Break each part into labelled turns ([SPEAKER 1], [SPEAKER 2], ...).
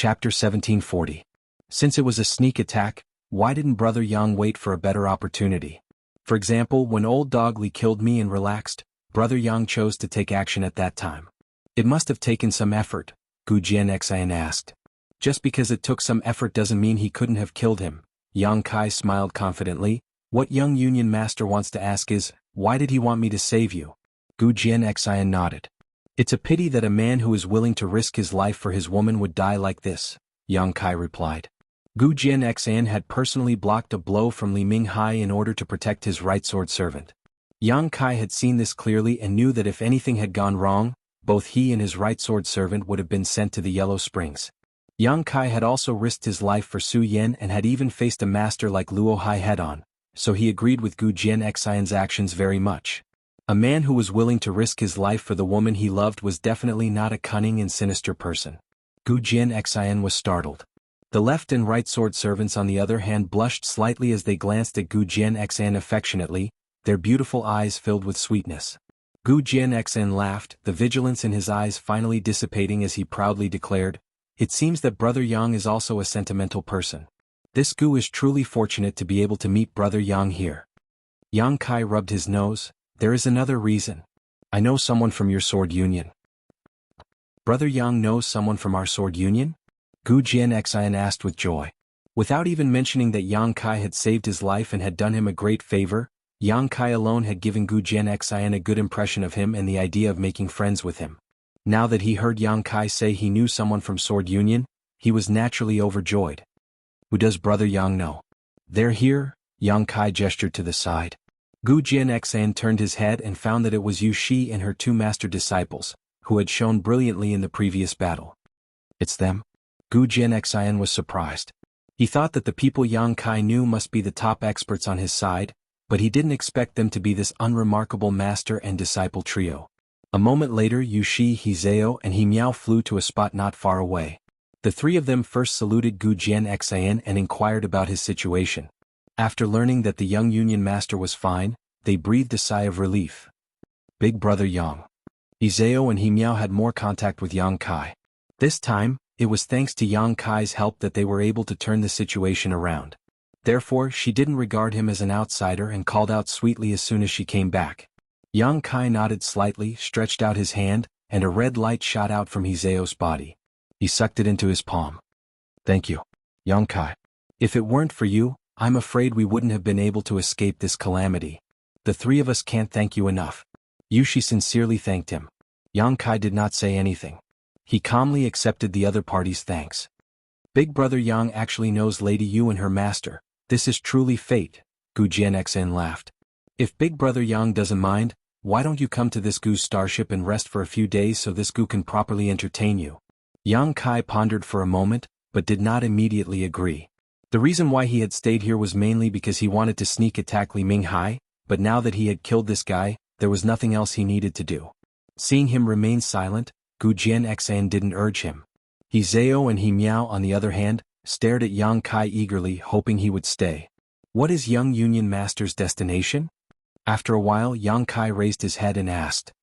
[SPEAKER 1] Chapter 1740. Since it was a sneak attack, why didn't Brother Yang wait for a better opportunity? For example, when Old Dog Li killed me and relaxed, Brother Yang chose to take action at that time. It must have taken some effort, Gu Jianxian asked. Just because it took some effort doesn't mean he couldn't have killed him. Yang Kai smiled confidently. What young Union Master wants to ask is, why did he want me to save you? Gu Jianxian nodded. It's a pity that a man who is willing to risk his life for his woman would die like this, Yang Kai replied. Gu Jianxian had personally blocked a blow from Li Minghai in order to protect his right sword servant. Yang Kai had seen this clearly and knew that if anything had gone wrong, both he and his right sword servant would have been sent to the Yellow Springs. Yang Kai had also risked his life for Su Yan and had even faced a master like Luo Hai head-on, so he agreed with Gu Jianxian's actions very much. A man who was willing to risk his life for the woman he loved was definitely not a cunning and sinister person. Gu Jianxian was startled. The left and right sword servants on the other hand blushed slightly as they glanced at Gu Jianxian affectionately, their beautiful eyes filled with sweetness. Gu Jianxian laughed, the vigilance in his eyes finally dissipating as he proudly declared, "It seems that Brother Yang is also a sentimental person. This Gu is truly fortunate to be able to meet Brother Yang here." Yang Kai rubbed his nose. "There is another reason. I know someone from your sword union." "Brother Yang knows someone from our sword union?" Gu Jianxian asked with joy. Without even mentioning that Yang Kai had saved his life and had done him a great favor, Yang Kai alone had given Gu Jianxian a good impression of him and the idea of making friends with him. Now that he heard Yang Kai say he knew someone from Sword Union, he was naturally overjoyed. "Who does Brother Yang know?" "They're here," Yang Kai gestured to the side. Gu Jianxian turned his head and found that it was Yu Shi and her two master disciples, who had shone brilliantly in the previous battle. "It's them?" Gu Jianxian was surprised. He thought that the people Yang Kai knew must be the top experts on his side, but he didn't expect them to be this unremarkable master and disciple trio. A moment later Yu Shi, Hizeo and He Miao flew to a spot not far away. The three of them first saluted Gu Jianxian and inquired about his situation. After learning that the young Union Master was fine, they breathed a sigh of relief. Big Brother Yang. Hizeo and He Miao had more contact with Yang Kai. This time, it was thanks to Yang Kai's help that they were able to turn the situation around. Therefore, she didn't regard him as an outsider and called out sweetly as soon as she came back. Yang Kai nodded slightly, stretched out his hand, and a red light shot out from Hizeo's body. He sucked it into his palm. "Thank you, Yang Kai. If it weren't for you, I'm afraid we wouldn't have been able to escape this calamity. The three of us can't thank you enough." Yushi sincerely thanked him. Yang Kai did not say anything. He calmly accepted the other party's thanks. "Big Brother Yang actually knows Lady Yu and her master. This is truly fate," Gu Jianxian laughed. "If Big Brother Yang doesn't mind, why don't you come to this Gu's starship and rest for a few days so this Gu can properly entertain you?" Yang Kai pondered for a moment, but did not immediately agree. The reason why he had stayed here was mainly because he wanted to sneak attack Li Minghai, but now that he had killed this guy, there was nothing else he needed to do. Seeing him remain silent, Gu Jianxian didn't urge him. Hizeo and He Miao, on the other hand, stared at Yang Kai eagerly, hoping he would stay. What is young Union Master's destination? After a while Yang Kai raised his head and asked.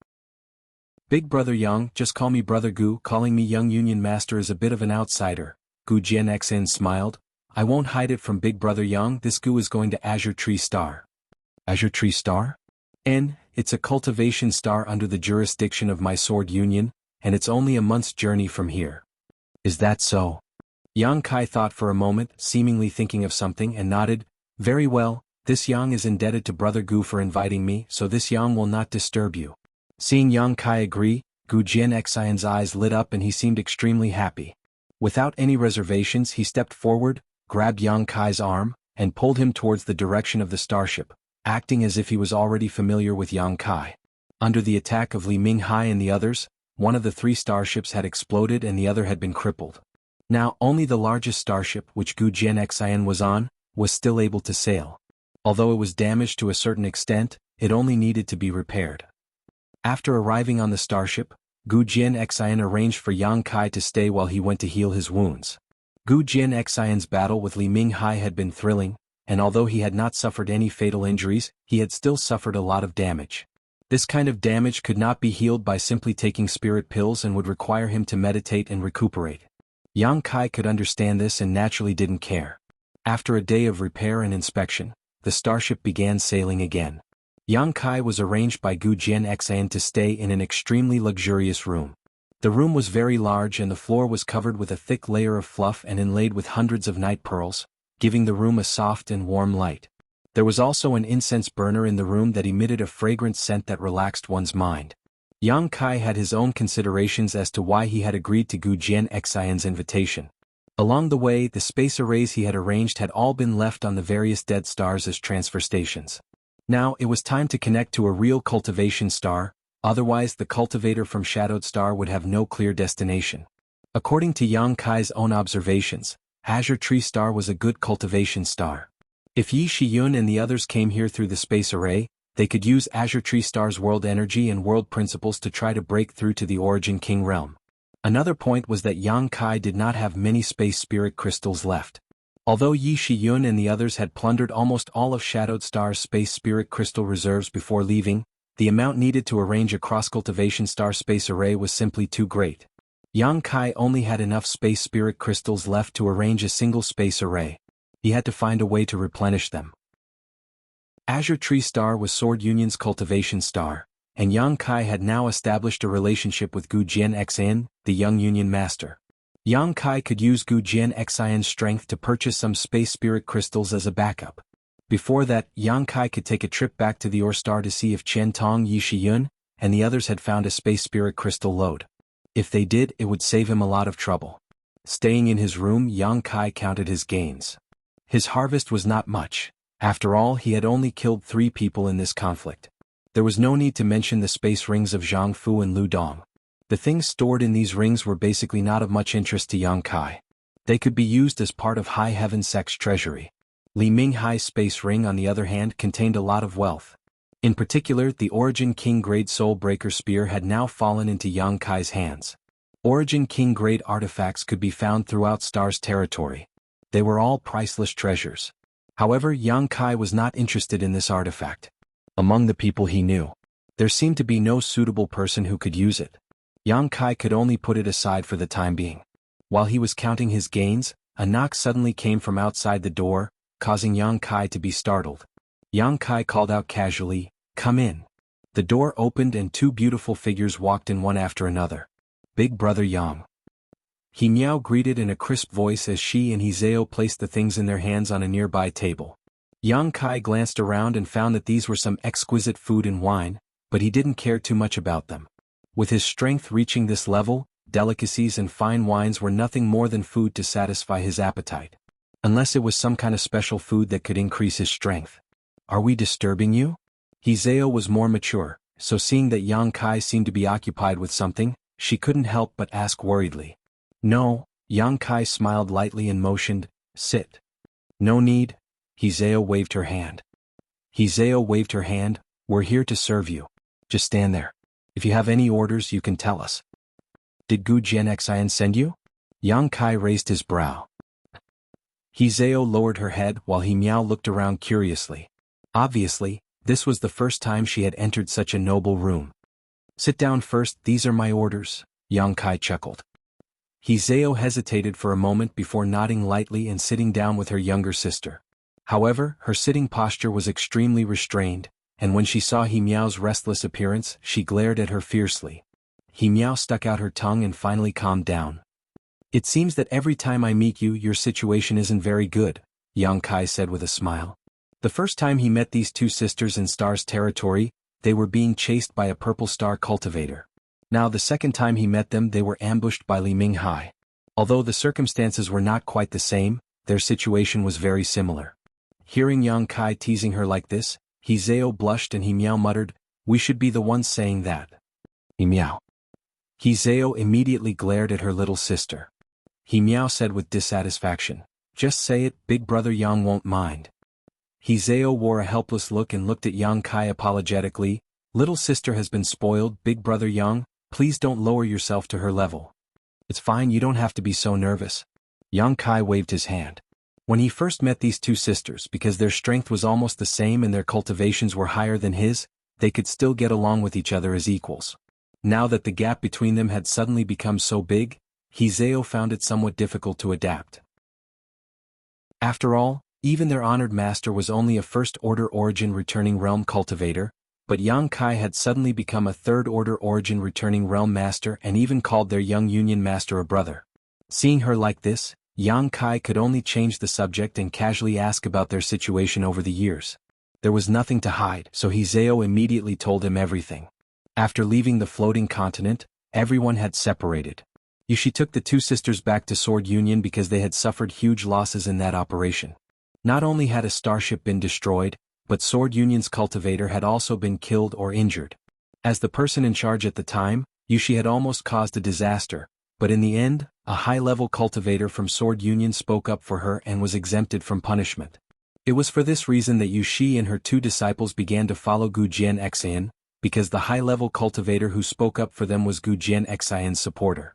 [SPEAKER 1] "Big Brother Yang, just call me Brother Gu. Calling me young Union Master is a bit of an outsider." Gu Jianxian smiled. "I won't hide it from Big Brother Yang, this Gu is going to Azure Tree Star." "Azure Tree Star?" It's a cultivation star under the jurisdiction of my sword union, and it's only a month's journey from here." "Is that so?" Yang Kai thought for a moment, seemingly thinking of something, and nodded. "Very well, this Yang is indebted to Brother Gu for inviting me, so this Yang will not disturb you." Seeing Yang Kai agree, Gu Jianxian's eyes lit up and he seemed extremely happy. Without any reservations he stepped forward, grabbed Yang Kai's arm, and pulled him towards the direction of the starship, acting as if he was already familiar with Yang Kai. Under the attack of Li Minghai and the others, one of the three starships had exploded and the other had been crippled. Now only the largest starship, which Gu Jianxian was on, was still able to sail. Although it was damaged to a certain extent, it only needed to be repaired. After arriving on the starship, Gu Jianxian arranged for Yang Kai to stay while he went to heal his wounds. Gu Jianxian's battle with Li Minghai had been thrilling, and although he had not suffered any fatal injuries, he had still suffered a lot of damage. This kind of damage could not be healed by simply taking spirit pills and would require him to meditate and recuperate. Yang Kai could understand this and naturally didn't care. After a day of repair and inspection, the starship began sailing again. Yang Kai was arranged by Gu Jianxian to stay in an extremely luxurious room. The room was very large and the floor was covered with a thick layer of fluff and inlaid with hundreds of night pearls, giving the room a soft and warm light. There was also an incense burner in the room that emitted a fragrant scent that relaxed one's mind. Yang Kai had his own considerations as to why he had agreed to Gu Jianxian's invitation. Along the way, the space arrays he had arranged had all been left on the various dead stars as transfer stations. Now it was time to connect to a real cultivation star, otherwise the cultivator from Shadowed Star would have no clear destination. According to Yang Kai's own observations, Azure Tree Star was a good cultivation star. If Yi Shiyun and the others came here through the space array, they could use Azure Tree Star's world energy and world principles to try to break through to the Origin King realm. Another point was that Yang Kai did not have many space spirit crystals left. Although Yi Shiyun and the others had plundered almost all of Shadowed Star's space spirit crystal reserves before leaving, the amount needed to arrange a cross-cultivation star space array was simply too great. Yang Kai only had enough space spirit crystals left to arrange a single space array. He had to find a way to replenish them. Azure Tree Star was Sword Union's cultivation star, and Yang Kai had now established a relationship with Gu Jianxian, the young Union master. Yang Kai could use Gu Jianxian's strength to purchase some space spirit crystals as a backup. Before that, Yang Kai could take a trip back to the Ore Star to see if Chen Tong, Yi Shiyun, and the others had found a space spirit crystal lode. If they did, it would save him a lot of trouble. Staying in his room, Yang Kai counted his gains. His harvest was not much. After all, he had only killed 3 people in this conflict. There was no need to mention the space rings of Jianghu and Lu Dong. The things stored in these rings were basically not of much interest to Yang Kai. They could be used as part of High Heaven Sect's treasury. Li Ming Hai's space ring, on the other hand, contained a lot of wealth. In particular, the Origin King Grade Soul Breaker Spear had now fallen into Yang Kai's hands. Origin King Grade artifacts could be found throughout Star's territory. They were all priceless treasures. However, Yang Kai was not interested in this artifact. Among the people he knew, there seemed to be no suitable person who could use it. Yang Kai could only put it aside for the time being. While he was counting his gains, a knock suddenly came from outside the door, causing Yang Kai to be startled. Yang Kai called out casually, "Come in." The door opened and 2 beautiful figures walked in one after another. Big Brother Yang. He Miao greeted in a crisp voice as she and Hizeo placed the things in their hands on a nearby table. Yang Kai glanced around and found that these were some exquisite food and wine, but he didn't care too much about them. With his strength reaching this level, delicacies and fine wines were nothing more than food to satisfy his appetite. Unless it was some kind of special food that could increase his strength. "Are we disturbing you?" Hizeo was more mature, so seeing that Yang Kai seemed to be occupied with something, she couldn't help but ask worriedly. "No," Yang Kai smiled lightly and motioned, "Sit." "No need." Hizeo waved her hand. "We're here to serve you. Just stand there. If you have any orders, you can tell us." "Did Gu Jianxian send you?" Yang Kai raised his brow. Hizeo lowered her head while He Miao looked around curiously. Obviously, this was the first time she had entered such a noble room. "Sit down first, these are my orders," Yang Kai chuckled. Hizeo hesitated for a moment before nodding lightly and sitting down with her younger sister. However, her sitting posture was extremely restrained, and when she saw He Miao's restless appearance, she glared at her fiercely. He Miao stuck out her tongue and finally calmed down. "It seems that every time I meet you, your situation isn't very good," Yang Kai said with a smile. The first time he met these 2 sisters in Star's territory, they were being chased by a purple star cultivator. Now the second time he met them, they were ambushed by Li Ming Hai. Although the circumstances were not quite the same, their situation was very similar. Hearing Yang Kai teasing her like this, Hizeo blushed and He Miao muttered, "We should be the ones saying that." He Miao. Hizeo immediately glared at her little sister. He Miao said with dissatisfaction, "Just say it, Big Brother Yang won't mind." Hizeo wore a helpless look and looked at Yang Kai apologetically. "Little sister has been spoiled, Big Brother Yang, please don't lower yourself to her level." "It's fine, you don't have to be so nervous." Yang Kai waved his hand. When he first met these 2 sisters, because their strength was almost the same and their cultivations were higher than his, they could still get along with each other as equals. Now that the gap between them had suddenly become so big, Hizeo found it somewhat difficult to adapt. After all, even their honored master was only a first-order origin returning realm cultivator, but Yang Kai had suddenly become a third-order origin returning realm master and even called their young union master a brother. Seeing her like this, Yang Kai could only change the subject and casually ask about their situation over the years. There was nothing to hide, so Hizeo immediately told him everything. After leaving the floating continent, everyone had separated. Yushi took the two sisters back to Sword Union because they had suffered huge losses in that operation. Not only had a starship been destroyed, but Sword Union's cultivator had also been killed or injured. As the person in charge at the time, Yushi had almost caused a disaster, but in the end, a high-level cultivator from Sword Union spoke up for her and was exempted from punishment. It was for this reason that Yushi and her two disciples began to follow Gu Jianxian, because the high-level cultivator who spoke up for them was Gu Jianxian's supporter.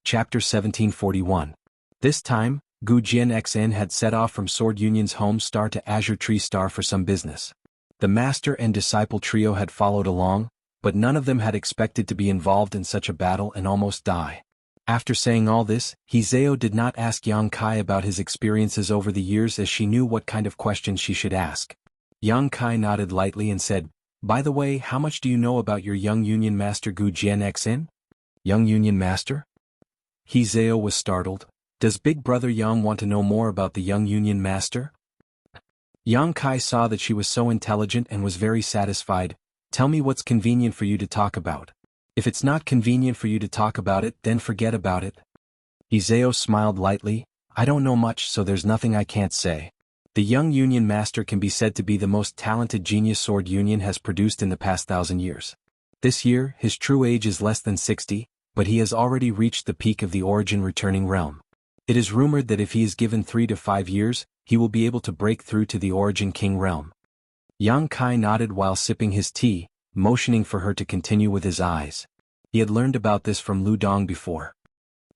[SPEAKER 1] Chapter 1741. This time, Gu Jianxian had set off from Sword Union's home star to Azure Tree Star for some business. The master and disciple trio had followed along, but none of them had expected to be involved in such a battle and almost die. After saying all this, Hizeo did not ask Yang Kai about his experiences over the years as she knew what kind of questions she should ask. Yang Kai nodded lightly and said, "By the way, how much do you know about your young union master Gu Jianxian?" "Young union master?" Hizeo was startled. Does Big Brother Yang want to know more about the young union master? Yang Kai saw that she was so intelligent and was very satisfied. "Tell me what's convenient for you to talk about. If it's not convenient for you to talk about it, then forget about it." Hizeo smiled lightly. "I don't know much, so there's nothing I can't say. The young union master can be said to be the most talented genius Sword Union has produced in the past 1,000 years. This year, his true age is less than 60, but he has already reached the peak of the origin returning realm. It is rumored that if he is given 3 to 5 years, he will be able to break through to the origin king realm." Yang Kai nodded while sipping his tea, motioning for her to continue with his eyes. He had learned about this from Lu Dong before.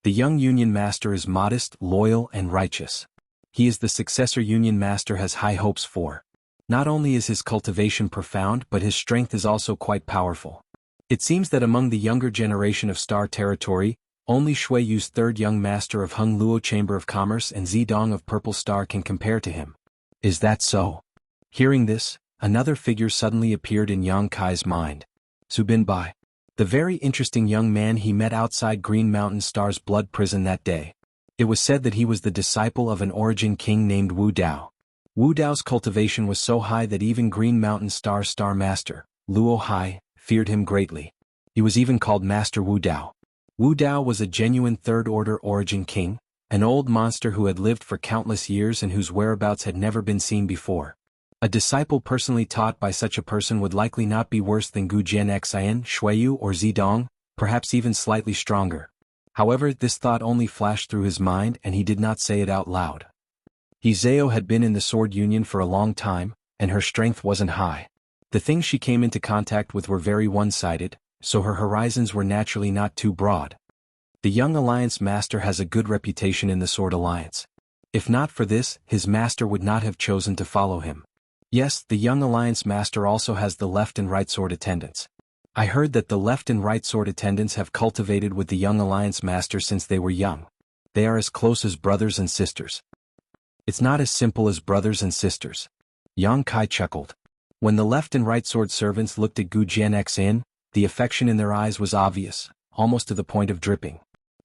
[SPEAKER 1] The young union master is modest, loyal, and righteous. He is the successor union master has high hopes for. Not only is his cultivation profound, but his strength is also quite powerful. It seems that among the younger generation of Star Territory, only Shui Yu's third young master of Hung Luo Chamber of Commerce and Zidong of Purple Star can compare to him. Is that so? Hearing this, another figure suddenly appeared in Yang Kai's mind. Su Binbai. The very interesting young man he met outside Green Mountain Star's blood prison that day. It was said that he was the disciple of an origin king named Wu Dao. Wu Dao's cultivation was so high that even Green Mountain Star's star master, Luo Hai, feared him greatly. He was even called Master Wu Dao. Wu Dao was a genuine third-order origin king, an old monster who had lived for countless years and whose whereabouts had never been seen before. A disciple personally taught by such a person would likely not be worse than Gu Jianxian, Shuiyu or Zidong, perhaps even slightly stronger. However, this thought only flashed through his mind and he did not say it out loud. Hizeo had been in the Sword Union for a long time, and her strength wasn't high. The things she came into contact with were very one-sided, so her horizons were naturally not too broad. The young Alliance Master has a good reputation in the Sword Alliance. If not for this, his master would not have chosen to follow him. Yes, the young Alliance Master also has the left and right sword attendants. I heard that the left and right sword attendants have cultivated with the young Alliance Master since they were young. They are as close as brothers and sisters. It's not as simple as brothers and sisters. Yang Kai chuckled. When the left and right sword servants looked at Gu Jianxian, the affection in their eyes was obvious, almost to the point of dripping.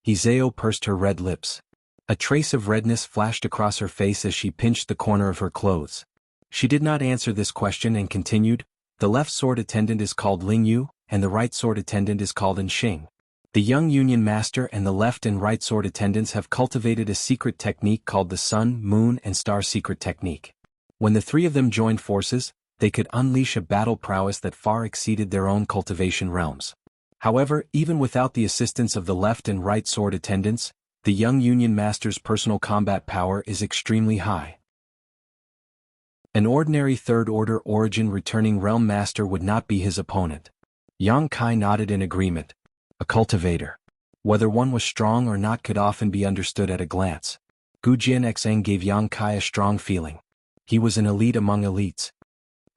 [SPEAKER 1] Hizeo pursed her red lips. A trace of redness flashed across her face as she pinched the corner of her clothes. She did not answer this question and continued, "The left sword attendant is called Ling Yu, and the right sword attendant is called Xing. The young Union Master and the left and right sword attendants have cultivated a secret technique called the Sun, Moon, and Star Secret Technique. When the three of them joined forces, they could unleash a battle prowess that far exceeded their own cultivation realms. However, even without the assistance of the left and right sword attendants, the young Union Master's personal combat power is extremely high. An ordinary third-order origin returning realm master would not be his opponent." Yang Kai nodded in agreement. A cultivator. Whether one was strong or not could often be understood at a glance. Gu Jianxian gave Yang Kai a strong feeling. He was an elite among elites.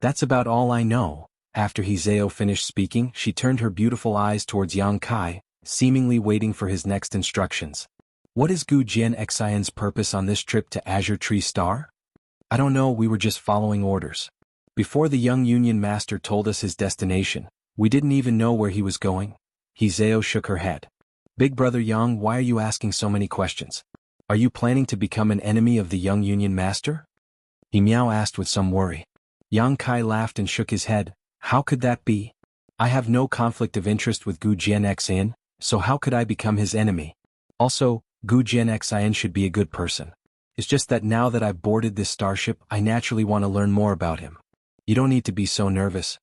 [SPEAKER 1] "That's about all I know." After Hizeo finished speaking, she turned her beautiful eyes towards Yang Kai, seemingly waiting for his next instructions. What is Gu Jianxian's purpose on this trip to Azure Tree Star? I don't know, we were just following orders. Before the young Union Master told us his destination, we didn't even know where he was going. Hizeo shook her head. Big Brother Yang, why are you asking so many questions? Are you planning to become an enemy of the young Union Master? He Miao asked with some worry. Yang Kai laughed and shook his head. How could that be? I have no conflict of interest with Gu Jianxian, so how could I become his enemy? Also, Gu Jianxian should be a good person. It's just that now that I've boarded this starship, I naturally want to learn more about him. You don't need to be so nervous.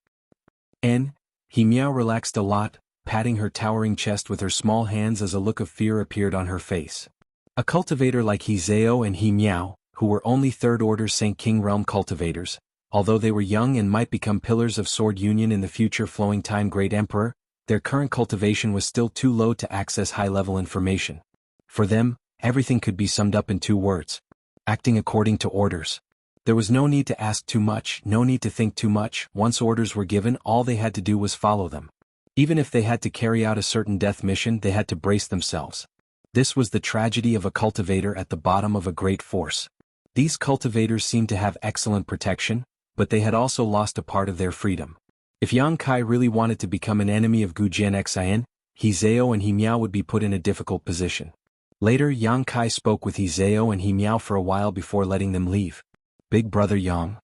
[SPEAKER 1] He Miao relaxed a lot, patting her towering chest with her small hands as a look of fear appeared on her face. A cultivator like Hizeo and He Miao, who were only third-order Saint King Realm cultivators, although they were young and might become pillars of Sword Union in the future flowing time Great Emperor, their current cultivation was still too low to access high-level information. For them, everything could be summed up in 2 words. Acting according to orders. There was no need to ask too much, no need to think too much. Once orders were given, all they had to do was follow them. Even if they had to carry out a certain death mission, they had to brace themselves. This was the tragedy of a cultivator at the bottom of a great force. These cultivators seemed to have excellent protection, but they had also lost a part of their freedom. If Yang Kai really wanted to become an enemy of Gu Jianxian, Hizeo and He Miao would be put in a difficult position. Later, Yang Kai spoke with Hizeo and He Miao for a while before letting them leave. Big Brother Yang.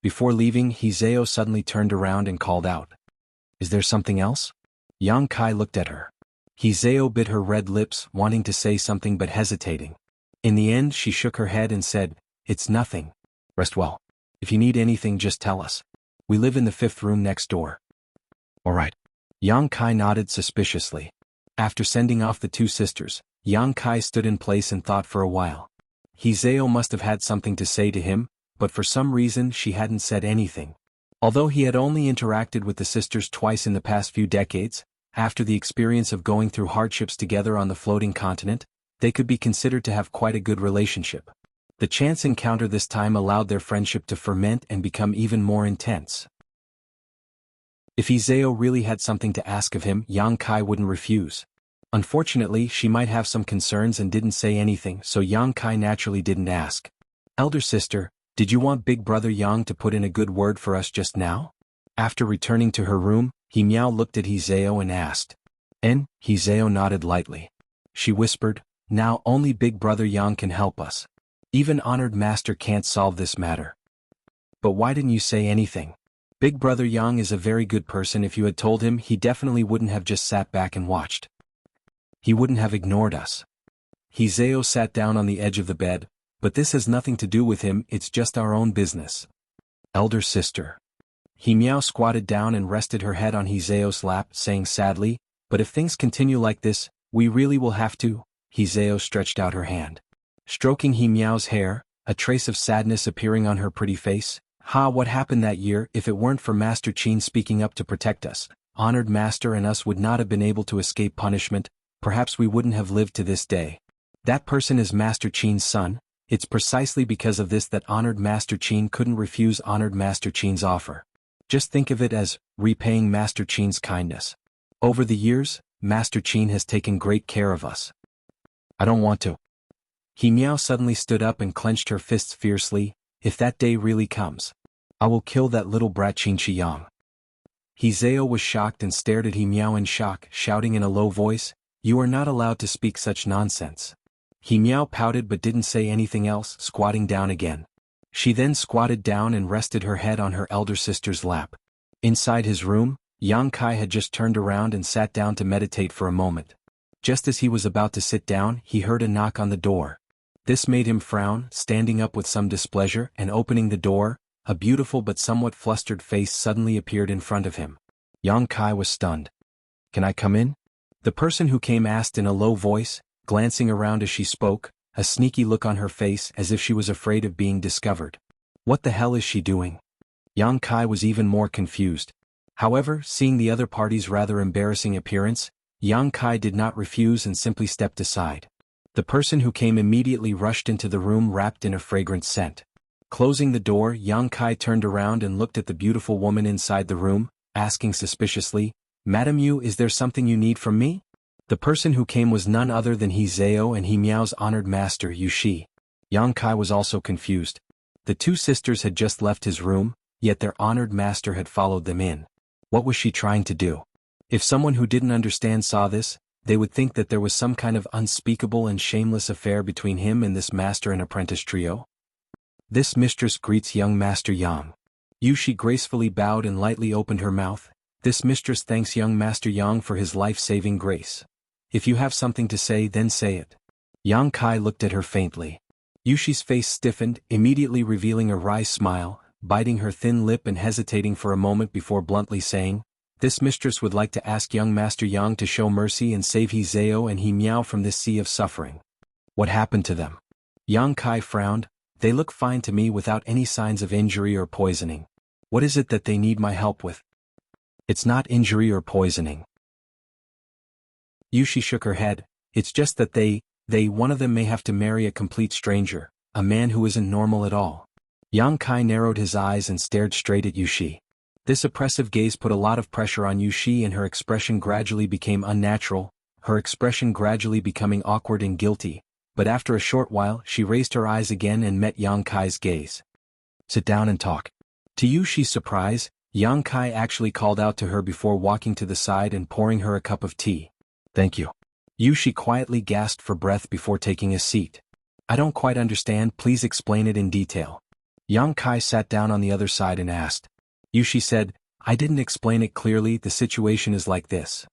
[SPEAKER 1] Before leaving, Hizeo suddenly turned around and called out. Is there something else? Yang Kai looked at her. Hizeo bit her red lips, wanting to say something but hesitating. In the end, she shook her head and said, It's nothing. Rest well. If you need anything, just tell us. We live in the 5th room next door. All right. Yang Kai nodded suspiciously. After sending off the 2 sisters, Yang Kai stood in place and thought for a while. Hizeo must have had something to say to him, but for some reason she hadn't said anything. Although he had only interacted with the sisters twice in the past few decades, after the experience of going through hardships together on the floating continent, they could be considered to have quite a good relationship. The chance encounter this time allowed their friendship to ferment and become even more intense. If Hizeo really had something to ask of him, Yang Kai wouldn't refuse. Unfortunately, she might have some concerns and didn't say anything, so Yang Kai naturally didn't ask. Elder sister, did you want Big Brother Yang to put in a good word for us just now? After returning to her room, He Miao looked at Hizeo and asked. Hizeo nodded lightly. She whispered, Now only Big Brother Yang can help us. Even Honored Master can't solve this matter. But why didn't you say anything? Big Brother Yang is a very good person. If you had told him, he definitely wouldn't have just sat back and watched. He wouldn't have ignored us. Hizeo sat down on the edge of the bed, but this has nothing to do with him, it's just our own business. Elder sister. He Miao squatted down and rested her head on Hizeo's lap, saying sadly, But if things continue like this, we really will have to. Hizeo stretched out her hand. Stroking He Miao's hair, a trace of sadness appearing on her pretty face. What happened that year? If it weren't for Master Qin speaking up to protect us, Honored Master and us would not have been able to escape punishment, perhaps we wouldn't have lived to this day. That person is Master Qin's son. It's precisely because of this that Honored Master Qin couldn't refuse Honored Master Qin's offer. Just think of it as repaying Master Qin's kindness. Over the years, Master Qin has taken great care of us. I don't want to. He Miao suddenly stood up and clenched her fists fiercely. If that day really comes, I will kill that little brat Qin Shiyang. Hizeo was shocked and stared at He Miao in shock, shouting in a low voice, You are not allowed to speak such nonsense. He Miao pouted but didn't say anything else, squatting down again. She then squatted down and rested her head on her elder sister's lap. Inside his room, Yang Kai had just turned around and sat down to meditate for a moment. Just as he was about to sit down, he heard a knock on the door. This made him frown, standing up with some displeasure, and opening the door, a beautiful but somewhat flustered face suddenly appeared in front of him. Yang Kai was stunned. Can I come in? The person who came asked in a low voice, glancing around as she spoke, a sneaky look on her face as if she was afraid of being discovered. What the hell is she doing? Yang Kai was even more confused. However, seeing the other party's rather embarrassing appearance, Yang Kai did not refuse and simply stepped aside. The person who came immediately rushed into the room wrapped in a fragrant scent. Closing the door, Yang Kai turned around and looked at the beautiful woman inside the room, asking suspiciously, Madam Yu, is there something you need from me? The person who came was none other than He Zhao and He Miao's honored master Yu Shi. Yang Kai was also confused. The two sisters had just left his room, yet their honored master had followed them in. What was she trying to do? If someone who didn't understand saw this, they would think that there was some kind of unspeakable and shameless affair between him and this master and apprentice trio. This mistress greets young Master Yang. Yu Shi gracefully bowed and lightly opened her mouth. This mistress thanks young Master Yang for his life-saving grace. If you have something to say, then say it. Yang Kai looked at her faintly. Yu Shi's face stiffened, immediately revealing a wry smile, biting her thin lip and hesitating for a moment before bluntly saying, "This mistress would like to ask young Master Yang to show mercy and save He Zhao and He Miao from this sea of suffering." What happened to them? Yang Kai frowned. They look fine to me without any signs of injury or poisoning. What is it that they need my help with? It's not injury or poisoning. Yu Shi shook her head. It's just that one of them may have to marry a complete stranger, a man who isn't normal at all. Yang Kai narrowed his eyes and stared straight at Yu Shi. This oppressive gaze put a lot of pressure on Yu Shi and her expression gradually became unnatural, her expression gradually becoming awkward and guilty, but after a short while she raised her eyes again and met Yang Kai's gaze. "Sit down and talk." To Yu Shi's surprise, Yang Kai actually called out to her before walking to the side and pouring her a cup of tea. "Thank you." Yu Shi quietly gasped for breath before taking a seat. "I don't quite understand, please explain it in detail." Yang Kai sat down on the other side and asked. Yu Shi said, "I didn't explain it clearly, the situation is like this."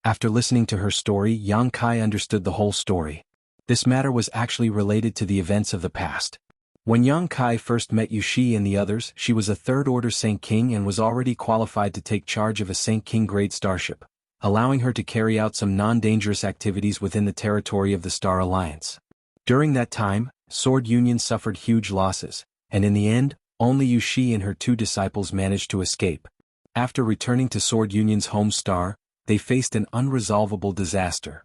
[SPEAKER 1] After listening to her story, Yang Kai understood the whole story. This matter was actually related to the events of the past. When Yang Kai first met Yu Shi and the others, she was a third-order Saint King and was already qualified to take charge of a Saint King grade starship, allowing her to carry out some non-dangerous activities within the territory of the Star Alliance. During that time, Sword Union suffered huge losses, and in the end, only Yu Shi and her two disciples managed to escape. After returning to Sword Union's home star, they faced an unresolvable disaster.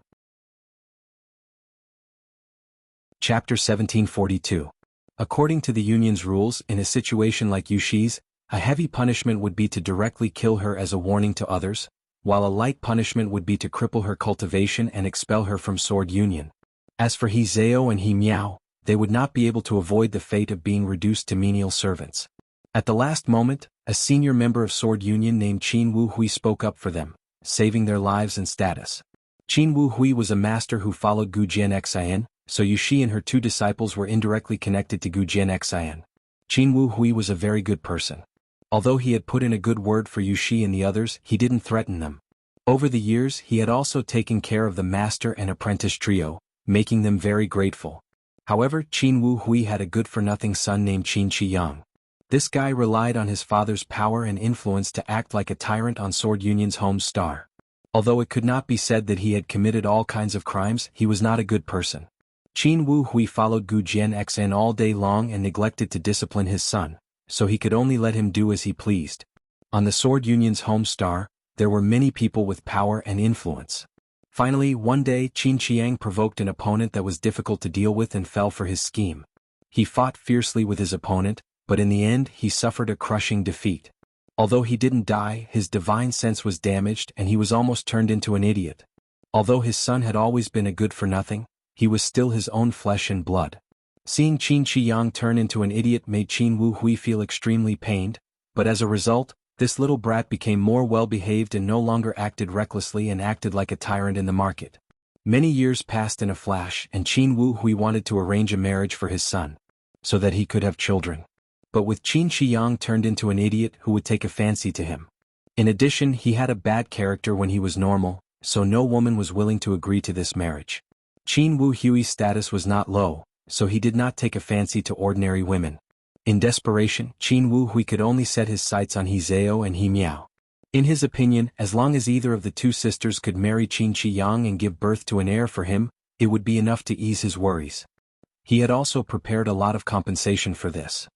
[SPEAKER 1] Chapter 1742. According to the Union's rules, in a situation like Yu Shi's, a heavy punishment would be to directly kill her as a warning to others, while a light punishment would be to cripple her cultivation and expel her from Sword Union. As for He Zhao and He Miao, they would not be able to avoid the fate of being reduced to menial servants. At the last moment, a senior member of Sword Union named Qin Wu Hui spoke up for them, saving their lives and status. Qin Wu Hui was a master who followed Gu Jian Xian, so Yu Shi and her two disciples were indirectly connected to Gu Jian Xian. Qin Wu Hui was a very good person. Although he had put in a good word for Yu Shi and the others, he didn't threaten them. Over the years, he had also taken care of the master and apprentice trio, making them very grateful. However, Qin Wu Hui had a good-for-nothing son named Qin Qiyang. This guy relied on his father's power and influence to act like a tyrant on Sword Union's home star. Although it could not be said that he had committed all kinds of crimes, he was not a good person. Qin Wu Hui followed Gu Jian Xian all day long and neglected to discipline his son, so he could only let him do as he pleased. On the Sword Union's home star, there were many people with power and influence. Finally, one day Qin Qiang provoked an opponent that was difficult to deal with and fell for his scheme. He fought fiercely with his opponent, but in the end he suffered a crushing defeat. Although he didn't die, his divine sense was damaged and he was almost turned into an idiot. Although his son had always been a good-for-nothing, he was still his own flesh and blood. Seeing Qin Qiyang turn into an idiot made Qin Wu Hui feel extremely pained, but as a result, this little brat became more well-behaved and no longer acted recklessly and acted like a tyrant in the market. Many years passed in a flash and Qin Wu Hui wanted to arrange a marriage for his son, so that he could have children. But with Qin Qiyang turned into an idiot who would take a fancy to him. In addition, he had a bad character when he was normal, so no woman was willing to agree to this marriage. Qin Wu Hui's status was not low, so he did not take a fancy to ordinary women. In desperation, Qin Wu Hui could only set his sights on He Zhao and He Miao. In his opinion, as long as either of the two sisters could marry Qin Qiyang and give birth to an heir for him, it would be enough to ease his worries. He had also prepared a lot of compensation for this.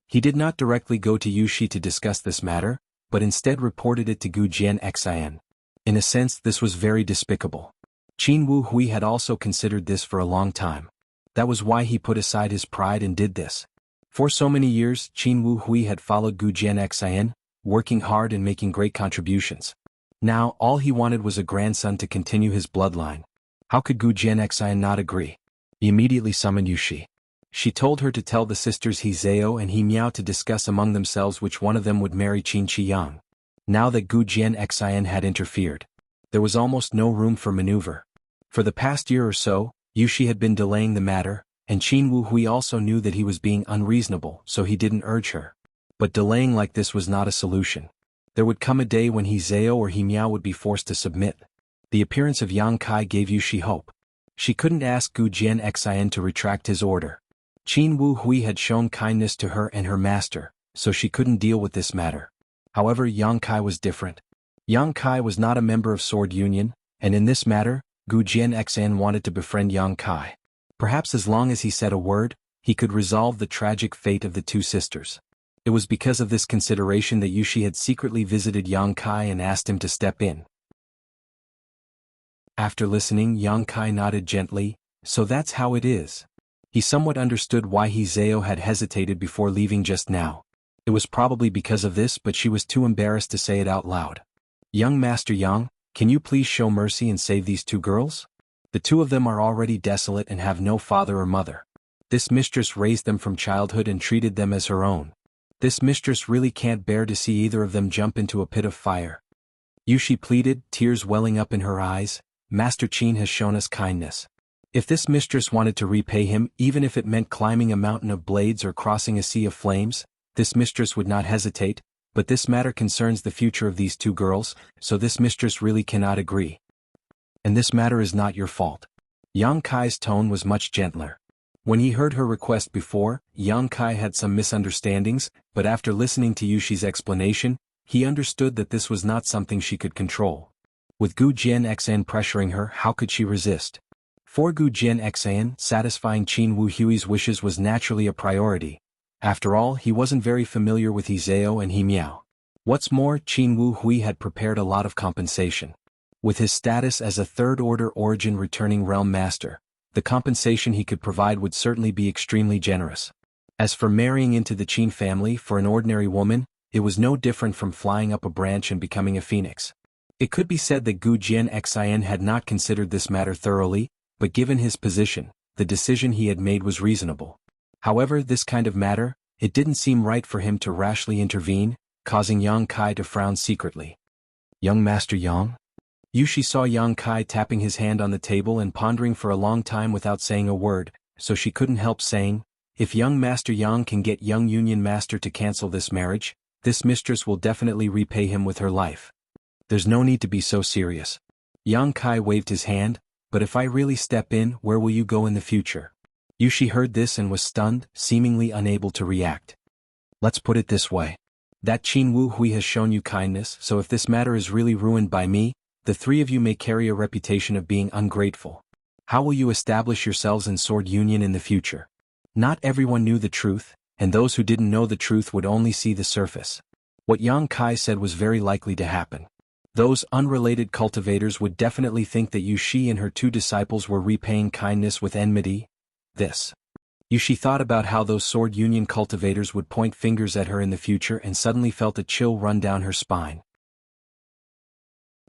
[SPEAKER 1] He did not directly go to Yu Shi to discuss this matter, but instead reported it to Gu Jian Xian. In a sense, this was very despicable. Qin Wu Hui had also considered this for a long time. That was why he put aside his pride and did this. For so many years, Qin Wu Hui had followed Gu Jian Xian, working hard and making great contributions. Now, all he wanted was a grandson to continue his bloodline. How could Gu Jianxian not agree? He immediately summoned Yushi. She told her to tell the sisters He Zhao and He Miao to discuss among themselves which one of them would marry Qin Qiyang. Now that Gu Jianxian had interfered, there was almost no room for maneuver. For the past year or so, Yushi had been delaying the matter, and Qin Wuhui also knew that he was being unreasonable, so he didn't urge her. But delaying like this was not a solution. There would come a day when He Zhao or He Miao would be forced to submit. The appearance of Yang Kai gave Yushi hope. She couldn't ask Gu Jianxian to retract his order. Qin Wuhui had shown kindness to her and her master, so she couldn't deal with this matter. However, Yang Kai was different. Yang Kai was not a member of Sword Union, and in this matter, Gu Jianxian wanted to befriend Yang Kai. Perhaps as long as he said a word, he could resolve the tragic fate of the two sisters. It was because of this consideration that Yushi had secretly visited Yang Kai and asked him to step in. After listening, Yang Kai nodded gently, so that's how it is. He somewhat understood why He Zhao had hesitated before leaving just now. It was probably because of this, but she was too embarrassed to say it out loud. Young Master Yang, can you please show mercy and save these two girls? The two of them are already desolate and have no father or mother. This mistress raised them from childhood and treated them as her own. This mistress really can't bear to see either of them jump into a pit of fire. Yushi pleaded, tears welling up in her eyes. Master Qin has shown us kindness. If this mistress wanted to repay him, even if it meant climbing a mountain of blades or crossing a sea of flames, this mistress would not hesitate, but this matter concerns the future of these two girls, so this mistress really cannot agree. And this matter is not your fault. Yang Kai's tone was much gentler. When he heard her request before, Yang Kai had some misunderstandings, but after listening to Yushi's explanation, he understood that this was not something she could control. With Gu Jianxian pressuring her, how could she resist? For Gu Jianxian, satisfying Qin Wuhui's wishes was naturally a priority. After all, he wasn't very familiar with He Zhao and He Miao. What's more, Qin Wuhui had prepared a lot of compensation. With his status as a third-order origin returning realm master, the compensation he could provide would certainly be extremely generous. As for marrying into the Qin family for an ordinary woman, it was no different from flying up a branch and becoming a phoenix. It could be said that Gu Jianxian had not considered this matter thoroughly, but given his position, the decision he had made was reasonable. However, this kind of matter, it didn't seem right for him to rashly intervene, causing Yang Kai to frown secretly. Young Master Yang? Yushi saw Yang Kai tapping his hand on the table and pondering for a long time without saying a word, so she couldn't help saying, if young Master Yang can get young Union Master to cancel this marriage, this mistress will definitely repay him with her life. There's no need to be so serious. Yang Kai waved his hand, but if I really step in, where will you go in the future? Yushi heard this and was stunned, seemingly unable to react. Let's put it this way. That Qin Wuhui has shown you kindness, so if this matter is really ruined by me, the three of you may carry a reputation of being ungrateful. How will you establish yourselves in Sword Union in the future? Not everyone knew the truth, and those who didn't know the truth would only see the surface. What Yang Kai said was very likely to happen. Those unrelated cultivators would definitely think that Yushi and her two disciples were repaying kindness with enmity. Yushi thought about how those Sword Union cultivators would point fingers at her in the future and suddenly felt a chill run down her spine.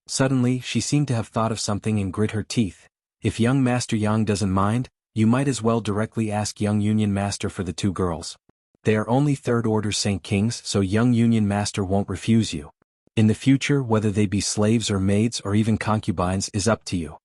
[SPEAKER 1] Suddenly, she seemed to have thought of something and grit her teeth. If young Master Yang doesn't mind, you might as well directly ask young Union Master for the two girls. They are only third-order Saint Kings, so young Union Master won't refuse you. In the future, whether they be slaves or maids or even concubines is up to you.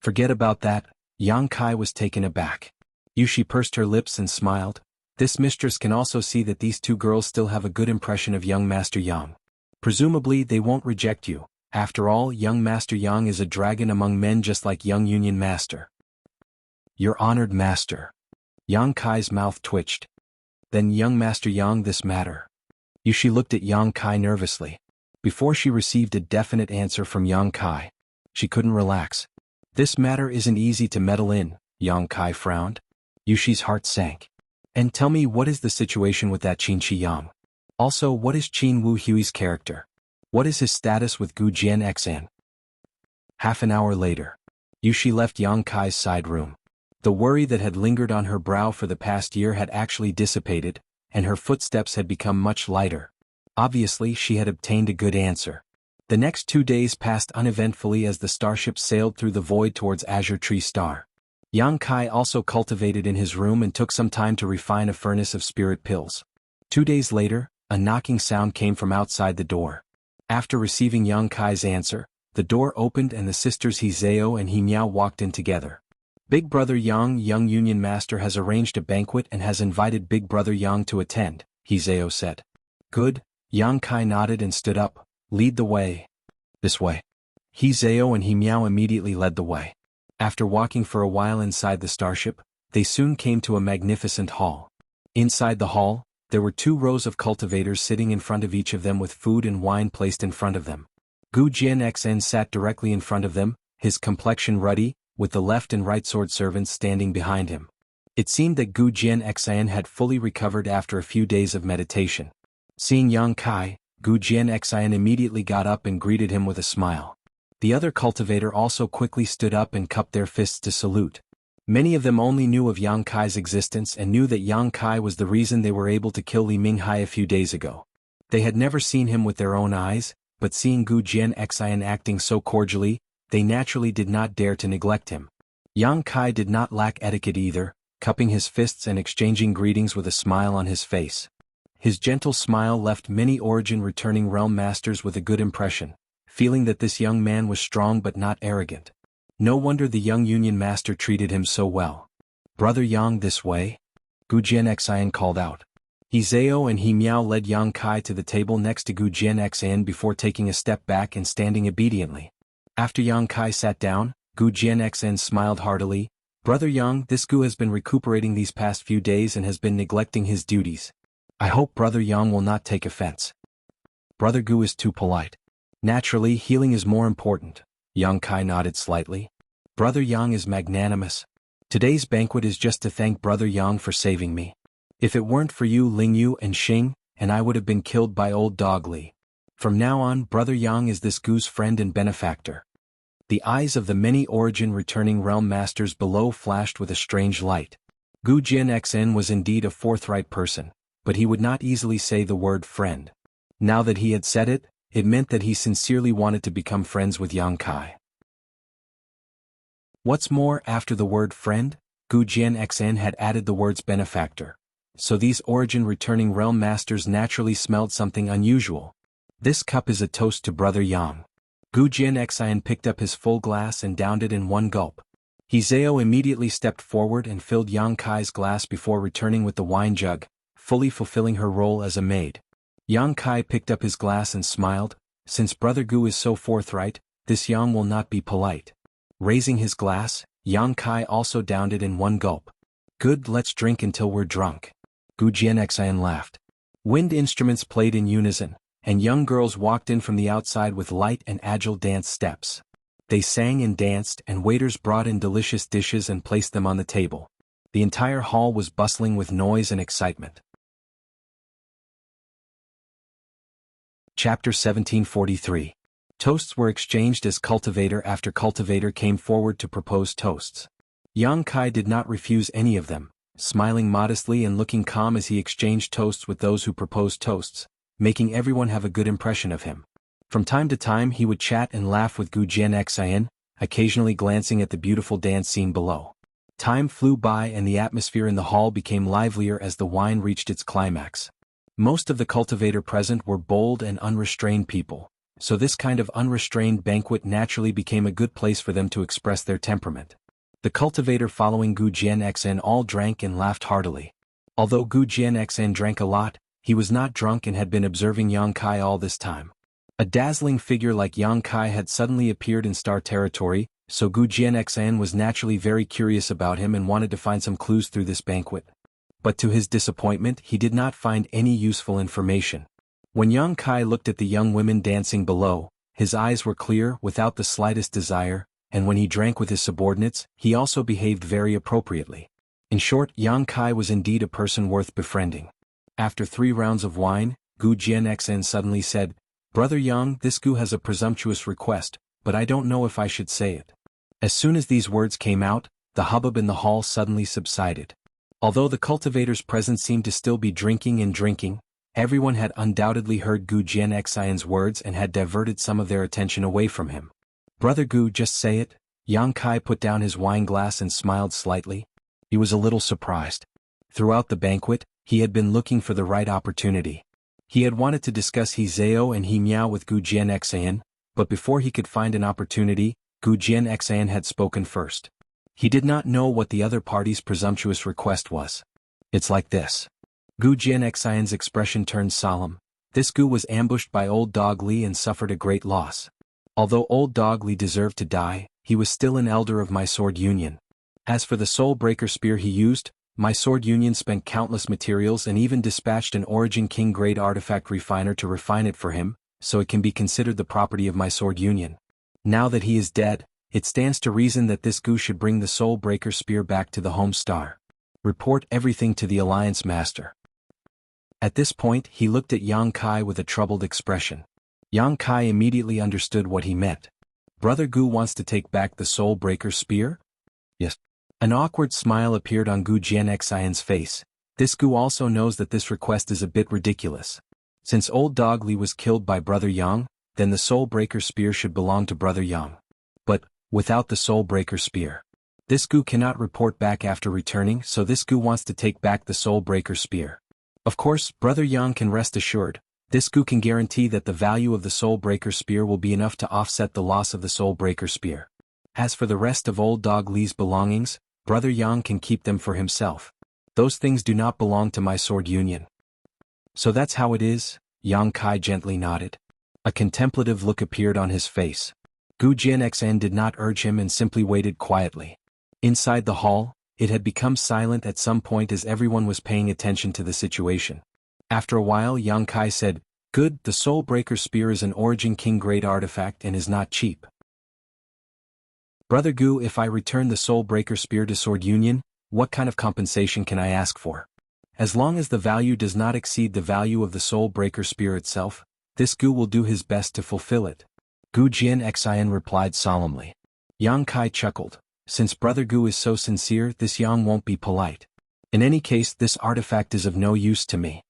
[SPEAKER 1] Forget about that. Yang Kai was taken aback. Yushi pursed her lips and smiled. This mistress can also see that these two girls still have a good impression of young Master Yang. Presumably they won't reject you. After all, young Master Yang is a dragon among men just like young Union Master. Your honored master. Yang Kai's mouth twitched. Then young Master Yang, this matter. Yushi looked at Yang Kai nervously. Before she received a definite answer from Yang Kai, she couldn't relax. This matter isn't easy to meddle in, Yang Kai frowned. Yushi's heart sank. And tell me, what is the situation with that Qin Qiyang? Also, what is Qin Wuhui's character? What is his status with Gu Jianxian? Half an hour later, Yushi left Yang Kai's side room. The worry that had lingered on her brow for the past year had actually dissipated, and her footsteps had become much lighter. Obviously, she had obtained a good answer. The next 2 days passed uneventfully as the starship sailed through the void towards Azure Tree Star. Yang Kai also cultivated in his room and took some time to refine a furnace of spirit pills. 2 days later, a knocking sound came from outside the door. After receiving Yang Kai's answer, the door opened and the sisters He Zhao and He Miao walked in together. Big Brother Yang, young Union Master, has arranged a banquet and has invited Big Brother Yang to attend, He Zhao said. Good, Yang Kai nodded and stood up. Lead the way. This way. He Zhao and He Miao immediately led the way. After walking for a while inside the starship, they soon came to a magnificent hall. Inside the hall, there were 2 rows of cultivators sitting in front of each of them with food and wine placed in front of them. Gu Jianxan sat directly in front of them, his complexion ruddy, with the left and right sword servants standing behind him. It seemed that Gu Jianxan had fully recovered after a few days of meditation. Seeing Yang Kai, Gu Jianxan immediately got up and greeted him with a smile. The other cultivator also quickly stood up and cupped their fists to salute. Many of them only knew of Yang Kai's existence and knew that Yang Kai was the reason they were able to kill Li Minghai a few days ago. They had never seen him with their own eyes, but seeing Gu Jianxan acting so cordially, they naturally did not dare to neglect him. Yang Kai did not lack etiquette either, cupping his fists and exchanging greetings with a smile on his face. His gentle smile left many Origin returning realm masters with a good impression, feeling that this young man was strong but not arrogant. No wonder the young Union Master treated him so well. Brother Yang, this way? Gu Jianxan called out. He Zhao and He Miao led Yang Kai to the table next to Gu Jianxan before taking a step back and standing obediently. After Yang Kai sat down, Gu Jianxan smiled heartily. Brother Yang, this Gu has been recuperating these past few days and has been neglecting his duties. I hope Brother Yang will not take offense. Brother Gu is too polite. Naturally, healing is more important. Yang Kai nodded slightly. Brother Yang is magnanimous. Today's banquet is just to thank Brother Yang for saving me. If it weren't for you, Ling Yu and Xing, and I would have been killed by old dog Li. From now on, Brother Yang is this Gu's friend and benefactor. The eyes of the many Origin returning realm masters below flashed with a strange light. Gu Jianxan was indeed a forthright person, but he would not easily say the word friend. Now that he had said it, it meant that he sincerely wanted to become friends with Yang Kai. What's more, after the word friend, Gu Jianxan had added the words benefactor. So these Origin returning realm masters naturally smelled something unusual. This cup is a toast to Brother Yang. Gu Jianxan picked up his full glass and downed it in one gulp. He Zhao immediately stepped forward and filled Yang Kai's glass before returning with the wine jug, fully fulfilling her role as a maid. Yang Kai picked up his glass and smiled. Since Brother Gu is so forthright, this Yang will not be polite. Raising his glass, Yang Kai also downed it in one gulp. Good, let's drink until we're drunk. Gu Jianxan laughed. Wind instruments played in unison, and young girls walked in from the outside with light and agile dance steps. They sang and danced, and waiters brought in delicious dishes and placed them on the table. The entire hall was bustling with noise and excitement. Chapter 1743. Toasts were exchanged as cultivator after cultivator came forward to propose toasts. Yang Kai did not refuse any of them, smiling modestly and looking calm as he exchanged toasts with those who proposed toasts, making everyone have a good impression of him. From time to time he would chat and laugh with Gu Jianxan, occasionally glancing at the beautiful dance scene below. Time flew by and the atmosphere in the hall became livelier as the wine reached its climax. Most of the cultivator present were bold and unrestrained people, so this kind of unrestrained banquet naturally became a good place for them to express their temperament. The cultivator following Gu Jianxan all drank and laughed heartily. Although Gu Jianxan drank a lot, he was not drunk and had been observing Yang Kai all this time. A dazzling figure like Yang Kai had suddenly appeared in star territory, so Gu Jianxan was naturally very curious about him and wanted to find some clues through this banquet. But to his disappointment, he did not find any useful information. When Yang Kai looked at the young women dancing below, his eyes were clear without the slightest desire, and when he drank with his subordinates, he also behaved very appropriately. In short, Yang Kai was indeed a person worth befriending. After 3 rounds of wine, Gu Jianxan suddenly said, Brother Yang, this Gu has a presumptuous request, but I don't know if I should say it. As soon as these words came out, the hubbub in the hall suddenly subsided. Although the cultivators present seemed to still be drinking, Everyone had undoubtedly heard Gu Jianxian's words and had diverted some of their attention away from him. "Brother Gu, just say it." Yang Kai put down his wine glass and smiled slightly. He was a little surprised. Throughout the banquet, he had been looking for the right opportunity. He had wanted to discuss He Zhao and He Miao with Gu Jianxian, but before he could find an opportunity, Gu Jianxian had spoken first. He did not know what the other party's presumptuous request was. "It's like this." Gu Jianxian's expression turned solemn. This Gu was ambushed by Old Dog Li and suffered a great loss. Although Old Dog Li deserved to die, he was still an elder of my sword union. As for the soul breaker spear he used, my sword union spent countless materials and even dispatched an Origin King grade artifact refiner to refine it for him, so it can be considered the property of my sword union. Now that he is dead, it stands to reason that this Gu should bring the soul breaker spear back to the home star. Report everything to the Alliance Master. At this point he looked at Yang Kai with a troubled expression. Yang Kai immediately understood what he meant. Brother Gu wants to take back the soul breaker spear? Yes. An awkward smile appeared on Gu Jianxian's face. This Gu also knows that this request is a bit ridiculous. Since Old Dog Li was killed by Brother Yang, then the soul breaker spear should belong to Brother Yang. But, without the soul breaker spear, this Gu cannot report back after returning, so this Gu wants to take back the soul breaker spear. Of course, Brother Yang can rest assured, this Gu can guarantee that the value of the soul breaker spear will be enough to offset the loss of the soul breaker spear. As for the rest of Old Dog Li's belongings, Brother Yang can keep them for himself. Those things do not belong to my sword union. So that's how it is? Yang Kai gently nodded. A contemplative look appeared on his face. Gu Jianxian did not urge him and simply waited quietly. Inside the hall, it had become silent at some point as everyone was paying attention to the situation. After a while Yang Kai said, "Good, the soul breaker spear is an Origin King grade artifact and is not cheap. Brother Gu, if I return the soul breaker spear to Sword Union, what kind of compensation can I ask for? As long as the value does not exceed the value of the soul breaker spear itself, this Gu will do his best to fulfill it." Gu Jianxian replied solemnly. Yang Kai chuckled. Since Brother Gu is so sincere, this Yang won't be polite. In any case, this artifact is of no use to me.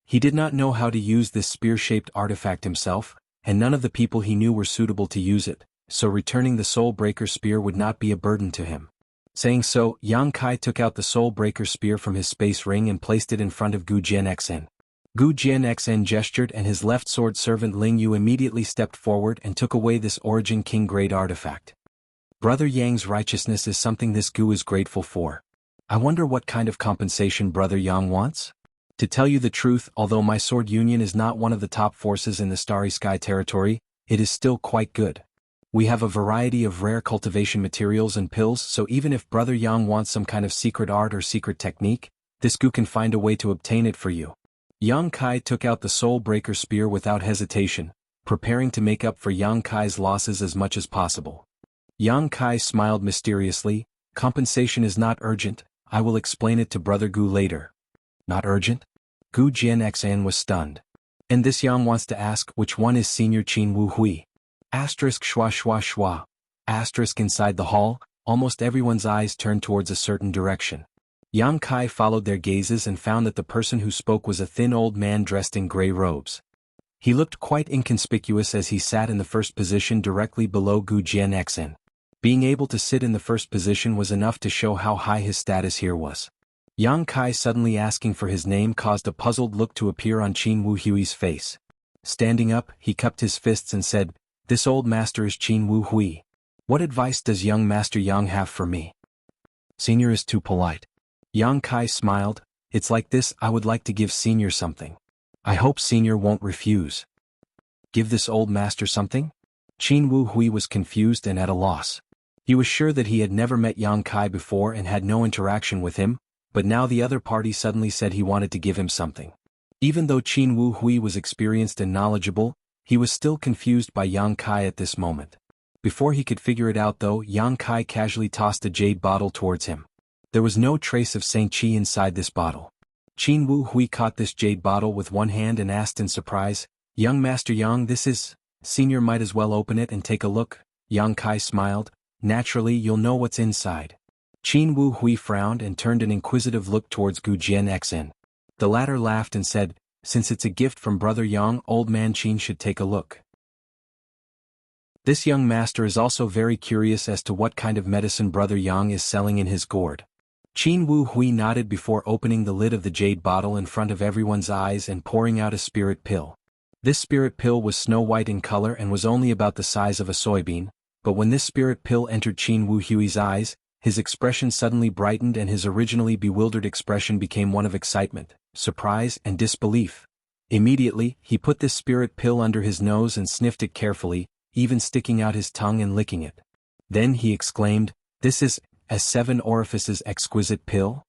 [SPEAKER 1] He did not know how to use this spear-shaped artifact himself, and none of the people he knew were suitable to use it, so returning the soul breaker spear would not be a burden to him. Saying so, Yang Kai took out the soul breaker spear from his space ring and placed it in front of Gu Jianxian. Gu Jianxian gestured and his left sword servant Ling Yu immediately stepped forward and took away this Origin King grade artifact. Brother Yang's righteousness is something this Gu is grateful for. I wonder what kind of compensation Brother Yang wants? To tell you the truth, although my sword union is not one of the top forces in the Starry Sky territory, it is still quite good. We have a variety of rare cultivation materials and pills, so even if Brother Yang wants some kind of secret art or secret technique, this Gu can find a way to obtain it for you. Yang Kai took out the soul breaker spear without hesitation, preparing to make up for Yang Kai's losses as much as possible. Yang Kai smiled mysteriously. Compensation is not urgent, I will explain it to Brother Gu later. Not urgent? Gu Jianxian was stunned. And this Yang wants to ask, which one is Senior Qin Wu Hui? Asterisk schwa schwa schwa. Asterisk inside the hall, almost everyone's eyes turned towards a certain direction. Yang Kai followed their gazes and found that the person who spoke was a thin old man dressed in gray robes. He looked quite inconspicuous as he sat in the first position directly below Gu Jianxian. Being able to sit in the first position was enough to show how high his status here was. Yang Kai suddenly asking for his name caused a puzzled look to appear on Qin Wu Hui's face. Standing up, he cupped his fists and said, "This old master is Qin Wu Hui. What advice does young Master Yang have for me?" Senior is too polite. Yang Kai smiled. It's like this, I would like to give Senior something. I hope Senior won't refuse. Give this old master something? Qin Wu Hui was confused and at a loss. He was sure that he had never met Yang Kai before and had no interaction with him, but now the other party suddenly said he wanted to give him something. Even though Qin Wu Hui was experienced and knowledgeable, he was still confused by Yang Kai at this moment. Before he could figure it out though, Yang Kai casually tossed a jade bottle towards him. There was no trace of Saint Qi inside this bottle. Qin Wu Hui caught this jade bottle with one hand and asked in surprise, "Young Master Yang, this is... Senior might as well open it and take a look." Yang Kai smiled. "Naturally you'll know what's inside." Qin Wu Hui frowned and turned an inquisitive look towards Gu Jianxian. The latter laughed and said, Since it's a gift from Brother Yang, old man Qin should take a look. This young master is also very curious as to what kind of medicine Brother Yang is selling in his gourd. Qin Wu Hui nodded before opening the lid of the jade bottle in front of everyone's eyes and pouring out a spirit pill. This spirit pill was snow-white in color and was only about the size of a soybean, but when this spirit pill entered Qin Wu Hui's eyes, his expression suddenly brightened and his originally bewildered expression became one of excitement, surprise and disbelief. Immediately, he put this spirit pill under his nose and sniffed it carefully, even sticking out his tongue and licking it. Then he exclaimed, "This is a 7 orifices exquisite pill?"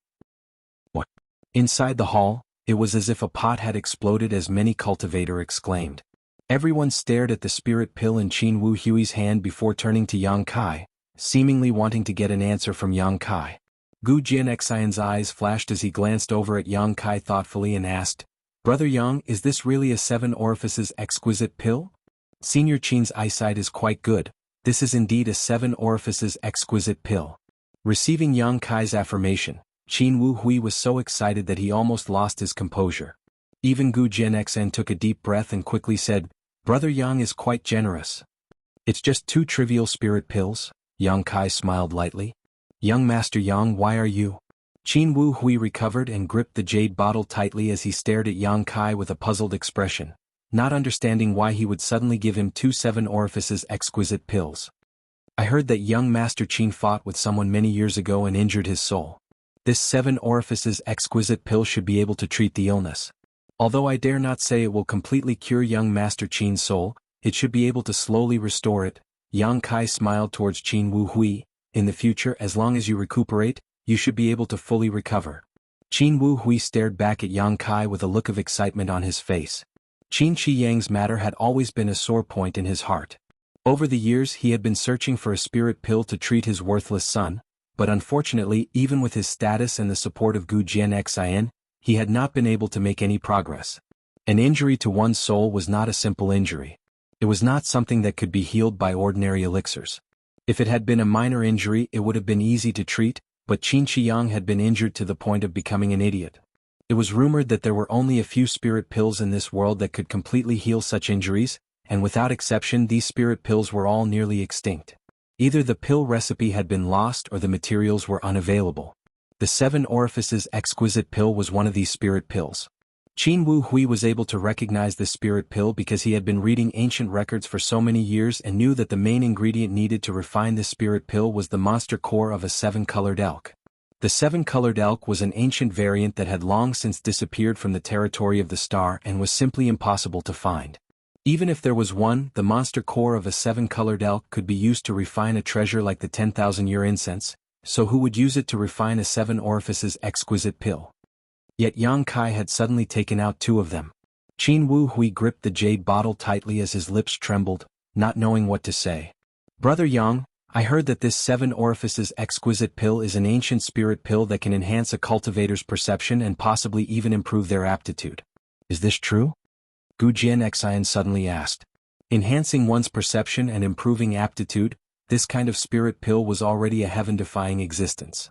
[SPEAKER 1] What? Inside the hall, it was as if a pot had exploded as many cultivator exclaimed. Everyone stared at the spirit pill in Qin Wu Hui's hand before turning to Yang Kai, seemingly wanting to get an answer from Yang Kai. Gu Jianxian's eyes flashed as he glanced over at Yang Kai thoughtfully and asked, "Brother Yang, is this really a 7 orifices exquisite pill?" Senior Qin's eyesight is quite good. This is indeed a 7 orifices exquisite pill. Receiving Yang Kai's affirmation, Qin Wu Hui was so excited that he almost lost his composure. Even Gu Jianxian took a deep breath and quickly said, "Brother Yang is quite generous." "It's just 2 trivial spirit pills," Yang Kai smiled lightly. "Young Master Yang, why are you?" Qin Wu Hui recovered and gripped the jade bottle tightly as he stared at Yang Kai with a puzzled expression, not understanding why he would suddenly give him 2 7 orifices exquisite pills. "I heard that young Master Qin fought with someone many years ago and injured his soul. This 7 orifices exquisite pill should be able to treat the illness. Although I dare not say it will completely cure young Master Qin's soul, it should be able to slowly restore it." Yang Kai smiled towards Qin Wu Hui. "In the future, as long as you recuperate, you should be able to fully recover." Qin Wu Hui stared back at Yang Kai with a look of excitement on his face. Qin Shi Yang's matter had always been a sore point in his heart. Over the years he had been searching for a spirit pill to treat his worthless son, but unfortunately even with his status and the support of Gu Jianxian, he had not been able to make any progress. An injury to one's soul was not a simple injury. It was not something that could be healed by ordinary elixirs. If it had been a minor injury it would have been easy to treat, but Qin Shi Yang had been injured to the point of becoming an idiot. It was rumored that there were only a few spirit pills in this world that could completely heal such injuries, and without exception these spirit pills were all nearly extinct. Either the pill recipe had been lost or the materials were unavailable. The 7 orifices exquisite pill was one of these spirit pills. Qin Wu Hui was able to recognize the spirit pill because he had been reading ancient records for so many years and knew that the main ingredient needed to refine this spirit pill was the monster core of a 7-colored elk. The 7-colored elk was an ancient variant that had long since disappeared from the territory of the star and was simply impossible to find. Even if there was one, the monster core of a 7-colored elk could be used to refine a treasure like the 10,000-year incense, so who would use it to refine a 7 orifices exquisite pill? Yet Yang Kai had suddenly taken out 2 of them. Qin Wu Hui gripped the jade bottle tightly as his lips trembled, not knowing what to say. "Brother Yang, I heard that this 7 orifices exquisite pill is an ancient spirit pill that can enhance a cultivator's perception and possibly even improve their aptitude. Is this true?" Gu Jianxian suddenly asked. Enhancing one's perception and improving aptitude, this kind of spirit pill was already a heaven-defying existence.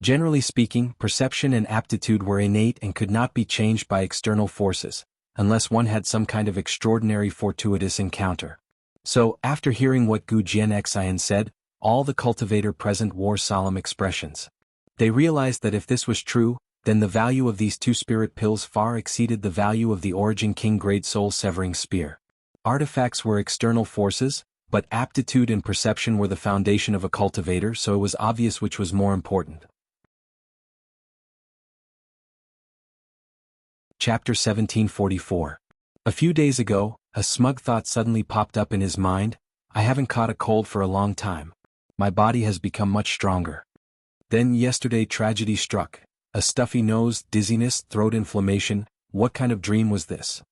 [SPEAKER 1] Generally speaking, perception and aptitude were innate and could not be changed by external forces, unless one had some kind of extraordinary fortuitous encounter. So, after hearing what Gu Jianxian said, all the cultivator present wore solemn expressions. They realized that if this was true, then the value of these 2 spirit pills far exceeded the value of the Origin King Great Soul Severing Spear. Artifacts were external forces, but aptitude and perception were the foundation of a cultivator, so it was obvious which was more important. Chapter 1744. A few days ago, a smug thought suddenly popped up in his mind. "I haven't caught a cold for a long time. My body has become much stronger." Then yesterday tragedy struck. A stuffy nose, dizziness, throat inflammation. What kind of dream was this?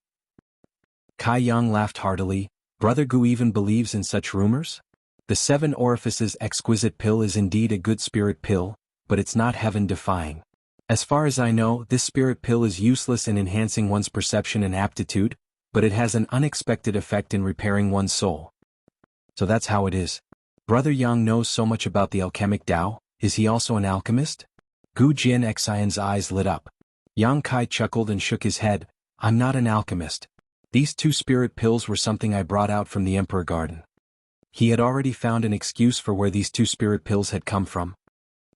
[SPEAKER 1] Kai Yang laughed heartily. "Brother Gu even believes in such rumors? The 7 orifices exquisite pill is indeed a good spirit pill, but it's not heaven-defying. As far as I know, this spirit pill is useless in enhancing one's perception and aptitude, but it has an unexpected effect in repairing one's soul." So that's how it is. Brother Yang knows so much about the alchemic Tao. Is he also an alchemist? Gu Jianxian's eyes lit up. Yang Kai chuckled and shook his head. I'm not an alchemist. These 2 spirit pills were something I brought out from the Emperor Garden. He had already found an excuse for where these 2 spirit pills had come from.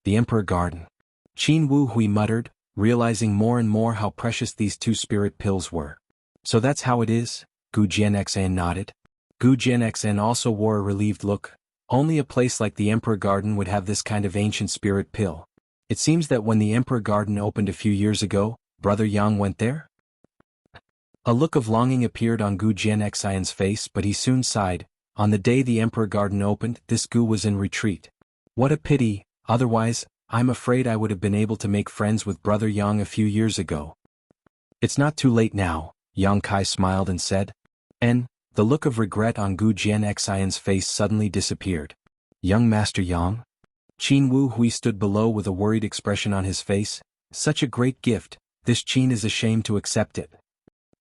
[SPEAKER 1] The Emperor Garden. Qin Wu Hui muttered, realizing more and more how precious these 2 spirit pills were. So that's how it is? Gu Jianxan nodded. Gu Jianxan also wore a relieved look. Only a place like the Emperor Garden would have this kind of ancient spirit pill. It seems that when the Emperor Garden opened a few years ago, Brother Yang went there? A look of longing appeared on Gu Jianxan's face, but he soon sighed. On the day the Emperor Garden opened, this Gu was in retreat. What a pity, otherwise, I'm afraid I would have been able to make friends with Brother Yang a few years ago. It's not too late now, Yang Kai smiled and said. The look of regret on Gu Jianxan's face suddenly disappeared. Young Master Yang? Qin Wu Hui stood below with a worried expression on his face. Such a great gift, this Qin is ashamed to accept it.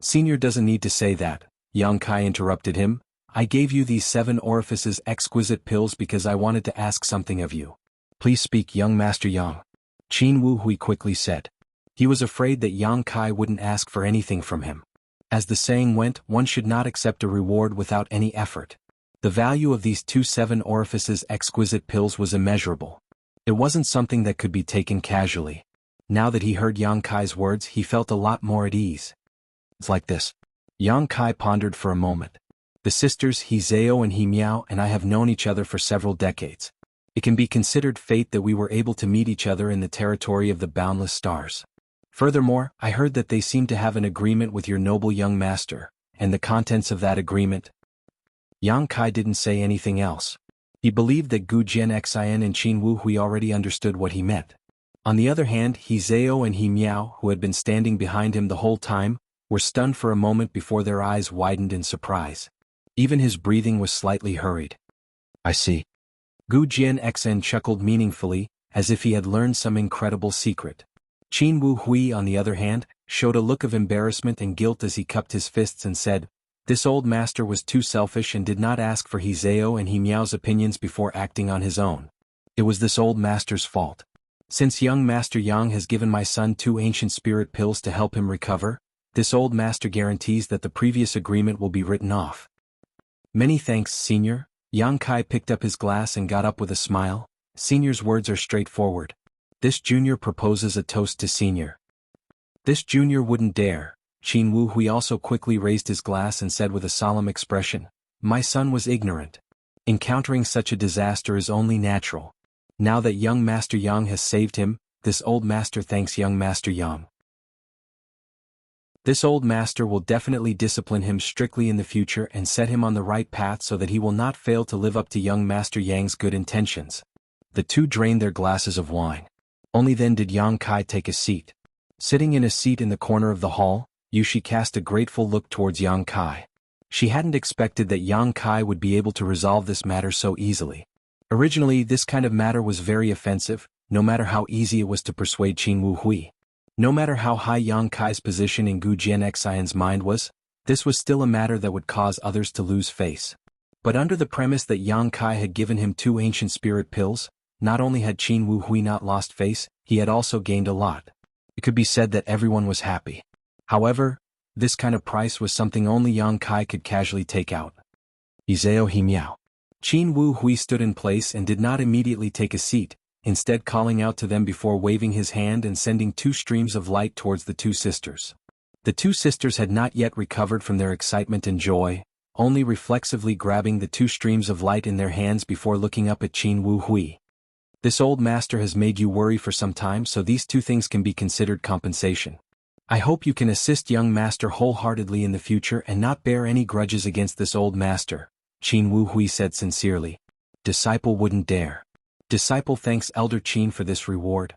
[SPEAKER 1] Senior doesn't need to say that, Yang Kai interrupted him. I gave you these 7 orifices exquisite pills because I wanted to ask something of you. Please speak, young Master Yang. Qin Wu Hui quickly said. He was afraid that Yang Kai wouldn't ask for anything from him. As the saying went, one should not accept a reward without any effort. The value of these 2 7 orifices exquisite pills was immeasurable. It wasn't something that could be taken casually. Now that he heard Yang Kai's words, he felt a lot more at ease. It's like this. Yang Kai pondered for a moment. The sisters He Zhao and He Miao and I have known each other for several decades. It can be considered fate that we were able to meet each other in the territory of the boundless stars. Furthermore, I heard that they seem to have an agreement with your noble young master, and the contents of that agreement. Yang Kai didn't say anything else. He believed that Gu Jianxan and Qin Wu Hui already understood what he meant. On the other hand, He Zhao and He Miao, who had been standing behind him the whole time, were stunned for a moment before their eyes widened in surprise. Even his breathing was slightly hurried. I see. Gu Jianxan chuckled meaningfully, as if he had learned some incredible secret. Qin Wu Hui, on the other hand, showed a look of embarrassment and guilt as he cupped his fists and said, this old master was too selfish and did not ask for He Zhao and He Miao's opinions before acting on his own. It was this old master's fault. Since young Master Yang has given my son 2 ancient spirit pills to help him recover, this old master guarantees that the previous agreement will be written off. Many thanks, Senior. Yang Kai picked up his glass and got up with a smile. Senior's words are straightforward. This junior proposes a toast to Senior. This junior wouldn't dare. Qin Wu Hui also quickly raised his glass and said with a solemn expression, my son was ignorant. Encountering such a disaster is only natural. Now that young Master Yang has saved him, this old master thanks young Master Yang. This old master will definitely discipline him strictly in the future and set him on the right path so that he will not fail to live up to young Master Yang's good intentions. The 2 drained their glasses of wine. Only then did Yang Kai take a seat. Sitting in a seat in the corner of the hall, Yushi cast a grateful look towards Yang Kai. She hadn't expected that Yang Kai would be able to resolve this matter so easily. Originally, this kind of matter was very offensive, no matter how easy it was to persuade Qin Wu Hui. No matter how high Yang Kai's position in Gu Jianxan's mind was, this was still a matter that would cause others to lose face. But under the premise that Yang Kai had given him 2 ancient spirit pills, not only had Qin Wu Hui not lost face, he had also gained a lot. It could be said that everyone was happy. However, this kind of price was something only Yang Kai could casually take out. He Zhao He Miao. Qin Wu Hui stood in place and did not immediately take a seat, instead calling out to them before waving his hand and sending 2 streams of light towards the 2 sisters. The 2 sisters had not yet recovered from their excitement and joy, only reflexively grabbing the 2 streams of light in their hands before looking up at Qin Wu Hui. This old master has made you worry for some time, so these 2 things can be considered compensation. I hope you can assist young master wholeheartedly in the future and not bear any grudges against this old master, Qin Wu Hui said sincerely. Disciple wouldn't dare. Disciple thanks Elder Qin for this reward.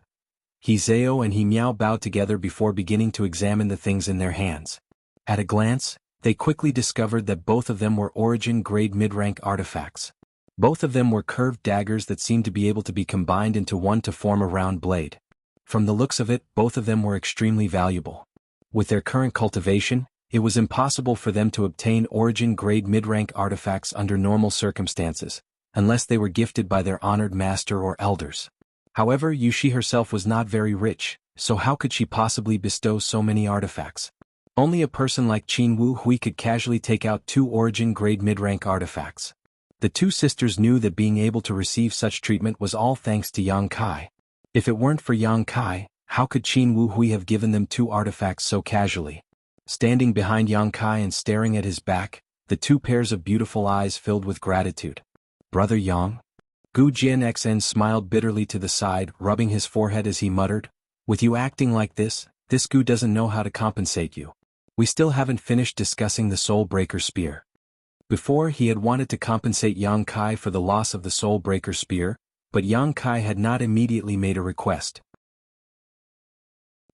[SPEAKER 1] He Zhao and He Miao bowed together before beginning to examine the things in their hands. At a glance, they quickly discovered that both of them were origin-grade mid-rank artifacts. Both of them were curved daggers that seemed to be able to be combined into one to form a round blade. From the looks of it, both of them were extremely valuable. With their current cultivation, it was impossible for them to obtain origin-grade mid-rank artifacts under normal circumstances, unless they were gifted by their honored master or elders. However, Yushi herself was not very rich, so how could she possibly bestow so many artifacts? Only a person like Qin Wu Hui could casually take out 2 origin-grade mid-rank artifacts. The 2 sisters knew that being able to receive such treatment was all thanks to Yang Kai. If it weren't for Yang Kai, how could Qin Wu Hui have given them 2 artifacts so casually? Standing behind Yang Kai and staring at his back, the 2 pairs of beautiful eyes filled with gratitude. Brother Yang? Gu Jianxen smiled bitterly to the side, rubbing his forehead as he muttered, with you acting like this Gu doesn't know how to compensate you. We still haven't finished discussing the Soul Breaker Spear. Before, he had wanted to compensate Yang Kai for the loss of the Soul Breaker Spear, but Yang Kai had not immediately made a request.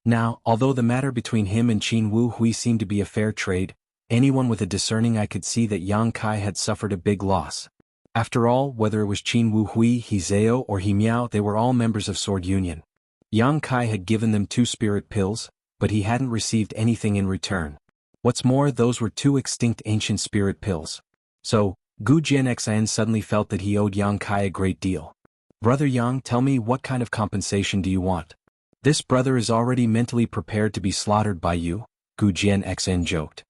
[SPEAKER 1] Now, although the matter between him and Qin Wu Hui seemed to be a fair trade, anyone with a discerning eye could see that Yang Kai had suffered a big loss. After all, whether it was Qin Wu Hui, He Zhao, or He Miao, they were all members of Sword Union. Yang Kai had given them 2 spirit pills, but he hadn't received anything in return. What's more, those were 2 extinct ancient spirit pills. So, Gu Jianxan suddenly felt that he owed Yang Kai a great deal. Brother Yang, tell me, what kind of compensation do you want? This brother is already mentally prepared to be slaughtered by you, Gu Jianxan joked.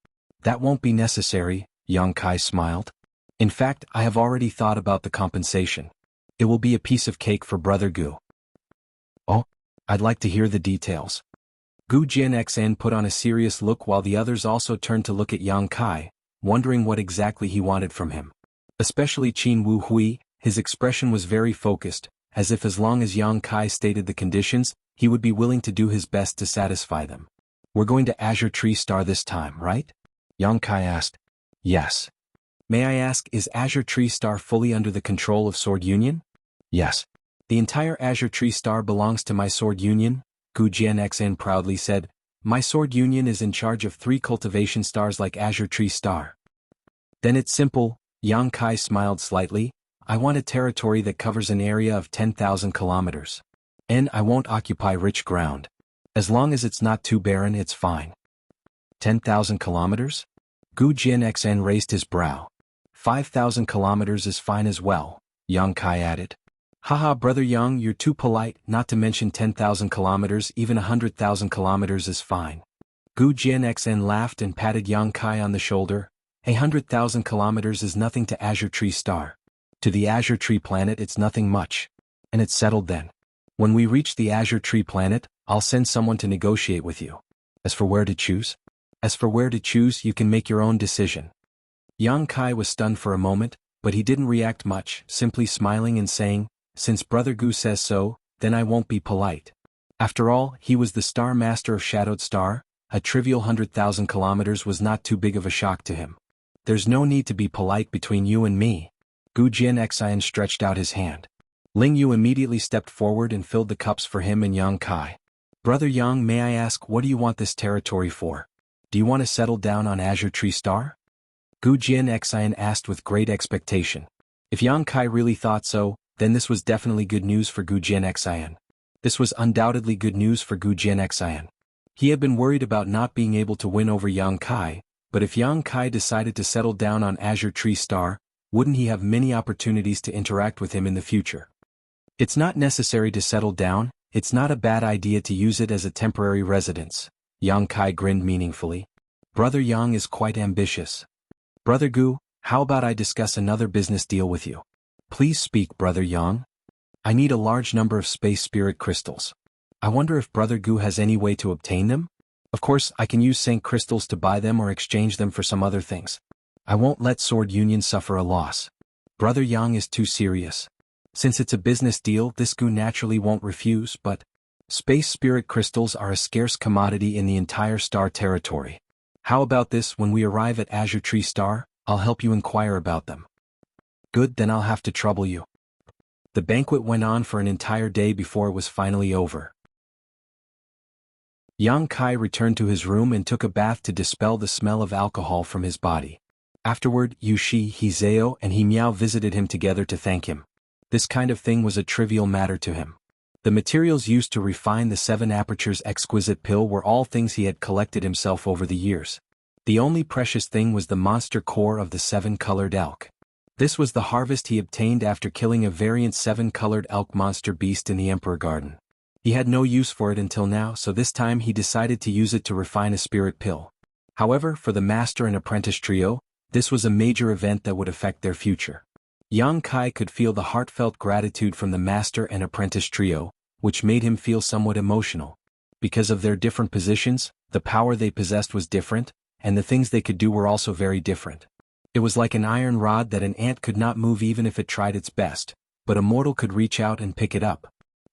[SPEAKER 1] That won't be necessary, Yang Kai smiled. In fact, I have already thought about the compensation. It will be a piece of cake for Brother Gu. Oh, I'd like to hear the details. Gu Jianxan put on a serious look while the others also turned to look at Yang Kai, wondering what exactly he wanted from him. Especially Qin Wu Hui, his expression was very focused, as if as long as Yang Kai stated the conditions, he would be willing to do his best to satisfy them. We're going to Azure Tree Star this time, right? Yang Kai asked. Yes. May I ask, is Azure Tree Star fully under the control of Sword Union? Yes. The entire Azure Tree Star belongs to my Sword Union, Gu Jianxan proudly said. My Sword Union is in charge of 3 cultivation stars like Azure Tree Star. Then it's simple, Yang Kai smiled slightly. I want a territory that covers an area of 10,000 kilometers. And I won't occupy rich ground. As long as it's not too barren, it's fine. 10,000 kilometers? Gu Jianxan raised his brow. 5,000 kilometers is fine as well, Yang Kai added. Haha, Brother Yang, you're too polite, not to mention 10,000 kilometers, even 100,000 kilometers is fine. Gu Jianxan laughed and patted Yang Kai on the shoulder. 100,000 kilometers is nothing to Azure Tree Star. To the Azure Tree Planet it's nothing much. And it's settled then. When we reach the Azure Tree Planet, I'll send someone to negotiate with you. As for where to choose? You can make your own decision. Yang Kai was stunned for a moment, but he didn't react much, simply smiling and saying, since Brother Gu says so, then I won't be polite. After all, he was the Star Master of Shadowed Star. A trivial 100,000 kilometers was not too big of a shock to him. There's no need to be polite between you and me. Gu Jianxan stretched out his hand. Ling Yu immediately stepped forward and filled the cups for him and Yang Kai. Brother Yang, may I ask, what do you want this territory for? Do you want to settle down on Azure Tree Star? Gu Jianxan asked with great expectation. If Yang Kai really thought so, then this was definitely good news for Gu Jianxan. This was undoubtedly good news for Gu Jianxan. He had been worried about not being able to win over Yang Kai, but if Yang Kai decided to settle down on Azure Tree Star, wouldn't he have many opportunities to interact with him in the future? It's not necessary to settle down, it's not a bad idea to use it as a temporary residence. Yang Kai grinned meaningfully. Brother Yang is quite ambitious. Brother Gu, how about I discuss another business deal with you? Please speak, Brother Yang. I need a large number of space spirit crystals. I wonder if Brother Gu has any way to obtain them? Of course, I can use Sync crystals to buy them or exchange them for some other things. I won't let Sword Union suffer a loss. Brother Yang is too serious. Since it's a business deal, this Gu naturally won't refuse, but space spirit crystals are a scarce commodity in the entire star territory. How about this, when we arrive at Azure Tree Star, I'll help you inquire about them. Good, then I'll have to trouble you. The banquet went on for an entire day before it was finally over. Yang Kai returned to his room and took a bath to dispel the smell of alcohol from his body. Afterward, Yu Shi, He Zhao, and He Miao visited him together to thank him. This kind of thing was a trivial matter to him. The materials used to refine the 7 apertures exquisite pill were all things he had collected himself over the years. The only precious thing was the monster core of the 7-colored elk. This was the harvest he obtained after killing a variant 7-colored elk monster beast in the Emperor Garden. He had no use for it until now, so this time he decided to use it to refine a spirit pill. However, for the master and apprentice trio, this was a major event that would affect their future. Yang Kai could feel the heartfelt gratitude from the master and apprentice trio, which made him feel somewhat emotional. Because of their different positions, the power they possessed was different, and the things they could do were also very different. It was like an iron rod that an ant could not move even if it tried its best, but a mortal could reach out and pick it up.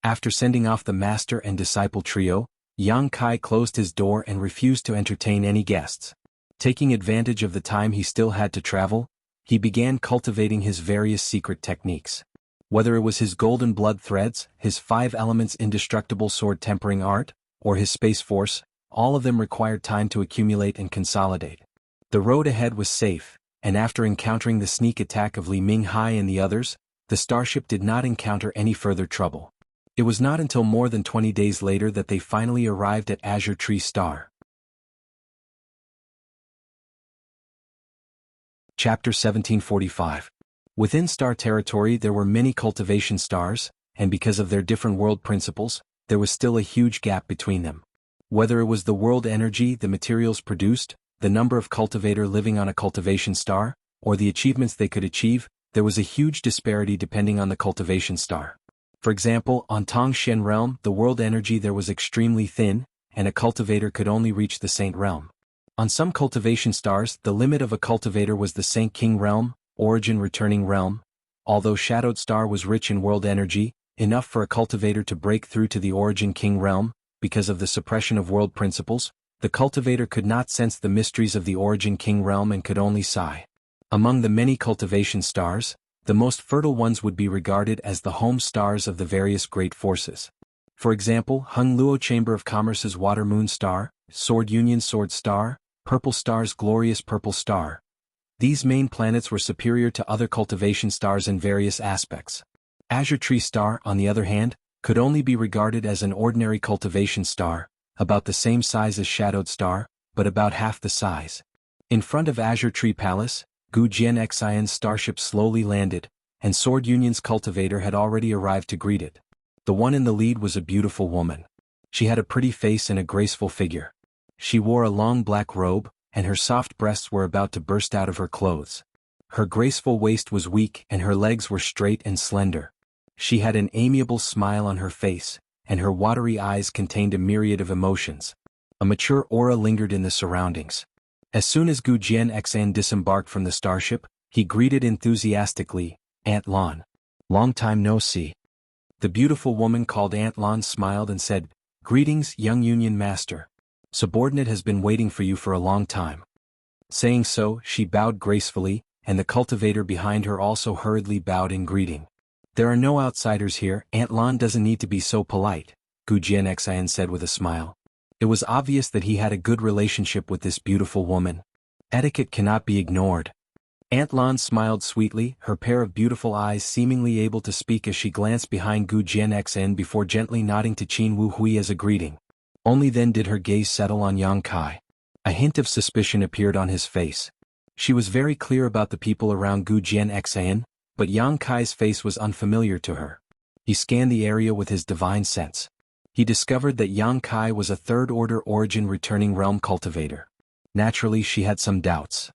[SPEAKER 1] After sending off the master and disciple trio, Yang Kai closed his door and refused to entertain any guests. Taking advantage of the time he still had to travel, he began cultivating his various secret techniques. Whether it was his golden blood threads, his 5 elements indestructible sword tempering art, or his space force, all of them required time to accumulate and consolidate. The road ahead was safe, and after encountering the sneak attack of Li Minghai and the others, the starship did not encounter any further trouble. It was not until more than 20 days later that they finally arrived at Azure Tree Star. Chapter 1745. Within star territory there were many cultivation stars, and because of their different world principles, there was still a huge gap between them. Whether it was the world energy the materials produced, the number of cultivator living on a cultivation star, or the achievements they could achieve, there was a huge disparity depending on the cultivation star. For example, on Tongshen realm, the world energy there was extremely thin, and a cultivator could only reach the Saint realm. On some cultivation stars, the limit of a cultivator was the Saint King realm, origin returning realm. Although Shadowed Star was rich in world energy, enough for a cultivator to break through to the origin king realm, because of the suppression of world principles, the cultivator could not sense the mysteries of the origin king realm and could only sigh. Among the many cultivation stars, the most fertile ones would be regarded as the home stars of the various great forces. For example, Hung Luo Chamber of Commerce's Water Moon Star, Sword Union Sword Star, Purple Star's Glorious Purple Star. These main planets were superior to other cultivation stars in various aspects. Azure Tree Star, on the other hand, could only be regarded as an ordinary cultivation star, about the same size as Shadowed Star, but about half the size. In front of Azure Tree Palace, Gu Jian Xian's starship slowly landed, and Sword Union's cultivator had already arrived to greet it. The one in the lead was a beautiful woman. She had a pretty face and a graceful figure. She wore a long black robe, and her soft breasts were about to burst out of her clothes. Her graceful waist was weak and her legs were straight and slender. She had an amiable smile on her face, and her watery eyes contained a myriad of emotions. A mature aura lingered in the surroundings. As soon as Gu Jian Xian disembarked from the starship, he greeted enthusiastically, "Aunt Lan. Long time no see." The beautiful woman called Aunt Lan smiled and said, "Greetings, young Union Master. Subordinate has been waiting for you for a long time." Saying so, she bowed gracefully, and the cultivator behind her also hurriedly bowed in greeting. "There are no outsiders here, Aunt Lan doesn't need to be so polite," Gu Jian Xian said with a smile. It was obvious that he had a good relationship with this beautiful woman. Etiquette cannot be ignored. Aunt Lan smiled sweetly, her pair of beautiful eyes seemingly able to speak as she glanced behind Gu Jian Xian before gently nodding to Qin Wu Hui as a greeting. Only then did her gaze settle on Yang Kai. A hint of suspicion appeared on his face. She was very clear about the people around Gu Jian Xian, but Yang Kai's face was unfamiliar to her. He scanned the area with his divine sense. He discovered that Yang Kai was a third-order origin returning realm cultivator. Naturally, she had some doubts.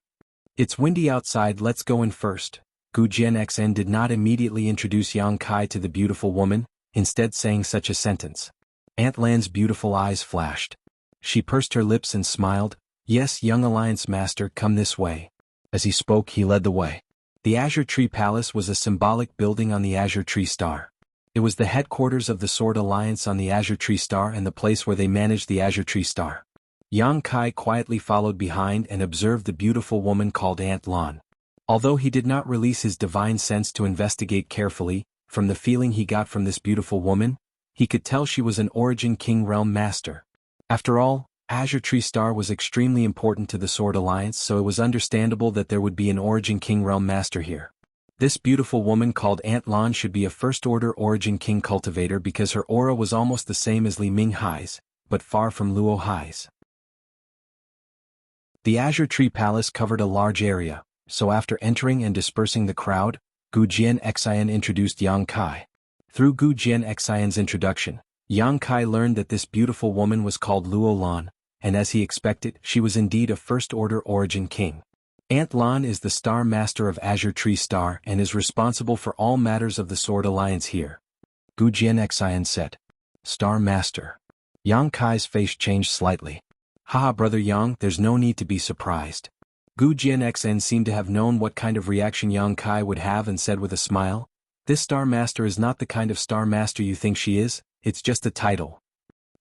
[SPEAKER 1] "It's windy outside, let's go in first." Gu Jian Xian did not immediately introduce Yang Kai to the beautiful woman, instead saying such a sentence. Aunt Lan's beautiful eyes flashed. She pursed her lips and smiled, "Yes, young Alliance Master, come this way." As he spoke, he led the way. The Azure Tree Palace was a symbolic building on the Azure Tree Star. It was the headquarters of the Sword Alliance on the Azure Tree Star and the place where they managed the Azure Tree Star. Yang Kai quietly followed behind and observed the beautiful woman called Aunt Lan. Although he did not release his divine sense to investigate carefully, from the feeling he got from this beautiful woman, he could tell she was an Origin King Realm Master. After all, Azure Tree Star was extremely important to the Sword Alliance, so it was understandable that there would be an Origin King Realm Master here. This beautiful woman called Aunt Lan should be a first-order Origin King cultivator because her aura was almost the same as Li Minghai's, but far from Luo Hai's. The Azure Tree Palace covered a large area, so after entering and dispersing the crowd, Gu Jian Xian introduced Yang Kai. Through Gu Jian Xian's introduction, Yang Kai learned that this beautiful woman was called Luo Lan, and as he expected, she was indeed a First-Order Origin King. Ant Lan is the Star Master of Azure Tree Star and is responsible for all matters of the Sword Alliance here. Gu Jianxian said. Star Master. Yang Kai's face changed slightly. Haha, Brother Yang, there's no need to be surprised. Gu Jianxian seemed to have known what kind of reaction Yang Kai would have and said with a smile, "This Star Master is not the kind of Star Master you think she is, it's just a title."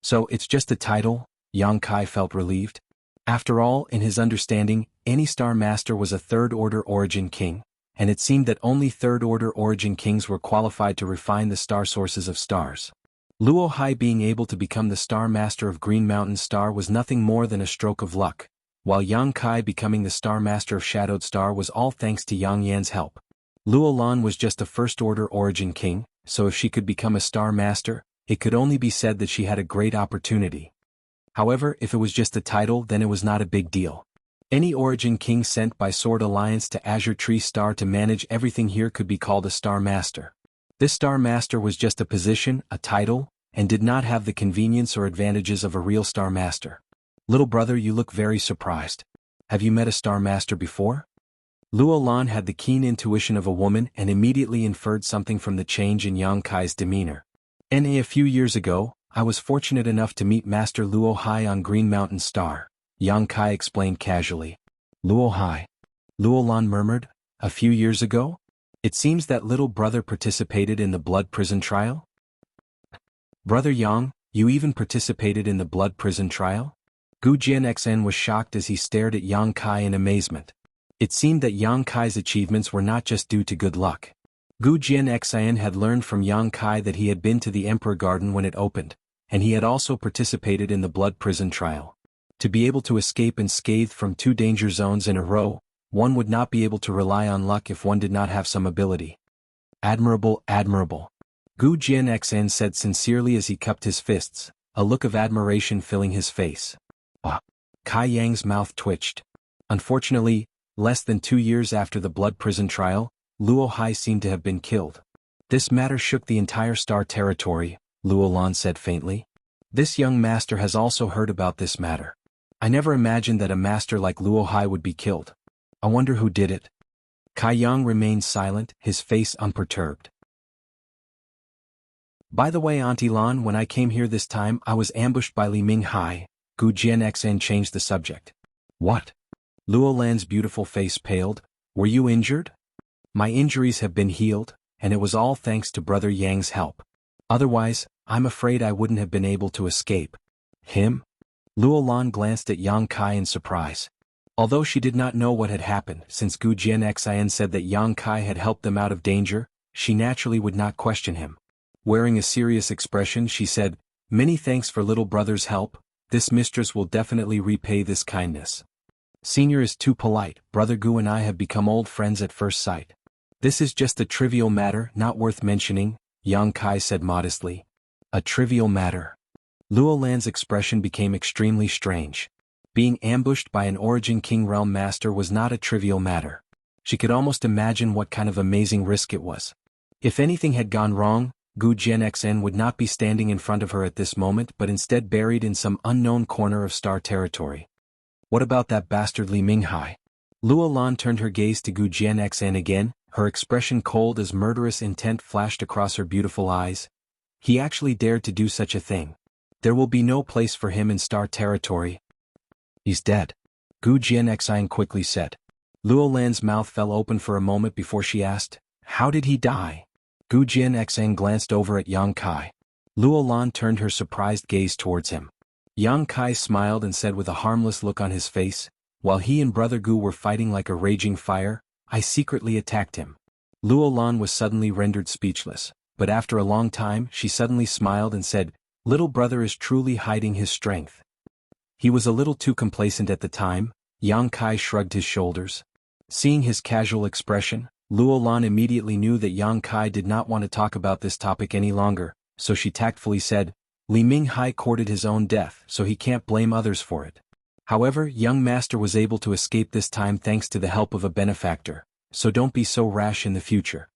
[SPEAKER 1] So it's just a title? Yang Kai felt relieved. After all, in his understanding, any Star Master was a Third-Order Origin King, and it seemed that only Third-Order Origin Kings were qualified to refine the star sources of stars. Luo Hai being able to become the Star Master of Green Mountain Star was nothing more than a stroke of luck, while Yang Kai becoming the Star Master of Shadowed Star was all thanks to Yang Yan's help. Luo Lan was just a First-Order Origin King, so if she could become a Star Master, it could only be said that she had a great opportunity. However, if it was just a title, then it was not a big deal. Any Origin King sent by Sword Alliance to Azure Tree Star to manage everything here could be called a Star Master. This Star Master was just a position, a title, and did not have the convenience or advantages of a real Star Master. Little brother, you look very surprised. Have you met a Star Master before? Luo Lan had the keen intuition of a woman and immediately inferred something from the change in Yang Kai's demeanor. A few years ago, I was fortunate enough to meet Master Luo Hai on Green Mountain Star, Yang Kai explained casually. Luo Hai? Luo Lan murmured, a few years ago? It seems that little brother participated in the blood prison trial? Brother Yang, you even participated in the blood prison trial? Gu Jianxian was shocked as he stared at Yang Kai in amazement. It seemed that Yang Kai's achievements were not just due to good luck. Gu Jianxian had learned from Yang Kai that he had been to the Emperor Garden when it opened, and he had also participated in the blood prison trial. To be able to escape unscathed from 2 danger zones in a row, one would not be able to rely on luck if one did not have some ability. Admirable, admirable. Gu Jianxian said sincerely as he cupped his fists, a look of admiration filling his face. Kai Yang's mouth twitched. Unfortunately, less than 2 years after the blood prison trial, Luo Hai seemed to have been killed. This matter shook the entire star territory, Luo Lan said faintly. This young master has also heard about this matter. I never imagined that a master like Luo Hai would be killed. I wonder who did it. Kai Yang remained silent, his face unperturbed. By the way, Auntie Lan, when I came here this time I was ambushed by Li Ming Hai. Gu Jianxian changed the subject. What? Luo Lan's beautiful face paled. Were you injured? My injuries have been healed, and it was all thanks to Brother Yang's help. Otherwise, I'm afraid I wouldn't have been able to escape. Him? Luo Lan glanced at Yang Kai in surprise. Although she did not know what had happened, since Gu Jianxian said that Yang Kai had helped them out of danger, she naturally would not question him. Wearing a serious expression, she said, "Many thanks for little brother's help. This mistress will definitely repay this kindness. Senior is too polite. Brother Gu and I have become old friends at first sight. This is just a trivial matter, not worth mentioning," Yang Kai said modestly. A trivial matter. Luo Lan's expression became extremely strange. Being ambushed by an Origin King Realm Master was not a trivial matter. She could almost imagine what kind of amazing risk it was. If anything had gone wrong, Gu Jianxian would not be standing in front of her at this moment but instead buried in some unknown corner of star territory. What about that bastard Li Ming Hai? Luo Lan turned her gaze to Gu Jianxian again, her expression cold as murderous intent flashed across her beautiful eyes. He actually dared to do such a thing. There will be no place for him in star territory. He's dead. Gu Jianxian quickly said. Luo Lan's mouth fell open for a moment before she asked, "How did he die?" Gu Jianxian glanced over at Yang Kai. Luo Lan turned her surprised gaze towards him. Yang Kai smiled and said with a harmless look on his face, "While he and Brother Gu were fighting like a raging fire, I secretly attacked him." Luo Lan was suddenly rendered speechless, but after a long time she suddenly smiled and said, "Little brother is truly hiding his strength." He was a little too complacent at the time. Yang Kai shrugged his shoulders. Seeing his casual expression, Luo Lan immediately knew that Yang Kai did not want to talk about this topic any longer, so she tactfully said, "Li Ming Hai courted his own death, so he can't blame others for it. However, young master was able to escape this time thanks to the help of a benefactor, so don't be so rash in the future."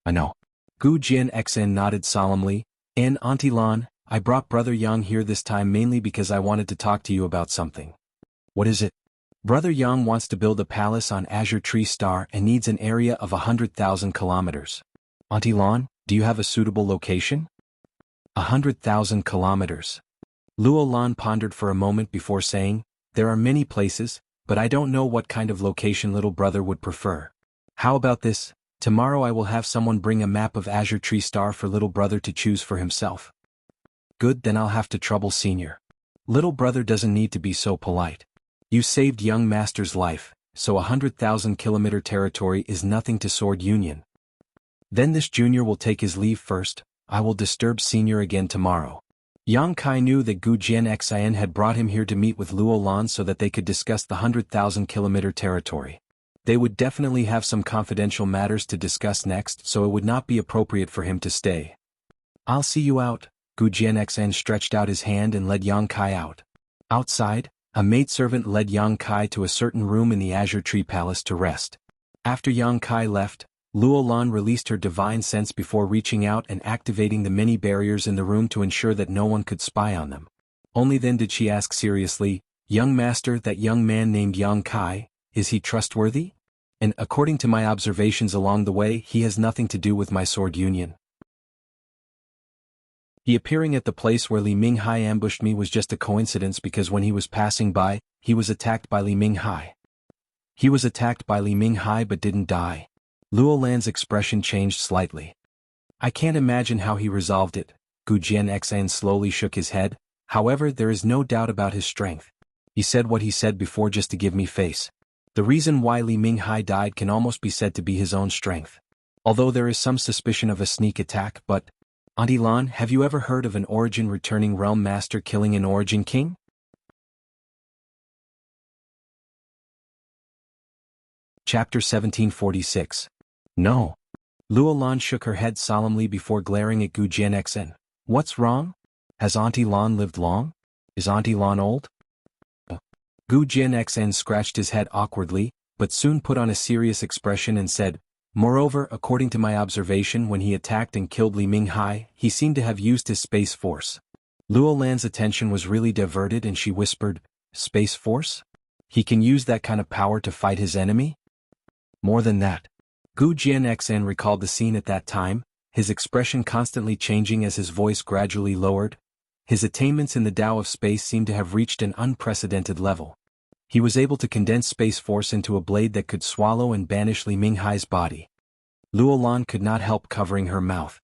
[SPEAKER 1] "I know." Gu Jianxian nodded solemnly, "And Auntie Lan, I brought Brother Yang here this time mainly because I wanted to talk to you about something. What is it? Brother Yang wants to build a palace on Azure Tree Star and needs an area of 100,000 kilometers. Auntie Lan, do you have a suitable location? 100,000 kilometers. Luo Lan pondered for a moment before saying, there are many places, but I don't know what kind of location little brother would prefer. How about this? Tomorrow I will have someone bring a map of Azure Tree Star for little brother to choose for himself. Good, then I'll have to trouble senior. Little brother doesn't need to be so polite. You saved young master's life, so 100,000 kilometer territory is nothing to Sword Union. Then this junior will take his leave first. I will disturb senior again tomorrow. Yang Kai knew that Gu Jianxian had brought him here to meet with Luo Lan so that they could discuss the 100,000 kilometer territory. They would definitely have some confidential matters to discuss next, so it would not be appropriate for him to stay. I'll see you out. Gu Jianxian stretched out his hand and led Yang Kai out. Outside, a maidservant led Yang Kai to a certain room in the Azure Tree Palace to rest. After Yang Kai left, Luo Lan released her divine sense before reaching out and activating the many barriers in the room to ensure that no one could spy on them. Only then did she ask seriously, young master, that young man named Yang Kai, is he trustworthy? And according to my observations along the way, he has nothing to do with my Sword Union. He appearing at the place where Li Minghai ambushed me was just a coincidence because when he was passing by, he was attacked by Li Minghai. He was attacked by Li Minghai but didn't die. Luo Lan's expression changed slightly. I can't imagine how he resolved it. Gu Jianxian slowly shook his head. However, there is no doubt about his strength. He said what he said before just to give me face. The reason why Li Minghai died can almost be said to be his own strength. Although there is some suspicion of a sneak attack, but... Auntie Lan, have you ever heard of an Origin returning realm master killing an Origin king? Chapter 1746. No. Luo Lan shook her head solemnly before glaring at Gu Jianxian. What's wrong? Has Auntie Lan lived long? Is Auntie Lan old? Gu Jianxian scratched his head awkwardly, but soon put on a serious expression and said, moreover, according to my observation, when he attacked and killed Li Minghai, he seemed to have used his space force. Luo Lan's attention was really diverted and she whispered, space force? He can use that kind of power to fight his enemy? More than that. Gu Jianxian recalled the scene at that time, his expression constantly changing as his voice gradually lowered. His attainments in the Tao of space seemed to have reached an unprecedented level. He was able to condense space force into a blade that could swallow and banish Li Minghai's body. Luo Lan could not help covering her mouth.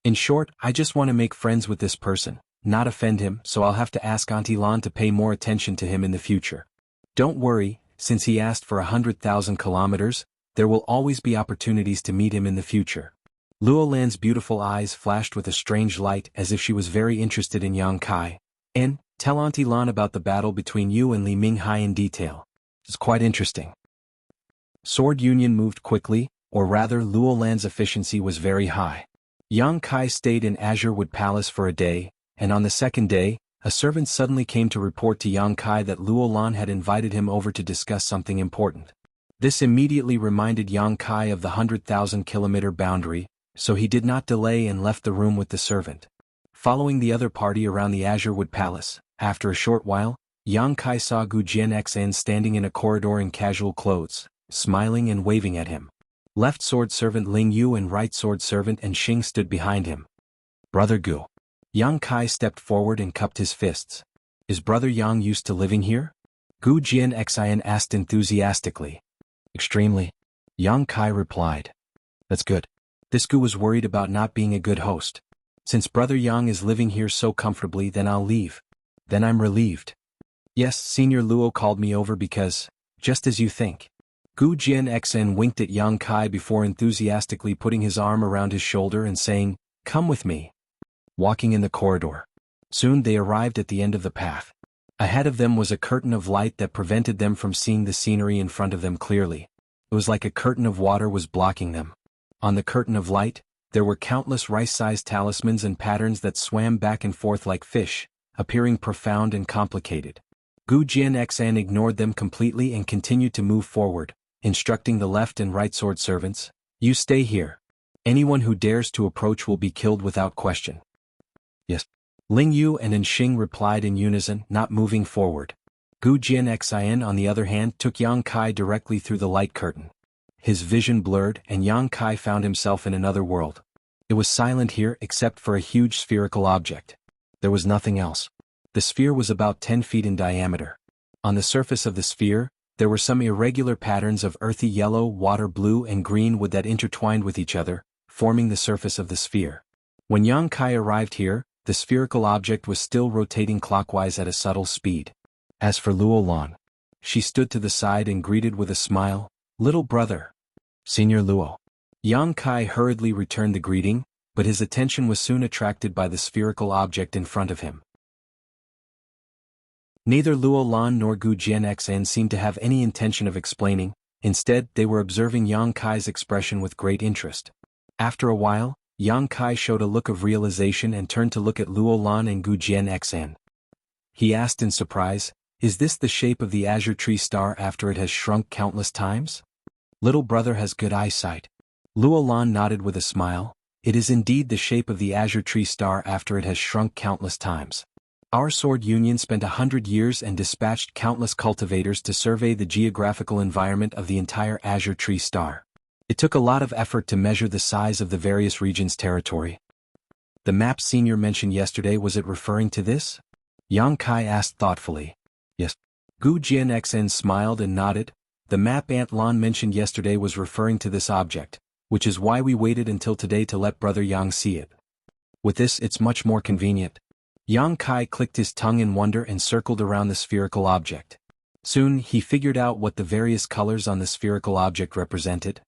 [SPEAKER 1] In short, I just want to make friends with this person, not offend him, so I'll have to ask Auntie Lan to pay more attention to him in the future. Don't worry, since he asked for 100,000 kilometers, there will always be opportunities to meet him in the future. Luo Lan's beautiful eyes flashed with a strange light as if she was very interested in Yang Kai. And, tell Auntie Lan about the battle between you and Li Minghai in detail. It's quite interesting. Sword Union moved quickly, or rather Luo Lan's efficiency was very high. Yang Kai stayed in Azure Wood Palace for a day, and on the second day, a servant suddenly came to report to Yang Kai that Luo Lan had invited him over to discuss something important. This immediately reminded Yang Kai of the 100,000 kilometer boundary, so he did not delay and left the room with the servant. Following the other party around the Azure Wood Palace, after a short while, Yang Kai saw Gu Jianxian standing in a corridor in casual clothes, smiling and waving at him. Left sword servant Ling Yu and right sword servant and Xing stood behind him. Brother Gu. Yang Kai stepped forward and cupped his fists. Is Brother Yang used to living here? Gu Jianxian asked enthusiastically. Extremely. Yang Kai replied. That's good. This Gu was worried about not being a good host. Since Brother Yang is living here so comfortably, then I'll leave. Then I'm relieved. Yes, Senior Luo called me over because, just as you think. Gu Jianxian winked at Yang Kai before enthusiastically putting his arm around his shoulder and saying, come with me. Walking in the corridor. Soon they arrived at the end of the path. Ahead of them was a curtain of light that prevented them from seeing the scenery in front of them clearly. It was like a curtain of water was blocking them. On the curtain of light, there were countless rice-sized talismans and patterns that swam back and forth like fish, appearing profound and complicated. Gu Jianxian ignored them completely and continued to move forward, instructing the left and right sword servants, you stay here. Anyone who dares to approach will be killed without question. Yes. Ling Yu and Enxing replied in unison, not moving forward. Gu Jianxian on the other hand took Yang Kai directly through the light curtain. His vision blurred and Yang Kai found himself in another world. It was silent here except for a huge spherical object. There was nothing else. The sphere was about 10 feet in diameter. On the surface of the sphere, there were some irregular patterns of earthy yellow, water blue and green wood that intertwined with each other, forming the surface of the sphere. When Yang Kai arrived here, the spherical object was still rotating clockwise at a subtle speed. As for Luo Lan, she stood to the side and greeted with a smile, "Little brother." "Senior Luo." Yang Kai hurriedly returned the greeting, but his attention was soon attracted by the spherical object in front of him. Neither Luo Lan nor Gu Jianxian seemed to have any intention of explaining, instead they were observing Yang Kai's expression with great interest. After a while, Yang Kai showed a look of realization and turned to look at Luo Lan and Gu Jianxian. He asked in surprise, "Is this the shape of the azure tree star after it has shrunk countless times?" "Little brother has good eyesight." Luo Lan nodded with a smile. "It is indeed the shape of the azure tree star after it has shrunk countless times. Our sword union spent 100 years and dispatched countless cultivators to survey the geographical environment of the entire azure tree star. It took a lot of effort to measure the size of the various regions' territory." "The map Senior mentioned yesterday, was it referring to this?" Yang Kai asked thoughtfully. "Yes." Gu Jianxian smiled and nodded. "The map Aunt Lan mentioned yesterday was referring to this object, which is why we waited until today to let Brother Yang see it. With this it's much more convenient." Yang Kai clicked his tongue in wonder and circled around the spherical object. Soon he figured out what the various colors on the spherical object represented.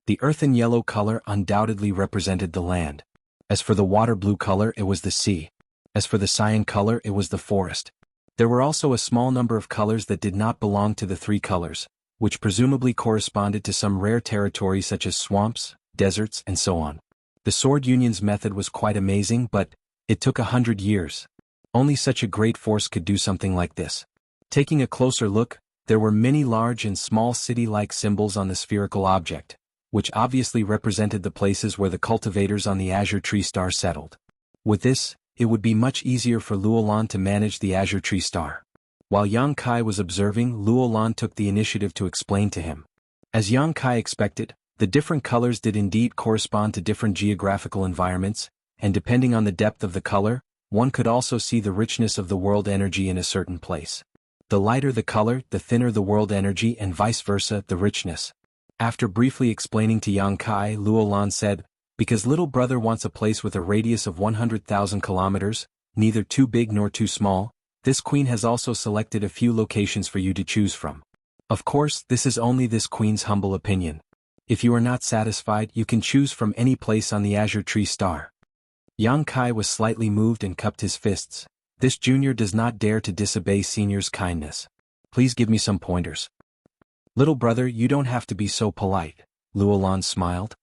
[SPEAKER 1] The earthen yellow color undoubtedly represented the land. As for the water blue color, it was the sea. As for the cyan color, it was the forest. There were also a small number of colors that did not belong to the three colors, which presumably corresponded to some rare territory such as swamps, deserts, and so on. The Sword Union's method was quite amazing, but it took 100 years. Only such a great force could do something like this. Taking a closer look, there were many large and small city-like symbols on the spherical object, which obviously represented the places where the cultivators on the azure tree star settled. With this, it would be much easier for Luo Lan to manage the azure tree star. While Yang Kai was observing, Luo Lan took the initiative to explain to him. As Yang Kai expected, the different colors did indeed correspond to different geographical environments, and depending on the depth of the color, one could also see the richness of the world energy in a certain place. The lighter the color, the thinner the world energy, and vice versa, the richness. After briefly explaining to Yang Kai, Luo Lan said, "Because little brother wants a place with a radius of 100,000 kilometers, neither too big nor too small, this queen has also selected a few locations for you to choose from. Of course, this is only this queen's humble opinion. If you are not satisfied, you can choose from any place on the azure tree star." Yang Kai was slightly moved and cupped his fists. This junior does not dare to disobey senior's kindness. Please give me some pointers. "Little brother, you don't have to be so polite," Luo Lan smiled.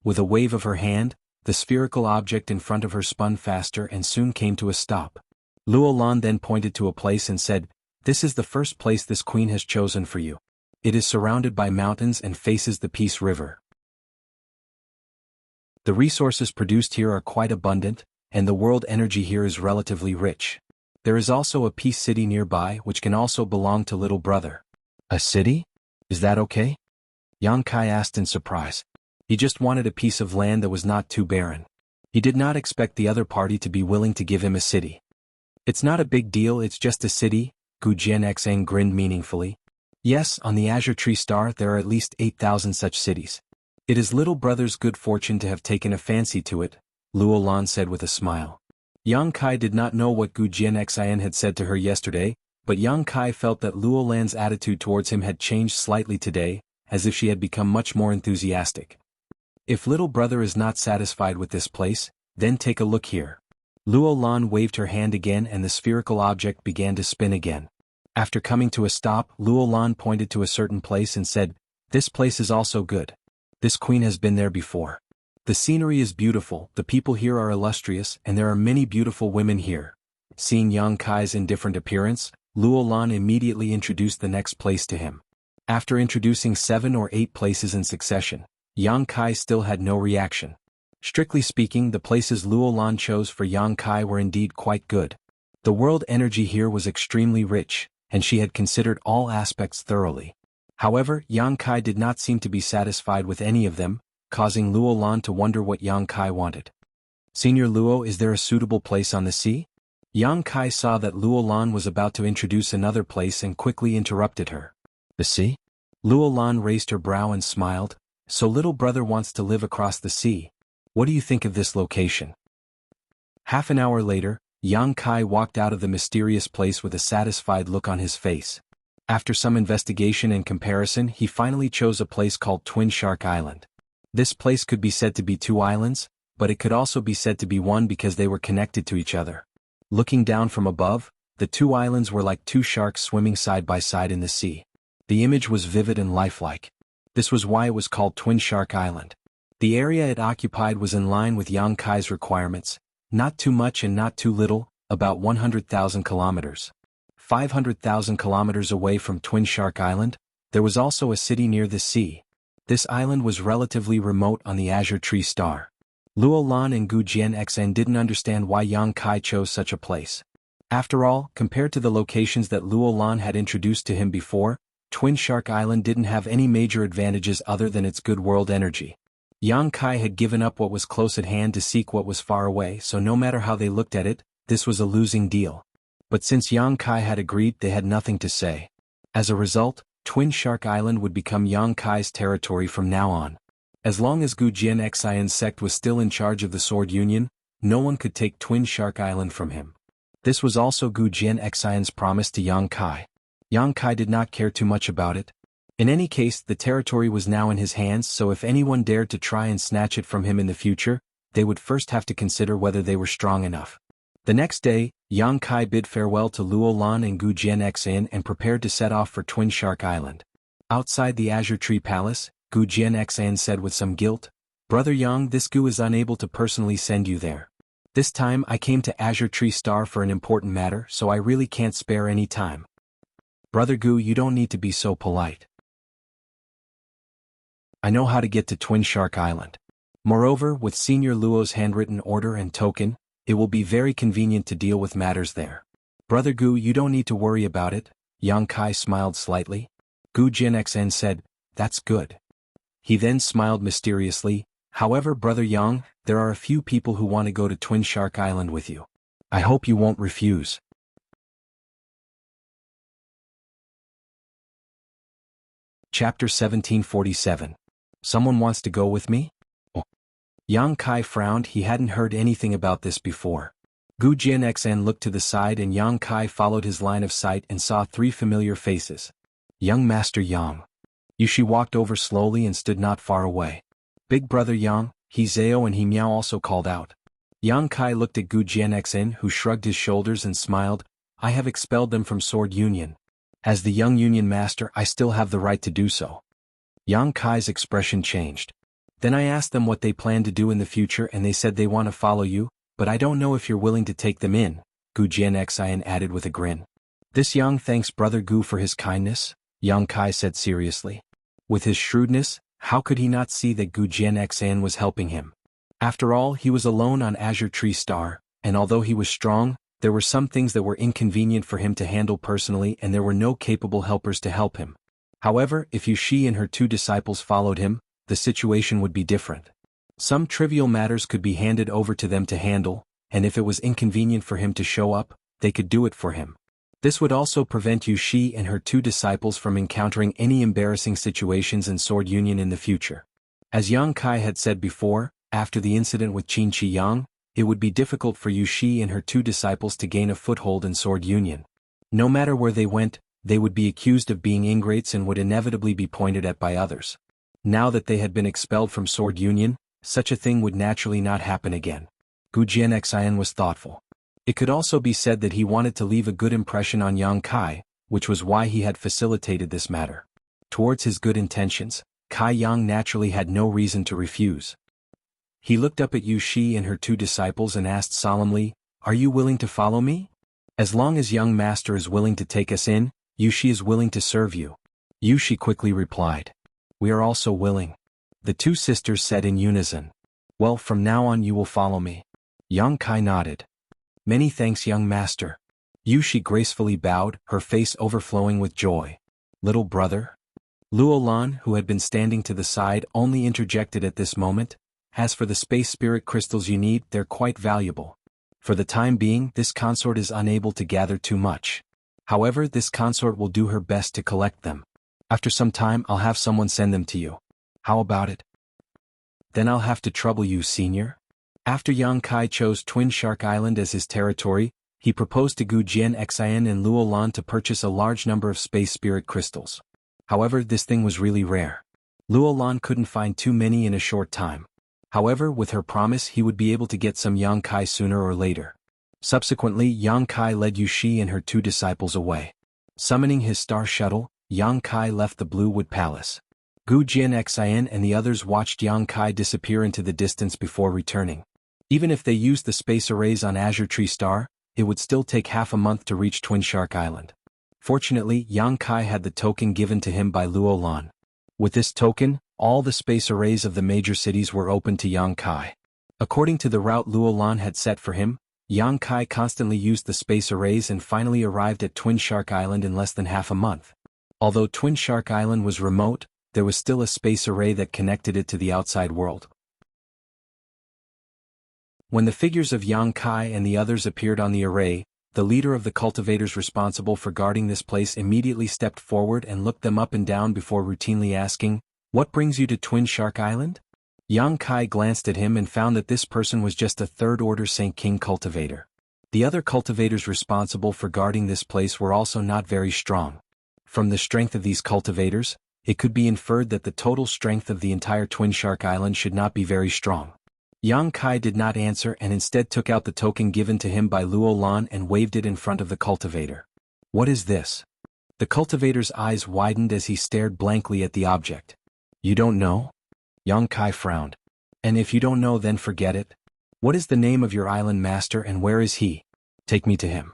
[SPEAKER 1] With a wave of her hand, the spherical object in front of her spun faster and soon came to a stop. Luo Lan then pointed to a place and said, "This is the first place this queen has chosen for you. It is surrounded by mountains and faces the Peace River. The resources produced here are quite abundant, and the world energy here is relatively rich. There is also a peace city nearby which can also belong to little brother." "A city? Is that okay?" Yang Kai asked in surprise. He just wanted a piece of land that was not too barren. He did not expect the other party to be willing to give him a city. "It's not a big deal, it's just a city," Gu Jianxian grinned meaningfully. "Yes, on the azure tree star there are at least 8,000 such cities. It is little brother's good fortune to have taken a fancy to it," Luo Lan said with a smile. Yang Kai did not know what Gu Jianxian had said to her yesterday, but Yang Kai felt that Luo Lan's attitude towards him had changed slightly today, as if she had become much more enthusiastic. "If little brother is not satisfied with this place, then take a look here." Luo Lan waved her hand again and the spherical object began to spin again. After coming to a stop, Luo Lan pointed to a certain place and said, "This place is also good. This queen has been there before. The scenery is beautiful, the people here are illustrious, and there are many beautiful women here." Seeing Yang Kai's indifferent appearance, Luo Lan immediately introduced the next place to him. After introducing 7 or 8 places in succession, Yang Kai still had no reaction. Strictly speaking, the places Luo Lan chose for Yang Kai were indeed quite good. The world energy here was extremely rich, and she had considered all aspects thoroughly. However, Yang Kai did not seem to be satisfied with any of them, causing Luo Lan to wonder what Yang Kai wanted. "Senior Luo, is there a suitable place on the sea?" Yang Kai saw that Luo Lan was about to introduce another place and quickly interrupted her. "The sea?" Luo Lan raised her brow and smiled. "So little brother wants to live across the sea. What do you think of this location?" Half an hour later, Yang Kai walked out of the mysterious place with a satisfied look on his face. After some investigation and comparison, he finally chose a place called Twin Shark Island. This place could be said to be two islands, but it could also be said to be one because they were connected to each other. Looking down from above, the two islands were like two sharks swimming side by side in the sea. The image was vivid and lifelike. This was why it was called Twin Shark Island. The area it occupied was in line with Yang Kai's requirements, not too much and not too little, about 100,000 kilometers. 500,000 kilometers away from Twin Shark Island, there was also a city near the sea. This island was relatively remote on the Azure Tree Star. Luo Lan and Gu Jianxan didn't understand why Yang Kai chose such a place. After all, compared to the locations that Luo Lan had introduced to him before, Twin Shark Island didn't have any major advantages other than its good world energy. Yang Kai had given up what was close at hand to seek what was far away, so no matter how they looked at it, this was a losing deal. But since Yang Kai had agreed, they had nothing to say. As a result, Twin Shark Island would become Yang Kai's territory from now on. As long as Gu Jianxian's sect was still in charge of the Sword Union, no one could take Twin Shark Island from him. This was also Gu Jianxian's promise to Yang Kai. Yang Kai did not care too much about it. In any case, the territory was now in his hands, so if anyone dared to try and snatch it from him in the future, they would first have to consider whether they were strong enough. The next day, Yang Kai bid farewell to Luo Lan and Gu Jianxian and prepared to set off for Twin Shark Island. Outside the Azure Tree Palace, Gu Jianxian said with some guilt, "Brother Yang, this Gu is unable to personally send you there. This time I came to Azure Tree Star for an important matter, so I really can't spare any time." "Brother Gu, you don't need to be so polite. I know how to get to Twin Shark Island. Moreover, with Senior Luo's handwritten order and token, it will be very convenient to deal with matters there. Brother Gu, you don't need to worry about it." Yang Kai smiled slightly. Gu Jianxian said, "That's good." He then smiled mysteriously. "However, Brother Yang, there are a few people who want to go to Twin Shark Island with you. I hope you won't refuse." Chapter 1747. Someone wants to go with me? Oh. Yang Kai frowned. He hadn't heard anything about this before. Gu Jianxian looked to the side and Yang Kai followed his line of sight and saw three familiar faces. Young Master Yang. Yushi walked over slowly and stood not far away. Big Brother Yang, He Zhao and He Miao also called out. Yang Kai looked at Gu Jianxian, who shrugged his shoulders and smiled. "I have expelled them from Sword Union. As the young Union Master, I still have the right to do so." Yang Kai's expression changed. "Then I asked them what they plan to do in the future and they said they want to follow you, but I don't know if you're willing to take them in," Gu Jianxian added with a grin. "This Yang thanks Brother Gu for his kindness," Yang Kai said seriously. With his shrewdness, how could he not see that Gu Jianxian was helping him? After all, he was alone on Azure Tree Star, and although he was strong, there were some things that were inconvenient for him to handle personally and there were no capable helpers to help him. However, if Yushi and her two disciples followed him, the situation would be different. Some trivial matters could be handed over to them to handle, and if it was inconvenient for him to show up, they could do it for him. This would also prevent Yushi and her two disciples from encountering any embarrassing situations in Sword Union in the future. As Yang Kai had said before, after the incident with Qin Shi Yang, it would be difficult for Yushi and her two disciples to gain a foothold in Sword Union. No matter where they went, they would be accused of being ingrates and would inevitably be pointed at by others. Now that they had been expelled from Sword Union, such a thing would naturally not happen again. Gu Jianxian was thoughtful. It could also be said that he wanted to leave a good impression on Yang Kai, which was why he had facilitated this matter. Towards his good intentions, Kai Yang naturally had no reason to refuse. He looked up at Yushi and her two disciples and asked solemnly, "Are you willing to follow me? As long as young master is willing to take us in, Yushi is willing to serve you." Yushi quickly replied, "We are also willing." The two sisters said in unison. Well, from now on you will follow me. Yang Kai nodded. Many thanks, young master. Yushi gracefully bowed, her face overflowing with joy. Little brother? Luolan, who had been standing to the side, only interjected at this moment. As for the space spirit crystals you need, they're quite valuable. For the time being, this consort is unable to gather too much. However, this consort will do her best to collect them. After some time, I'll have someone send them to you. How about it? Then I'll have to trouble you, senior. After Yang Kai chose Twin Shark Island as his territory, he proposed to Gu Jianxian and Luolan to purchase a large number of space spirit crystals. However, this thing was really rare. Luolan couldn't find too many in a short time. However, with her promise he would be able to get some Yang Kai sooner or later. Subsequently, Yang Kai led Yushi and her two disciples away. Summoning his star shuttle, Yang Kai left the Blue Wood Palace. Gu Jianxian and the others watched Yang Kai disappear into the distance before returning. Even if they used the space arrays on Azure Tree Star, it would still take half a month to reach Twin Shark Island. Fortunately, Yang Kai had the token given to him by Luolan. With this token, all the space arrays of the major cities were open to Yang Kai. According to the route Luolan had set for him, Yang Kai constantly used the space arrays and finally arrived at Twin Shark Island in less than half a month. Although Twin Shark Island was remote, there was still a space array that connected it to the outside world. When the figures of Yang Kai and the others appeared on the array, the leader of the cultivators responsible for guarding this place immediately stepped forward and looked them up and down before routinely asking, "What brings you to Twin Shark Island?" Yang Kai glanced at him and found that this person was just a third-order St. King cultivator. The other cultivators responsible for guarding this place were also not very strong. From the strength of these cultivators, it could be inferred that the total strength of the entire Twin Shark Island should not be very strong. Yang Kai did not answer and instead took out the token given to him by Luolan and waved it in front of the cultivator. "What is this?" The cultivator's eyes widened as he stared blankly at the object. "You don't know?" Yang Kai frowned. "And if you don't know, then forget it. What is the name of your island master and where is he? Take me to him."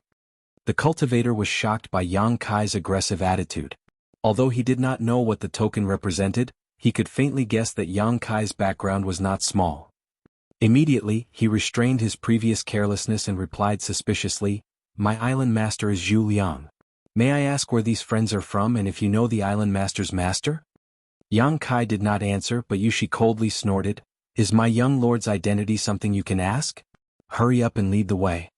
[SPEAKER 1] The cultivator was shocked by Yang Kai's aggressive attitude. Although he did not know what the token represented, he could faintly guess that Yang Kai's background was not small. Immediately, he restrained his previous carelessness and replied suspiciously, "My island master is Zhu Liang. May I ask where these friends are from and if you know the island master's master?" Yang Kai did not answer, but Yushi coldly snorted, "Is my young lord's identity something you can ask? Hurry up and lead the way."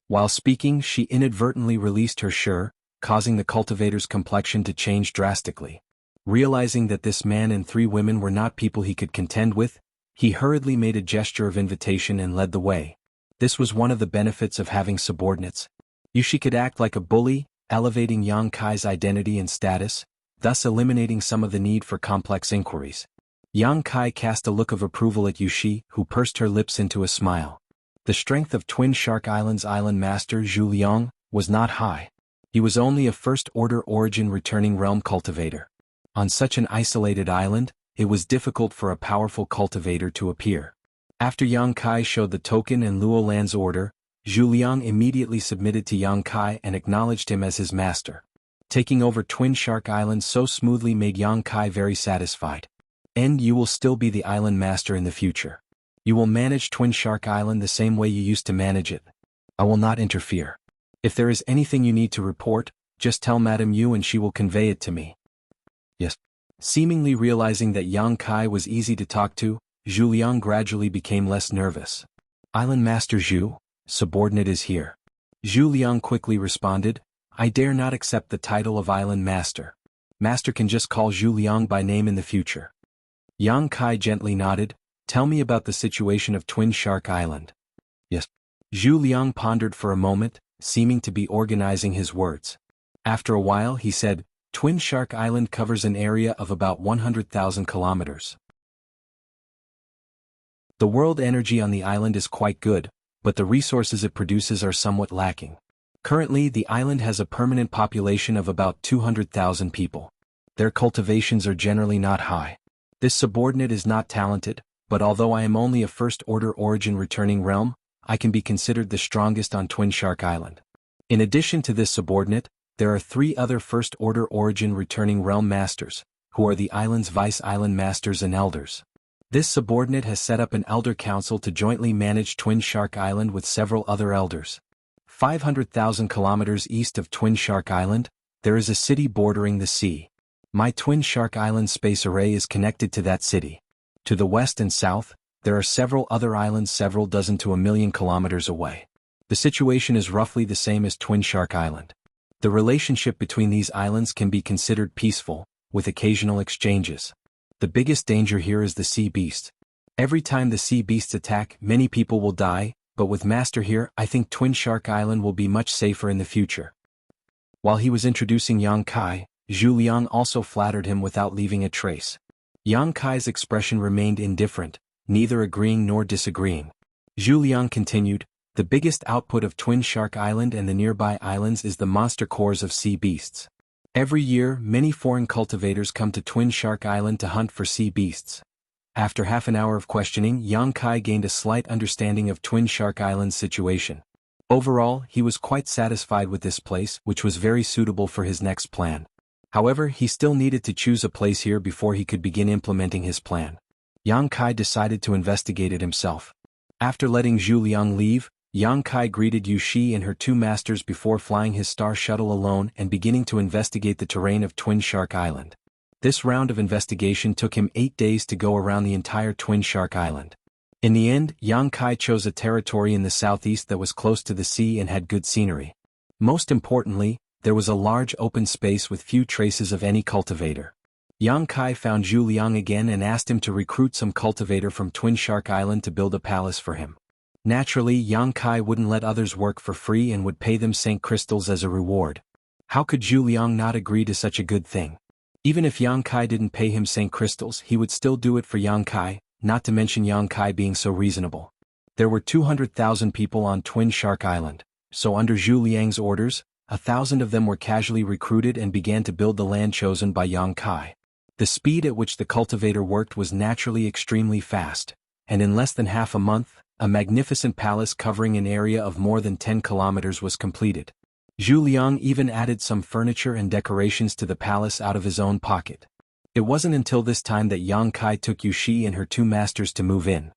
[SPEAKER 1] While speaking, she inadvertently released her shur, causing the cultivator's complexion to change drastically. Realizing that this man and three women were not people he could contend with, he hurriedly made a gesture of invitation and led the way. This was one of the benefits of having subordinates. Yushi could act like a bully, elevating Yang Kai's identity and status, thus eliminating some of the need for complex inquiries. Yang Kai cast a look of approval at Yushi, who pursed her lips into a smile. The strength of Twin Shark Island's island master Zhu Liang was not high. He was only a first-order origin returning realm cultivator. On such an isolated island, it was difficult for a powerful cultivator to appear. After Yang Kai showed the token and Luolan's order, Zhu Liang immediately submitted to Yang Kai and acknowledged him as his master. Taking over Twin Shark Island so smoothly made Yang Kai very satisfied. "And you will still be the island master in the future. You will manage Twin Shark Island the same way you used to manage it. I will not interfere. If there is anything you need to report, just tell Madame Yu and she will convey it to me." "Yes." Seemingly realizing that Yang Kai was easy to talk to, Zhu Liang gradually became less nervous. "Island Master Zhu, subordinate is here." Zhu Liang quickly responded, "I dare not accept the title of Island Master. Master can just call Zhu Liang by name in the future." Yang Kai gently nodded, "Tell me about the situation of Twin Shark Island." "Yes." Zhu Liang pondered for a moment, seeming to be organizing his words. After a while he said, "Twin Shark Island covers an area of about 100,000 kilometers. The world energy on the island is quite good, but the resources it produces are somewhat lacking. Currently, the island has a permanent population of about 200,000 people. Their cultivations are generally not high. This subordinate is not talented, but although I am only a first-order origin returning realm, I can be considered the strongest on Twin Shark Island. In addition to this subordinate, there are 3 other first-order origin returning realm masters, who are the island's vice-island masters and elders. This subordinate has set up an elder council to jointly manage Twin Shark Island with several other elders. 500,000 kilometers east of Twin Shark Island, there is a city bordering the sea. My Twin Shark Island space array is connected to that city. To the west and south, there are several other islands several dozen to 1,000,000 kilometers away. The situation is roughly the same as Twin Shark Island. The relationship between these islands can be considered peaceful, with occasional exchanges. The biggest danger here is the sea beast. Every time the sea beasts attack, many people will die, but with Master here, I think Twin Shark Island will be much safer in the future. While he was introducing Yang Kai, Zhu Liang also flattered him without leaving a trace. Yang Kai's expression remained indifferent, neither agreeing nor disagreeing. Zhu Liang continued, "The biggest output of Twin Shark Island and the nearby islands is the monster cores of sea beasts. Every year, many foreign cultivators come to Twin Shark Island to hunt for sea beasts." After half an hour of questioning, Yang Kai gained a slight understanding of Twin Shark Island's situation. Overall, he was quite satisfied with this place, which was very suitable for his next plan. However, he still needed to choose a place here before he could begin implementing his plan. Yang Kai decided to investigate it himself. After letting Zhu Liang leave, Yang Kai greeted Yu Shi and her two masters before flying his star shuttle alone and beginning to investigate the terrain of Twin Shark Island. This round of investigation took him 8 days to go around the entire Twin Shark Island. In the end, Yang Kai chose a territory in the southeast that was close to the sea and had good scenery. Most importantly, there was a large open space with few traces of any cultivator. Yang Kai found Zhu Liang again and asked him to recruit some cultivator from Twin Shark Island to build a palace for him. Naturally, Yang Kai wouldn't let others work for free and would pay them Saint Crystals as a reward. How could Zhu Liang not agree to such a good thing? Even if Yang Kai didn't pay him Saint Crystals, he would still do it for Yang Kai, not to mention Yang Kai being so reasonable. There were 200,000 people on Twin Shark Island, so under Zhu Liang's orders, 1,000 of them were casually recruited and began to build the land chosen by Yang Kai. The speed at which the cultivator worked was naturally extremely fast, and in less than half a month, a magnificent palace covering an area of more than 10 kilometers was completed. Zhu Liang even added some furniture and decorations to the palace out of his own pocket. It wasn't until this time that Yang Kai took Yu Shi and her two masters to move in.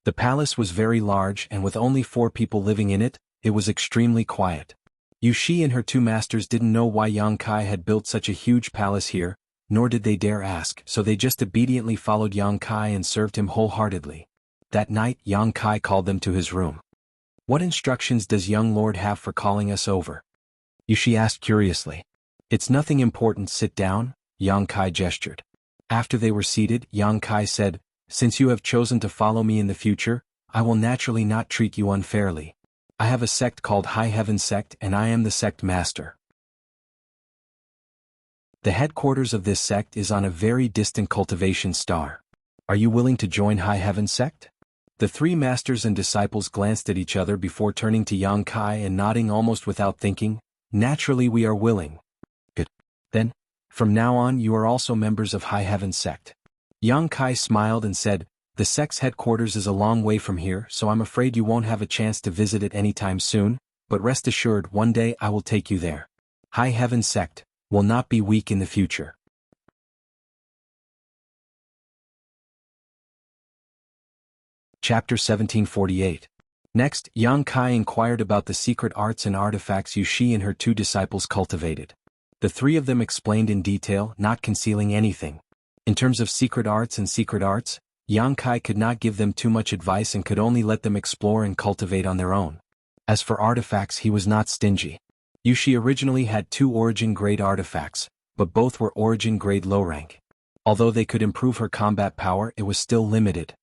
[SPEAKER 1] The palace was very large and with only 4 people living in it, it was extremely quiet. Yu Shi and her two masters didn't know why Yang Kai had built such a huge palace here, nor did they dare ask, so they just obediently followed Yang Kai and served him wholeheartedly. That night, Yang Kai called them to his room. "What instructions does young lord have for calling us over?" Yu Shi asked curiously. "It's nothing important, sit down," Yang Kai gestured. After they were seated, Yang Kai said, "Since you have chosen to follow me in the future, I will naturally not treat you unfairly. I have a sect called High Heaven Sect and I am the sect master. The headquarters of this sect is on a very distant cultivation star. Are you willing to join High Heaven Sect?" The 3 masters and disciples glanced at each other before turning to Yang Kai and nodding almost without thinking. "Naturally we are willing." "Good. Then, from now on you are also members of High Heaven Sect." Yang Kai smiled and said, "The sect's headquarters is a long way from here, so I'm afraid you won't have a chance to visit it anytime soon, but rest assured one day I will take you there. High Heaven Sect will not be weak in the future." Chapter 1748. Next, Yang Kai inquired about the secret arts and artifacts Yu Shi and her 2 disciples cultivated. The 3 of them explained in detail, not concealing anything. In terms of secret arts, Yang Kai could not give them too much advice and could only let them explore and cultivate on their own. As for artifacts, he was not stingy. Yu Shi originally had 2 origin-grade artifacts, but both were origin-grade low-rank. Although they could improve her combat power, it was still limited.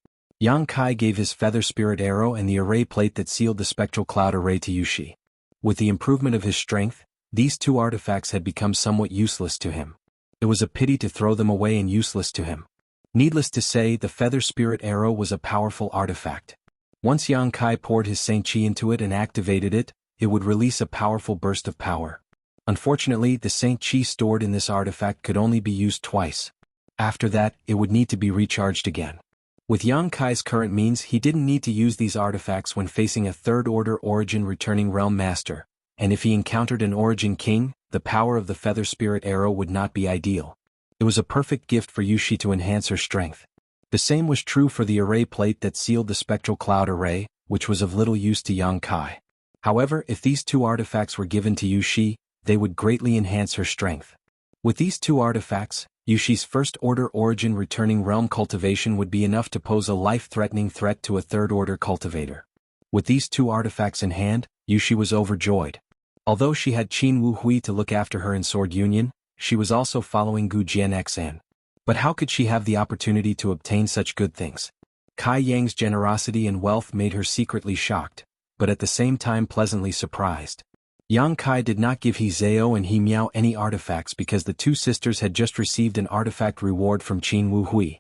[SPEAKER 1] Yang Kai gave his feather spirit arrow and the array plate that sealed the spectral cloud array to Yu Shi. With the improvement of his strength, these 2 artifacts had become somewhat useless to him. It was a pity to throw them away and useless to him. Needless to say, the feather spirit arrow was a powerful artifact. Once Yang Kai poured his Saint Chi into it and activated it, it would release a powerful burst of power. Unfortunately, the Saint Chi stored in this artifact could only be used twice. After that, it would need to be recharged again. With Yang Kai's current means, he didn't need to use these artifacts when facing a 3rd-order origin returning realm master, and if he encountered an origin king, the power of the feather spirit arrow would not be ideal. It was a perfect gift for Yu Shi to enhance her strength. The same was true for the array plate that sealed the spectral cloud array, which was of little use to Yang Kai. However, if these two artifacts were given to Yu Shi, they would greatly enhance her strength. With these two artifacts, Yu Shi's first-order origin returning realm cultivation would be enough to pose a life-threatening threat to a third-order cultivator. With these two artifacts in hand, Yu Shi was overjoyed. Although she had Qin Wu Hui to look after her in Sword Union, she was also following Gu Jian Xan. But how could she have the opportunity to obtain such good things? Kai Yang's generosity and wealth made her secretly shocked, but at the same time pleasantly surprised. Yang Kai did not give He Zhao and He Miao any artifacts because the two sisters had just received an artifact reward from Qin Wu Hui.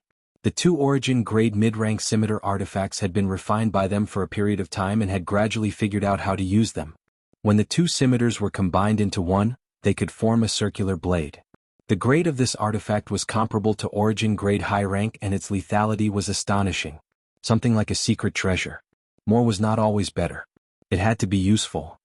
[SPEAKER 1] The two origin-grade mid-rank scimitar artifacts had been refined by them for a period of time and had gradually figured out how to use them. When the two scimitars were combined into one, they could form a circular blade. The grade of this artifact was comparable to origin-grade high rank and its lethality was astonishing. Something like a secret treasure. More was not always better. It had to be useful.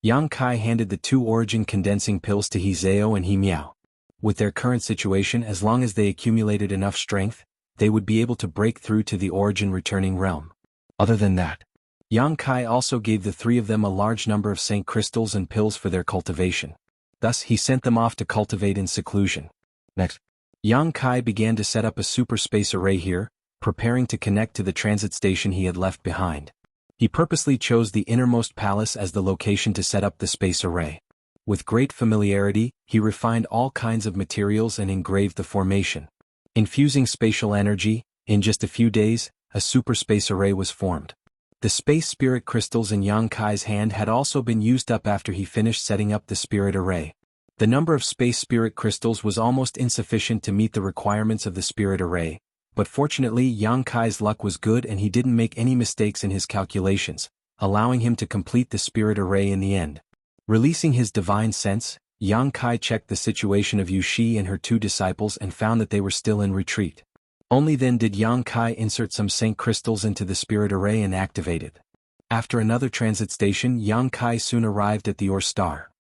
[SPEAKER 1] Yang Kai handed the two origin condensing pills to He Zhao and He Miao. With their current situation, as long as they accumulated enough strength, they would be able to break through to the origin returning realm. Other than that, Yang Kai also gave the three of them a large number of Saint crystals and pills for their cultivation. Thus he sent them off to cultivate in seclusion. Next, Yang Kai began to set up a super space array here, preparing to connect to the transit station he had left behind. He purposely chose the innermost palace as the location to set up the space array. With great familiarity, he refined all kinds of materials and engraved the formation. Infusing spatial energy, in just a few days, a super space array was formed. The space spirit crystals in Yang Kai's hand had also been used up after he finished setting up the spirit array. The number of space spirit crystals was almost insufficient to meet the requirements of the spirit array, but fortunately Yang Kai's luck was good and he didn't make any mistakes in his calculations, allowing him to complete the spirit array in the end. Releasing his divine sense, Yang Kai checked the situation of Yu Shi and her two disciples and found that they were still in retreat. Only then did Yang Kai insert some Saint crystals into the spirit array and activate it. After another transit station, Yang Kai soon arrived at the Ore Star.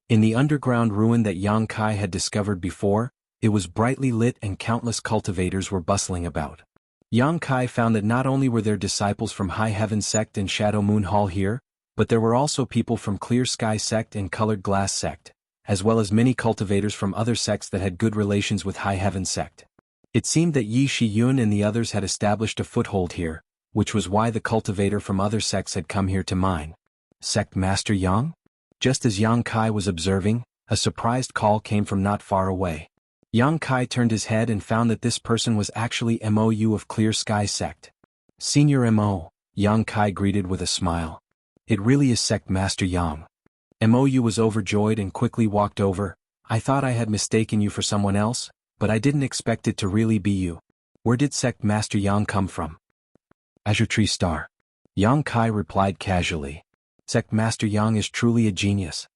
[SPEAKER 1] In the underground ruin that Yang Kai had discovered before, it was brightly lit and countless cultivators were bustling about. Yang Kai found that not only were there disciples from High Heaven Sect and Shadow Moon Hall here, but there were also people from Clear Sky Sect and Colored Glass Sect, as well as many cultivators from other sects that had good relations with High Heaven Sect. It seemed that Yi Shi Yun and the others had established a foothold here, which was why the cultivator from other sects had come here to mine. Sect Master Yang? Just as Yang Kai was observing, a surprised call came from not far away. Yang Kai turned his head and found that this person was actually MOU of Clear Sky Sect. Senior MO, Yang Kai greeted with a smile. It really is Sect Master Yang. MOU was overjoyed and quickly walked over. I thought I had mistaken you for someone else, but I didn't expect it to really be you. Where did Sect Master Yang come from? Azure Tree Star. Yang Kai replied casually. Sect Master Yang is truly a genius.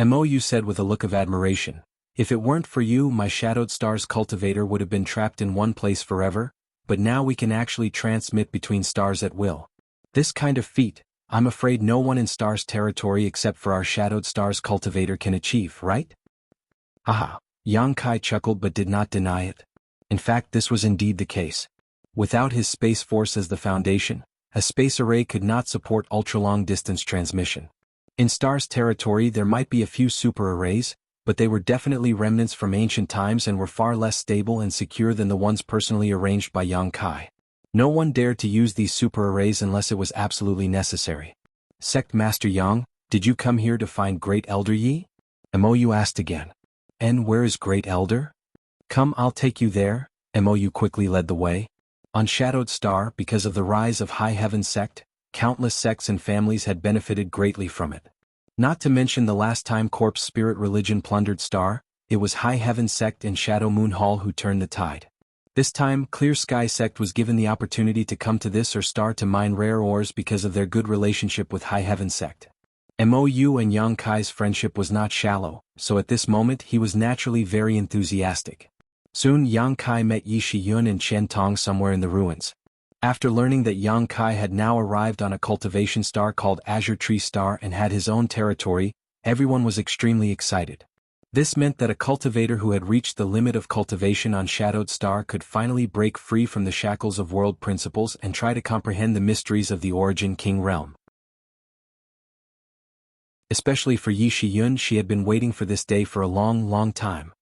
[SPEAKER 1] MOU said with a look of admiration. If it weren't for you, my Shadowed Stars cultivator would have been trapped in one place forever, but now we can actually transmit between stars at will. This kind of feat, I'm afraid no one in Stars territory except for our Shadowed Stars cultivator can achieve, right? Haha, Yang Kai chuckled but did not deny it. In fact, this was indeed the case. Without his space force as the foundation, a space array could not support ultra-long distance transmission. In Stars territory there might be a few super arrays, but they were definitely remnants from ancient times and were far less stable and secure than the ones personally arranged by Yang Kai. No one dared to use these super arrays unless it was absolutely necessary. Sect Master Yang, did you come here to find Great Elder Yi? MOU asked again. And where is Great Elder? Come, I'll take you there. MOU quickly led the way. On Shadowed Star, because of the rise of High Heaven Sect, countless sects and families had benefited greatly from it. Not to mention the last time Corpse Spirit Religion plundered Star, it was High Heaven Sect and Shadow Moon Hall who turned the tide. This time, Clear Sky Sect was given the opportunity to come to this or Star to mine rare ores because of their good relationship with High Heaven Sect. MOU and Yang Kai's friendship was not shallow, so at this moment he was naturally very enthusiastic. Soon Yang Kai met Yi Shi Yun and Chen Tong somewhere in the ruins. After learning that Yang Kai had now arrived on a cultivation star called Azure Tree Star and had his own territory, everyone was extremely excited. This meant that a cultivator who had reached the limit of cultivation on Shadowed Star could finally break free from the shackles of world principles and try to comprehend the mysteries of the Origin King realm. Especially for Yi Shiyun, she had been waiting for this day for a long time.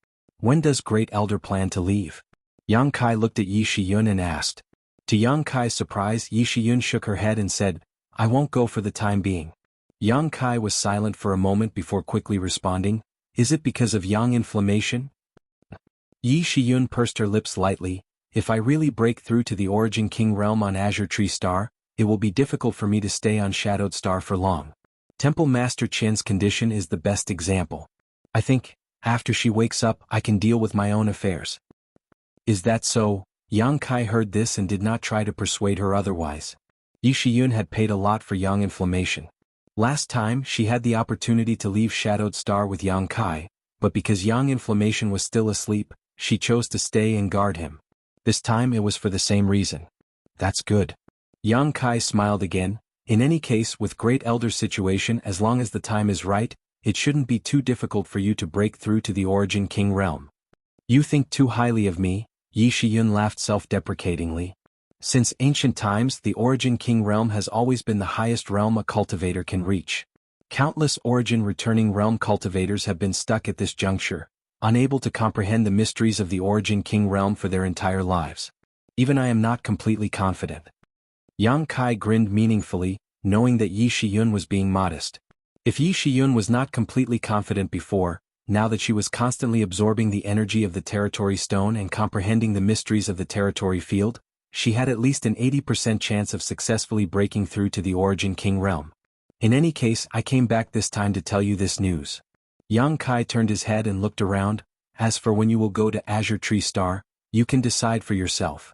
[SPEAKER 1] When does Great Elder plan to leave? Yang Kai looked at Yi Shiyun and asked. To Yang Kai's surprise, Yi Shiyun shook her head and said, I won't go for the time being. Yang Kai was silent for a moment before quickly responding, Is it because of yang inflammation? Yi Shiyun pursed her lips lightly, If I really break through to the Origin King realm on Azure Tree Star, it will be difficult for me to stay on Shadowed Star for long. Temple Master Qian's condition is the best example. I think, after she wakes up, I can deal with my own affairs. Is that so? Yang Kai heard this and did not try to persuade her otherwise. Yi Shiyun had paid a lot for yang inflammation. Last time, she had the opportunity to leave Shadowed Star with Yang Kai, but because yang inflammation was still asleep, she chose to stay and guard him. This time it was for the same reason. That's good. Yang Kai smiled again. In any case, with Great Elder's situation, as long as the time is right, it shouldn't be too difficult for you to break through to the Origin King realm. You think too highly of me, Yi Shiyun laughed self-deprecatingly. Since ancient times, the Origin King realm has always been the highest realm a cultivator can reach. Countless Origin returning realm cultivators have been stuck at this juncture, unable to comprehend the mysteries of the Origin King realm for their entire lives. Even I am not completely confident. Yang Kai grinned meaningfully, knowing that Yi Shiyun was being modest. If Yi Shiyun was not completely confident before, now that she was constantly absorbing the energy of the Territory Stone and comprehending the mysteries of the Territory Field, she had at least an 80% chance of successfully breaking through to the Origin King realm. In any case, I came back this time to tell you this news. Yang Kai turned his head and looked around. As for when you will go to Azure Tree Star, you can decide for yourself.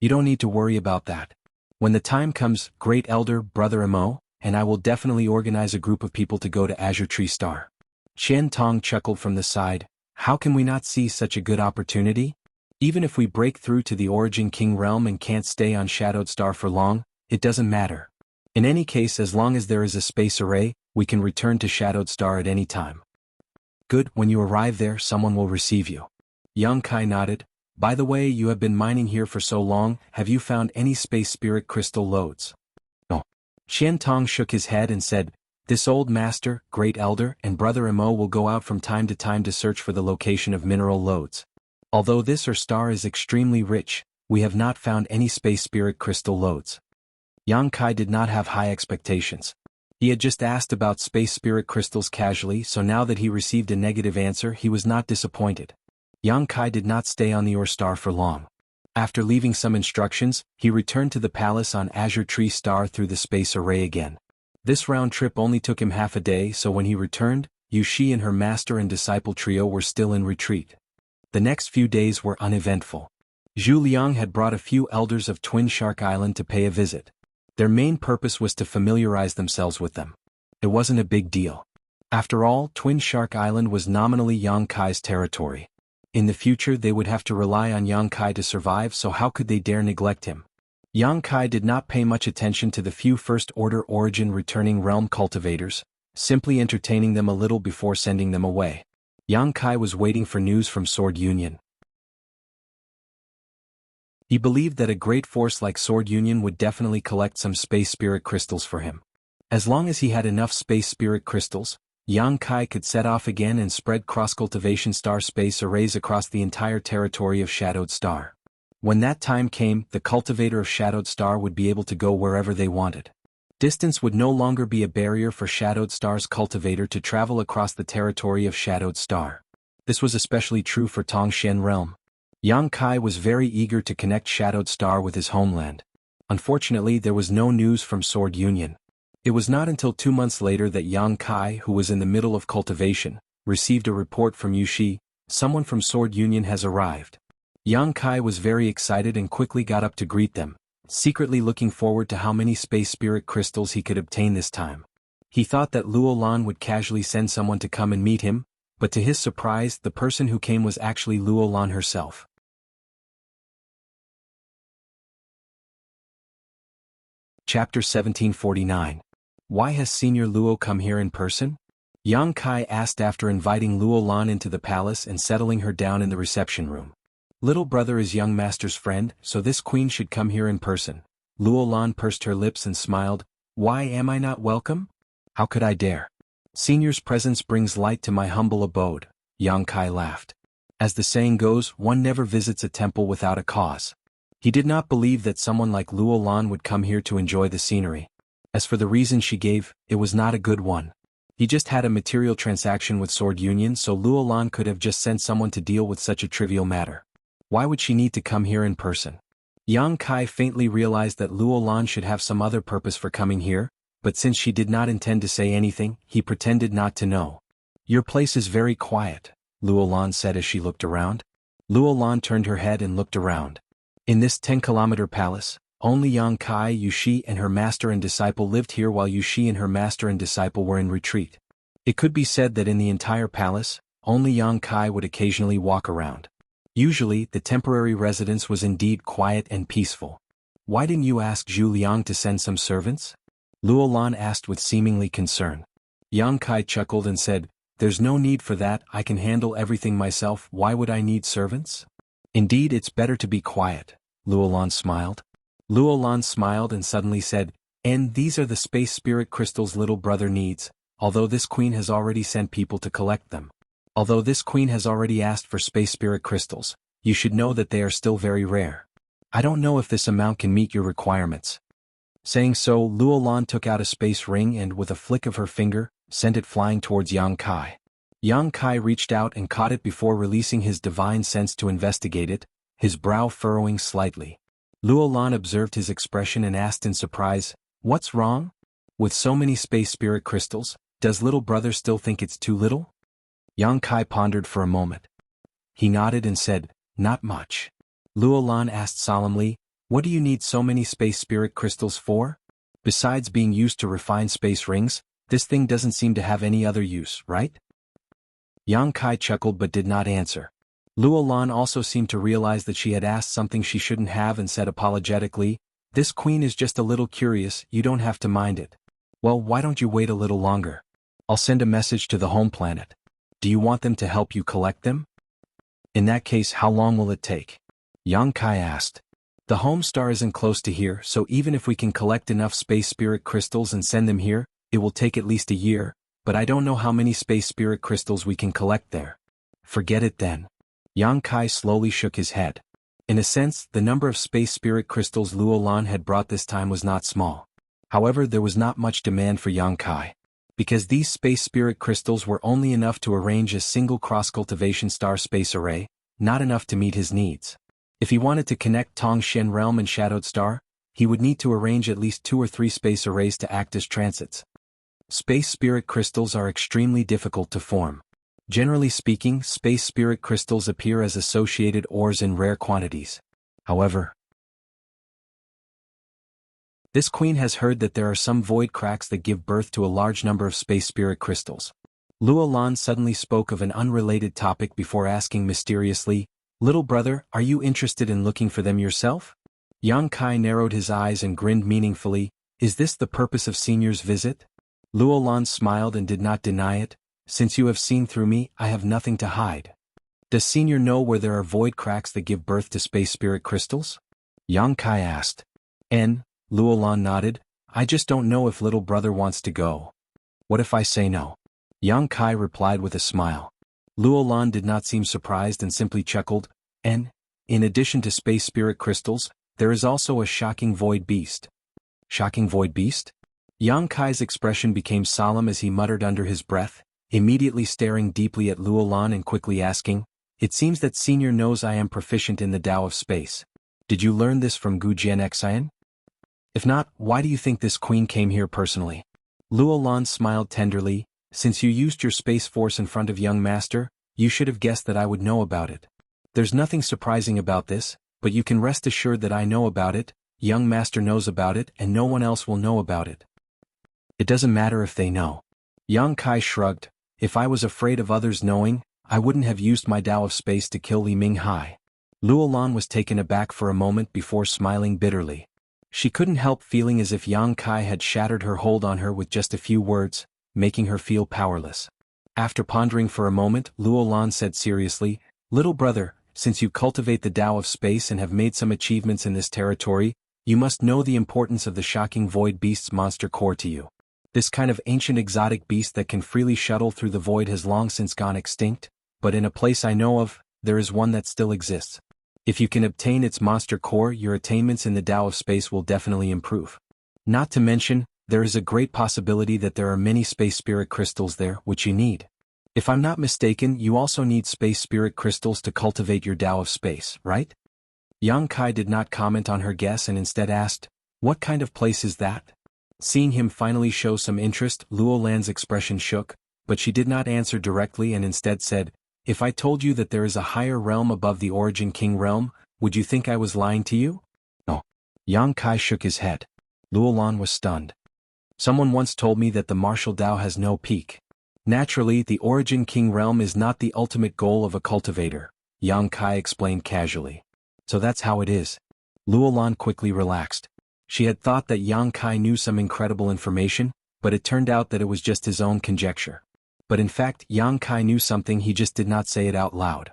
[SPEAKER 1] You don't need to worry about that. When the time comes, Great Elder, Brother Imo, and I will definitely organize a group of people to go to Azure Tree Star. Qian Tong chuckled from the side. How can we not see such a good opportunity? Even if we break through to the Origin King realm and can't stay on Shadowed Star for long, it doesn't matter. In any case, as long as there is a space array, we can return to Shadowed Star at any time. Good, when you arrive there, someone will receive you. Yang Kai nodded. By the way, you have been mining here for so long, have you found any space spirit crystal lodes? No. Qian Tong shook his head and said, This old master, Great Elder, and Brother Imo will go out from time to search for the location of mineral lodes. Although this or star is extremely rich, we have not found any space spirit crystal lodes. Yang Kai did not have high expectations. He had just asked about space spirit crystals casually, so now that he received a negative answer, he was not disappointed. Yang Kai did not stay on the Or Star for long. After leaving some instructions, he returned to the palace on Azure Tree Star through the space array again. This round trip only took him half a day, so when he returned, Yu Shi and her master and disciple trio were still in retreat. The next few days were uneventful. Zhu Liang had brought a few elders of Twin Shark Island to pay a visit. Their main purpose was to familiarize themselves with them. It wasn't a big deal. After all, Twin Shark Island was nominally Yang Kai's territory. In the future they would have to rely on Yang Kai to survive, so how could they dare neglect him? Yang Kai did not pay much attention to the few First Order Origin returning realm cultivators, simply entertaining them a little before sending them away. Yang Kai was waiting for news from Sword Union. He believed that a great force like Sword Union would definitely collect some space spirit crystals for him. As long as he had enough space spirit crystals, Yang Kai could set off again and spread cross-cultivation star space arrays across the entire territory of Shadowed Star. When that time came, the cultivator of Shadowed Star would be able to go wherever they wanted. Distance would no longer be a barrier for Shadowed Star's cultivator to travel across the territory of Shadowed Star. This was especially true for Tongshan Realm. Yang Kai was very eager to connect Shadowed Star with his homeland. Unfortunately, there was no news from Sword Union. It was not until 2 months later that Yang Kai, who was in the middle of cultivation, received a report from Yu Shi. Someone from Sword Union has arrived. Yang Kai was very excited and quickly got up to greet them, secretly looking forward to how many space spirit crystals he could obtain this time. He thought that Luo Lan would casually send someone to come and meet him, but to his surprise, the person who came was actually Luo Lan herself. Chapter 1749. Why has Senior Luo come here in person? Yang Kai asked after inviting Luo Lan into the palace and settling her down in the reception room. Little brother is young master's friend, so this queen should come here in person. Luo Lan pursed her lips and smiled. Why am I not welcome? How could I dare? Senior's presence brings light to my humble abode, Yang Kai laughed. As the saying goes, one never visits a temple without a cause. He did not believe that someone like Luo Lan would come here to enjoy the scenery. As for the reason she gave, it was not a good one. He just had a material transaction with Sword Union, so Luo Lan could have just sent someone to deal with such a trivial matter. Why would she need to come here in person? Yang Kai faintly realized that Luo Lan should have some other purpose for coming here, but since she did not intend to say anything, he pretended not to know. Your place is very quiet, Luo Lan said as she looked around. Luo Lan turned her head and looked around. In this 10-kilometer palace, only Yang Kai, Yushi and her master and disciple lived here while Yushi and her master and disciple were in retreat. It could be said that in the entire palace, only Yang Kai would occasionally walk around. Usually, the temporary residence was indeed quiet and peaceful. Why didn't you ask Zhu Liang to send some servants? Luo Lan asked with seemingly concern. Yang Kai chuckled and said, There's no need for that, I can handle everything myself, why would I need servants? Indeed, it's better to be quiet, Luo Lan smiled. Luo Lan smiled and suddenly said, And these are the space spirit crystals little brother needs, although this queen has already sent people to collect them. Although this queen has already asked for space spirit crystals, you should know that they are still very rare. I don't know if this amount can meet your requirements. Saying so, Luo Lan took out a space ring and, with a flick of her finger, sent it flying towards Yang Kai. Yang Kai reached out and caught it before releasing his divine sense to investigate it, his brow furrowing slightly. Luo Lan observed his expression and asked in surprise, What's wrong? With so many space spirit crystals, does little brother still think it's too little? Yang Kai pondered for a moment. He nodded and said, Not much. Luo Lan asked solemnly, What do you need so many space spirit crystals for? Besides being used to refine space rings, this thing doesn't seem to have any other use, right? Yang Kai chuckled but did not answer. Luo Lan also seemed to realize that she had asked something she shouldn't have and said apologetically, This queen is just a little curious, you don't have to mind it. Well, why don't you wait a little longer? I'll send a message to the home planet. Do you want them to help you collect them? In that case, how long will it take? Yang Kai asked. The home star isn't close to here, so even if we can collect enough space spirit crystals and send them here, it will take at least a year, but I don't know how many space spirit crystals we can collect there. Forget it then. Yang Kai slowly shook his head. In a sense, the number of space spirit crystals Luo Lan had brought this time was not small. However, there was not much demand for Yang Kai. Because these space spirit crystals were only enough to arrange a single cross-cultivation star space array, not enough to meet his needs. If he wanted to connect Tong Shen Realm and Shadowed Star, he would need to arrange at least 2 or 3 space arrays to act as transits. Space spirit crystals are extremely difficult to form. Generally speaking, space spirit crystals appear as associated ores in rare quantities. However, this queen has heard that there are some void cracks that give birth to a large number of space spirit crystals. Luo Lan suddenly spoke of an unrelated topic before asking mysteriously, Little brother, are you interested in looking for them yourself? Yang Kai narrowed his eyes and grinned meaningfully, Is this the purpose of Senior's visit? Luo Lan smiled and did not deny it, Since you have seen through me, I have nothing to hide. Does Senior know where there are void cracks that give birth to space spirit crystals? Yang Kai asked. Luo Lan nodded, I just don't know if little brother wants to go. What if I say no? Yang Kai replied with a smile. Luo Lan did not seem surprised and simply chuckled, In addition to space spirit crystals, there is also a shocking void beast. Shocking void beast? Yang Kai's expression became solemn as he muttered under his breath, immediately staring deeply at Luo Lan and quickly asking, It seems that Senior knows I am proficient in the Tao of space. Did you learn this from Gu Jianxian? If not, why do you think this queen came here personally? Luo Lan smiled tenderly, Since you used your space force in front of young master, you should have guessed that I would know about it. There's nothing surprising about this, but you can rest assured that I know about it, young master knows about it and no one else will know about it. It doesn't matter if they know. Yang Kai shrugged, If I was afraid of others knowing, I wouldn't have used my Tao of space to kill Li Minghai. Luo Lan was taken aback for a moment before smiling bitterly. She couldn't help feeling as if Yang Kai had shattered her hold on her with just a few words, making her feel powerless. After pondering for a moment, Luo Lan said seriously, "Little brother, since you cultivate the Tao of space and have made some achievements in this territory, you must know the importance of the shocking void beast's monster core to you. This kind of ancient exotic beast that can freely shuttle through the void has long since gone extinct, but in a place I know of, there is one that still exists. If you can obtain its monster core, your attainments in the Tao of space will definitely improve. Not to mention, there is a great possibility that there are many space spirit crystals there, which you need. If I'm not mistaken, you also need space spirit crystals to cultivate your Tao of space, right?" Yang Kai did not comment on her guess and instead asked, "What kind of place is that?" Seeing him finally show some interest, Luo Lan's expression shook, but she did not answer directly and instead said, "If I told you that there is a higher realm above the Origin King realm, would you think I was lying to you?" "No." Yang Kai shook his head. Luo Lan was stunned. "Someone once told me that the martial Tao has no peak. Naturally, the Origin King realm is not the ultimate goal of a cultivator," Yang Kai explained casually. "So that's how it is." Luo Lan quickly relaxed. She had thought that Yang Kai knew some incredible information, but it turned out that it was just his own conjecture. But in fact, Yang Kai knew something, he just did not say it out loud.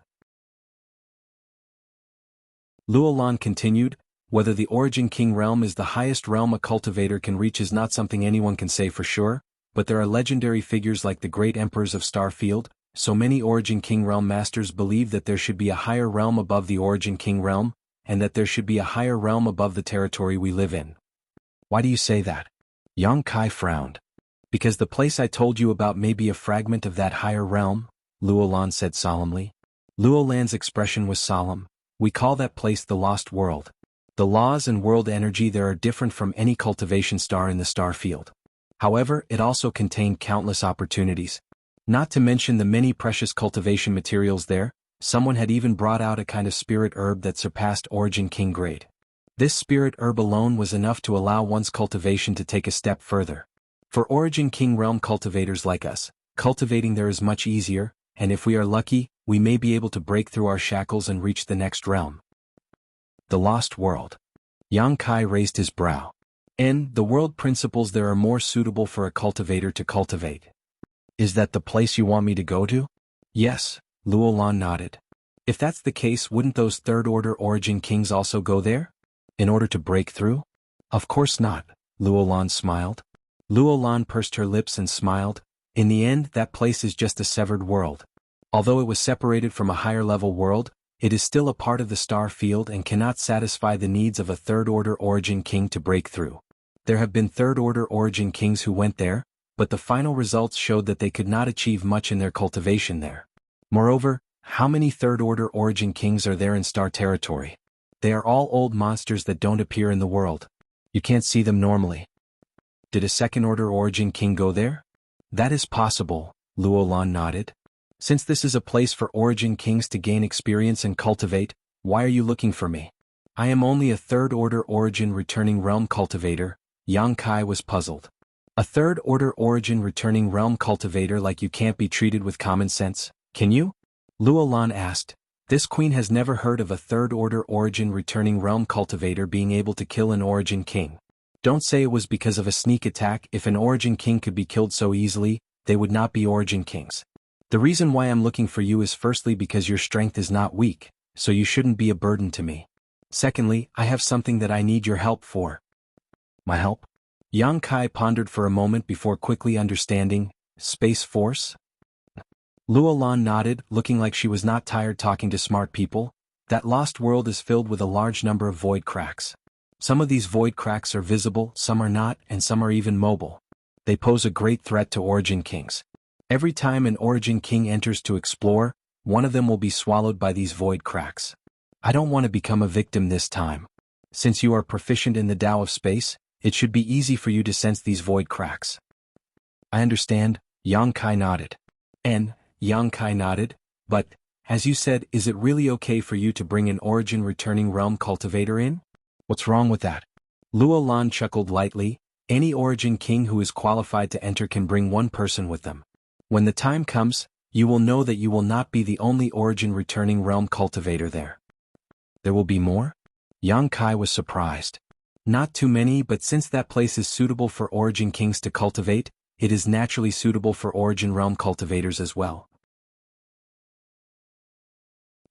[SPEAKER 1] Luo Lan continued, "Whether the Origin King realm is the highest realm a cultivator can reach is not something anyone can say for sure, but there are legendary figures like the great emperors of Starfield, so many Origin King realm masters believe that there should be a higher realm above the Origin King realm, and that there should be a higher realm above the territory we live in." "Why do you say that?" Yang Kai frowned. "Because the place I told you about may be a fragment of that higher realm," Luo Lan said solemnly. Luo Lan's expression was solemn. "We call that place the Lost World. The laws and world energy there are different from any cultivation star in the star field. However, it also contained countless opportunities. Not to mention the many precious cultivation materials there, someone had even brought out a kind of spirit herb that surpassed Origin King grade. This spirit herb alone was enough to allow one's cultivation to take a step further. For Origin King realm cultivators like us, cultivating there is much easier, and if we are lucky, we may be able to break through our shackles and reach the next realm." The Lost World. Yang Kai raised his brow. "And the world principles there are more suitable for a cultivator to cultivate. Is that the place you want me to go to?" "Yes," Luo Lan nodded. "If that's the case, wouldn't those third-order Origin Kings also go there? In order to break through?" "Of course not," Luo Lan smiled. Luo Lan pursed her lips and smiled. "In the end, that place is just a severed world. Although it was separated from a higher-level world, it is still a part of the star field and cannot satisfy the needs of a third-order Origin King to break through. There have been third-order Origin Kings who went there, but the final results showed that they could not achieve much in their cultivation there. Moreover, how many third-order Origin Kings are there in star territory? They are all old monsters that don't appear in the world. You can't see them normally." "Did a second-order Origin King go there?" "That is possible," Luo Lan nodded. "Since this is a place for Origin Kings to gain experience and cultivate, why are you looking for me?" "I am only a third-order Origin returning realm cultivator," Yang Kai was puzzled. "A third-order Origin returning realm cultivator like you can't be treated with common sense, can you?" Luo Lan asked. This queen has never heard of a third-order Origin returning realm cultivator being able to kill an Origin King. Don't say it was because of a sneak attack. If an Origin King could be killed so easily, they would not be Origin Kings. The reason why I'm looking for you is firstly because your strength is not weak, so you shouldn't be a burden to me. Secondly, I have something that I need your help for." "My help?" Yang Kai pondered for a moment before quickly understanding. "Space Force?" Luo Lan nodded, looking like she was not tired talking to smart people. "That lost world is filled with a large number of void cracks. Some of these void cracks are visible, some are not, and some are even mobile. They pose a great threat to Origin Kings. Every time an Origin King enters to explore, one of them will be swallowed by these void cracks. I don't want to become a victim this time. Since you are proficient in the Tao of space, it should be easy for you to sense these void cracks." "I understand," Yang Kai nodded. "And," Yang Kai nodded, "but, as you said, is it really okay for you to bring an Origin returning realm cultivator in? What's wrong with that?" Luo Lan chuckled lightly. "Any Origin King who is qualified to enter can bring one person with them. When the time comes, you will know that you will not be the only Origin returning realm cultivator there." "There will be more?" Yang Kai was surprised. "Not too many, but since that place is suitable for Origin Kings to cultivate, it is naturally suitable for Origin Realm cultivators as well.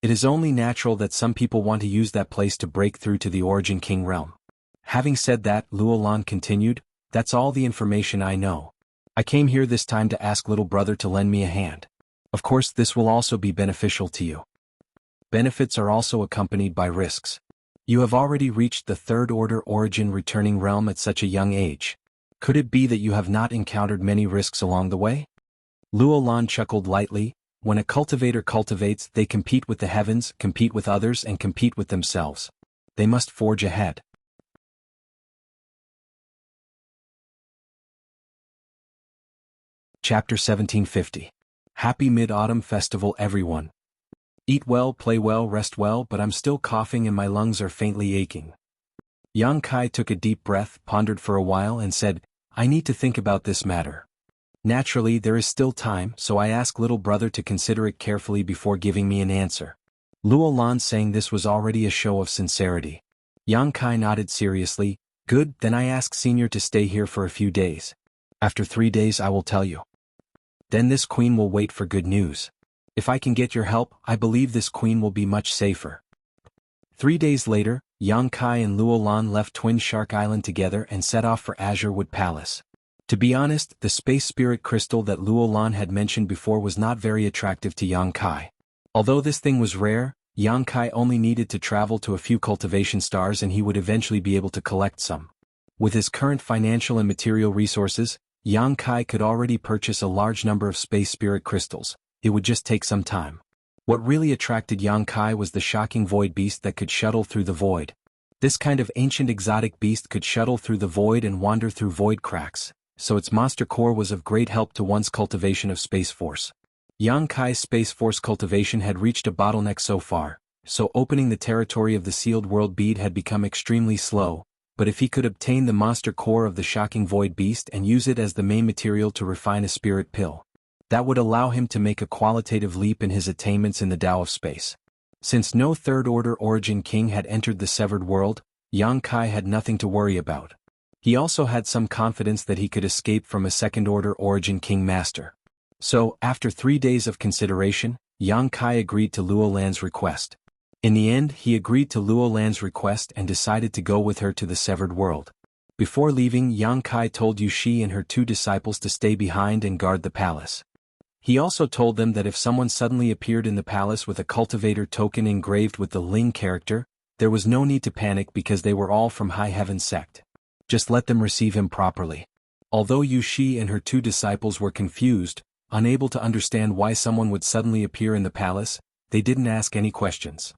[SPEAKER 1] It is only natural that some people want to use that place to break through to the Origin King realm. Having said that, Luo Lan continued, that's all the information I know. I came here this time to ask little brother to lend me a hand. Of course, this will also be beneficial to you. Benefits are also accompanied by risks. You have already reached the third order Origin returning realm at such a young age. Could it be that you have not encountered many risks along the way? Luo Lan chuckled lightly. When a cultivator cultivates, they compete with the heavens, compete with others, and compete with themselves. They must forge ahead. Chapter 1750. Happy Mid-Autumn Festival everyone. Eat well, play well, rest well, but I'm still coughing and my lungs are faintly aching. Yang Kai took a deep breath, pondered for a while and said, I need to think about this matter. Naturally, there is still time, so I ask little brother to consider it carefully before giving me an answer. Luo Lan saying this was already a show of sincerity. Yang Kai nodded seriously, good, then I ask senior to stay here for a few days. After 3 days I will tell you. Then this queen will wait for good news. If I can get your help, I believe this queen will be much safer. 3 days later, Yang Kai and Luo Lan left Twin Shark Island together and set off for Azure Wood Palace. To be honest, the space spirit crystal that Luo Lan had mentioned before was not very attractive to Yang Kai. Although this thing was rare, Yang Kai only needed to travel to a few cultivation stars and he would eventually be able to collect some. With his current financial and material resources, Yang Kai could already purchase a large number of space spirit crystals. It would just take some time. What really attracted Yang Kai was the shocking void beast that could shuttle through the void. This kind of ancient exotic beast could shuttle through the void and wander through void cracks, so its monster core was of great help to one's cultivation of Space Force. Yang Kai's Space Force cultivation had reached a bottleneck so far, so opening the territory of the sealed world bead had become extremely slow, but if he could obtain the monster core of the shocking void beast and use it as the main material to refine a spirit pill, that would allow him to make a qualitative leap in his attainments in the Tao of space. Since no third order Origin King had entered the severed world, Yang Kai had nothing to worry about. He also had some confidence that he could escape from a second-order Origin King Master. So, after 3 days of consideration, Yang Kai agreed to Luo Lan's request. In the end, he agreed to Luo Lan's request and decided to go with her to the severed world. Before leaving, Yang Kai told Yushi and her 2 disciples to stay behind and guard the palace. He also told them that if someone suddenly appeared in the palace with a cultivator token engraved with the Ling character, there was no need to panic because they were all from High Heaven sect. Just let them receive him properly. Although Yushi and her 2 disciples were confused, unable to understand why someone would suddenly appear in the palace, they didn't ask any questions.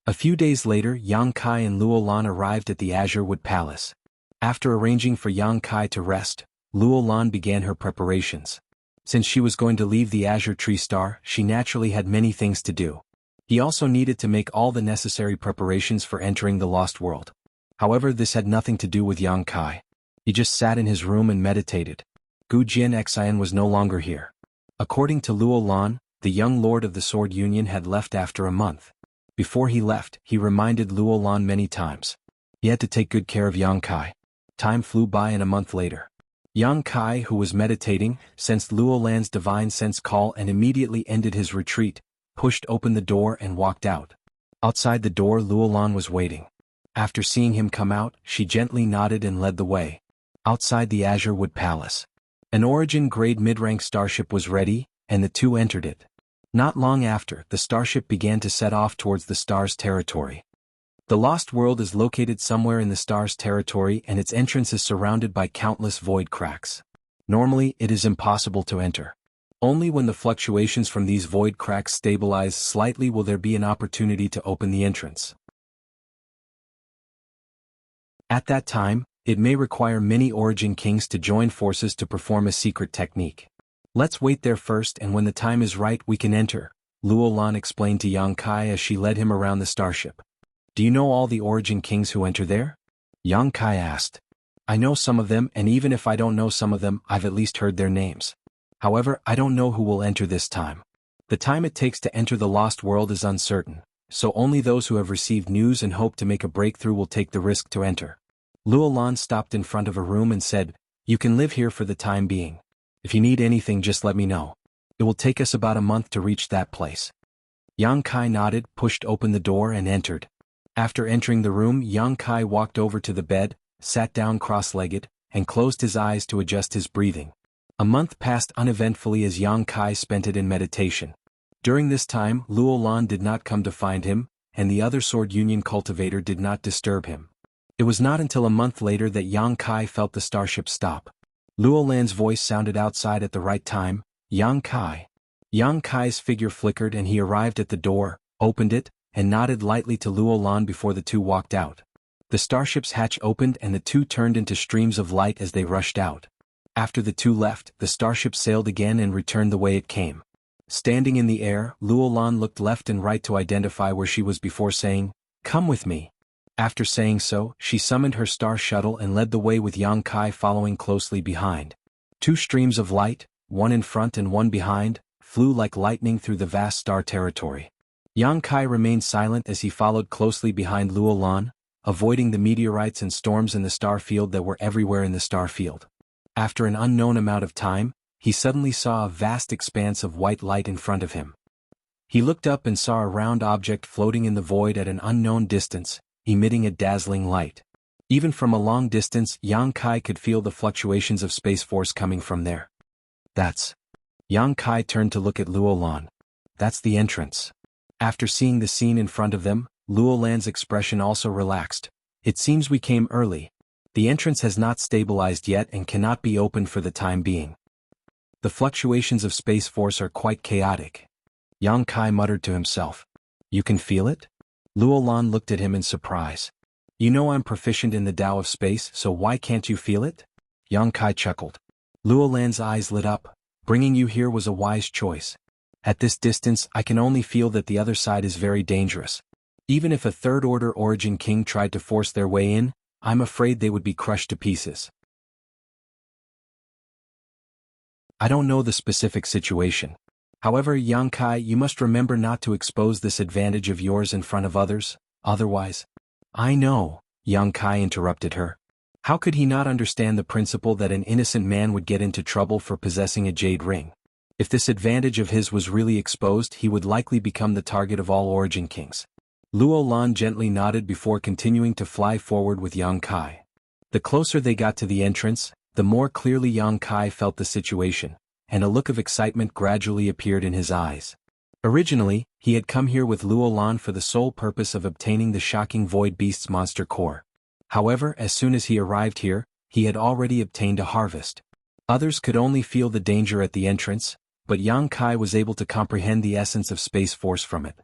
[SPEAKER 1] A few days later, Yang Kai and Luo Lan arrived at the Azure Wood Palace. After arranging for Yang Kai to rest, Luo Lan began her preparations. Since she was going to leave the Azure Tree Star, she naturally had many things to do. He also needed to make all the necessary preparations for entering the Lost World. However, this had nothing to do with Yang Kai. He just sat in his room and meditated. Gu Jian Xian was no longer here. According to Luo Lan, the young lord of the Sword Union had left after a month. Before he left, he reminded Luo Lan many times. He had to take good care of Yang Kai. Time flew by and a month later. Yang Kai, who was meditating, sensed Luo Lan's divine sense call and immediately ended his retreat, pushed open the door and walked out. Outside the door, Luo Lan was waiting. After seeing him come out, she gently nodded and led the way. Outside the Azure Wood Palace, an Origin-grade mid-rank starship was ready, and the 2 entered it. Not long after, the starship began to set off towards the star's territory. The Lost World is located somewhere in the star's territory and its entrance is surrounded by countless void cracks. Normally, it is impossible to enter. Only when the fluctuations from these void cracks stabilize slightly will there be an opportunity to open the entrance. At that time, it may require many Origin Kings to join forces to perform a secret technique. Let's wait there first and when the time is right we can enter, Luo Lan explained to Yang Kai as she led him around the starship. Do you know all the Origin Kings who enter there? Yang Kai asked. I know some of them and even if I don't know some of them, I've at least heard their names. However, I don't know who will enter this time. The time it takes to enter the Lost World is uncertain, so only those who have received news and hope to make a breakthrough will take the risk to enter. Luo Lan stopped in front of a room and said, You can live here for the time being. If you need anything, just let me know. It will take us about a month to reach that place. Yang Kai nodded, pushed open the door and entered. After entering the room, Yang Kai walked over to the bed, sat down cross-legged, and closed his eyes to adjust his breathing. A month passed uneventfully as Yang Kai spent it in meditation. During this time, Luo Lan did not come to find him, and the other Sword Union cultivator did not disturb him. It was not until a month later that Yang Kai felt the starship stop. Luo Lan's voice sounded outside at the right time, "Yang Kai." Yang Kai's figure flickered and he arrived at the door, opened it, and nodded lightly to Luo Lan before the two walked out. The starship's hatch opened and the two turned into streams of light as they rushed out. After the two left, the starship sailed again and returned the way it came. Standing in the air, Luo Lan looked left and right to identify where she was before saying, "Come with me." After saying so, she summoned her star shuttle and led the way with Yang Kai following closely behind. Two streams of light, one in front and one behind, flew like lightning through the vast star territory. Yang Kai remained silent as he followed closely behind Luo Lan, avoiding the meteorites and storms in the star field that were everywhere in the star field. After an unknown amount of time, he suddenly saw a vast expanse of white light in front of him. He looked up and saw a round object floating in the void at an unknown distance, emitting a dazzling light. Even from a long distance, Yang Kai could feel the fluctuations of space force coming from there. "That's..." Yang Kai turned to look at Luo Lan. "That's the entrance." After seeing the scene in front of them, Luo Lan's expression also relaxed. "It seems we came early. The entrance has not stabilized yet and cannot be opened for the time being. The fluctuations of space force are quite chaotic." Yang Kai muttered to himself. "You can feel it?" Luo Lan looked at him in surprise. "You know I'm proficient in the Tao of space, so why can't you feel it?" Yang Kai chuckled. Luo Lan's eyes lit up. "Bringing you here was a wise choice. At this distance, I can only feel that the other side is very dangerous. Even if a third-order origin king tried to force their way in, I'm afraid they would be crushed to pieces. I don't know the specific situation. However, Yang Kai, you must remember not to expose this advantage of yours in front of others, otherwise..." "I know," Yang Kai interrupted her. How could he not understand the principle that an innocent man would get into trouble for possessing a jade ring? If this advantage of his was really exposed, he would likely become the target of all origin kings. Luo Lan gently nodded before continuing to fly forward with Yang Kai. The closer they got to the entrance, the more clearly Yang Kai felt the situation, and a look of excitement gradually appeared in his eyes. Originally, he had come here with Luo Lan for the sole purpose of obtaining the shocking Void Beast's monster core. However, as soon as he arrived here, he had already obtained a harvest. Others could only feel the danger at the entrance, but Yang Kai was able to comprehend the essence of space force from it.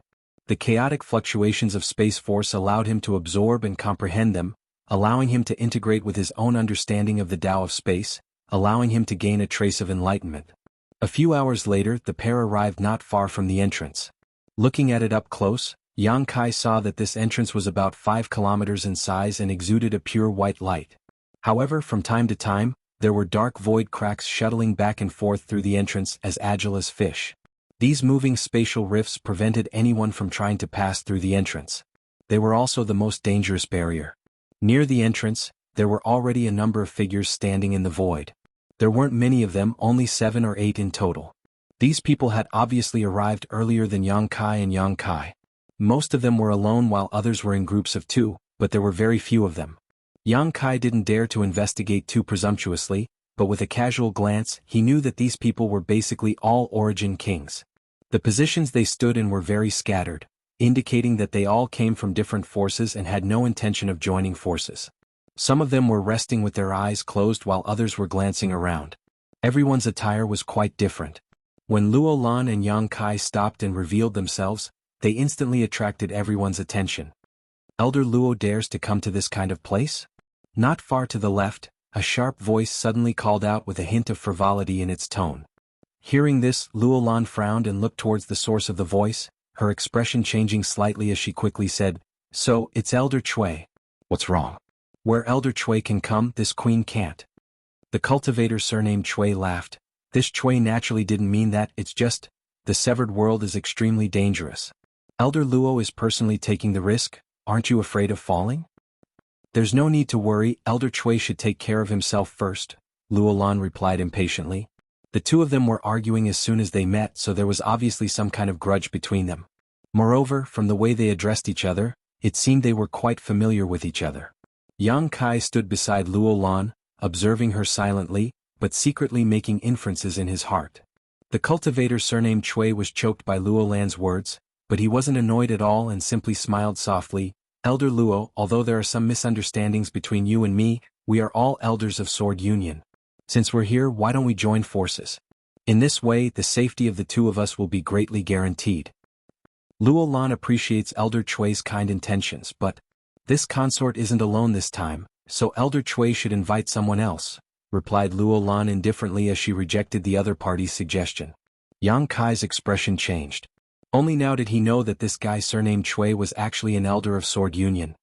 [SPEAKER 1] The chaotic fluctuations of space force allowed him to absorb and comprehend them, allowing him to integrate with his own understanding of the Tao of space, allowing him to gain a trace of enlightenment. A few hours later, the pair arrived not far from the entrance. Looking at it up close, Yang Kai saw that this entrance was about 5 kilometers in size and exuded a pure white light. However, from time to time, there were dark void cracks shuttling back and forth through the entrance as agile as fish. These moving spatial rifts prevented anyone from trying to pass through the entrance. They were also the most dangerous barrier. Near the entrance, there were already a number of figures standing in the void. There weren't many of them, only 7 or 8 in total. These people had obviously arrived earlier than Yang Kai and Yang Kai. Most of them were alone while others were in groups of 2, but there were very few of them. Yang Kai didn't dare to investigate too presumptuously, but with a casual glance, he knew that these people were basically all origin kings. The positions they stood in were very scattered, indicating that they all came from different forces and had no intention of joining forces. Some of them were resting with their eyes closed while others were glancing around. Everyone's attire was quite different. When Luo Lan and Yang Kai stopped and revealed themselves, they instantly attracted everyone's attention. "Elder Luo dares to come to this kind of place?" Not far to the left, a sharp voice suddenly called out with a hint of frivolity in its tone. Hearing this, Luo Lan frowned and looked towards the source of the voice, her expression changing slightly as she quickly said, "So, it's Elder Chui. What's wrong?" "Where Elder Chui can come, this queen can't." The cultivator surnamed Chui laughed. "This Chui naturally didn't mean that, it's just, the severed world is extremely dangerous. Elder Luo is personally taking the risk, aren't you afraid of falling?" "There's no need to worry, Elder Chui should take care of himself first," Luo Lan replied impatiently. The two of them were arguing as soon as they met, so there was obviously some kind of grudge between them. Moreover, from the way they addressed each other, it seemed they were quite familiar with each other. Yang Kai stood beside Luo Lan, observing her silently, but secretly making inferences in his heart. The cultivator surnamed Chui was choked by Luo Lan's words, but he wasn't annoyed at all and simply smiled softly. Elder Luo, although there are some misunderstandings between you and me, we are all elders of Sword Union. Since we're here, why don't we join forces? In this way, the safety of the two of us will be greatly guaranteed. Luo Lan appreciates Elder Chui's kind intentions, but this consort isn't alone this time, so Elder Chui should invite someone else, replied Luo Lan indifferently as she rejected the other party's suggestion. Yang Kai's expression changed. Only now did he know that this guy surnamed Chui was actually an elder of Sword Union.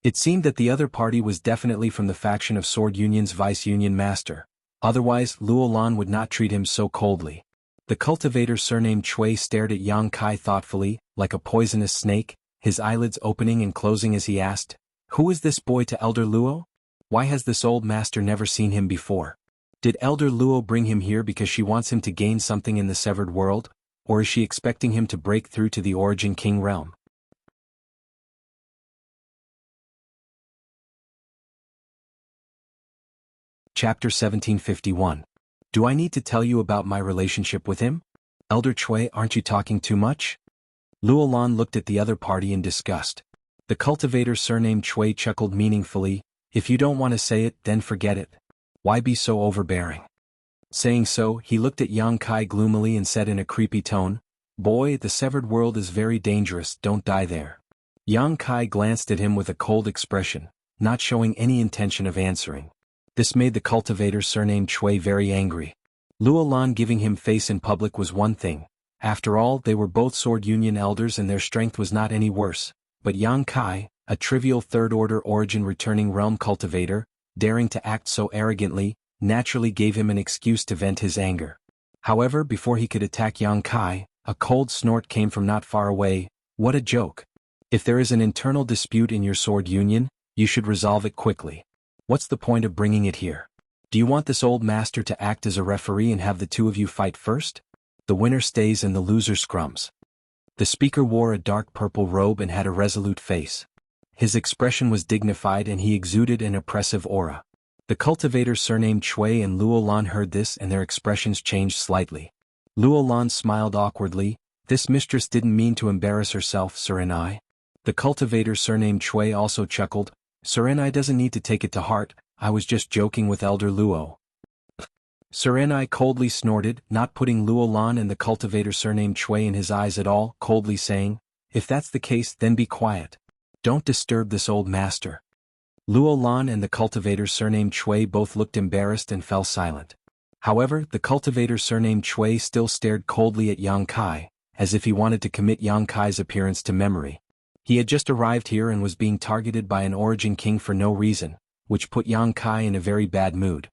[SPEAKER 1] It seemed that the other party was definitely from the faction of Sword Union's vice-union master. Otherwise, Luo Lan would not treat him so coldly. The cultivator surnamed Chui stared at Yang Kai thoughtfully, like a poisonous snake, his eyelids opening and closing as he asked, "Who is this boy to Elder Luo? Why has this old master never seen him before? Did Elder Luo bring him here because she wants him to gain something in the severed world, or is she expecting him to break through to the Origin King realm?" Chapter 1751. Do I need to tell you about my relationship with him? Elder Chui, aren't you talking too much? Luo Lan looked at the other party in disgust. The cultivator surnamed Chui chuckled meaningfully. If you don't want to say it, then forget it. Why be so overbearing? Saying so, he looked at Yang Kai gloomily and said in a creepy tone, "Boy, the severed world is very dangerous, don't die there." Yang Kai glanced at him with a cold expression, not showing any intention of answering. This made the cultivator surnamed Chui very angry. Luo Lan giving him face in public was one thing. After all, they were both Sword Union elders and their strength was not any worse. But Yang Kai, a trivial third-order origin returning realm cultivator, daring to act so arrogantly, naturally gave him an excuse to vent his anger. However, before he could attack Yang Kai, a cold snort came from not far away. What a joke. If there is an internal dispute in your Sword Union, you should resolve it quickly. What's the point of bringing it here? Do you want this old master to act as a referee and have the two of you fight first? The winner stays and the loser scrums. The speaker wore a dark purple robe and had a resolute face. His expression was dignified and he exuded an oppressive aura. The cultivator surnamed Chui and Luo Lan heard this and their expressions changed slightly. Luo Lan smiled awkwardly. This mistress didn't mean to embarrass herself, Serenai. The cultivator surnamed Chui also chuckled. Serenai doesn't need to take it to heart, I was just joking with Elder Luo. Serenai coldly snorted, not putting Luo Lan and the cultivator surnamed Chui in his eyes at all, coldly saying, "If that's the case, then be quiet. Don't disturb this old master." Luo Lan and the cultivator surnamed Chui both looked embarrassed and fell silent. However, the cultivator surnamed Chui still stared coldly at Yang Kai, as if he wanted to commit Yang Kai's appearance to memory. He had just arrived here and was being targeted by an Origin King for no reason, which put Yang Kai in a very bad mood.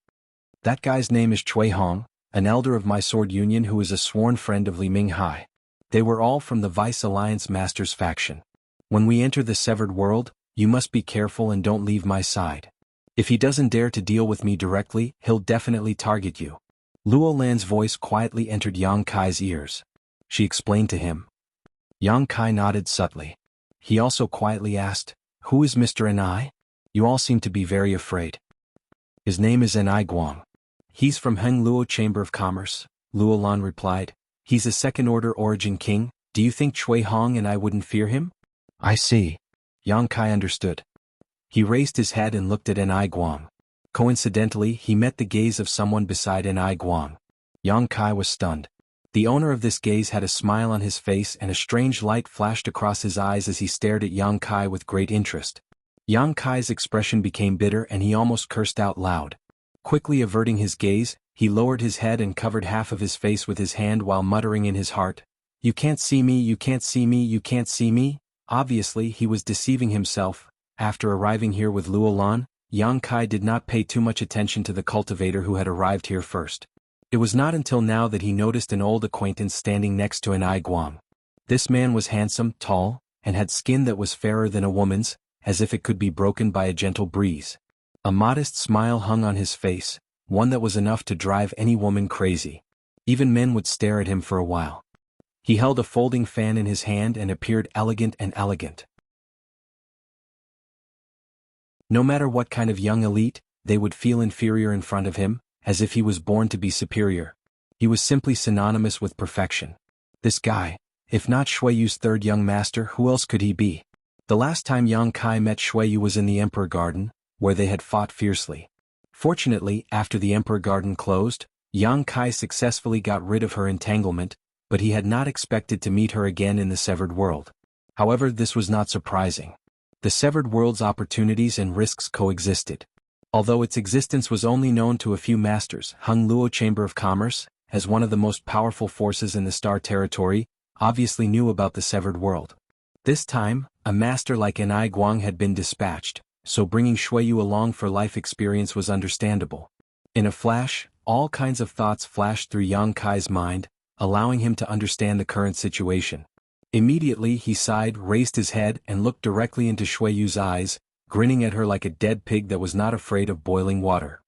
[SPEAKER 1] That guy's name is Chui Hong, an elder of my Sword Union who is a sworn friend of Li Minghai. They were all from the Vice Alliance Masters faction. When we enter the severed world, you must be careful and don't leave my side. If he doesn't dare to deal with me directly, he'll definitely target you. Luo Lan's voice quietly entered Yang Kai's ears. She explained to him. Yang Kai nodded subtly. He also quietly asked, "Who is Mr. Enai? You all seem to be very afraid." "His name is Enai Guang. He's from Heng Luo Chamber of Commerce," Luo Lan replied. "He's a second-order Origin King. Do you think Chui Hong and I wouldn't fear him?" "I see." Yang Kai understood. He raised his head and looked at Enai Guang. Coincidentally, he met the gaze of someone beside Enai Guang. Yang Kai was stunned. The owner of this gaze had a smile on his face and a strange light flashed across his eyes as he stared at Yang Kai with great interest. Yang Kai's expression became bitter and he almost cursed out loud. Quickly averting his gaze, he lowered his head and covered half of his face with his hand while muttering in his heart, "You can't see me, you can't see me, you can't see me." Obviously, he was deceiving himself. After arriving here with Luo Lan, Yang Kai did not pay too much attention to the cultivator who had arrived here first. It was not until now that he noticed an old acquaintance standing next to Enai Guang. This man was handsome, tall, and had skin that was fairer than a woman's, as if it could be broken by a gentle breeze. A modest smile hung on his face, one that was enough to drive any woman crazy. Even men would stare at him for a while. He held a folding fan in his hand and appeared elegant and elegant. No matter what kind of young elite, they would feel inferior in front of him, as if he was born to be superior. He was simply synonymous with perfection. This guy, if not Shueyu's third young master, who else could he be? The last time Yang Kai met Shueyu was in the Emperor Garden, where they had fought fiercely. Fortunately, after the Emperor Garden closed, Yang Kai successfully got rid of her entanglement, but he had not expected to meet her again in the Severed World. However, this was not surprising. The Severed World's opportunities and risks coexisted. Although its existence was only known to a few masters, Hung Luo Chamber of Commerce, as one of the most powerful forces in the Star Territory, obviously knew about the Severed World. This time, a master like Enai Guang had been dispatched, so bringing Shueyu along for life experience was understandable. In a flash, all kinds of thoughts flashed through Yang Kai's mind, allowing him to understand the current situation. Immediately he sighed, raised his head and looked directly into Shueyu's eyes, grinning at her like a dead pig that was not afraid of boiling water.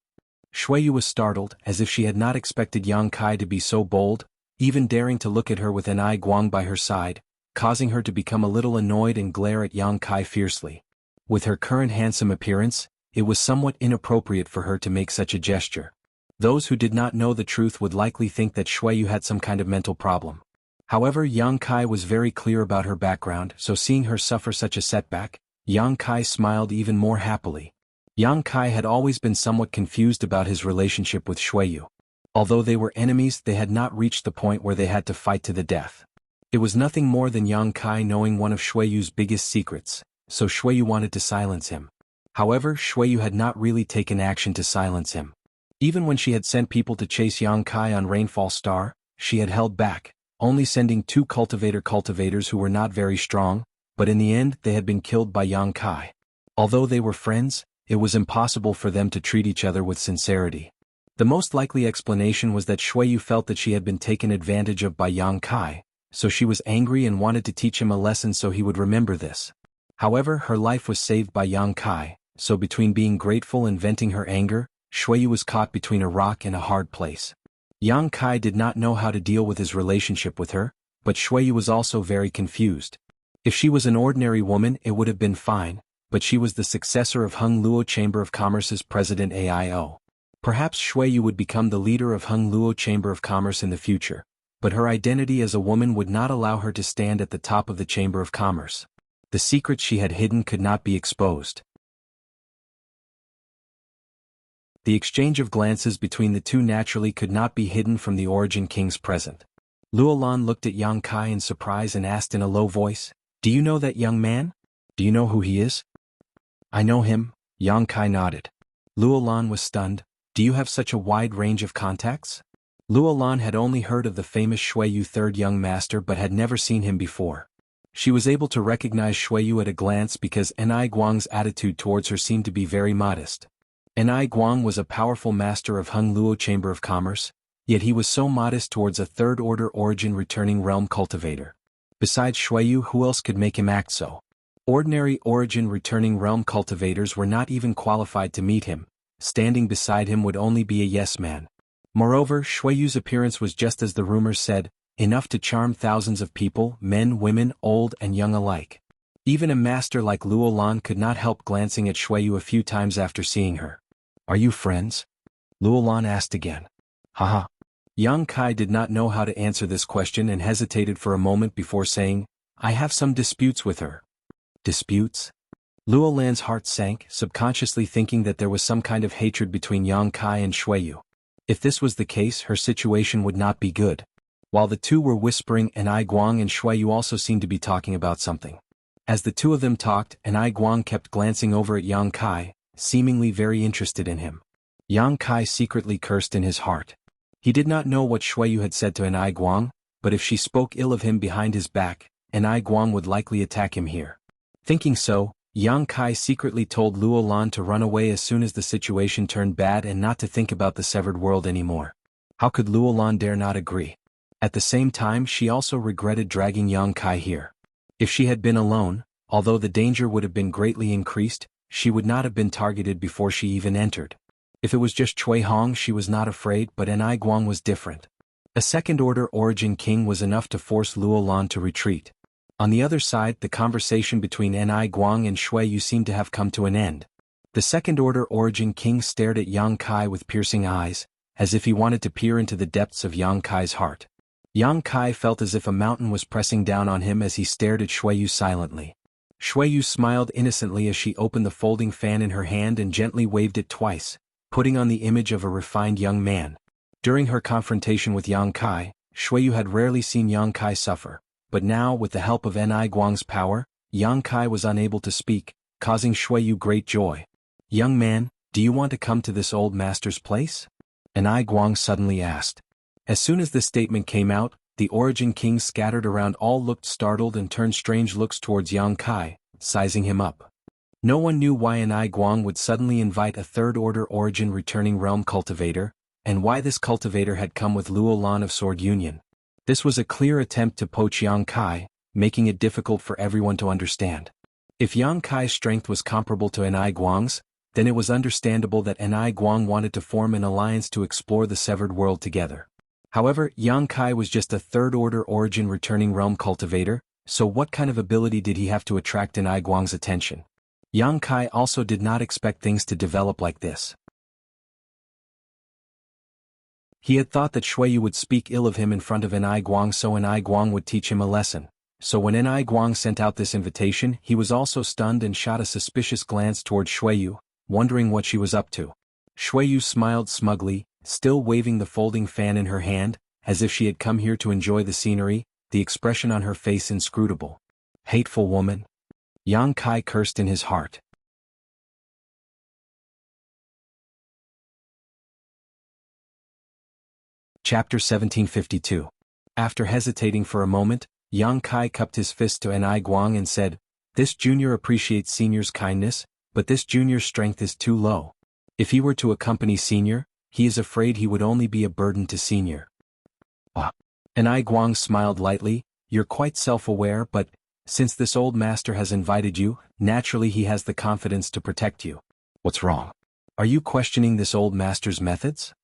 [SPEAKER 1] Shueyu was startled, as if she had not expected Yang Kai to be so bold, even daring to look at her with Enai Guang by her side, causing her to become a little annoyed and glare at Yang Kai fiercely. With her current handsome appearance, it was somewhat inappropriate for her to make such a gesture. Those who did not know the truth would likely think that Shueyu had some kind of mental problem. However, Yang Kai was very clear about her background, so seeing her suffer such a setback, Yang Kai smiled even more happily. Yang Kai had always been somewhat confused about his relationship with Shueyu. Although they were enemies, they had not reached the point where they had to fight to the death. It was nothing more than Yang Kai knowing one of Shueyu's biggest secrets, so Shueyu wanted to silence him. However, Shueyu had not really taken action to silence him. Even when she had sent people to chase Yang Kai on Rainfall Star, she had held back, only sending 2 cultivators who were not very strong, but in the end they had been killed by Yang Kai. Although they were friends, it was impossible for them to treat each other with sincerity. The most likely explanation was that Shueyu felt that she had been taken advantage of by Yang Kai, so she was angry and wanted to teach him a lesson so he would remember this. However, her life was saved by Yang Kai, so between being grateful and venting her anger, Shueyu was caught between a rock and a hard place. Yang Kai did not know how to deal with his relationship with her, but Shueyu was also very confused. If she was an ordinary woman it would have been fine, but she was the successor of Hung Luo Chamber of Commerce's president AIO. Perhaps Shueyu would become the leader of Hung Luo Chamber of Commerce in the future, but her identity as a woman would not allow her to stand at the top of the Chamber of Commerce. The secrets she had hidden could not be exposed. The exchange of glances between the two naturally could not be hidden from the Origin Kings present. Luolan looked at Yang Kai in surprise and asked in a low voice, "Do you know that young man? Do you know who he is?" "I know him," Yang Kai nodded. Luolan was stunned. "Do you have such a wide range of contacts?" Luolan had only heard of the famous Shueyu third young master but had never seen him before. She was able to recognize Shueyu at a glance because Enai Guang's attitude towards her seemed to be very modest. Enai Guang was a powerful master of Hung Luo Chamber of Commerce, yet he was so modest towards a third-order origin returning realm cultivator. Besides Shueyu, who else could make him act so? Ordinary origin returning realm cultivators were not even qualified to meet him. Standing beside him would only be a yes man. Moreover, Shueyu's appearance was just as the rumors said, enough to charm thousands of people, men, women, old and young alike. Even a master like Luolan could not help glancing at Shueyu a few times after seeing her. "Are you friends?" Luolan asked again. Haha. Yang Kai did not know how to answer this question and hesitated for a moment before saying, "I have some disputes with her." Disputes? Luolan's heart sank, subconsciously thinking that there was some kind of hatred between Yang Kai and Shueyu. If this was the case, her situation would not be good. While the two were whispering, Enai Guang and Shueyu also seemed to be talking about something. As the two of them talked, Enai Guang kept glancing over at Yang Kai, seemingly very interested in him. Yang Kai secretly cursed in his heart. He did not know what Shueyu had said to Enai Guang, but if she spoke ill of him behind his back, Enai Guang would likely attack him here. Thinking so, Yang Kai secretly told Luolan to run away as soon as the situation turned bad and not to think about the Severed World anymore. How could Luolan dare not agree? At the same time, she also regretted dragging Yang Kai here. If she had been alone, although the danger would have been greatly increased, she would not have been targeted before she even entered. If it was just Cui Hong she was not afraid, but Enai Guang was different. A second-order origin king was enough to force Luo Lan to retreat. On the other side, the conversation between Enai Guang and Shui Yu seemed to have come to an end. The second-order origin king stared at Yang Kai with piercing eyes, as if he wanted to peer into the depths of Yang Kai's heart. Yang Kai felt as if a mountain was pressing down on him as he stared at Shui Yu silently. Shui Yu smiled innocently as she opened the folding fan in her hand and gently waved it twice, putting on the image of a refined young man. During her confrontation with Yang Kai, Shui Yu had rarely seen Yang Kai suffer, but now with the help of Enai Guang's power, Yang Kai was unable to speak, causing Shui Yu great joy. "Young man, do you want to come to this old master's place?" Enai Guang suddenly asked. As soon as this statement came out, the origin kings scattered around all looked startled and turned strange looks towards Yang Kai, sizing him up. No one knew why Enai Guang would suddenly invite a third-order origin returning realm cultivator, and why this cultivator had come with Luo Lan of Sword Union. This was a clear attempt to poach Yang Kai, making it difficult for everyone to understand. If Yang Kai's strength was comparable to Enai Guang's, then it was understandable that Enai Guang wanted to form an alliance to explore the severed world together. However, Yang Kai was just a third-order origin returning realm cultivator, so what kind of ability did he have to attract Enai Guang's attention? Yang Kai also did not expect things to develop like this. He had thought that Shui Yu would speak ill of him in front of Enai Guang so Enai Guang would teach him a lesson. So when Enai Guang sent out this invitation, he was also stunned and shot a suspicious glance toward Shui Yu, wondering what she was up to. Shui Yu smiled smugly, still waving the folding fan in her hand, as if she had come here to enjoy the scenery, the expression on her face inscrutable. "Hateful woman." Yang Kai cursed in his heart. Chapter 1752. After hesitating for a moment, Yang Kai cupped his fist to Enai Guang and said, "This junior appreciates senior's kindness, but this junior's strength is too low. If he were to accompany senior, he is afraid he would only be a burden to senior." Enai Guang smiled lightly, "You're quite self-aware, but, since this old master has invited you, naturally he has the confidence to protect you. What's wrong? Are you questioning this old master's methods?"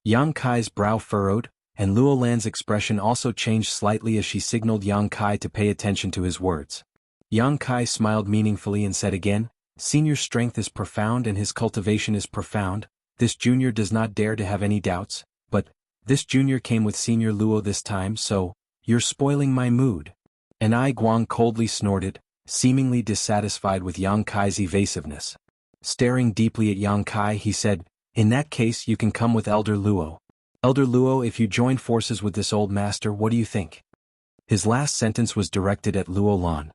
[SPEAKER 1] Yang Kai's brow furrowed, and Luo Lan's expression also changed slightly as she signaled Yang Kai to pay attention to his words. Yang Kai smiled meaningfully and said again, "Senior's strength is profound and his cultivation is profound. This junior does not dare to have any doubts, but this junior came with Senior Luo this time, so you're spoiling my mood." Enai Guang coldly snorted, seemingly dissatisfied with Yang Kai's evasiveness. Staring deeply at Yang Kai, he said, "In that case you can come with Elder Luo. Elder Luo, if you join forces with this old master, what do you think?" His last sentence was directed at Luo Lan.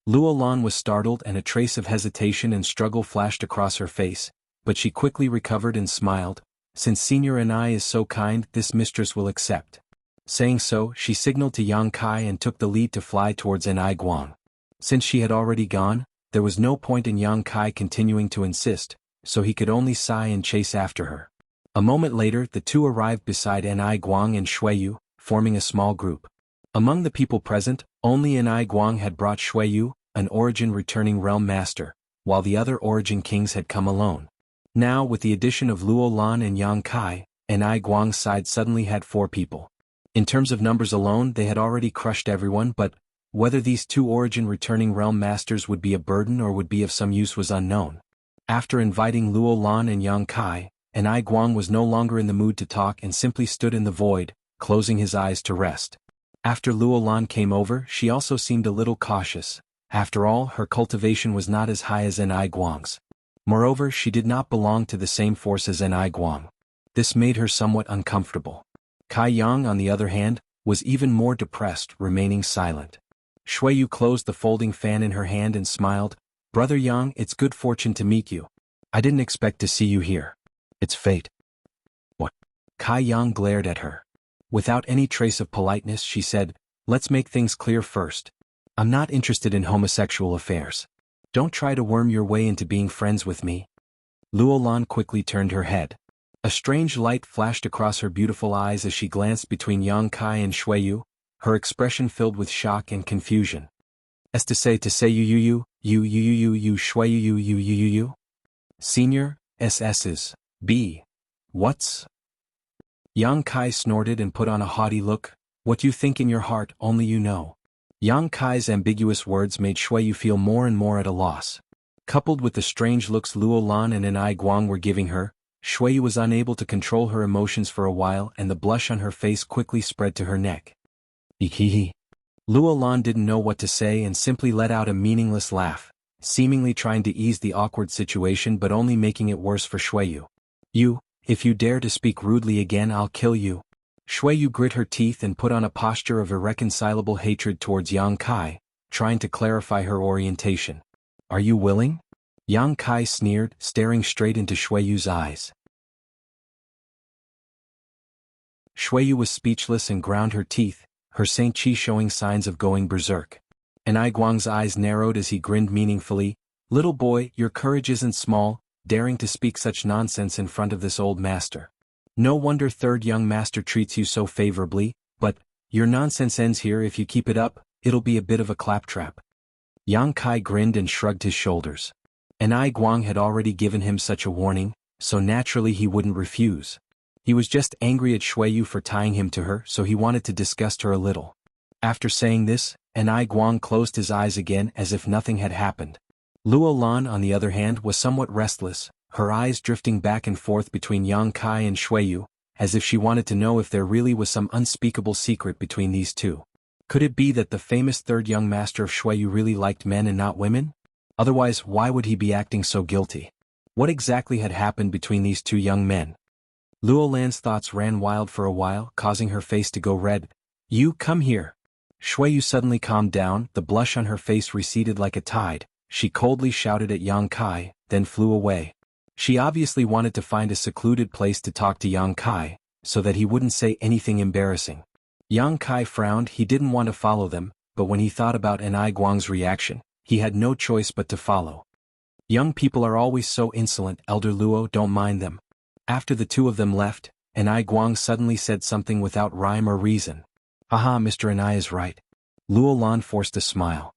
[SPEAKER 1] Luo Lan was startled and a trace of hesitation and struggle flashed across her face, but she quickly recovered and smiled. "Since Senior Enai is so kind, this mistress will accept." Saying so, she signaled to Yang Kai and took the lead to fly towards Enai Guang. Since she had already gone, there was no point in Yang Kai continuing to insist, so he could only sigh and chase after her. A moment later, the two arrived beside Enai Guang and Shui Yu, forming a small group. Among the people present, only Enai Guang had brought Shui Yu, an origin returning realm master, while the other origin kings had come alone. Now, with the addition of Luo Lan and Yang Kai, Enai Guang's side suddenly had 4 people. In terms of numbers alone, they had already crushed everyone, but whether these 2 origin returning realm masters would be a burden or would be of some use was unknown. After inviting Luo Lan and Yang Kai, Enai Guang was no longer in the mood to talk and simply stood in the void, closing his eyes to rest. After Luo Lan came over, she also seemed a little cautious. After all, her cultivation was not as high as Enai Guang's. Moreover, she did not belong to the same force as Enai Guang. This made her somewhat uncomfortable. Kai Yang, on the other hand, was even more depressed, remaining silent. Shui Yu closed the folding fan in her hand and smiled. "Brother Yang, it's good fortune to meet you. I didn't expect to see you here. It's fate." "What?" Kai Yang glared at her. Without any trace of politeness, she said, "Let's make things clear first. I'm not interested in homosexual affairs. Don't try to worm your way into being friends with me." Luo Lan quickly turned her head. A strange light flashed across her beautiful eyes as she glanced between Yang Kai and Shui Yu, her expression filled with shock and confusion. As to say you Shui Yu. Senior, SS's, B. What's? Yang Kai snorted and put on a haughty look. What you think in your heart, only you know. Yang Kai's ambiguous words made Shuiyu feel more and more at a loss. Coupled with the strange looks Luo Lan and Anai Guang were giving her, Shuiyu was unable to control her emotions for a while, and the blush on her face quickly spread to her neck. Hehehe. Luo Lan didn't know what to say and simply let out a meaningless laugh, seemingly trying to ease the awkward situation but only making it worse for Shuiyu. If you dare to speak rudely again, I'll kill you. Shuiyu grit her teeth and put on a posture of irreconcilable hatred towards Yang Kai, trying to clarify her orientation. Are you willing? Yang Kai sneered, staring straight into Shuiyu's eyes. Shuiyu was speechless and ground her teeth, her Saint Chi showing signs of going berserk. Anai Guang's eyes narrowed as he grinned meaningfully. Little boy, your courage isn't small, daring to speak such nonsense in front of this old master. No wonder third young master treats you so favorably, but your nonsense ends here. If you keep it up, it'll be a bit of a claptrap. Yang Kai grinned and shrugged his shoulders. Anai Guang had already given him such a warning, so naturally he wouldn't refuse. He was just angry at Shuiyu for tying him to her, so he wanted to disgust her a little. After saying this, Anai Guang closed his eyes again as if nothing had happened. Luo Lan, on the other hand, was somewhat restless, her eyes drifting back and forth between Yang Kai and Shuiyu, as if she wanted to know if there really was some unspeakable secret between these two. Could it be that the famous third young master of Shuiyu really liked men and not women? Otherwise, why would he be acting so guilty? What exactly had happened between these two young men? Luo Lan's thoughts ran wild for a while, causing her face to go red. You, come here. Shuiyu suddenly calmed down, the blush on her face receded like a tide. She coldly shouted at Yang Kai, then flew away. She obviously wanted to find a secluded place to talk to Yang Kai, so that he wouldn't say anything embarrassing. Yang Kai frowned. He didn't want to follow them, but when he thought about Anai Guang's reaction, he had no choice but to follow. Young people are always so insolent, Elder Luo, don't mind them. After the two of them left, Anai Guang suddenly said something without rhyme or reason. Haha, Mr. Anai is right. Luo Lan forced a smile.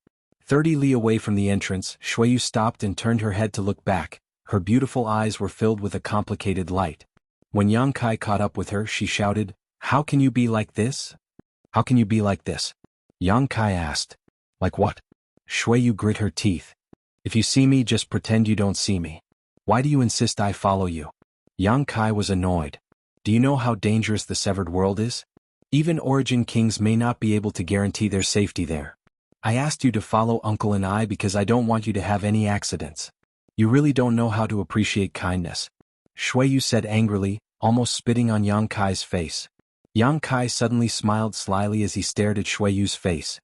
[SPEAKER 1] 30 li away from the entrance, Shuiyu stopped and turned her head to look back. Her beautiful eyes were filled with a complicated light. When Yang Kai caught up with her, she shouted, How can you be like this? How can you be like this? Yang Kai asked. Like what? Shuiyu grit her teeth. If you see me, just pretend you don't see me. Why do you insist I follow you? Yang Kai was annoyed. Do you know how dangerous the severed world is? Even origin kings may not be able to guarantee their safety there. I asked you to follow Uncle and I because I don't want you to have any accidents. You really don't know how to appreciate kindness. Shuiyu said angrily, almost spitting on Yang Kai's face. Yang Kai suddenly smiled slyly as he stared at Shuiyu's face.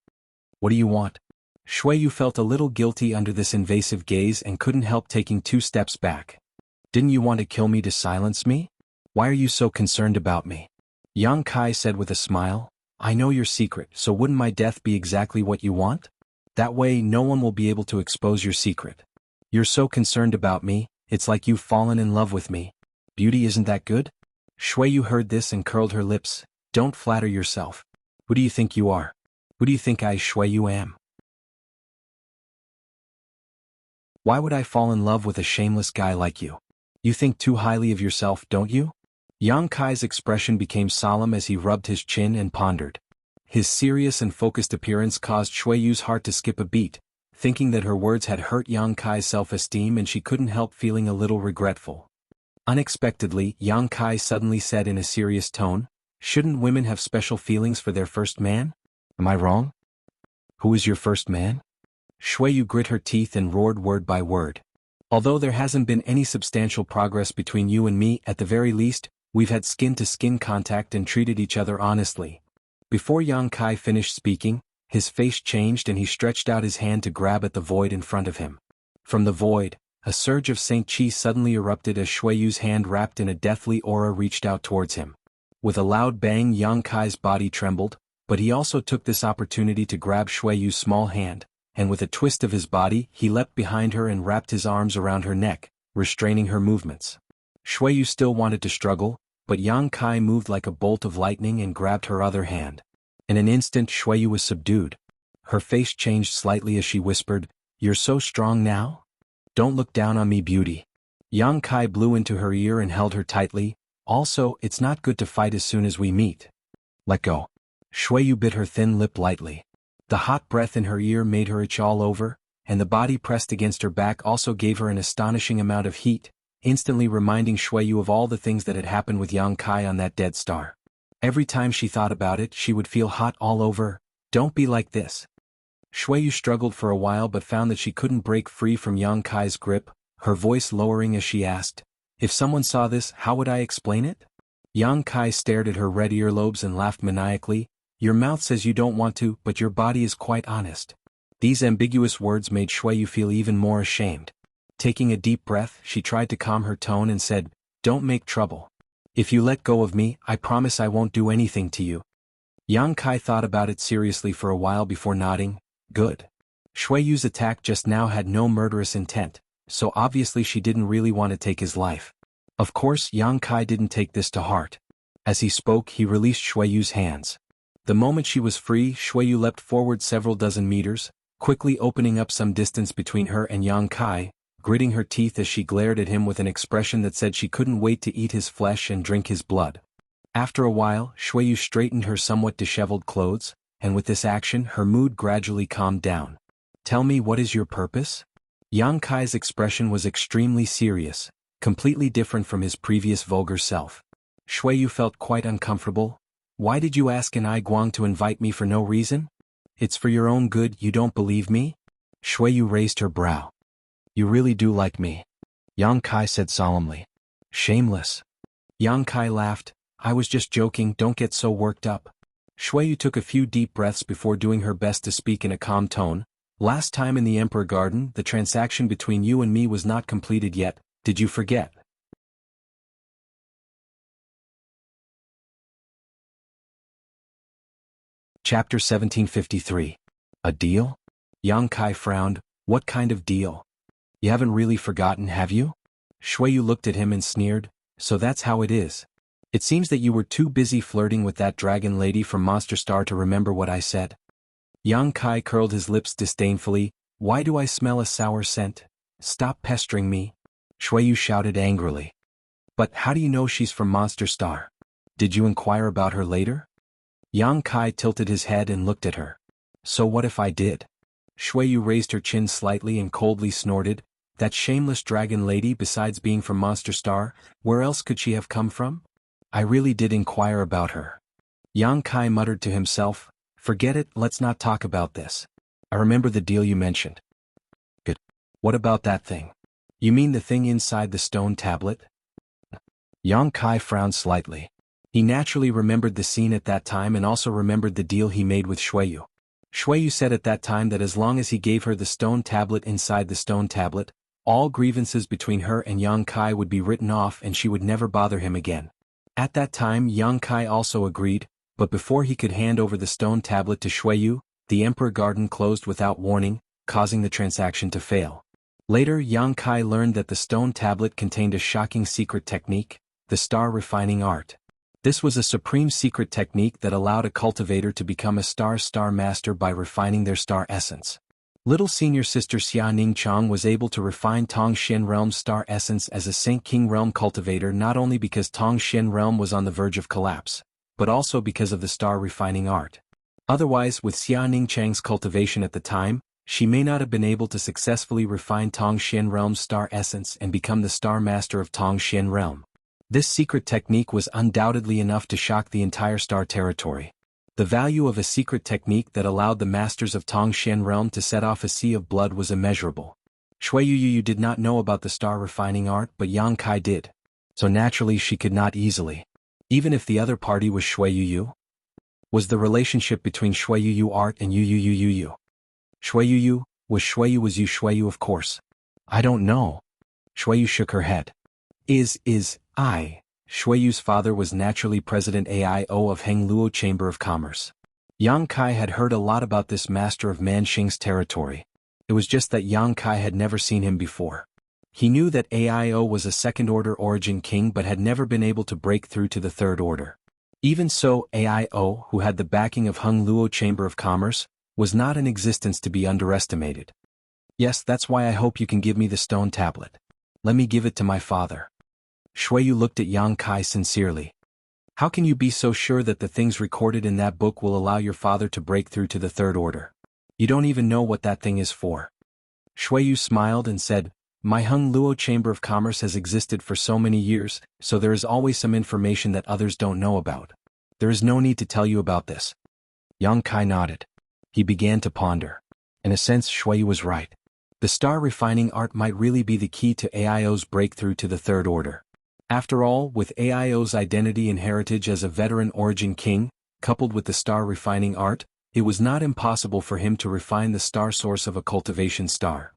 [SPEAKER 1] What do you want? Shuiyu felt a little guilty under this invasive gaze and couldn't help taking 2 steps back. Didn't you want to kill me to silence me? Why are you so concerned about me? Yang Kai said with a smile. I know your secret, so wouldn't my death be exactly what you want? That way no one will be able to expose your secret. You're so concerned about me, it's like you've fallen in love with me. Beauty isn't that good? Shuiyu heard this and curled her lips. Don't flatter yourself. Who do you think you are? Who do you think I, Shuiyu, am? Why would I fall in love with a shameless guy like you? You think too highly of yourself, don't you? Yang Kai's expression became solemn as he rubbed his chin and pondered. His serious and focused appearance caused Shuiyu's heart to skip a beat, thinking that her words had hurt Yang Kai's self-esteem, and she couldn't help feeling a little regretful. Unexpectedly, Yang Kai suddenly said in a serious tone, Shouldn't women have special feelings for their first man? Am I wrong? Who is your first man? Shuiyu grit her teeth and roared word by word. Although there hasn't been any substantial progress between you and me, at the very least, we've had skin-to-skin contact and treated each other honestly. Before Yang Kai finished speaking, his face changed and he stretched out his hand to grab at the void in front of him. From the void, a surge of Saint Chi suddenly erupted as Shuiyu's hand wrapped in a deathly aura reached out towards him. With a loud bang, Yang Kai's body trembled, but he also took this opportunity to grab Shuiyu's small hand, and with a twist of his body, he leapt behind her and wrapped his arms around her neck, restraining her movements. Shuiyu still wanted to struggle, but Yang Kai moved like a bolt of lightning and grabbed her other hand. In an instant, Shuiyu was subdued. Her face changed slightly as she whispered, You're so strong now? Don't look down on me, beauty. Yang Kai blew into her ear and held her tightly. Also, it's not good to fight as soon as we meet. Let go. Shuiyu bit her thin lip lightly. The hot breath in her ear made her itch all over, and the body pressed against her back also gave her an astonishing amount of heat, instantly reminding Shuiyu of all the things that had happened with Yang Kai on that dead star. Every time she thought about it, she would feel hot all over. Don't be like this. Shuiyu struggled for a while but found that she couldn't break free from Yang Kai's grip, her voice lowering as she asked, "If someone saw this, how would I explain it?" Yang Kai stared at her red earlobes and laughed maniacally. "Your mouth says you don't want to, but your body is quite honest." These ambiguous words made Shuiyu feel even more ashamed. Taking a deep breath, she tried to calm her tone and said, "Don't make trouble. If you let go of me, I promise I won't do anything to you." Yang Kai thought about it seriously for a while before nodding. Good. Shuiyu's attack just now had no murderous intent, so obviously she didn't really want to take his life. Of course, Yang Kai didn't take this to heart. As he spoke, he released Shuiyu's hands. The moment she was free, Shuiyu leapt forward several dozen meters, quickly opening up some distance between her and Yang Kai, gritting her teeth as she glared at him with an expression that said she couldn't wait to eat his flesh and drink his blood. After a while, Shuiyu straightened her somewhat disheveled clothes, and with this action her mood gradually calmed down. "Tell me, what is your purpose?" Yang Kai's expression was extremely serious, completely different from his previous vulgar self. Shuiyu felt quite uncomfortable. "Why did you ask an Guang to invite me for no reason? It's for your own good, you don't believe me?" Shuiyu raised her brow. "You really do like me," Yang Kai said solemnly. "Shameless." Yang Kai laughed. "I was just joking, don't get so worked up." Shuiyu took a few deep breaths before doing her best to speak in a calm tone. "Last time in the Emperor Garden, the transaction between you and me was not completed yet, did you forget?" Chapter 1753. A deal? Yang Kai frowned. "What kind of deal? You haven't really forgotten, have you?" Shuiyu looked at him and sneered. "So that's how it is. It seems that you were too busy flirting with that dragon lady from Monster Star to remember what I said." Yang Kai curled his lips disdainfully. "Why do I smell a sour scent? Stop pestering me." Shuiyu shouted angrily. "But how do you know she's from Monster Star? Did you inquire about her later?" Yang Kai tilted his head and looked at her. "So what if I did?" Shuiyu raised her chin slightly and coldly snorted. "That shameless dragon lady, besides being from Monster Star, where else could she have come from?" "I really did inquire about her." Yang Kai muttered to himself. "Forget it, let's not talk about this. I remember the deal you mentioned." "Good. What about that thing?" "You mean the thing inside the stone tablet?" Yang Kai frowned slightly. He naturally remembered the scene at that time and also remembered the deal he made with Shuiyu. Shuiyu said at that time that as long as he gave her the stone tablet inside the stone tablet, all grievances between her and Yang Kai would be written off and she would never bother him again. At that time Yang Kai also agreed, but before he could hand over the stone tablet to Shuiyu, the Emperor Garden closed without warning, causing the transaction to fail. Later Yang Kai learned that the stone tablet contained a shocking secret technique, the star refining art. This was a supreme secret technique that allowed a cultivator to become a star master by refining their star essence. Little senior sister Xia Ningchang was able to refine Tongxin Realm's star essence as a Saint King Realm cultivator not only because Tongxin Realm was on the verge of collapse, but also because of the star refining art. Otherwise, with Xia Ningchang's cultivation at the time, she may not have been able to successfully refine Tongxin Realm's star essence and become the star master of Tongxin Realm. This secret technique was undoubtedly enough to shock the entire star territory. The value of a secret technique that allowed the masters of Tongxin Realm to set off a sea of blood was immeasurable. Shuiyu did not know about the star refining art, but Yang Kai did. So naturally she could not easily. Even if the other party was Shuiyu, was the relationship between Shuiyu art and Yu. Shuiyu, was Shuiyu of course. "I don't know." Shuiyu shook her head. Shuiyu's father was naturally President Aio of Hengluo Chamber of Commerce. Yang Kai had heard a lot about this master of Manxing's territory. It was just that Yang Kai had never seen him before. He knew that Aio was a second-order origin king but had never been able to break through to the third order. Even so, Aio, who had the backing of Hengluo Chamber of Commerce, was not an existence to be underestimated. "Yes, that's why I hope you can give me the stone tablet. Let me give it to my father." Shuiyu looked at Yang Kai sincerely. How can you be so sure that the things recorded in that book will allow your father to break through to the third order? You don't even know what that thing is for. Shuiyu smiled and said, My Hung Luo Chamber of Commerce has existed for so many years, so there is always some information that others don't know about. There is no need to tell you about this. Yang Kai nodded. He began to ponder. In a sense, Shuiyu was right. The star refining art might really be the key to AIO's breakthrough to the third order. After all, with AIO's identity and heritage as a veteran origin king, coupled with the star refining art, it was not impossible for him to refine the star source of a cultivation star.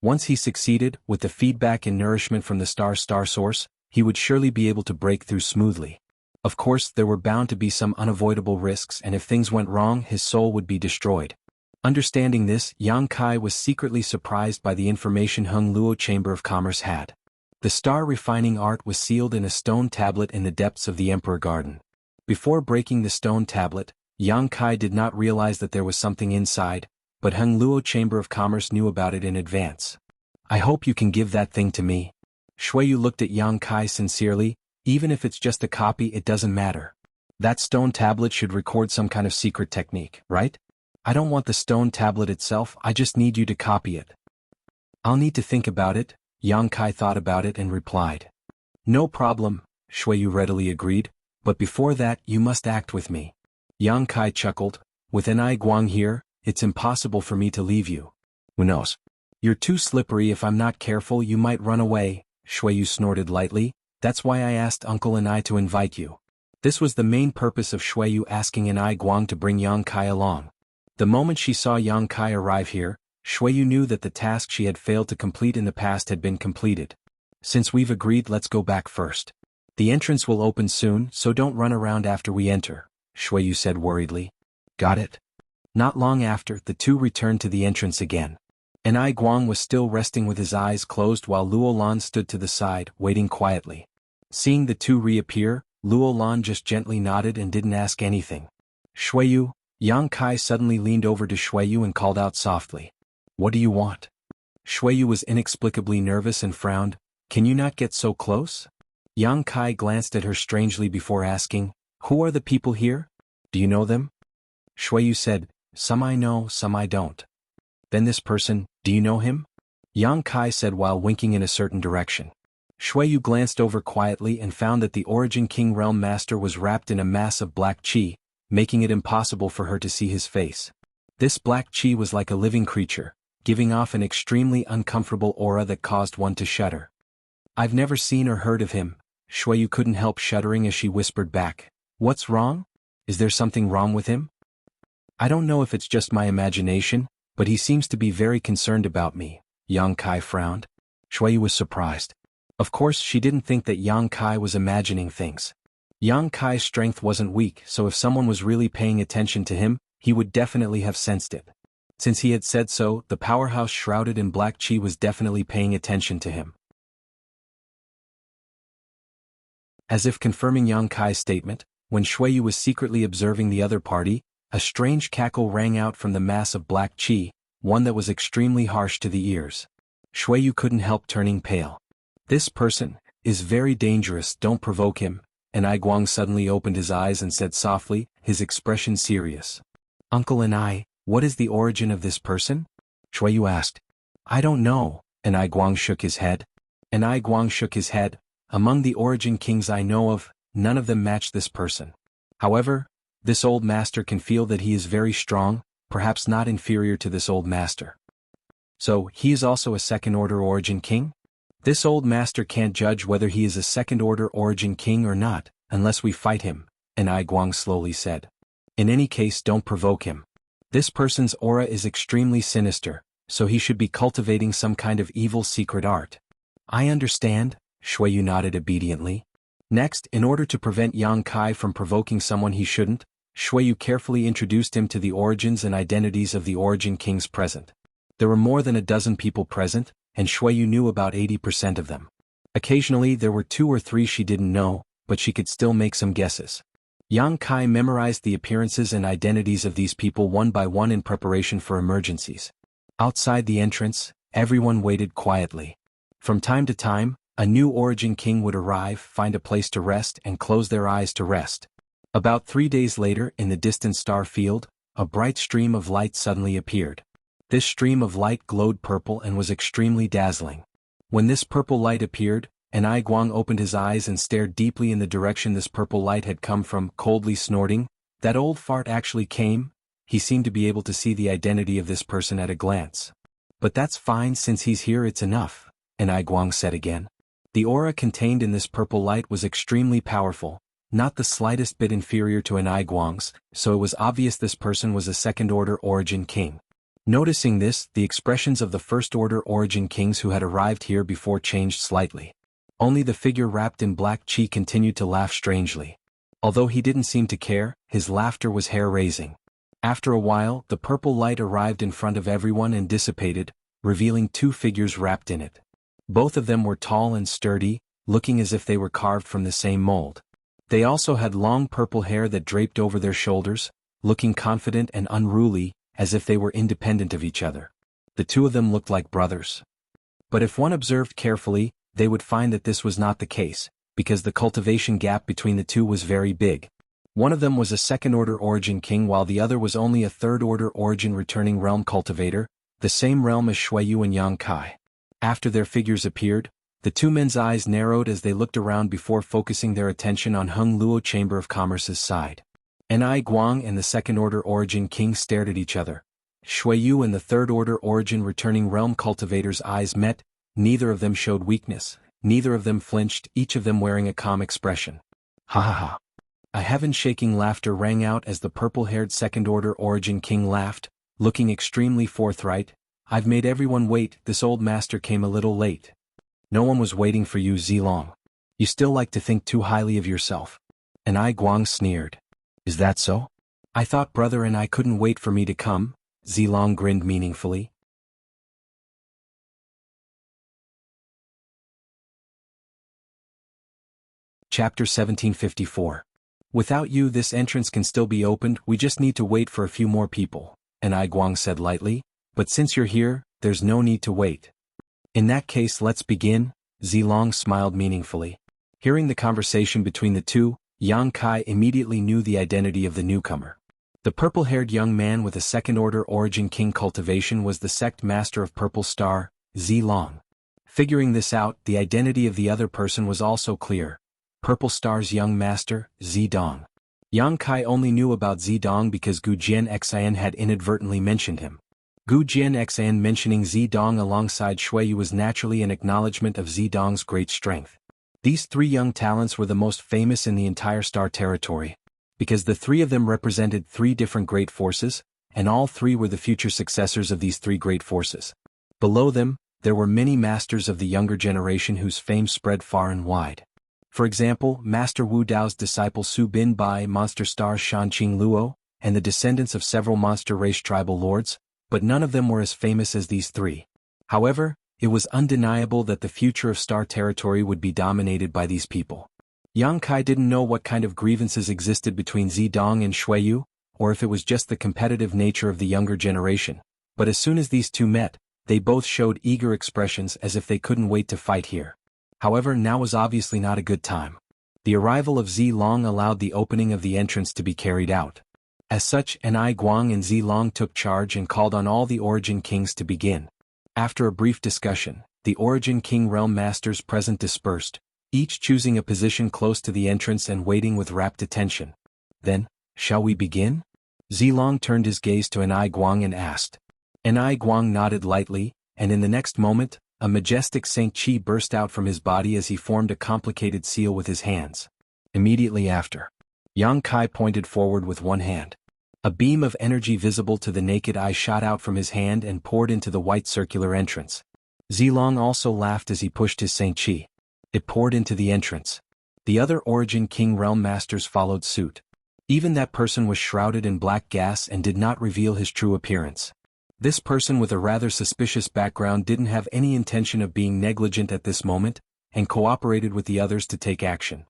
[SPEAKER 1] Once he succeeded, with the feedback and nourishment from the star source, he would surely be able to break through smoothly. Of course, there were bound to be some unavoidable risks, and if things went wrong, his soul would be destroyed. Understanding this, Yang Kai was secretly surprised by the information Hung Luo Chamber of Commerce had. The star refining art was sealed in a stone tablet in the depths of the Emperor Garden. Before breaking the stone tablet, Yang Kai did not realize that there was something inside, but Hung Luo Chamber of Commerce knew about it in advance. I hope you can give that thing to me. Shuiyu looked at Yang Kai sincerely. Even if it's just a copy, it doesn't matter. That stone tablet should record some kind of secret technique, right? I don't want the stone tablet itself, I just need you to copy it. I'll need to think about it. Yang Kai thought about it and replied. No problem, Shuiyu readily agreed, but before that you must act with me. Yang Kai chuckled. With an Ai Guang here, it's impossible for me to leave you. Who knows? You're too slippery. If I'm not careful you might run away, Shuiyu snorted lightly. That's why I asked Uncle and I to invite you. This was the main purpose of Shuiyu asking an Ai Guang to bring Yang Kai along. The moment she saw Yang Kai arrive here, Shuiyu knew that the task she had failed to complete in the past had been completed. Since we've agreed, let's go back first. The entrance will open soon, so don't run around after we enter, Shuiyu said worriedly. Got it? Not long after, the two returned to the entrance again. An Ai Guang was still resting with his eyes closed while Luo Lan stood to the side, waiting quietly. Seeing the two reappear, Luo Lan just gently nodded and didn't ask anything. Shuiyu. Yang Kai suddenly leaned over to Shuiyu and called out softly. What do you want? Shuiyu was inexplicably nervous and frowned. Can you not get so close? Yang Kai glanced at her strangely before asking, Who are the people here? Do you know them? Shuiyu said, Some I know, some I don't. Then this person, do you know him? Yang Kai said while winking in a certain direction. Shuiyu glanced over quietly and found that the Origin King Realm Master was wrapped in a mass of black qi, making it impossible for her to see his face. This black qi was like a living creature, giving off an extremely uncomfortable aura that caused one to shudder. I've never seen or heard of him. Shuiyu couldn't help shuddering as she whispered back. What's wrong? Is there something wrong with him? I don't know if it's just my imagination, but he seems to be very concerned about me. Yang Kai frowned. Shuiyu was surprised. Of course, she didn't think that Yang Kai was imagining things. Yang Kai's strength wasn't weak, so if someone was really paying attention to him, he would definitely have sensed it. Since he had said so, the powerhouse shrouded in black qi was definitely paying attention to him. As if confirming Yang Kai's statement, when Shuiyu was secretly observing the other party, a strange cackle rang out from the mass of black qi, one that was extremely harsh to the ears. Shuiyu couldn't help turning pale. This person is very dangerous, don't provoke him. And Ai Guang suddenly opened his eyes and said softly, his expression serious. Uncle and I, what is the origin of this person? Shuiyu asked. I don't know, and Ai Guang shook his head. And Ai Guang shook his head. Among the origin kings I know of, none of them match this person. However, this old master can feel that he is very strong, perhaps not inferior to this old master. So, he is also a second-order origin king? This old master can't judge whether he is a second-order origin king or not, unless we fight him, and Ai Guang slowly said. In any case, don't provoke him. This person's aura is extremely sinister, so he should be cultivating some kind of evil secret art. I understand, Shuiyu nodded obediently. Next, in order to prevent Yang Kai from provoking someone he shouldn't, Shuiyu carefully introduced him to the origins and identities of the origin kings present. There were more than a dozen people present, and Shuiyu knew about 80% of them. Occasionally there were 2 or 3 she didn't know, but she could still make some guesses. Yang Kai memorized the appearances and identities of these people one by one in preparation for emergencies. Outside the entrance, everyone waited quietly. From time to time, a new Origin King would arrive, find a place to rest, and close their eyes to rest. About 3 days later, in the distant star field, a bright stream of light suddenly appeared. This stream of light glowed purple and was extremely dazzling. When this purple light appeared, An Guang opened his eyes and stared deeply in the direction this purple light had come from, coldly snorting. That old fart actually came? He seemed to be able to see the identity of this person at a glance. But that's fine, since he's here it's enough, An Guang said again. The aura contained in this purple light was extremely powerful, not the slightest bit inferior to An Guang's, so it was obvious this person was a second-order Origin King. Noticing this, the expressions of the first-order Origin Kings who had arrived here before changed slightly. Only the figure wrapped in black chi continued to laugh strangely. Although he didn't seem to care, his laughter was hair-raising. After a while, the purple light arrived in front of everyone and dissipated, revealing two figures wrapped in it. Both of them were tall and sturdy, looking as if they were carved from the same mold. They also had long purple hair that draped over their shoulders, looking confident and unruly, as if they were independent of each other. The two of them looked like brothers. But if one observed carefully, they would find that this was not the case, because the cultivation gap between the two was very big. One of them was a second-order Origin King while the other was only a third-order Origin returning realm cultivator, the same realm as Shuiyu and Yang Kai. After their figures appeared, the two men's eyes narrowed as they looked around before focusing their attention on Hung Luo Chamber of Commerce's side. An Guang and the second-order Origin King stared at each other. Shuiyu and the third-order Origin returning realm cultivator's eyes met. Neither of them showed weakness, neither of them flinched, each of them wearing a calm expression. Ha ha ha. A heaven-shaking laughter rang out as the purple-haired second-order Origin King laughed, looking extremely forthright. I've made everyone wait, this old master came a little late. No one was waiting for you, Zilong. You still like to think too highly of yourself. An Guang sneered. Is that so? I thought brother and I couldn't wait for me to come, Zilong grinned meaningfully. Chapter 1754. Without you this entrance can still be opened, we just need to wait for a few more people, An Guang said lightly, but since you're here, there's no need to wait. In that case let's begin, Zilong smiled meaningfully. Hearing the conversation between the two, Yang Kai immediately knew the identity of the newcomer. The purple-haired young man with a second-order Origin King cultivation was the sect master of Purple Star, Zilong. Figuring this out, the identity of the other person was also clear. Purple Star's young master, Zidong. Yang Kai only knew about Zidong because Gu Jianxian had inadvertently mentioned him. Gu Jianxian mentioning Zidong alongside Shuiyu was naturally an acknowledgement of Zidong's great strength. These three young talents were the most famous in the entire Star Territory, because the three of them represented three different great forces, and all three were the future successors of these three great forces. Below them, there were many masters of the younger generation whose fame spread far and wide. For example, Master Wu Dao's disciple Su Bin Bai, monster star Shanqing Luo, and the descendants of several monster race tribal lords, but none of them were as famous as these three. However, it was undeniable that the future of Star Territory would be dominated by these people. Yang Kai didn't know what kind of grievances existed between Zidong and Shuiyu, or if it was just the competitive nature of the younger generation, but as soon as these two met, they both showed eager expressions as if they couldn't wait to fight here. However, now was obviously not a good time. The arrival of Zilong allowed the opening of the entrance to be carried out. As such, An Guang and Zilong took charge and called on all the Origin Kings to begin. After a brief discussion, the Origin King realm masters present dispersed, each choosing a position close to the entrance and waiting with rapt attention. Then, shall we begin? Zilong turned his gaze to An Guang and asked. An Guang nodded lightly, and in the next moment, a majestic Saint Chi burst out from his body as he formed a complicated seal with his hands. Immediately after, Yang Kai pointed forward with one hand. A beam of energy visible to the naked eye shot out from his hand and poured into the white circular entrance. Zilong also laughed as he pushed his Saint Chi. It poured into the entrance. The other Origin King realm masters followed suit. Even that person was shrouded in black gas and did not reveal his true appearance. This person with a rather suspicious background didn't have any intention of being negligent at this moment, and cooperated with the others to take action.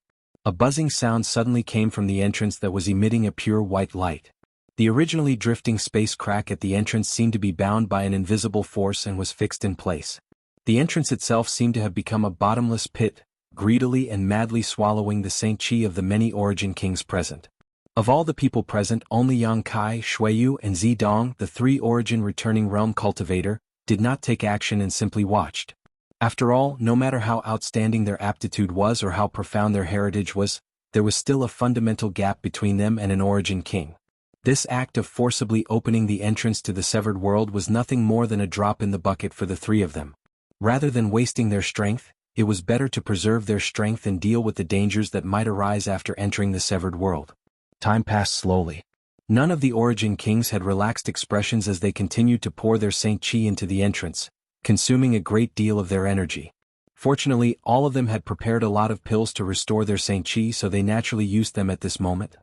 [SPEAKER 1] A buzzing sound suddenly came from the entrance that was emitting a pure white light. The originally drifting space crack at the entrance seemed to be bound by an invisible force and was fixed in place. The entrance itself seemed to have become a bottomless pit, greedily and madly swallowing the Saint Qi of the many origin kings present. Of all the people present, only Yang Kai, Shuiyu, and Zidong, the three origin returning realm cultivator, did not take action and simply watched. After all, no matter how outstanding their aptitude was or how profound their heritage was, there was still a fundamental gap between them and an origin king. This act of forcibly opening the entrance to the severed world was nothing more than a drop in the bucket for the three of them. Rather than wasting their strength, it was better to preserve their strength and deal with the dangers that might arise after entering the severed world. Time passed slowly. None of the origin kings had relaxed expressions as they continued to pour their Saint Qi into the entrance, consuming a great deal of their energy. Fortunately, all of them had prepared a lot of pills to restore their Saint Qi, so they naturally used them at this moment.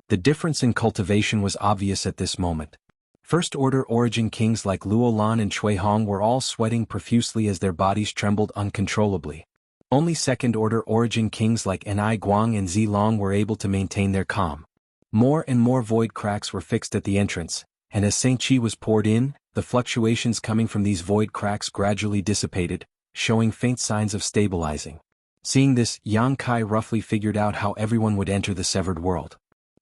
[SPEAKER 1] The difference in cultivation was obvious at this moment. First-order origin kings like Luolan and Cui Hong were all sweating profusely as their bodies trembled uncontrollably. Only second-order origin kings like Enai Guang and Zilong were able to maintain their calm. More and more void cracks were fixed at the entrance, and as Saint Qi was poured in, the fluctuations coming from these void cracks gradually dissipated, showing faint signs of stabilizing. Seeing this, Yang Kai roughly figured out how everyone would enter the severed world.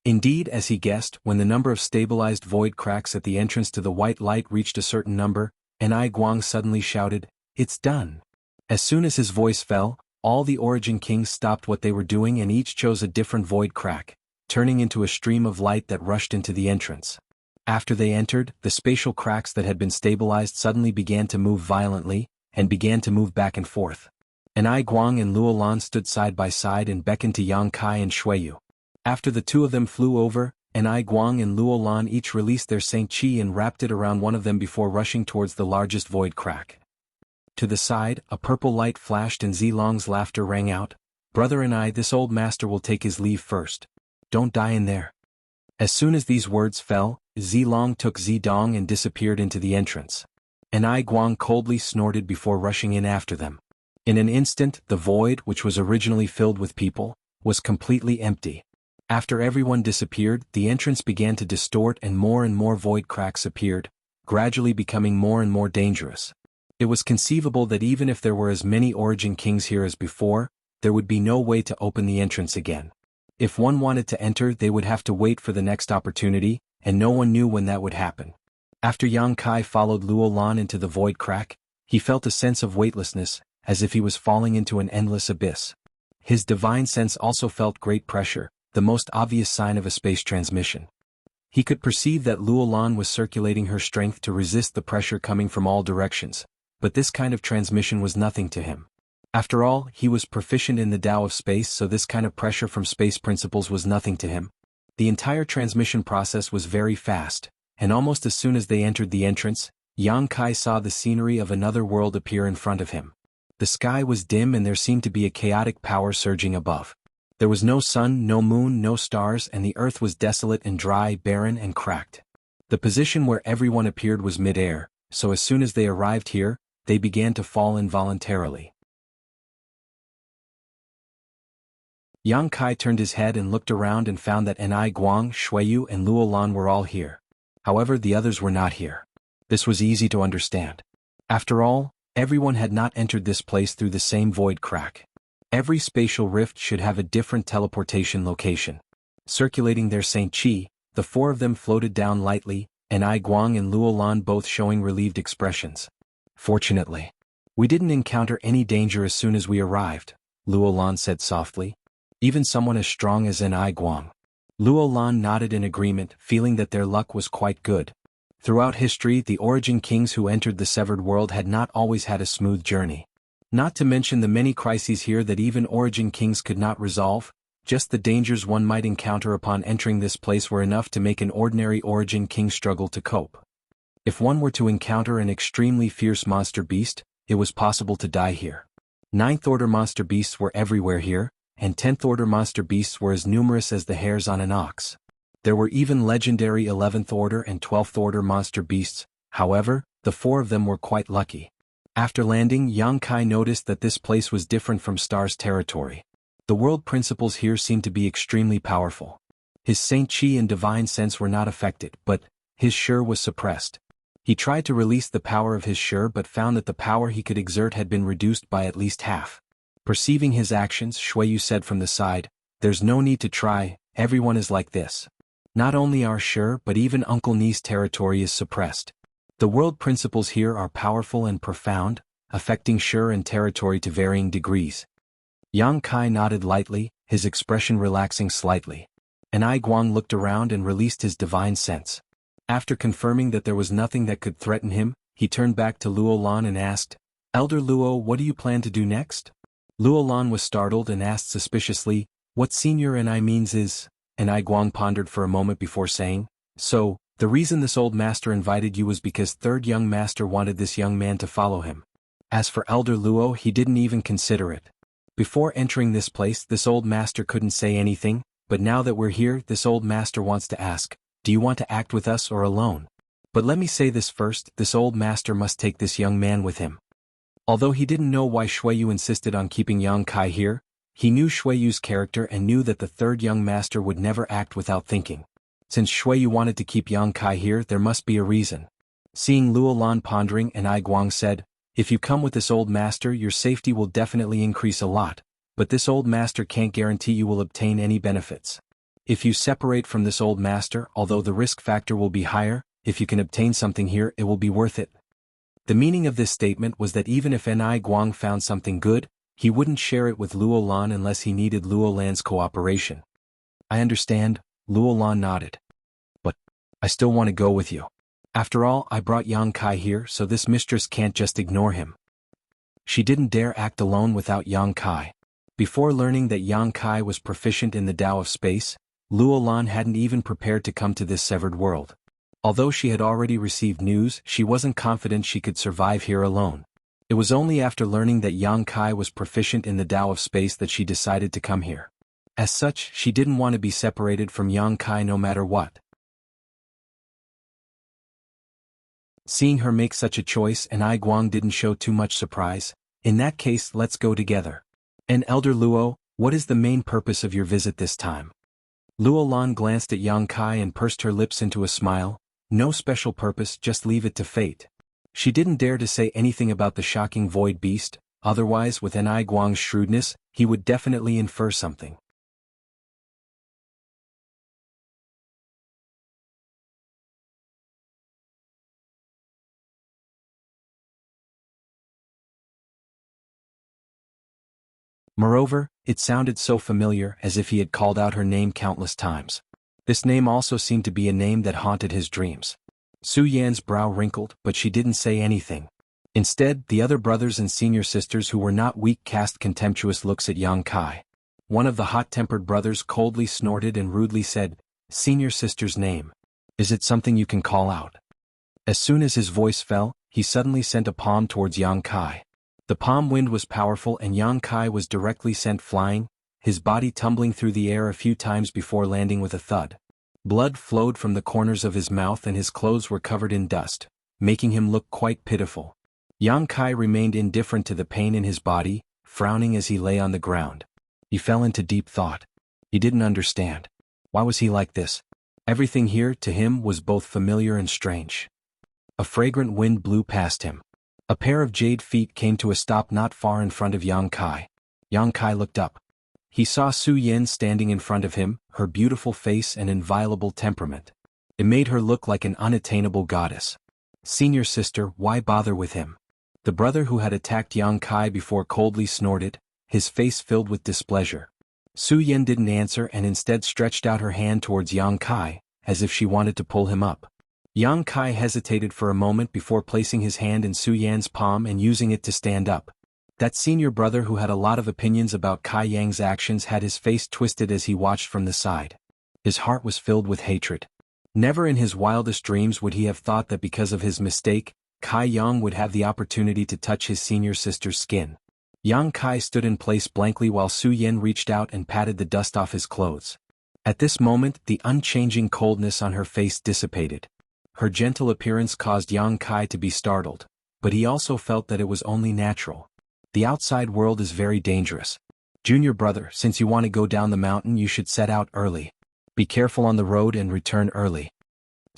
[SPEAKER 1] Indeed, as he guessed, when the number of stabilized void cracks at the entrance to the white light reached a certain number, Enai Guang suddenly shouted, "It's done!" As soon as his voice fell, all the origin kings stopped what they were doing and each chose a different void crack, turning into a stream of light that rushed into the entrance. After they entered, the spatial cracks that had been stabilized suddenly began to move violently, and began to move back and forth. Enai Guang and Luolan stood side by side and beckoned to Yang Kai and Shuiyu. After the two of them flew over, Enai Guang and Luolan each released their Saint Qi and wrapped it around one of them before rushing towards the largest void crack. To the side, a purple light flashed and Zilong's laughter rang out. "Brother Enai, this old master will take his leave first. Don't die in there." As soon as these words fell, Zilong took Zidong and disappeared into the entrance. Enai Guang coldly snorted before rushing in after them. In an instant, the void, which was originally filled with people, was completely empty. After everyone disappeared, the entrance began to distort and more void cracks appeared, gradually becoming more and more dangerous. It was conceivable that even if there were as many origin kings here as before, there would be no way to open the entrance again. If one wanted to enter, they would have to wait for the next opportunity, and no one knew when that would happen. After Yang Kai followed Luolan into the void crack, he felt a sense of weightlessness, as if he was falling into an endless abyss. His divine sense also felt great pressure, the most obvious sign of a space transmission. He could perceive that Luolan was circulating her strength to resist the pressure coming from all directions, but this kind of transmission was nothing to him. After all, he was proficient in the Tao of space, so this kind of pressure from space principles was nothing to him. The entire transmission process was very fast, and almost as soon as they entered the entrance, Yang Kai saw the scenery of another world appear in front of him. The sky was dim and there seemed to be a chaotic power surging above. There was no sun, no moon, no stars, and the earth was desolate and dry, barren and cracked. The position where everyone appeared was mid-air, so as soon as they arrived here, they began to fall involuntarily. Yang Kai turned his head and looked around and found that Enai Guang, Shuiyu and Luolan were all here. However, the others were not here. This was easy to understand. After all, everyone had not entered this place through the same void crack. Every spatial rift should have a different teleportation location. Circulating their Saint Qi, the four of them floated down lightly, Enai Guang and Luolan both showing relieved expressions. "Fortunately, we didn't encounter any danger as soon as we arrived," Luolan said softly. "Even someone as strong as Enai Guang." Luolan nodded in agreement, feeling that their luck was quite good. Throughout history, the origin kings who entered the severed world had not always had a smooth journey. Not to mention the many crises here that even origin kings could not resolve, just the dangers one might encounter upon entering this place were enough to make an ordinary origin king struggle to cope. If one were to encounter an extremely fierce monster beast, it was possible to die here. Ninth-order monster beasts were everywhere here, and 10th-order monster beasts were as numerous as the hairs on an ox. There were even legendary 11th-order and 12th-order monster beasts, however, the four of them were quite lucky. After landing, Yang Kai noticed that this place was different from Star's territory. The world principles here seemed to be extremely powerful. His Saint Qi and divine sense were not affected, but his Sure was suppressed. He tried to release the power of his Shi but found that the power he could exert had been reduced by at least half. Perceiving his actions, Shuiyu said from the side, "There's no need to try, everyone is like this. Not only our Shi but even Uncle Ni's territory is suppressed. The world principles here are powerful and profound, affecting Shi and territory to varying degrees." Yang Kai nodded lightly, his expression relaxing slightly. And I Guang looked around and released his divine sense. After confirming that there was nothing that could threaten him, he turned back to Luo Lan and asked, "Elder Luo, what do you plan to do next?" Luo Lan was startled and asked suspiciously, "What senior and I means is?" And I Guang pondered for a moment before saying, "So, the reason this old master invited you was because third young master wanted this young man to follow him. As for Elder Luo, he didn't even consider it. Before entering this place, this old master couldn't say anything, but now that we're here, this old master wants to ask, do you want to act with us or alone? But let me say this first, this old master must take this young man with him." Although he didn't know why Shuiyu insisted on keeping Yang Kai here, he knew Shuiyu's character and knew that the third young master would never act without thinking. Since Shuiyu wanted to keep Yang Kai here, there must be a reason. Seeing Luo Lan pondering, and I Guang said, "If you come with this old master, your safety will definitely increase a lot, but this old master can't guarantee you will obtain any benefits. If you separate from this old master, although the risk factor will be higher, if you can obtain something here, it will be worth it." The meaning of this statement was that even if Ni Guang found something good, he wouldn't share it with Luo Lan unless he needed Luo Lan's cooperation. "I understand," Luo Lan nodded. "But I still want to go with you. After all, I brought Yang Kai here, so this mistress can't just ignore him." She didn't dare act alone without Yang Kai. Before learning that Yang Kai was proficient in the Tao of space, Luo Lan hadn't even prepared to come to this severed world. Although she had already received news, she wasn't confident she could survive here alone. It was only after learning that Yang Kai was proficient in the Tao of space that she decided to come here. As such, she didn't want to be separated from Yang Kai no matter what. Seeing her make such a choice, and I Guang didn't show too much surprise. "In that case, let's go together. And Elder Luo, what is the main purpose of your visit this time?" Luo Lan glanced at Yang Kai and pursed her lips into a smile. "No special purpose, just leave it to fate." She didn't dare to say anything about the shocking void beast, otherwise with Ni Guang's shrewdness, he would definitely infer something. Moreover, it sounded so familiar, as if he had called out her name countless times. This name also seemed to be a name that haunted his dreams. Su Yan's brow wrinkled, but she didn't say anything. Instead, the other brothers and senior sisters who were not weak cast contemptuous looks at Yang Kai. One of the hot-tempered brothers coldly snorted and rudely said, "Senior sister's name. Is it something you can call out?" As soon as his voice fell, he suddenly sent a palm towards Yang Kai. The palm wind was powerful and Yang Kai was directly sent flying, his body tumbling through the air a few times before landing with a thud. Blood flowed from the corners of his mouth and his clothes were covered in dust, making him look quite pitiful. Yang Kai remained indifferent to the pain in his body, frowning as he lay on the ground. He fell into deep thought. He didn't understand. Why was he like this? Everything here, to him, was both familiar and strange. A fragrant wind blew past him. A pair of jade feet came to a stop not far in front of Yang Kai. Yang Kai looked up. He saw Su Yan standing in front of him, her beautiful face and inviolable temperament. It made her look like an unattainable goddess. "Senior sister, why bother with him?" The brother who had attacked Yang Kai before coldly snorted, his face filled with displeasure. Su Yan didn't answer and instead stretched out her hand towards Yang Kai, as if she wanted to pull him up. Yang Kai hesitated for a moment before placing his hand in Su Yan's palm and using it to stand up. That senior brother who had a lot of opinions about Kai Yang's actions had his face twisted as he watched from the side. His heart was filled with hatred. Never in his wildest dreams would he have thought that because of his mistake, Kai Yang would have the opportunity to touch his senior sister's skin. Yang Kai stood in place blankly while Su Yan reached out and patted the dust off his clothes. At this moment, the unchanging coldness on her face dissipated. Her gentle appearance caused Yang Kai to be startled, but he also felt that it was only natural. The outside world is very dangerous. "Junior brother, since you want to go down the mountain, you should set out early. Be careful on the road and return early."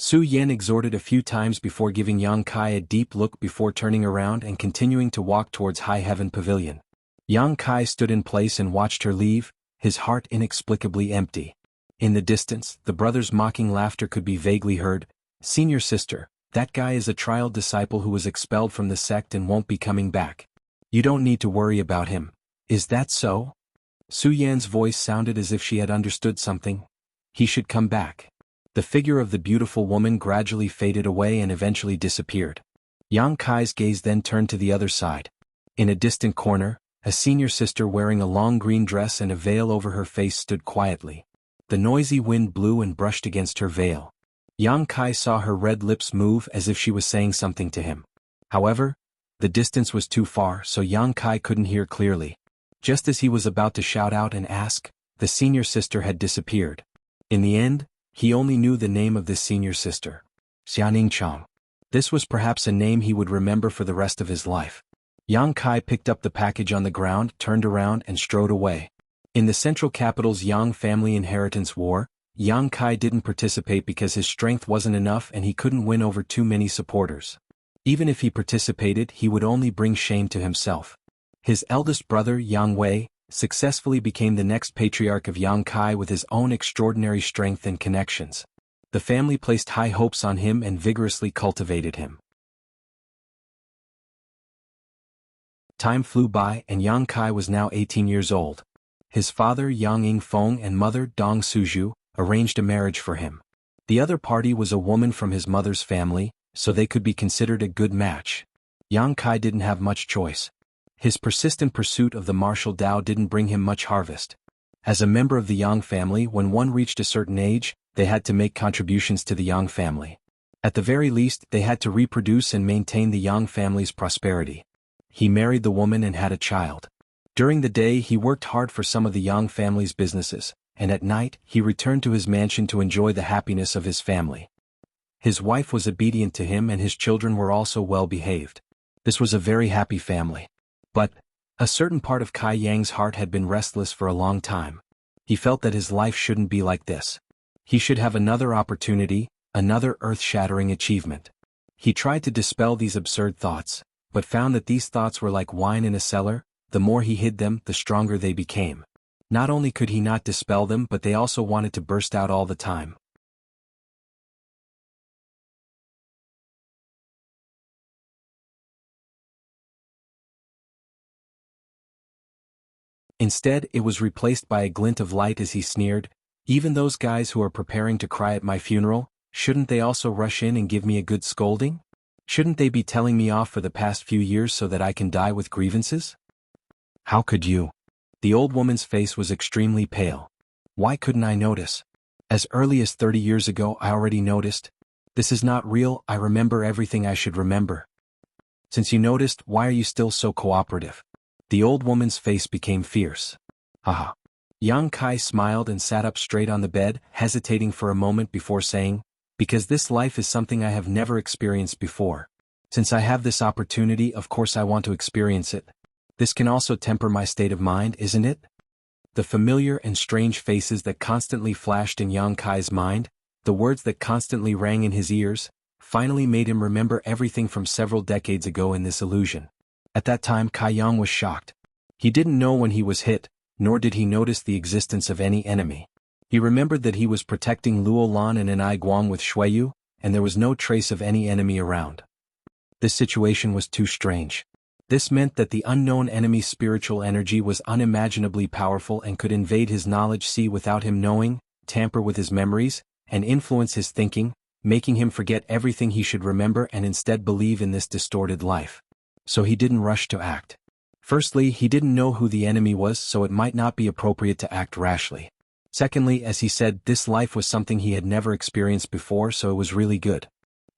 [SPEAKER 1] Su Yan exhorted a few times before giving Yang Kai a deep look before turning around and continuing to walk towards High Heaven Pavilion. Yang Kai stood in place and watched her leave, his heart inexplicably empty. In the distance, the brothers' mocking laughter could be vaguely heard. "Senior sister, that guy is a trial disciple who was expelled from the sect and won't be coming back. You don't need to worry about him. Is that so?" Su Yan's voice sounded as if she had understood something. "He should come back." The figure of the beautiful woman gradually faded away and eventually disappeared. Yang Kai's gaze then turned to the other side. In a distant corner, a senior sister wearing a long green dress and a veil over her face stood quietly. The noisy wind blew and brushed against her veil. Yang Kai saw her red lips move as if she was saying something to him. However, the distance was too far, so Yang Kai couldn't hear clearly. Just as he was about to shout out and ask, the senior sister had disappeared. In the end, he only knew the name of this senior sister. Xianing Chang. This was perhaps a name he would remember for the rest of his life. Yang Kai picked up the package on the ground, turned around and strode away. In the central capital's Yang family inheritance war, Yang Kai didn't participate because his strength wasn't enough and he couldn't win over too many supporters. Even if he participated, he would only bring shame to himself. His eldest brother, Yang Wei, successfully became the next patriarch of Yang Kai with his own extraordinary strength and connections. The family placed high hopes on him and vigorously cultivated him. Time flew by and Yang Kai was now 18 years old. His father Yang Yingfeng and mother Dong Suju arranged a marriage for him. The other party was a woman from his mother's family, so they could be considered a good match. Yang Kai didn't have much choice. His persistent pursuit of the martial Tao didn't bring him much harvest. As a member of the Yang family, when one reached a certain age, they had to make contributions to the Yang family. At the very least, they had to reproduce and maintain the Yang family's prosperity. He married the woman and had a child. During the day he worked hard for some of the Yang family's businesses, and at night he returned to his mansion to enjoy the happiness of his family. His wife was obedient to him and his children were also well behaved. This was a very happy family. But a certain part of Kai Yang's heart had been restless for a long time. He felt that his life shouldn't be like this. He should have another opportunity, another earth-shattering achievement. He tried to dispel these absurd thoughts, but found that these thoughts were like wine in a cellar. The more he hid them, the stronger they became. Not only could he not dispel them, but they also wanted to burst out all the time. Instead, it was replaced by a glint of light as he sneered, "Even those guys who are preparing to cry at my funeral, shouldn't they also rush in and give me a good scolding? Shouldn't they be telling me off for the past few years so that I can die with grievances? How could you?" The old woman's face was extremely pale. "Why couldn't I notice? As early as 30 years ago I already noticed. This is not real, I remember everything I should remember. Since you noticed, why are you still so cooperative?" The old woman's face became fierce. Haha. Yang Kai smiled and sat up straight on the bed, hesitating for a moment before saying, "Because this life is something I have never experienced before. Since I have this opportunity, of course I want to experience it. This can also temper my state of mind, isn't it?" The familiar and strange faces that constantly flashed in Yang Kai's mind, the words that constantly rang in his ears, finally made him remember everything from several decades ago in this illusion. At that time Kai Yang was shocked. He didn't know when he was hit, nor did he notice the existence of any enemy. He remembered that he was protecting Luo Lan and Anai Guang with Shuiyu, and there was no trace of any enemy around. This situation was too strange. This meant that the unknown enemy's spiritual energy was unimaginably powerful and could invade his knowledge sea without him knowing, tamper with his memories, and influence his thinking, making him forget everything he should remember and instead believe in this distorted life. So he didn't rush to act. Firstly, he didn't know who the enemy was, so it might not be appropriate to act rashly. Secondly, as he said, this life was something he had never experienced before, so it was really good.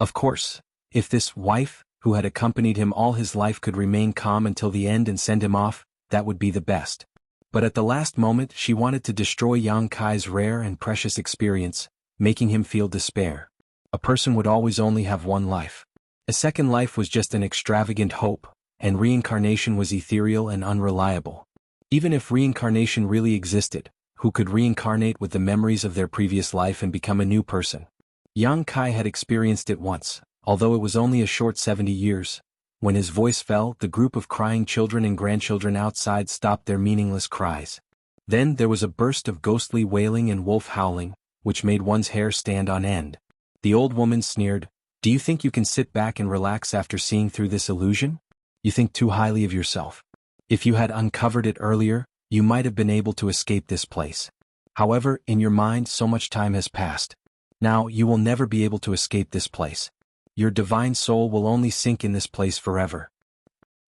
[SPEAKER 1] Of course, if this wife, who had accompanied him all his life, could remain calm until the end and send him off, that would be the best. But at the last moment she wanted to destroy Yang Kai's rare and precious experience, making him feel despair. A person would always only have one life. A second life was just an extravagant hope, and reincarnation was ethereal and unreliable. Even if reincarnation really existed, who could reincarnate with the memories of their previous life and become a new person? Yang Kai had experienced it once, although it was only a short 70 years. When his voice fell, the group of crying children and grandchildren outside stopped their meaningless cries. Then there was a burst of ghostly wailing and wolf howling, which made one's hair stand on end. The old woman sneered, "Do you think you can sit back and relax after seeing through this illusion? You think too highly of yourself. If you had uncovered it earlier, you might have been able to escape this place. However, in your mind so much time has passed. Now you will never be able to escape this place. Your divine soul will only sink in this place forever."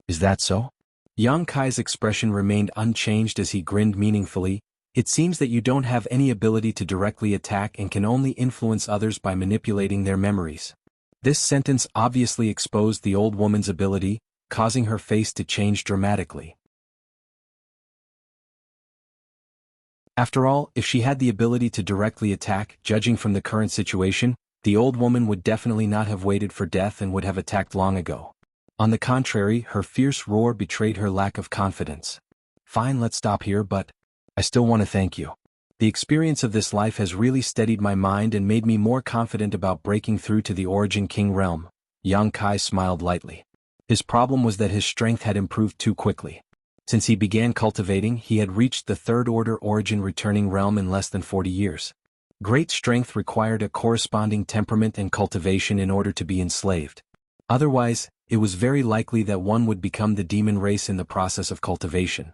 [SPEAKER 1] "Is that so?" Yang Kai's expression remained unchanged as he grinned meaningfully. "It seems that you don't have any ability to directly attack and can only influence others by manipulating their memories." This sentence obviously exposed the old woman's ability, causing her face to change dramatically. After all, if she had the ability to directly attack, judging from the current situation, the old woman would definitely not have waited for death and would have attacked long ago. On the contrary, her fierce roar betrayed her lack of confidence. "Fine, let's stop here, but I still want to thank you. The experience of this life has really steadied my mind and made me more confident about breaking through to the Origin King realm." Yang Kai smiled lightly. His problem was that his strength had improved too quickly. Since he began cultivating, he had reached the Third Order Origin Returning realm in less than 40 years. Great strength required a corresponding temperament and cultivation in order to be enslaved. Otherwise, it was very likely that one would become the demon race in the process of cultivation.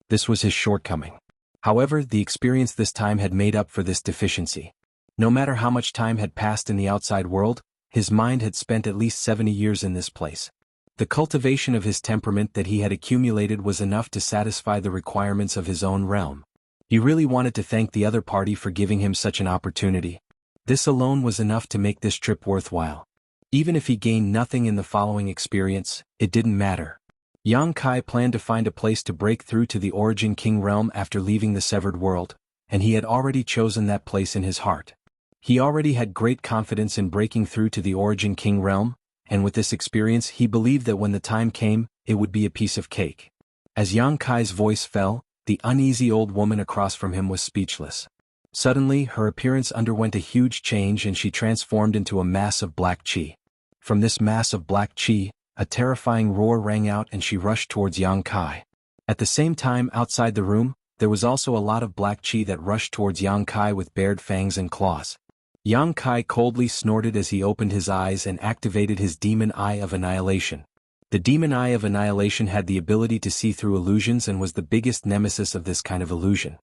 [SPEAKER 1] This was his shortcoming. However, the experience this time had made up for this deficiency. No matter how much time had passed in the outside world, his mind had spent at least 70 years in this place. The cultivation of his temperament that he had accumulated was enough to satisfy the requirements of his own realm. He really wanted to thank the other party for giving him such an opportunity. This alone was enough to make this trip worthwhile. Even if he gained nothing in the following experience, it didn't matter. Yang Kai planned to find a place to break through to the Origin King realm after leaving the Severed World, and he had already chosen that place in his heart. He already had great confidence in breaking through to the Origin King realm, and with this experience he believed that when the time came, it would be a piece of cake. As Yang Kai's voice fell, the uneasy old woman across from him was speechless. Suddenly, her appearance underwent a huge change and she transformed into a mass of black qi. From this mass of black qi, a terrifying roar rang out and she rushed towards Yang Kai. At the same time, outside the room, there was also a lot of black qi that rushed towards Yang Kai with bared fangs and claws. Yang Kai coldly snorted as he opened his eyes and activated his Demon Eye of Annihilation. The Demon Eye of Annihilation had the ability to see through illusions and was the biggest nemesis of this kind of illusion.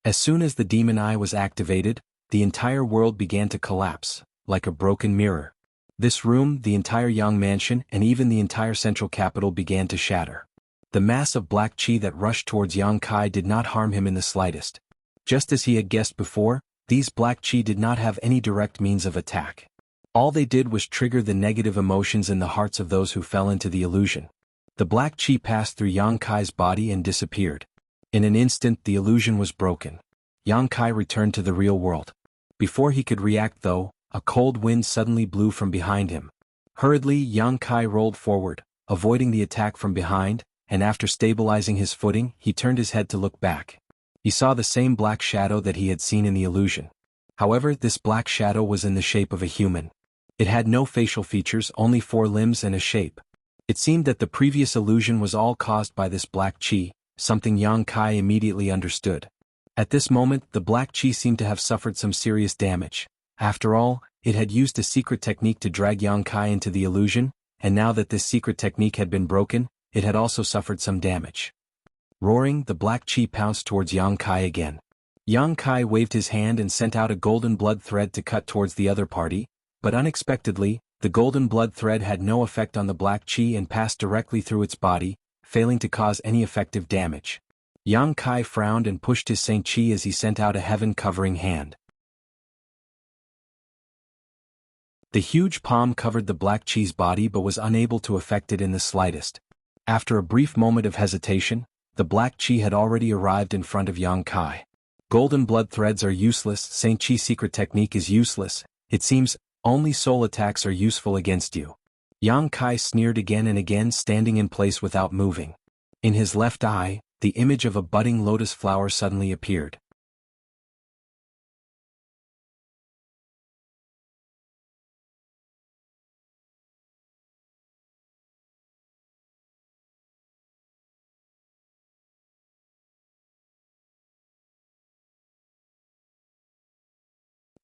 [SPEAKER 1] As soon as the Demon Eye was activated, the entire world began to collapse, like a broken mirror. This room, the entire Yang mansion, and even the entire central capital began to shatter. The mass of black qi that rushed towards Yang Kai did not harm him in the slightest. Just as he had guessed before, these black qi did not have any direct means of attack. All they did was trigger the negative emotions in the hearts of those who fell into the illusion. The black qi passed through Yang Kai's body and disappeared. In an instant the illusion was broken. Yang Kai returned to the real world. Before he could react though, a cold wind suddenly blew from behind him. Hurriedly Yang Kai rolled forward, avoiding the attack from behind, and after stabilizing his footing, he turned his head to look back. He saw the same black shadow that he had seen in the illusion. However, this black shadow was in the shape of a human. It had no facial features, only 4 limbs and a shape. It seemed that the previous illusion was all caused by this black qi, something Yang Kai immediately understood. At this moment, the black qi seemed to have suffered some serious damage. After all, it had used a secret technique to drag Yang Kai into the illusion, and now that this secret technique had been broken, it had also suffered some damage. Roaring, the black qi pounced towards Yang Kai again. Yang Kai waved his hand and sent out a golden blood thread to cut towards the other party, but unexpectedly, the golden blood thread had no effect on the black qi and passed directly through its body, failing to cause any effective damage. Yang Kai frowned and pushed his Saint Qi as he sent out a heaven-covering hand. The huge palm covered the black qi's body but was unable to affect it in the slightest. After a brief moment of hesitation, the black qi had already arrived in front of Yang Kai. Golden blood threads are useless, Saint Qi's secret technique is useless, it seems, only soul attacks are useful against you. Yang Kai sneered again and again, standing in place without moving. In his left eye, the image of a budding lotus flower suddenly appeared.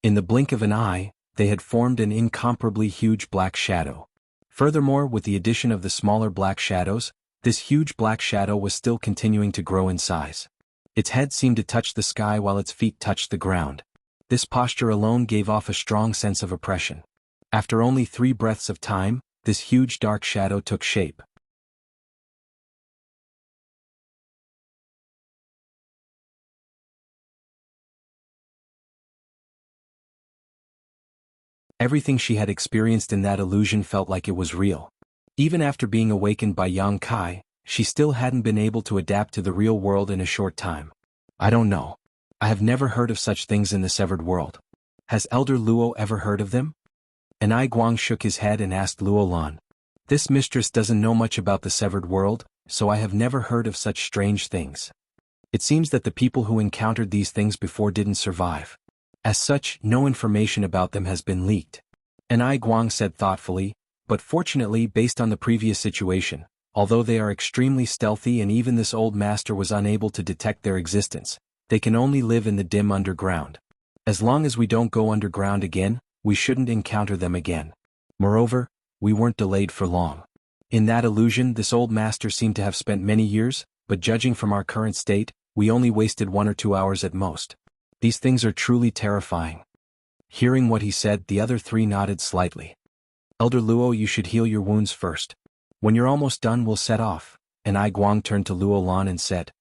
[SPEAKER 1] In the blink of an eye, they had formed an incomparably huge black shadow. Furthermore, with the addition of the smaller black shadows, this huge black shadow was still continuing to grow in size. Its head seemed to touch the sky while its feet touched the ground. This posture alone gave off a strong sense of oppression. After only 3 breaths of time, this huge dark shadow took shape. Everything she had experienced in that illusion felt like it was real. Even after being awakened by Yang Kai, she still hadn't been able to adapt to the real world in a short time. I don't know. I have never heard of such things in the severed world. Has Elder Luo ever heard of them? And I Guang shook his head and asked Luo Lan. This mistress doesn't know much about the severed world, so I have never heard of such strange things. It seems that the people who encountered these things before didn't survive. As such, no information about them has been leaked. And I Guang said thoughtfully, but fortunately based on the previous situation, although they are extremely stealthy and even this old master was unable to detect their existence, they can only live in the dim underground. As long as we don't go underground again, we shouldn't encounter them again. Moreover, we weren't delayed for long. In that illusion, this old master seemed to have spent many years, but judging from our current state, we only wasted 1 or 2 hours at most. These things are truly terrifying. Hearing what he said, the other 3 nodded slightly. Elder Luo, you should heal your wounds first. When you're almost done, we'll set off. And I Guang turned to Luo Lan and said,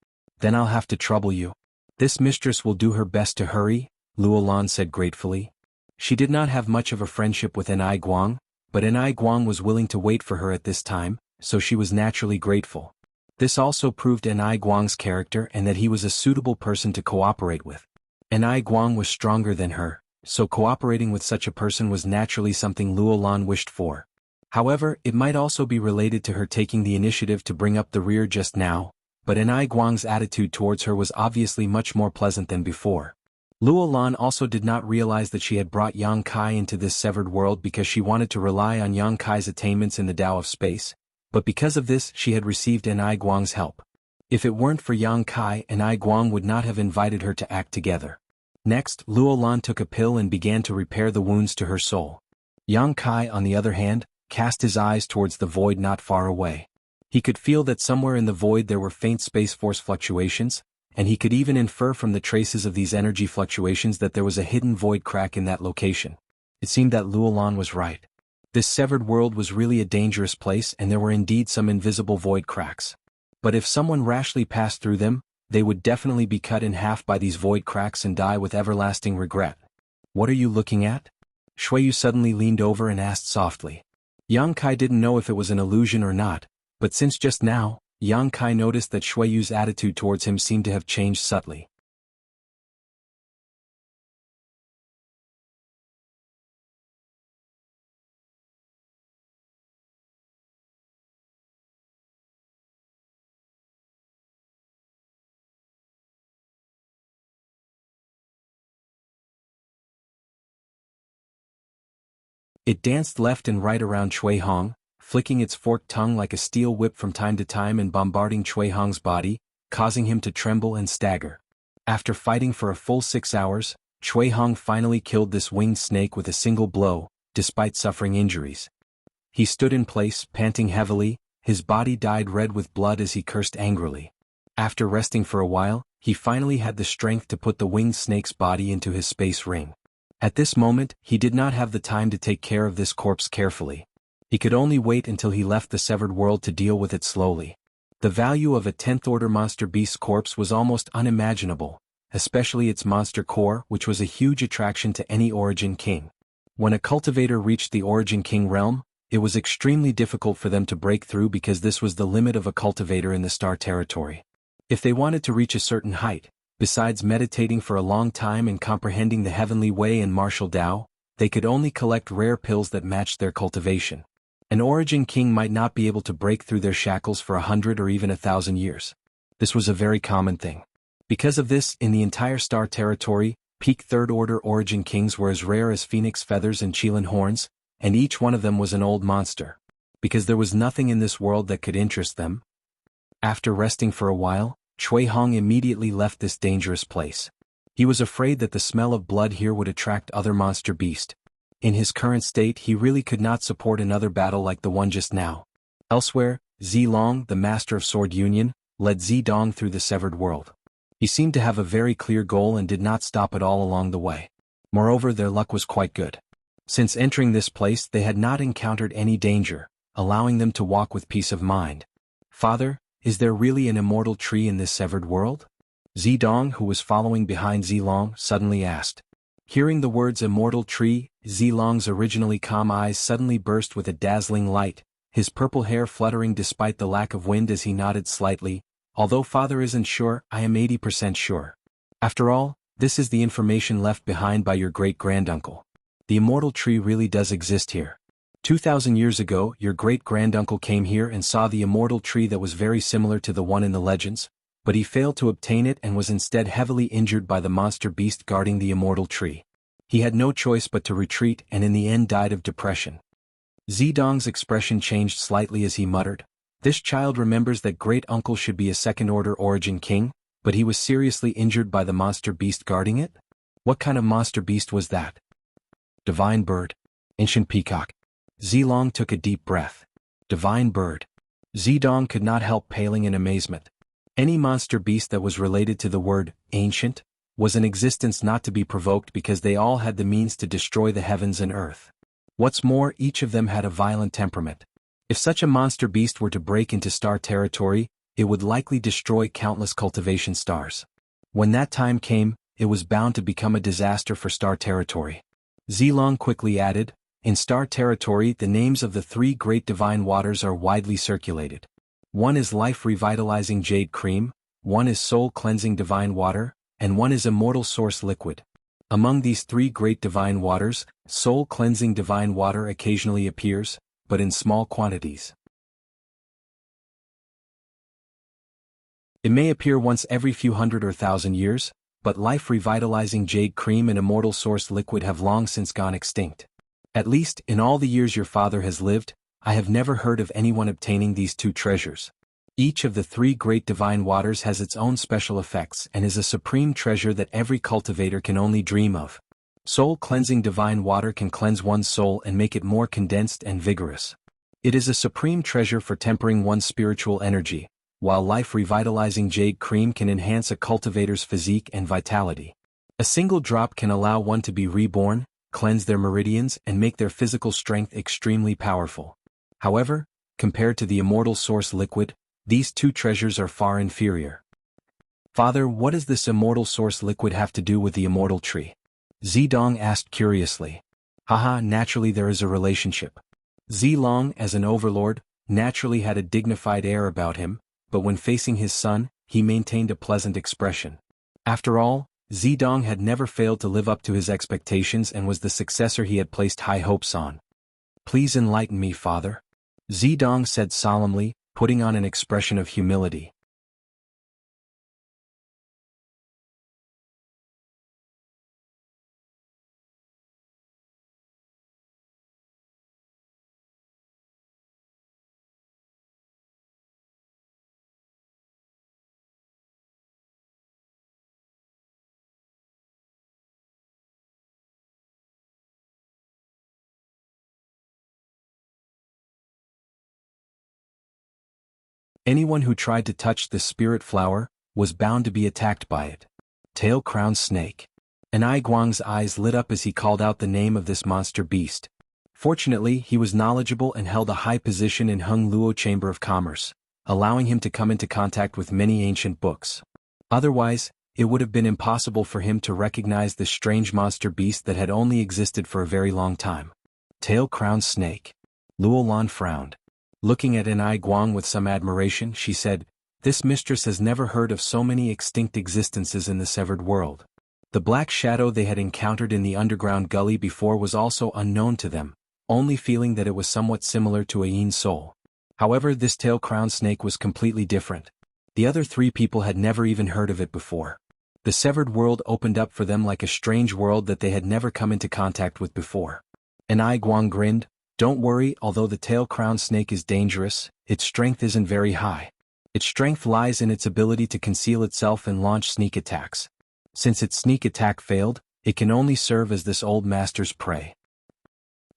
[SPEAKER 1] then I'll have to trouble you. This mistress will do her best to hurry, Luo Lan said gratefully. She did not have much of a friendship with Enai Guang, but Enai Guang was willing to wait for her at this time, so she was naturally grateful. This also proved Enai Guang's character and that he was a suitable person to cooperate with. Enai Guang was stronger than her, so cooperating with such a person was naturally something Luo Lan wished for. However, it might also be related to her taking the initiative to bring up the rear just now, but Enai Guang's attitude towards her was obviously much more pleasant than before. Luo Lan also did not realize that she had brought Yang Kai into this severed world because she wanted to rely on Yang Kai's attainments in the Tao of space, but because of this she had received Enai Guang's help. If it weren't for Yang Kai, Enai Guang would not have invited her to act together. Next, Luo Lan took a pill and began to repair the wounds to her soul. Yang Kai, on the other hand, cast his eyes towards the void not far away. He could feel that somewhere in the void there were faint space force fluctuations, and he could even infer from the traces of these energy fluctuations that there was a hidden void crack in that location. It seemed that Luo Lan was right. This severed world was really a dangerous place and there were indeed some invisible void cracks. But if someone rashly passed through them, they would definitely be cut in half by these void cracks and die with everlasting regret. What are you looking at? Shuiyu suddenly leaned over and asked softly. Yang Kai didn't know if it was an illusion or not, but since just now, Yang Kai noticed that Shuiyu's attitude towards him seemed to have changed subtly. It danced left and right around Chui Hong, flicking its forked tongue like a steel whip from time to time and bombarding Chui Hong's body, causing him to tremble and stagger. After fighting for a full 6 hours, Chui Hong finally killed this winged snake with a single blow, despite suffering injuries. He stood in place, panting heavily, his body dyed red with blood as he cursed angrily. After resting for a while, he finally had the strength to put the winged snake's body into his space ring. At this moment, he did not have the time to take care of this corpse carefully. He could only wait until he left the severed world to deal with it slowly. The value of a 10th-order monster beast corpse was almost unimaginable, especially its monster core, which was a huge attraction to any Origin King. When a cultivator reached the Origin King realm, it was extremely difficult for them to break through because this was the limit of a cultivator in the star territory. If they wanted to reach a certain height, besides meditating for a long time and comprehending the heavenly way and martial Tao, they could only collect rare pills that matched their cultivation. An Origin King might not be able to break through their shackles for 100 or even 1,000 years. This was a very common thing. Because of this, in the entire star territory, peak 3rd order Origin Kings were as rare as phoenix feathers and Qilin horns, and each one of them was an old monster. Because there was nothing in this world that could interest them. After resting for a while, Chui Hong immediately left this dangerous place. He was afraid that the smell of blood here would attract other monster beasts. In his current state he really could not support another battle like the one just now. Elsewhere, Zilong, the master of sword union, led Zidong through the severed world. He seemed to have a very clear goal and did not stop at all along the way. Moreover, their luck was quite good. Since entering this place they had not encountered any danger, allowing them to walk with peace of mind. Father, is there really an immortal tree in this severed world? Zidong, who was following behind Zilong, suddenly asked. Hearing the words immortal tree, Zilong's originally calm eyes suddenly burst with a dazzling light, his purple hair fluttering despite the lack of wind as he nodded slightly. Although father isn't sure, I am 80% sure. After all, this is the information left behind by your great-granduncle. The immortal tree really does exist here. 2,000 years ago, your great-granduncle came here and saw the immortal tree that was very similar to the one in the legends, but he failed to obtain it and was instead heavily injured by the monster beast guarding the immortal tree. He had no choice but to retreat and in the end died of depression. Zidong's expression changed slightly as he muttered, "This child remembers that great-uncle should be a second-order origin king, but he was seriously injured by the monster beast guarding it? What kind of monster beast was that? Divine bird. Ancient peacock." Zilong took a deep breath. Divine bird. Zidong could not help paling in amazement. Any monster beast that was related to the word ancient was an existence not to be provoked because they all had the means to destroy the heavens and earth. What's more, each of them had a violent temperament. If such a monster beast were to break into star territory, it would likely destroy countless cultivation stars. When that time came, it was bound to become a disaster for star territory. Zilong quickly added, "In star territory the names of the three great divine waters are widely circulated. One is life-revitalizing jade cream, one is soul-cleansing divine water, and one is immortal source liquid. Among these three great divine waters, soul-cleansing divine water occasionally appears, but in small quantities. It may appear once every few hundred or thousand years, but life-revitalizing jade cream and immortal source liquid have long since gone extinct. At least, in all the years your father has lived, I have never heard of anyone obtaining these two treasures. Each of the three great divine waters has its own special effects and is a supreme treasure that every cultivator can only dream of. Soul-cleansing divine water can cleanse one's soul and make it more condensed and vigorous. It is a supreme treasure for tempering one's spiritual energy, while life-revitalizing jade cream can enhance a cultivator's physique and vitality. A single drop can allow one to be reborn, cleanse their meridians and make their physical strength extremely powerful. However, compared to the immortal source liquid, these two treasures are far inferior. Father, what does this immortal source liquid have to do with the immortal tree? Zidong asked curiously. Haha, naturally there is a relationship. Zilong, as an overlord, naturally had a dignified air about him, but when facing his son, he maintained a pleasant expression. After all, Zidong had never failed to live up to his expectations and was the successor he had placed high hopes on. Please enlighten me, father. Zidong said solemnly, putting on an expression of humility. Anyone who tried to touch the spirit flower was bound to be attacked by it. Tail-crowned snake. Anai Guang's eyes lit up as he called out the name of this monster beast. Fortunately, he was knowledgeable and held a high position in Hung Luo Chamber of Commerce, allowing him to come into contact with many ancient books. Otherwise, it would have been impossible for him to recognize this strange monster beast that had only existed for a very long time. Tail-crowned snake. Luo Lan frowned. Looking at Anai Guang with some admiration, she said, "This mistress has never heard of so many extinct existences in the severed world." The black shadow they had encountered in the underground gully before was also unknown to them, only feeling that it was somewhat similar to a yin soul. However, this tail-crowned snake was completely different. The other three people had never even heard of it before. The severed world opened up for them like a strange world that they had never come into contact with before. Anai Guang grinned. Don't worry, although the tail-crowned snake is dangerous, its strength isn't very high. Its strength lies in its ability to conceal itself and launch sneak attacks. Since its sneak attack failed, it can only serve as this old master's prey.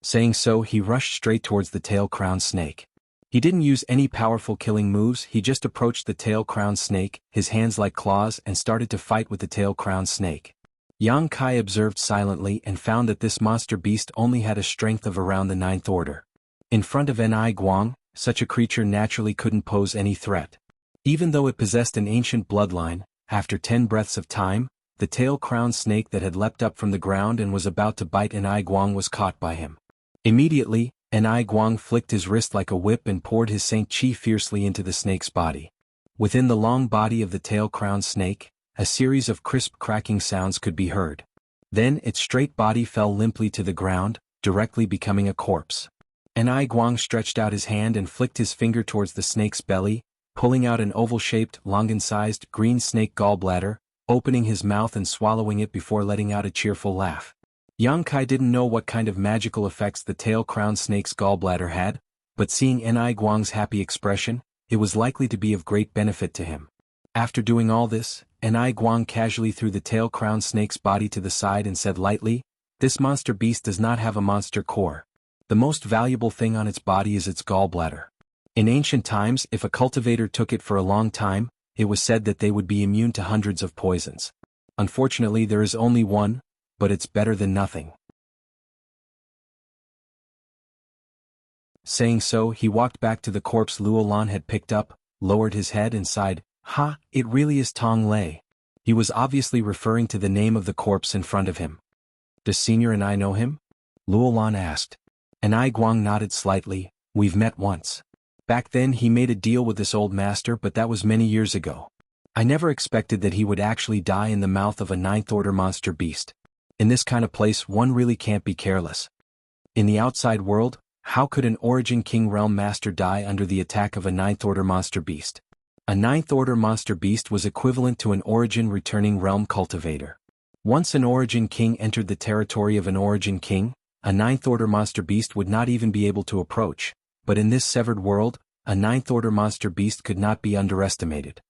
[SPEAKER 1] Saying so, he rushed straight towards the tail-crowned snake. He didn't use any powerful killing moves, he just approached the tail-crowned snake, his hands like claws, and started to fight with the tail-crowned snake. Yang Kai observed silently and found that this monster beast only had a strength of around the 9th order. In front of Ni Guang, such a creature naturally couldn't pose any threat. Even though it possessed an ancient bloodline, after 10 breaths of time, the tail-crowned snake that had leapt up from the ground and was about to bite Ni Guang was caught by him. Immediately, Ni Guang flicked his wrist like a whip and poured his Saint Chi fiercely into the snake's body. Within the long body of the tail-crowned snake, a series of crisp cracking sounds could be heard. Then its straight body fell limply to the ground, directly becoming a corpse. Ni Guang stretched out his hand and flicked his finger towards the snake's belly, pulling out an oval-shaped, longan-sized, green snake gallbladder, opening his mouth and swallowing it before letting out a cheerful laugh. Yang Kai didn't know what kind of magical effects the tail-crowned snake's gallbladder had, but seeing Ni Guang's happy expression, it was likely to be of great benefit to him. After doing all this, Ni Guang casually threw the tail-crowned snake's body to the side and said lightly, "This monster beast does not have a monster core. The most valuable thing on its body is its gallbladder. In ancient times, if a cultivator took it for a long time, it was said that they would be immune to hundreds of poisons. Unfortunately, there is only one, but it's better than nothing." Saying so, he walked back to the corpse Luolan had picked up, lowered his head and sighed, "Ha, it really is Tong Lei." He was obviously referring to the name of the corpse in front of him. "Does Senior and I know him?" Luolan asked. Ni Guang nodded slightly, "We've met once. Back then he made a deal with this old master, but that was many years ago. I never expected that he would actually die in the mouth of a 9th order monster beast. In this kind of place one really can't be careless. In the outside world, how could an Origin King Realm Master die under the attack of a 9th order monster beast? A 9th order monster beast was equivalent to an Origin returning realm cultivator. Once an Origin King entered the territory of an Origin King, a 9th order monster beast would not even be able to approach, but in this severed world, a 9th order monster beast could not be underestimated.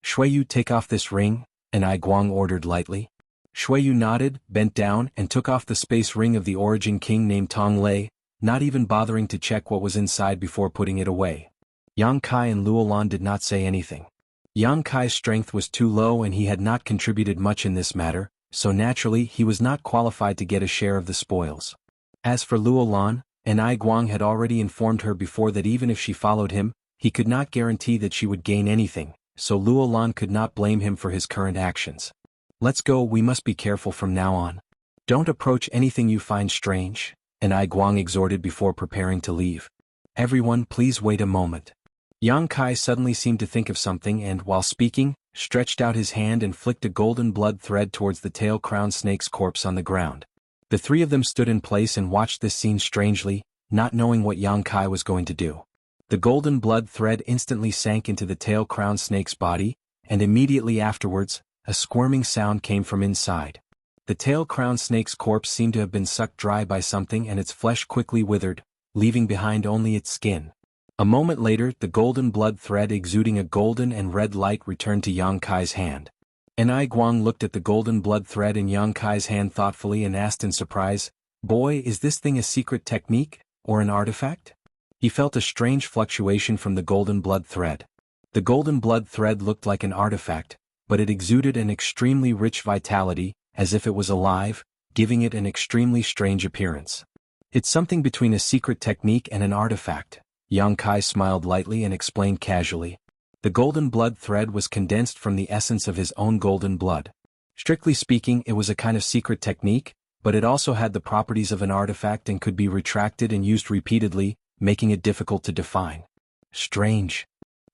[SPEAKER 1] "Shuiyu, take off this ring," Ni Guang ordered lightly. Shuiyu nodded, bent down, and took off the space ring of the Origin King named Tong Lei, not even bothering to check what was inside before putting it away. Yang Kai and Luolan did not say anything. Yang Kai's strength was too low and he had not contributed much in this matter, so naturally he was not qualified to get a share of the spoils. As for Luolan, Ni Guang had already informed her before that even if she followed him, he could not guarantee that she would gain anything, so Luolan could not blame him for his current actions. "Let's go, we must be careful from now on. Don't approach anything you find strange," Ni Guang exhorted before preparing to leave. "Everyone, please wait a moment." Yang Kai suddenly seemed to think of something and, while speaking, stretched out his hand and flicked a golden blood thread towards the tail-crowned snake's corpse on the ground. The three of them stood in place and watched this scene strangely, not knowing what Yang Kai was going to do. The golden blood thread instantly sank into the tail-crowned snake's body, and immediately afterwards, a squirming sound came from inside. The tail-crowned snake's corpse seemed to have been sucked dry by something and its flesh quickly withered, leaving behind only its skin. A moment later, the golden blood thread exuding a golden and red light returned to Yang Kai's hand. Ni Guang looked at the golden blood thread in Yang Kai's hand thoughtfully and asked in surprise, "Boy, is this thing a secret technique, or an artifact?" He felt a strange fluctuation from the golden blood thread. The golden blood thread looked like an artifact, but it exuded an extremely rich vitality, as if it was alive, giving it an extremely strange appearance. "It's something between a secret technique and an artifact," Yang Kai smiled lightly and explained casually. The golden blood thread was condensed from the essence of his own golden blood. Strictly speaking, it was a kind of secret technique, but it also had the properties of an artifact and could be retracted and used repeatedly, making it difficult to define. Strange.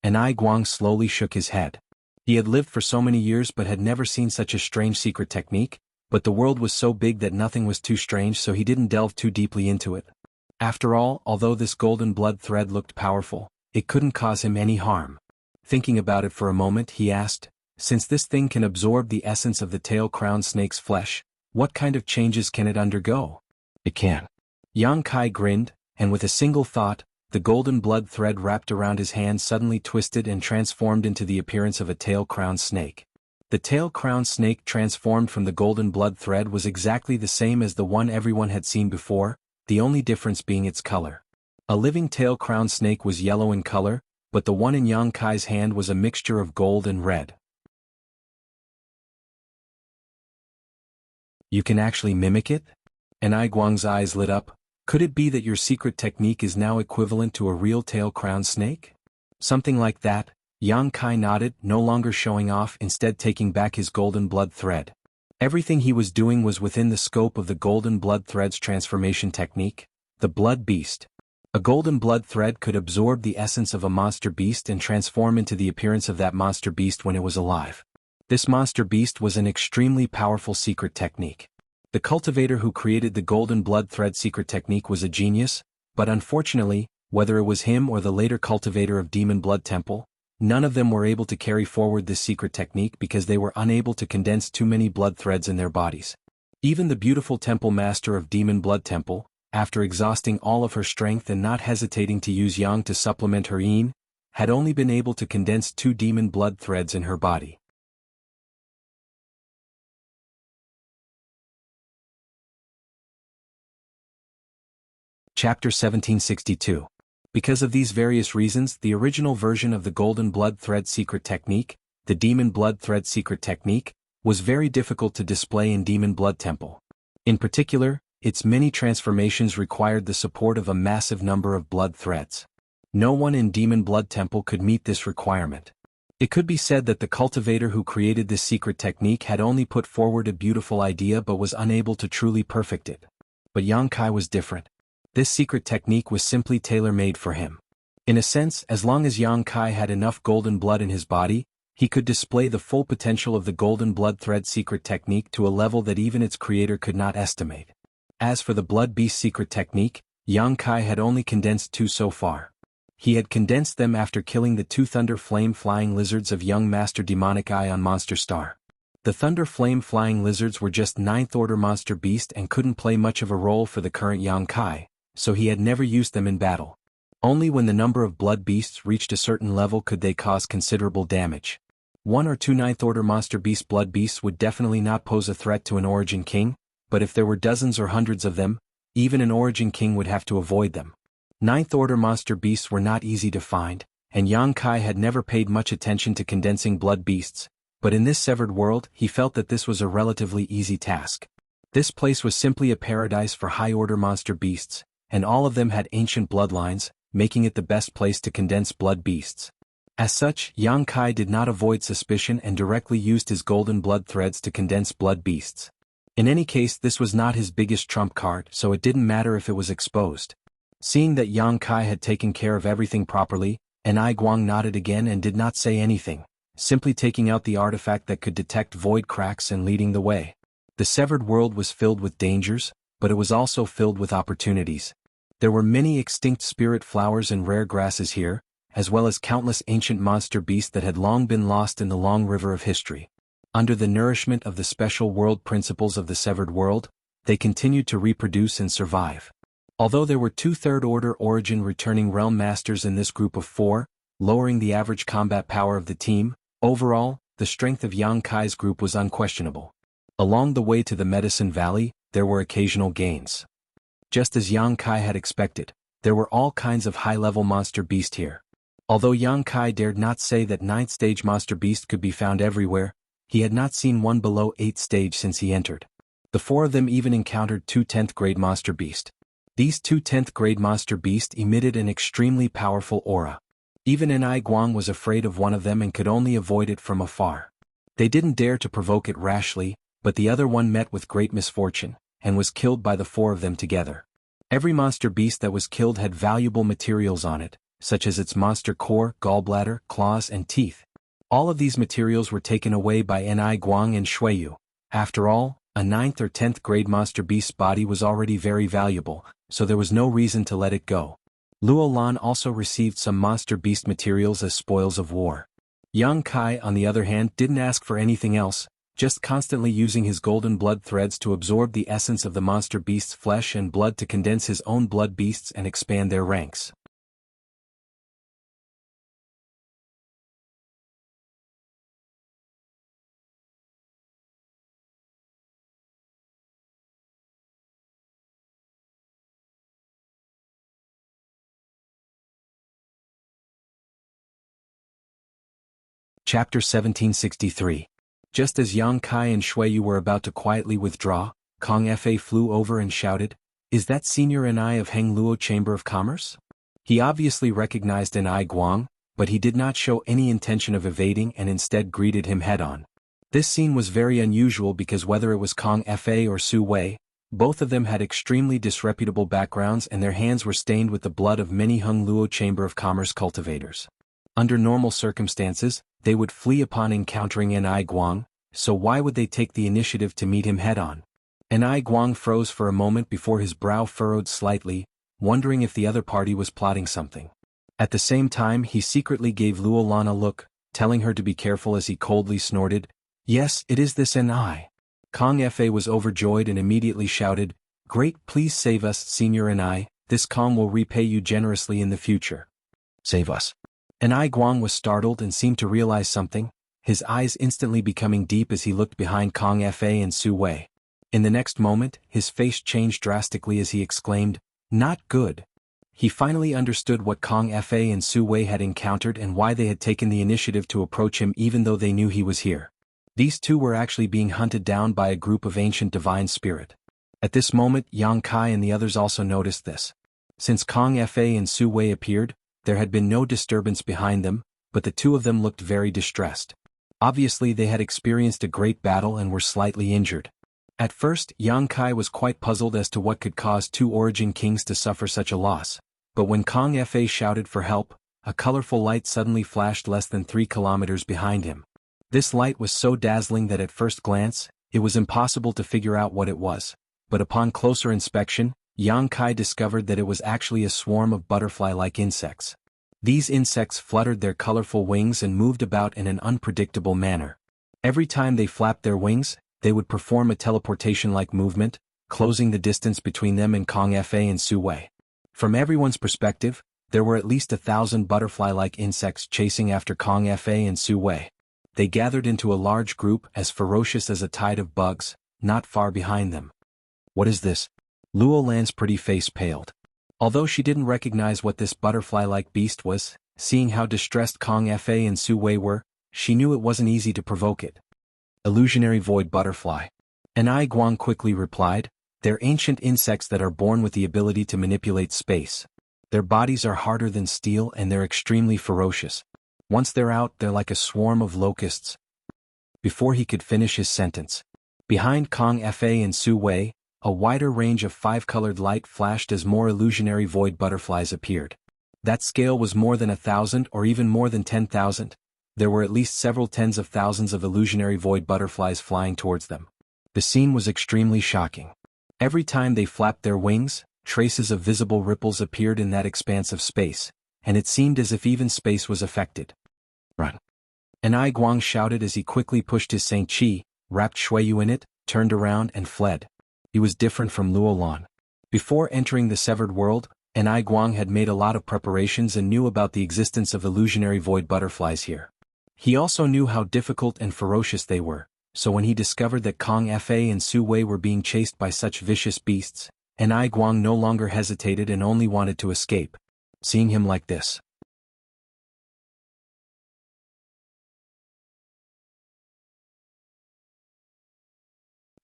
[SPEAKER 1] Ni Guang slowly shook his head. He had lived for so many years but had never seen such a strange secret technique, but the world was so big that nothing was too strange, so he didn't delve too deeply into it. After all, although this golden blood thread looked powerful, it couldn't cause him any harm. Thinking about it for a moment, he asked, "Since this thing can absorb the essence of the tail-crowned snake's flesh, what kind of changes can it undergo?" "It can." Yang Kai grinned, and with a single thought, the golden blood thread wrapped around his hand suddenly twisted and transformed into the appearance of a tail-crowned snake. The tail-crowned snake transformed from the golden blood thread was exactly the same as the one everyone had seen before, the only difference being its color. A living tail-crowned snake was yellow in color, but the one in Yang Kai's hand was a mixture of gold and red. You can actually mimic it? And Ai Guang's eyes lit up. Could it be that your secret technique is now equivalent to a real tail-crowned snake? Something like that, Yang Kai nodded, no longer showing off, instead taking back his golden blood thread. Everything he was doing was within the scope of the golden blood thread's transformation technique, the blood beast. A golden blood thread could absorb the essence of a monster beast and transform into the appearance of that monster beast when it was alive. This monster beast was an extremely powerful secret technique. The cultivator who created the golden blood thread secret technique was a genius, but unfortunately, whether it was him or the later cultivator of Demon Blood Temple, none of them were able to carry forward this secret technique because they were unable to condense too many blood threads in their bodies. Even the beautiful temple master of Demon Blood Temple, after exhausting all of her strength and not hesitating to use yang to supplement her yin, had only been able to condense 2 demon blood threads in her body. Chapter 1762. Because of these various reasons, the original version of the golden blood thread secret technique, the demon blood thread secret technique, was very difficult to display in Demon Blood Temple. In particular, its many transformations required the support of a massive number of blood threads. No one in Demon Blood Temple could meet this requirement. It could be said that the cultivator who created this secret technique had only put forward a beautiful idea but was unable to truly perfect it. But Yang Kai was different. This secret technique was simply tailor-made for him. In a sense, as long as Yang Kai had enough golden blood in his body, he could display the full potential of the golden blood thread secret technique to a level that even its creator could not estimate. As for the blood beast secret technique, Yang Kai had only condensed 2 so far. He had condensed them after killing the 2 thunder flame flying lizards of young Master Demonic Eye on Monster Star. The thunder flame flying lizards were just 9th order monster beast and couldn't play much of a role for the current Yang Kai, so he had never used them in battle. Only when the number of blood beasts reached a certain level could they cause considerable damage. 1 or 2 9th order monster beast blood beasts would definitely not pose a threat to an Origin King, but if there were dozens or hundreds of them, even an Origin King would have to avoid them. 9th order monster beasts were not easy to find, and Yang Kai had never paid much attention to condensing blood beasts, but in this severed world he felt that this was a relatively easy task. This place was simply a paradise for high-order monster beasts, and all of them had ancient bloodlines, making it the best place to condense blood beasts. As such, Yang Kai did not avoid suspicion and directly used his golden blood threads to condense blood beasts. In any case, this was not his biggest trump card, so it didn't matter if it was exposed. Seeing that Yang Kai had taken care of everything properly, Ai Guang nodded again and did not say anything, simply taking out the artifact that could detect void cracks and leading the way. The severed world was filled with dangers, but it was also filled with opportunities. There were many extinct spirit flowers and rare grasses here, as well as countless ancient monster beasts that had long been lost in the long river of history. Under the nourishment of the special world principles of the severed world, they continued to reproduce and survive. Although there were 2 third-order origin returning realm masters in this group of 4, lowering the average combat power of the team, overall, the strength of Yang Kai's group was unquestionable. Along the way to the Medicine Valley, there were occasional gains. Just as Yang Kai had expected, there were all kinds of high-level monster beast here. Although Yang Kai dared not say that 9th stage monster beast could be found everywhere, he had not seen one below 8th stage since he entered. The 4 of them even encountered 2 10th grade monster beast. These 2 10th grade monster beasts emitted an extremely powerful aura. Even Ai Guang was afraid of one of them and could only avoid it from afar. They didn't dare to provoke it rashly, but the other one met with great misfortune, and was killed by the 4 of them together. Every monster beast that was killed had valuable materials on it, such as its monster core, gallbladder, claws and teeth. All of these materials were taken away by Ai Guang and Shuiyu. After all, a 9th or 10th grade monster beast's body was already very valuable, so there was no reason to let it go. Luo Lan also received some monster beast materials as spoils of war. Yang Kai, on the other hand, didn't ask for anything else, just constantly using his golden blood threads to absorb the essence of the monster beast's flesh and blood to condense his own blood beasts and expand their ranks. Chapter 1763. Just as Yang Kai and Shui Yu were about to quietly withdraw, Kong Fa flew over and shouted, "Is that Senior Enai of Heng Luo Chamber of Commerce?" He obviously recognized Enai Guang, but he did not show any intention of evading and instead greeted him head-on. This scene was very unusual because whether it was Kong Fa or Su Wei, both of them had extremely disreputable backgrounds and their hands were stained with the blood of many Heng Luo Chamber of Commerce cultivators. Under normal circumstances, they would flee upon encountering Enai Guang, so why would they take the initiative to meet him head-on? Enai Guang froze for a moment before his brow furrowed slightly, wondering if the other party was plotting something. At the same time he secretly gave Luo Lan a look, telling her to be careful as he coldly snorted, "Yes, it is this Enai." Kong Fa was overjoyed and immediately shouted, "Great, please save us, Senior Enai, this Kong will repay you generously in the future." "Save us." Enai Guang was startled and seemed to realize something, his eyes instantly becoming deep as he looked behind Kong Fa and Su Wei. In the next moment, his face changed drastically as he exclaimed, "Not good." He finally understood what Kong Fa and Su Wei had encountered and why they had taken the initiative to approach him even though they knew he was here. These two were actually being hunted down by a group of ancient divine spirit. At this moment Yang Kai and the others also noticed this. Since Kong Fa and Su Wei appeared, there had been no disturbance behind them, but the two of them looked very distressed. Obviously they had experienced a great battle and were slightly injured. At first, Yang Kai was quite puzzled as to what could cause two Origin Kings to suffer such a loss, but when Kong Fa shouted for help, a colorful light suddenly flashed less than 3 kilometers behind him. This light was so dazzling that at first glance, it was impossible to figure out what it was, but upon closer inspection, Yang Kai discovered that it was actually a swarm of butterfly-like insects. These insects fluttered their colorful wings and moved about in an unpredictable manner. Every time they flapped their wings, they would perform a teleportation-like movement, closing the distance between them and Kong Fa and Su Wei. From everyone's perspective, there were at least 1,000 butterfly-like insects chasing after Kong Fa and Su Wei. They gathered into a large group as ferocious as a tide of bugs, not far behind them. "What is this?" Luo Lan's pretty face paled. Although she didn't recognize what this butterfly-like beast was, seeing how distressed Kong Fa and Su Wei were, she knew it wasn't easy to provoke it. "Illusionary void butterfly." Enai Guang quickly replied, "They're ancient insects that are born with the ability to manipulate space. Their bodies are harder than steel and they're extremely ferocious. Once they're out, they're like a swarm of locusts." Before he could finish his sentence, behind Kong Fa and Su Wei, a wider range of 5-colored light flashed as more illusionary void butterflies appeared. That scale was more than 1,000 or even more than 10,000. There were at least several tens of thousands of illusionary void butterflies flying towards them. The scene was extremely shocking. Every time they flapped their wings, traces of visible ripples appeared in that expanse of space, and it seemed as if even space was affected. "Run!" Enai Guang shouted as he quickly pushed his Saint Chi, wrapped Shui Yu in it, turned around and fled. He was different from Luo Lan. Before entering the Severed World, Enai Guang had made a lot of preparations and knew about the existence of illusionary void butterflies here. He also knew how difficult and ferocious they were, so when he discovered that Kong Fa and Su Wei were being chased by such vicious beasts, Enai Guang no longer hesitated and only wanted to escape. Seeing him like this,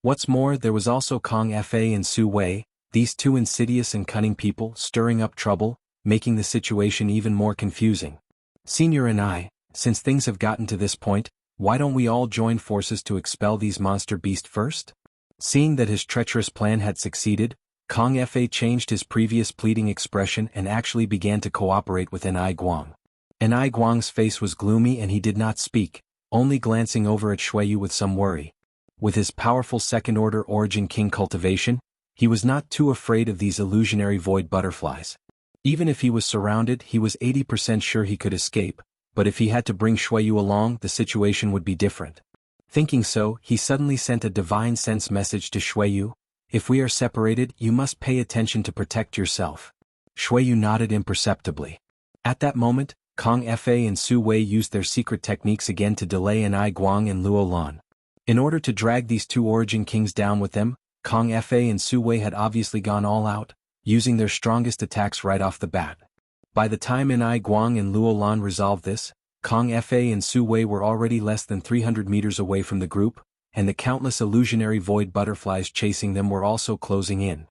[SPEAKER 1] what's more, there was also Kong Fa and Su Wei, these two insidious and cunning people stirring up trouble, making the situation even more confusing. "Senior and I, since things have gotten to this point, why don't we all join forces to expel these monster beasts first?" Seeing that his treacherous plan had succeeded, Kong Fa changed his previous pleading expression and actually began to cooperate with Enai Guang. Enai Guang's face was gloomy and he did not speak, only glancing over at Shui Yu with some worry. With his powerful second-order Origin King cultivation, he was not too afraid of these illusionary void butterflies. Even if he was surrounded, he was 80% sure he could escape, but if he had to bring Shui Yu along, the situation would be different. Thinking so, he suddenly sent a divine sense message to Shui Yu, "If we are separated, you must pay attention to protect yourself." Shui Yu nodded imperceptibly. At that moment, Kong Fa and Su Wei used their secret techniques again to delay Enai Guang and Luo Lan. In order to drag these two Origin Kings down with them, Kong Fa and Su Wei had obviously gone all out, using their strongest attacks right off the bat. By the time Enai Guang and Luo Lan resolved this, Kong Fa and Su Wei were already less than 300 meters away from the group, and the countless illusionary void butterflies chasing them were also closing in.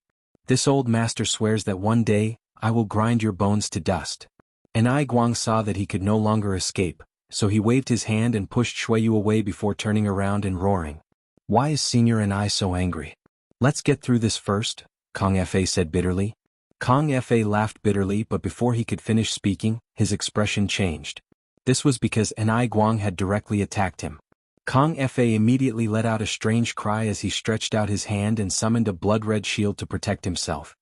[SPEAKER 1] This old master swears that one day, I will grind your bones to dust. And Ai Guang saw that he could no longer escape, so he waved his hand and pushed Shuiyu away before turning around and roaring. Why is Senior and I so angry? Let's get through this first, Kong Fa said bitterly. Kong Fa laughed bitterly, but before he could finish speaking, his expression changed. This was because Ai Guang had directly attacked him. Kong Fa immediately let out a strange cry as he stretched out his hand and summoned a blood-red shield to protect himself.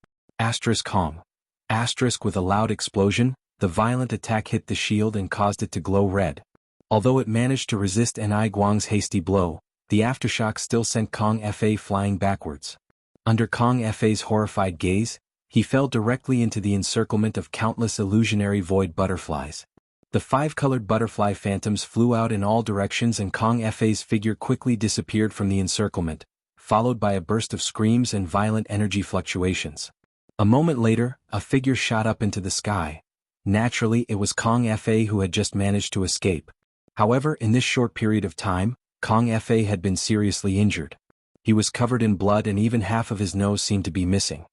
[SPEAKER 1] Kong. With a loud explosion, the violent attack hit the shield and caused it to glow red. Although it managed to resist Ai Guang's hasty blow, the aftershock still sent Kong Fa flying backwards. Under Kong Fa's horrified gaze, he fell directly into the encirclement of countless illusionary void butterflies. The five-colored butterfly phantoms flew out in all directions and Kong Fa's figure quickly disappeared from the encirclement, followed by a burst of screams and violent energy fluctuations. A moment later, a figure shot up into the sky. Naturally, it was Kong Fa who had just managed to escape. However, in this short period of time, Kong Fa had been seriously injured. He was covered in blood and even half of his nose seemed to be missing.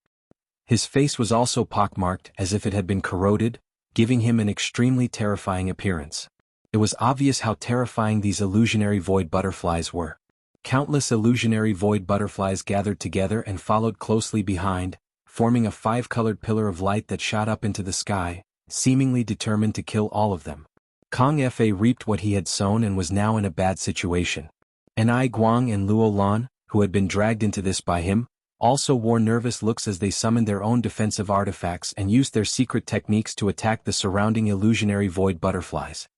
[SPEAKER 1] His face was also pockmarked as if it had been corroded, giving him an extremely terrifying appearance. It was obvious how terrifying these illusionary void butterflies were. Countless illusionary void butterflies gathered together and followed closely behind, forming a five-colored pillar of light that shot up into the sky, seemingly determined to kill all of them. Kong Fa reaped what he had sown and was now in a bad situation. Ai Guang and Luo Lan, who had been dragged into this by him, also wore nervous looks as they summoned their own defensive artifacts and used their secret techniques to attack the surrounding illusionary void butterflies.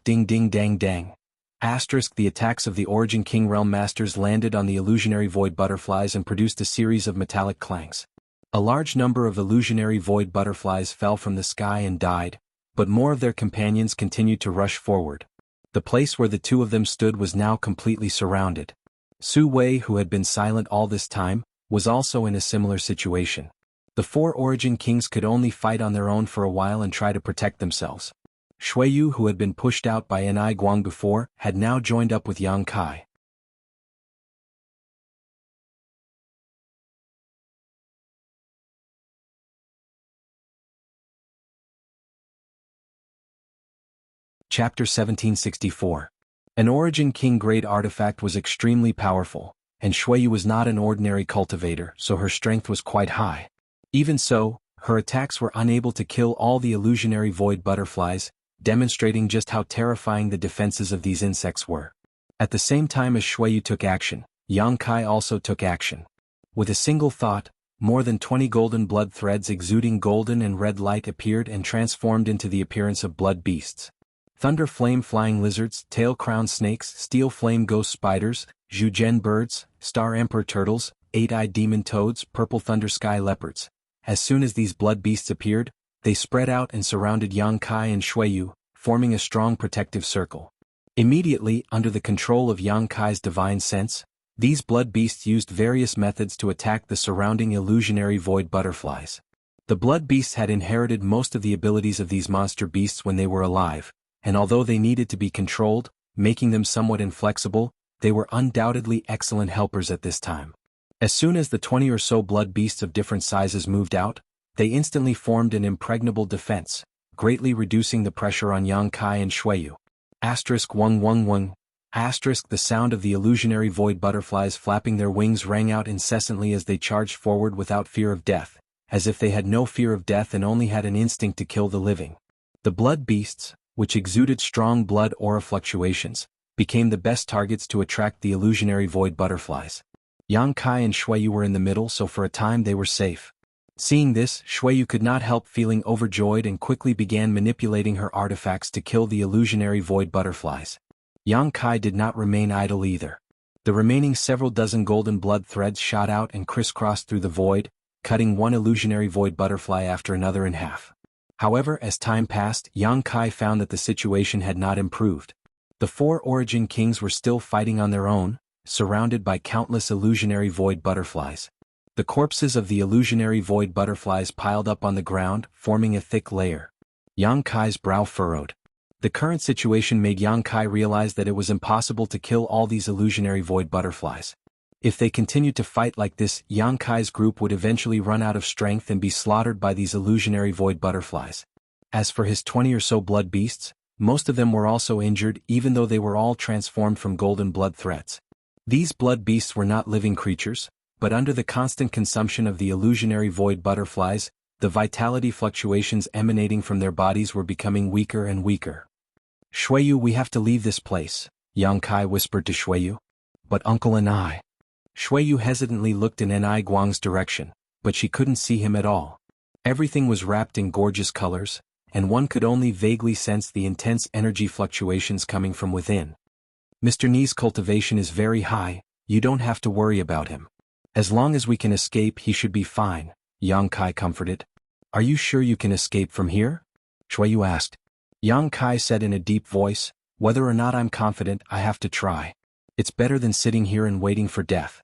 [SPEAKER 1] Ding ding dang dang. The attacks of the Origin King Realm Masters landed on the illusionary void butterflies and produced a series of metallic clangs. A large number of illusionary void butterflies fell from the sky and died, but more of their companions continued to rush forward. The place where the two of them stood was now completely surrounded. Su Wei, who had been silent all this time, was also in a similar situation. The four Origin Kings could only fight on their own for a while and try to protect themselves. Shuiyu, who had been pushed out by Ai Guang before, had now joined up with Yang Kai. Chapter 1764. An Origin King grade artifact was extremely powerful, and Shuiyu was not an ordinary cultivator, so her strength was quite high. Even so, her attacks were unable to kill all the illusionary void butterflies, demonstrating just how terrifying the defenses of these insects were. At the same time as Shuiyu took action, Yang Kai also took action. With a single thought, more than 20 golden blood threads exuding golden and red light appeared and transformed into the appearance of blood beasts. Thunder flame flying lizards, tail crown snakes, steel flame ghost spiders, Zhujian birds, star emperor turtles, eight-eyed demon toads, purple thunder sky leopards. As soon as these blood beasts appeared, they spread out and surrounded Yang Kai and Shuiyu, forming a strong protective circle. Immediately, under the control of Yang Kai's divine sense, these blood beasts used various methods to attack the surrounding illusionary void butterflies. The blood beasts had inherited most of the abilities of these monster beasts when they were alive, and although they needed to be controlled, making them somewhat inflexible, they were undoubtedly excellent helpers at this time. As soon as the 20 or so blood beasts of different sizes moved out, they instantly formed an impregnable defense, greatly reducing the pressure on Yang Kai and Shuiyu. Wung wung wung. The sound of the illusionary void butterflies flapping their wings rang out incessantly as they charged forward without fear of death, as if they had no fear of death and only had an instinct to kill the living. The blood beasts, which exuded strong blood aura fluctuations, became the best targets to attract the illusionary void butterflies. Yang Kai and Shuiyu were in the middle, so for a time they were safe. Seeing this, Shuiyu could not help feeling overjoyed and quickly began manipulating her artifacts to kill the illusionary void butterflies. Yang Kai did not remain idle either. The remaining several dozen golden blood threads shot out and crisscrossed through the void, cutting one illusionary void butterfly after another in half. However, as time passed, Yang Kai found that the situation had not improved. The four Origin Kings were still fighting on their own, surrounded by countless illusionary void butterflies. The corpses of the illusionary void butterflies piled up on the ground, forming a thick layer. Yang Kai's brow furrowed. The current situation made Yang Kai realize that it was impossible to kill all these illusionary void butterflies. If they continued to fight like this, Yang Kai's group would eventually run out of strength and be slaughtered by these illusionary void butterflies. As for his 20 or so blood beasts, most of them were also injured even though they were all transformed from golden blood threads. These blood beasts were not living creatures, but under the constant consumption of the illusionary void butterflies, the vitality fluctuations emanating from their bodies were becoming weaker and weaker. "Shuiyu, we have to leave this place," Yang Kai whispered to Shuiyu. "But Uncle and I..." Shuiyu hesitantly looked in Ni Guang's direction, but she couldn't see him at all. Everything was wrapped in gorgeous colors, and one could only vaguely sense the intense energy fluctuations coming from within. "Mr. Ni's cultivation is very high, you don't have to worry about him. As long as we can escape, he should be fine," Yang Kai comforted. "Are you sure you can escape from here?" Shuiyu asked. Yang Kai said in a deep voice, "Whether or not I'm confident, I have to try. It's better than sitting here and waiting for death."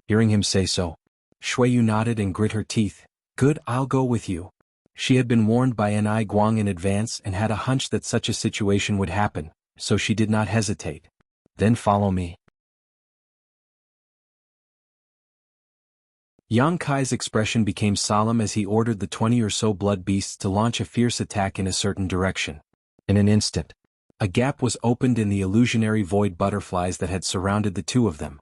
[SPEAKER 1] Hearing him say so, Shuiyu nodded and grit her teeth. "Good, I'll go with you." She had been warned by Ni Guang in advance and had a hunch that such a situation would happen, so she did not hesitate. "Then follow me." Yang Kai's expression became solemn as he ordered the 20 or so blood beasts to launch a fierce attack in a certain direction. In an instant, a gap was opened in the illusionary void butterflies that had surrounded the two of them.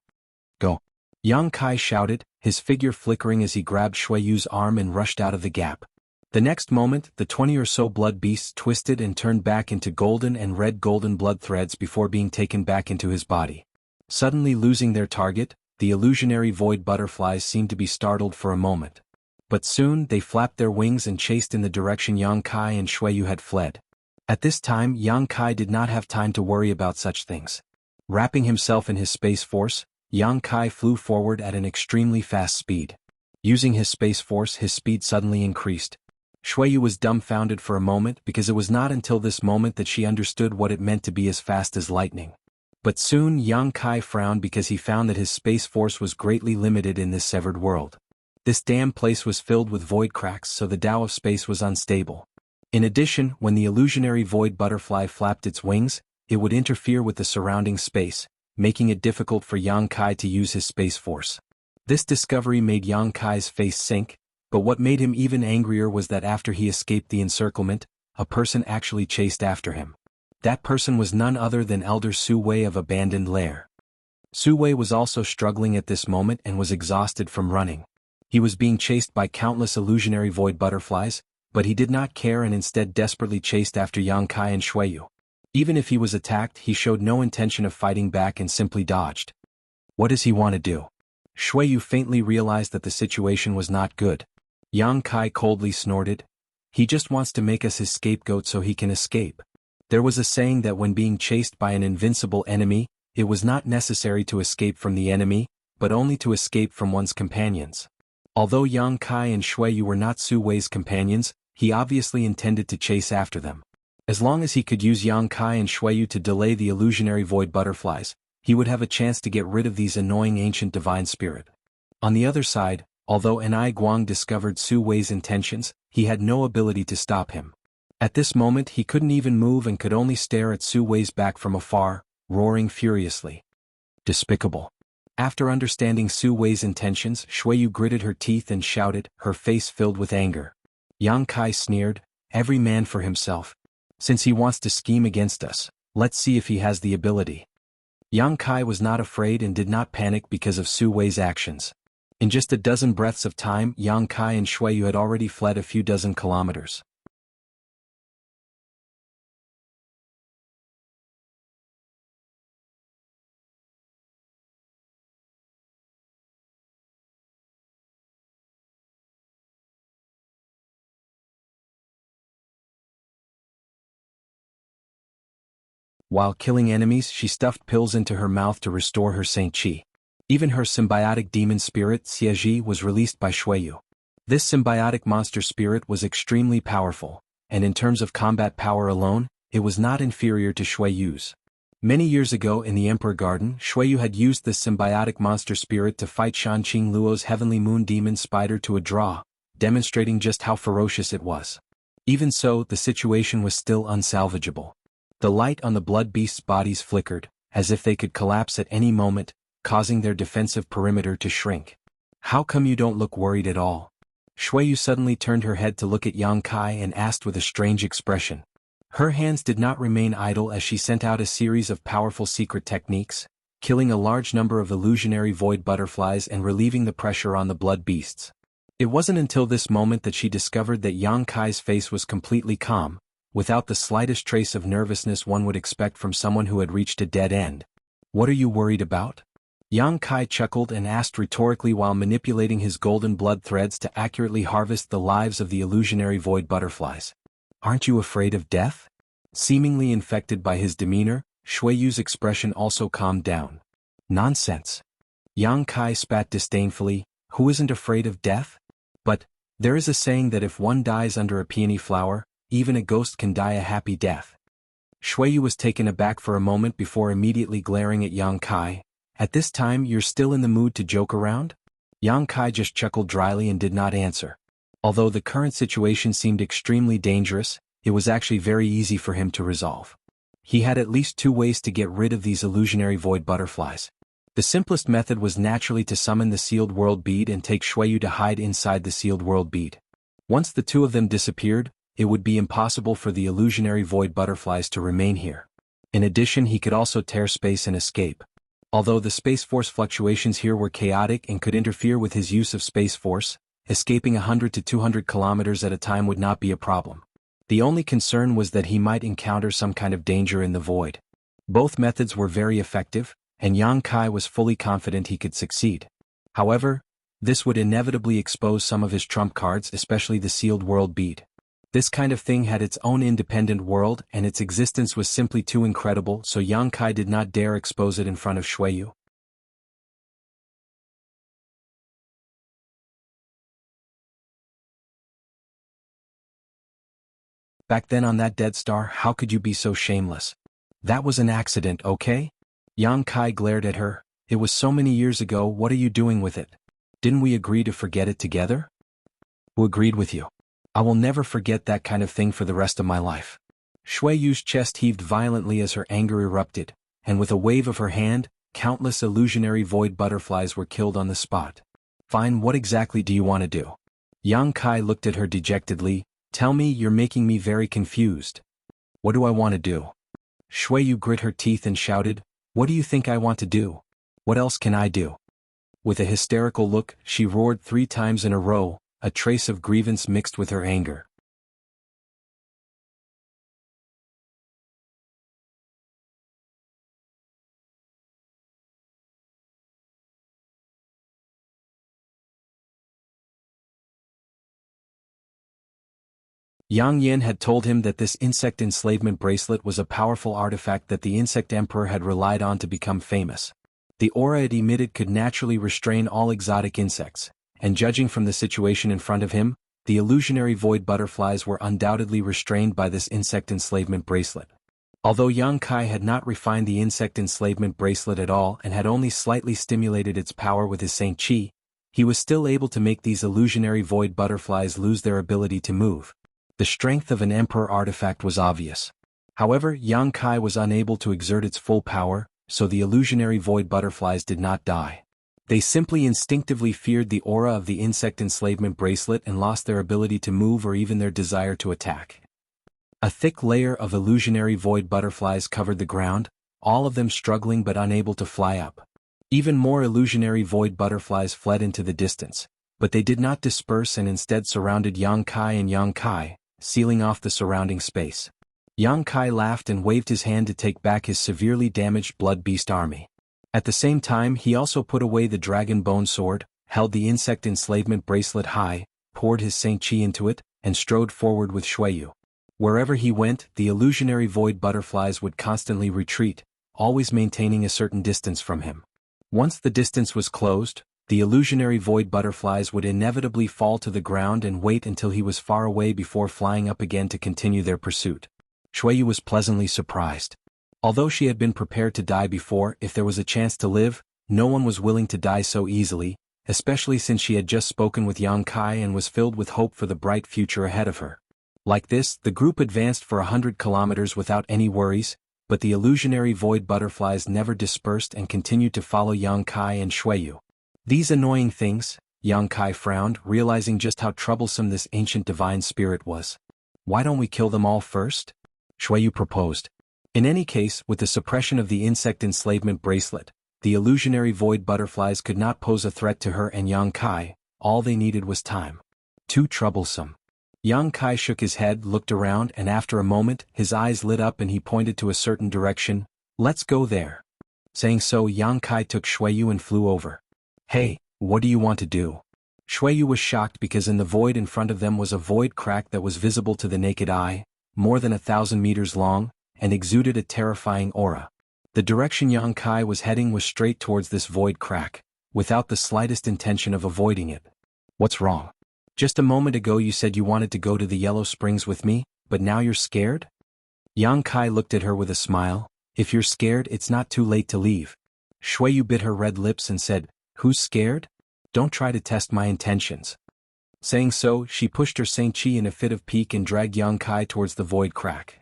[SPEAKER 1] "Go!" Yang Kai shouted, his figure flickering as he grabbed Shuiyu's arm and rushed out of the gap. The next moment, the 20 or so blood beasts twisted and turned back into golden and red golden blood threads before being taken back into his body. Suddenly losing their target, the illusionary void butterflies seemed to be startled for a moment. But soon they flapped their wings and chased in the direction Yang Kai and Shuiyu had fled. At this time, Yang Kai did not have time to worry about such things. Wrapping himself in his space force, Yang Kai flew forward at an extremely fast speed. Using his space force, his speed suddenly increased. Shuiyu was dumbfounded for a moment because it was not until this moment that she understood what it meant to be as fast as lightning. But soon Yang Kai frowned because he found that his space force was greatly limited in this severed world. This damn place was filled with void cracks, so the Tao of space was unstable. In addition, when the illusionary void butterfly flapped its wings, it would interfere with the surrounding space, making it difficult for Yang Kai to use his space force. This discovery made Yang Kai's face sink, but what made him even angrier was that after he escaped the encirclement, a person actually chased after him. That person was none other than Elder Su Wei of Abandoned Lair. Su Wei was also struggling at this moment and was exhausted from running. He was being chased by countless illusionary void butterflies, but he did not care and instead desperately chased after Yang Kai and Shuiyu. Even if he was attacked, he showed no intention of fighting back and simply dodged. What does he want to do? Shuiyu faintly realized that the situation was not good. Yang Kai coldly snorted. "He just wants to make us his scapegoat so he can escape." There was a saying that when being chased by an invincible enemy, it was not necessary to escape from the enemy, but only to escape from one's companions. Although Yang Kai and Shuiyu were not Su Wei's companions, he obviously intended to chase after them. As long as he could use Yang Kai and Shuiyu to delay the illusionary void butterflies, he would have a chance to get rid of these annoying ancient divine spirit. On the other side, although Ni Guang discovered Su Wei's intentions, he had no ability to stop him. At this moment he couldn't even move and could only stare at Su Wei's back from afar, roaring furiously. Despicable. After understanding Su Wei's intentions, Shuiyu gritted her teeth and shouted, her face filled with anger. Yang Kai sneered, "Every man for himself. Since he wants to scheme against us, let's see if he has the ability." Yang Kai was not afraid and did not panic because of Su Wei's actions. In just a dozen breaths of time, Yang Kai and Shuiyu had already fled a few dozen kilometers. While killing enemies, she stuffed pills into her mouth to restore her Saint Qi. Even her symbiotic demon spirit, Xieji, was released by Shuiyu. This symbiotic monster spirit was extremely powerful, and in terms of combat power alone, it was not inferior to Shuiyu's. Many years ago in the Emperor Garden, Shuiyu had used this symbiotic monster spirit to fight Shanqing Luo's heavenly moon demon spider to a draw, demonstrating just how ferocious it was. Even so, the situation was still unsalvageable. The light on the blood beasts' bodies flickered, as if they could collapse at any moment, causing their defensive perimeter to shrink. How come you don't look worried at all? Shuiyu suddenly turned her head to look at Yang Kai and asked with a strange expression. Her hands did not remain idle as she sent out a series of powerful secret techniques, killing a large number of illusionary void butterflies and relieving the pressure on the blood beasts. It wasn't until this moment that she discovered that Yang Kai's face was completely calm, without the slightest trace of nervousness one would expect from someone who had reached a dead end. What are you worried about? Yang Kai chuckled and asked rhetorically while manipulating his golden blood threads to accurately harvest the lives of the illusionary void butterflies. Aren't you afraid of death? Seemingly infected by his demeanor, Shuiyu's expression also calmed down. Nonsense. Yang Kai spat disdainfully, who isn't afraid of death? But, there is a saying that if one dies under a peony flower, even a ghost can die a happy death. Shuiyu was taken aback for a moment before immediately glaring at Yang Kai. At this time you're still in the mood to joke around? Yang Kai just chuckled dryly and did not answer. Although the current situation seemed extremely dangerous, it was actually very easy for him to resolve. He had at least two ways to get rid of these illusionary void butterflies. The simplest method was naturally to summon the sealed world bead and take Shuiyu to hide inside the sealed world bead. Once the two of them disappeared, it would be impossible for the illusionary void butterflies to remain here. In addition, he could also tear space and escape. Although the space force fluctuations here were chaotic and could interfere with his use of space force, escaping 100 to 200 kilometers at a time would not be a problem. The only concern was that he might encounter some kind of danger in the void. Both methods were very effective, and Yang Kai was fully confident he could succeed. However, this would inevitably expose some of his trump cards, especially the sealed world bead. This kind of thing had its own independent world and its existence was simply too incredible, so Yang Kai did not dare expose it in front of Shuiyu. Back then on that dead star, how could you be so shameless? That was an accident, okay? Yang Kai glared at her. It was so many years ago, what are you doing with it? Didn't we agree to forget it together? Who agreed with you? I will never forget that kind of thing for the rest of my life. Shuiyu's chest heaved violently as her anger erupted, and with a wave of her hand, countless illusionary void butterflies were killed on the spot. Fine, what exactly do you want to do? Yang Kai looked at her dejectedly. Tell me, you're making me very confused. What do I want to do? Shuiyu grit her teeth and shouted, what do you think I want to do? What else can I do? With a hysterical look, she roared 3 times in a row, a trace of grievance mixed with her anger. Yang Yin had told him that this insect enslavement bracelet was a powerful artifact that the insect emperor had relied on to become famous. The aura it emitted could naturally restrain all exotic insects, and judging from the situation in front of him, the illusionary void butterflies were undoubtedly restrained by this insect enslavement bracelet. Although Yang Kai had not refined the insect enslavement bracelet at all and had only slightly stimulated its power with his Saint Qi, he was still able to make these illusionary void butterflies lose their ability to move. The strength of an emperor artifact was obvious. However, Yang Kai was unable to exert its full power, so the illusionary void butterflies did not die. They simply instinctively feared the aura of the insect enslavement bracelet and lost their ability to move or even their desire to attack. A thick layer of illusionary void butterflies covered the ground, all of them struggling but unable to fly up. Even more illusionary void butterflies fled into the distance, but they did not disperse and instead surrounded Yang Kai, sealing off the surrounding space. Yang Kai laughed and waved his hand to take back his severely damaged blood beast army. At the same time, he also put away the dragon bone sword, held the insect enslavement bracelet high, poured his Saint Qi into it, and strode forward with Shuiyu. Wherever he went, the illusionary void butterflies would constantly retreat, always maintaining a certain distance from him. Once the distance was closed, the illusionary void butterflies would inevitably fall to the ground and wait until he was far away before flying up again to continue their pursuit. Shuiyu was pleasantly surprised. Although she had been prepared to die before, if there was a chance to live, no one was willing to die so easily, especially since she had just spoken with Yang Kai and was filled with hope for the bright future ahead of her. Like this, the group advanced for 100 kilometers without any worries, but the illusionary void butterflies never dispersed and continued to follow Yang Kai and Shuiyu. These annoying things, Yang Kai frowned, realizing just how troublesome this ancient divine spirit was. Why don't we kill them all first? Shuiyu proposed. In any case, with the suppression of the insect enslavement bracelet, the illusionary void butterflies could not pose a threat to her and Yang Kai. All they needed was time. Too troublesome. Yang Kai shook his head, looked around, and after a moment, his eyes lit up and he pointed to a certain direction. Let's go there. Saying so, Yang Kai took Shuiyu and flew over. Hey, what do you want to do? Shuiyu was shocked because in the void in front of them was a void crack that was visible to the naked eye, more than 1,000 meters long, and exuded a terrifying aura. The direction Yang Kai was heading was straight towards this void crack, without the slightest intention of avoiding it. What's wrong? Just a moment ago you said you wanted to go to the Yellow Springs with me, but now you're scared? Yang Kai looked at her with a smile. If you're scared, it's not too late to leave. Shuiyu bit her red lips and said, Who's scared? Don't try to test my intentions. Saying so, she pushed her Saint Chi in a fit of pique and dragged Yang Kai towards the void crack.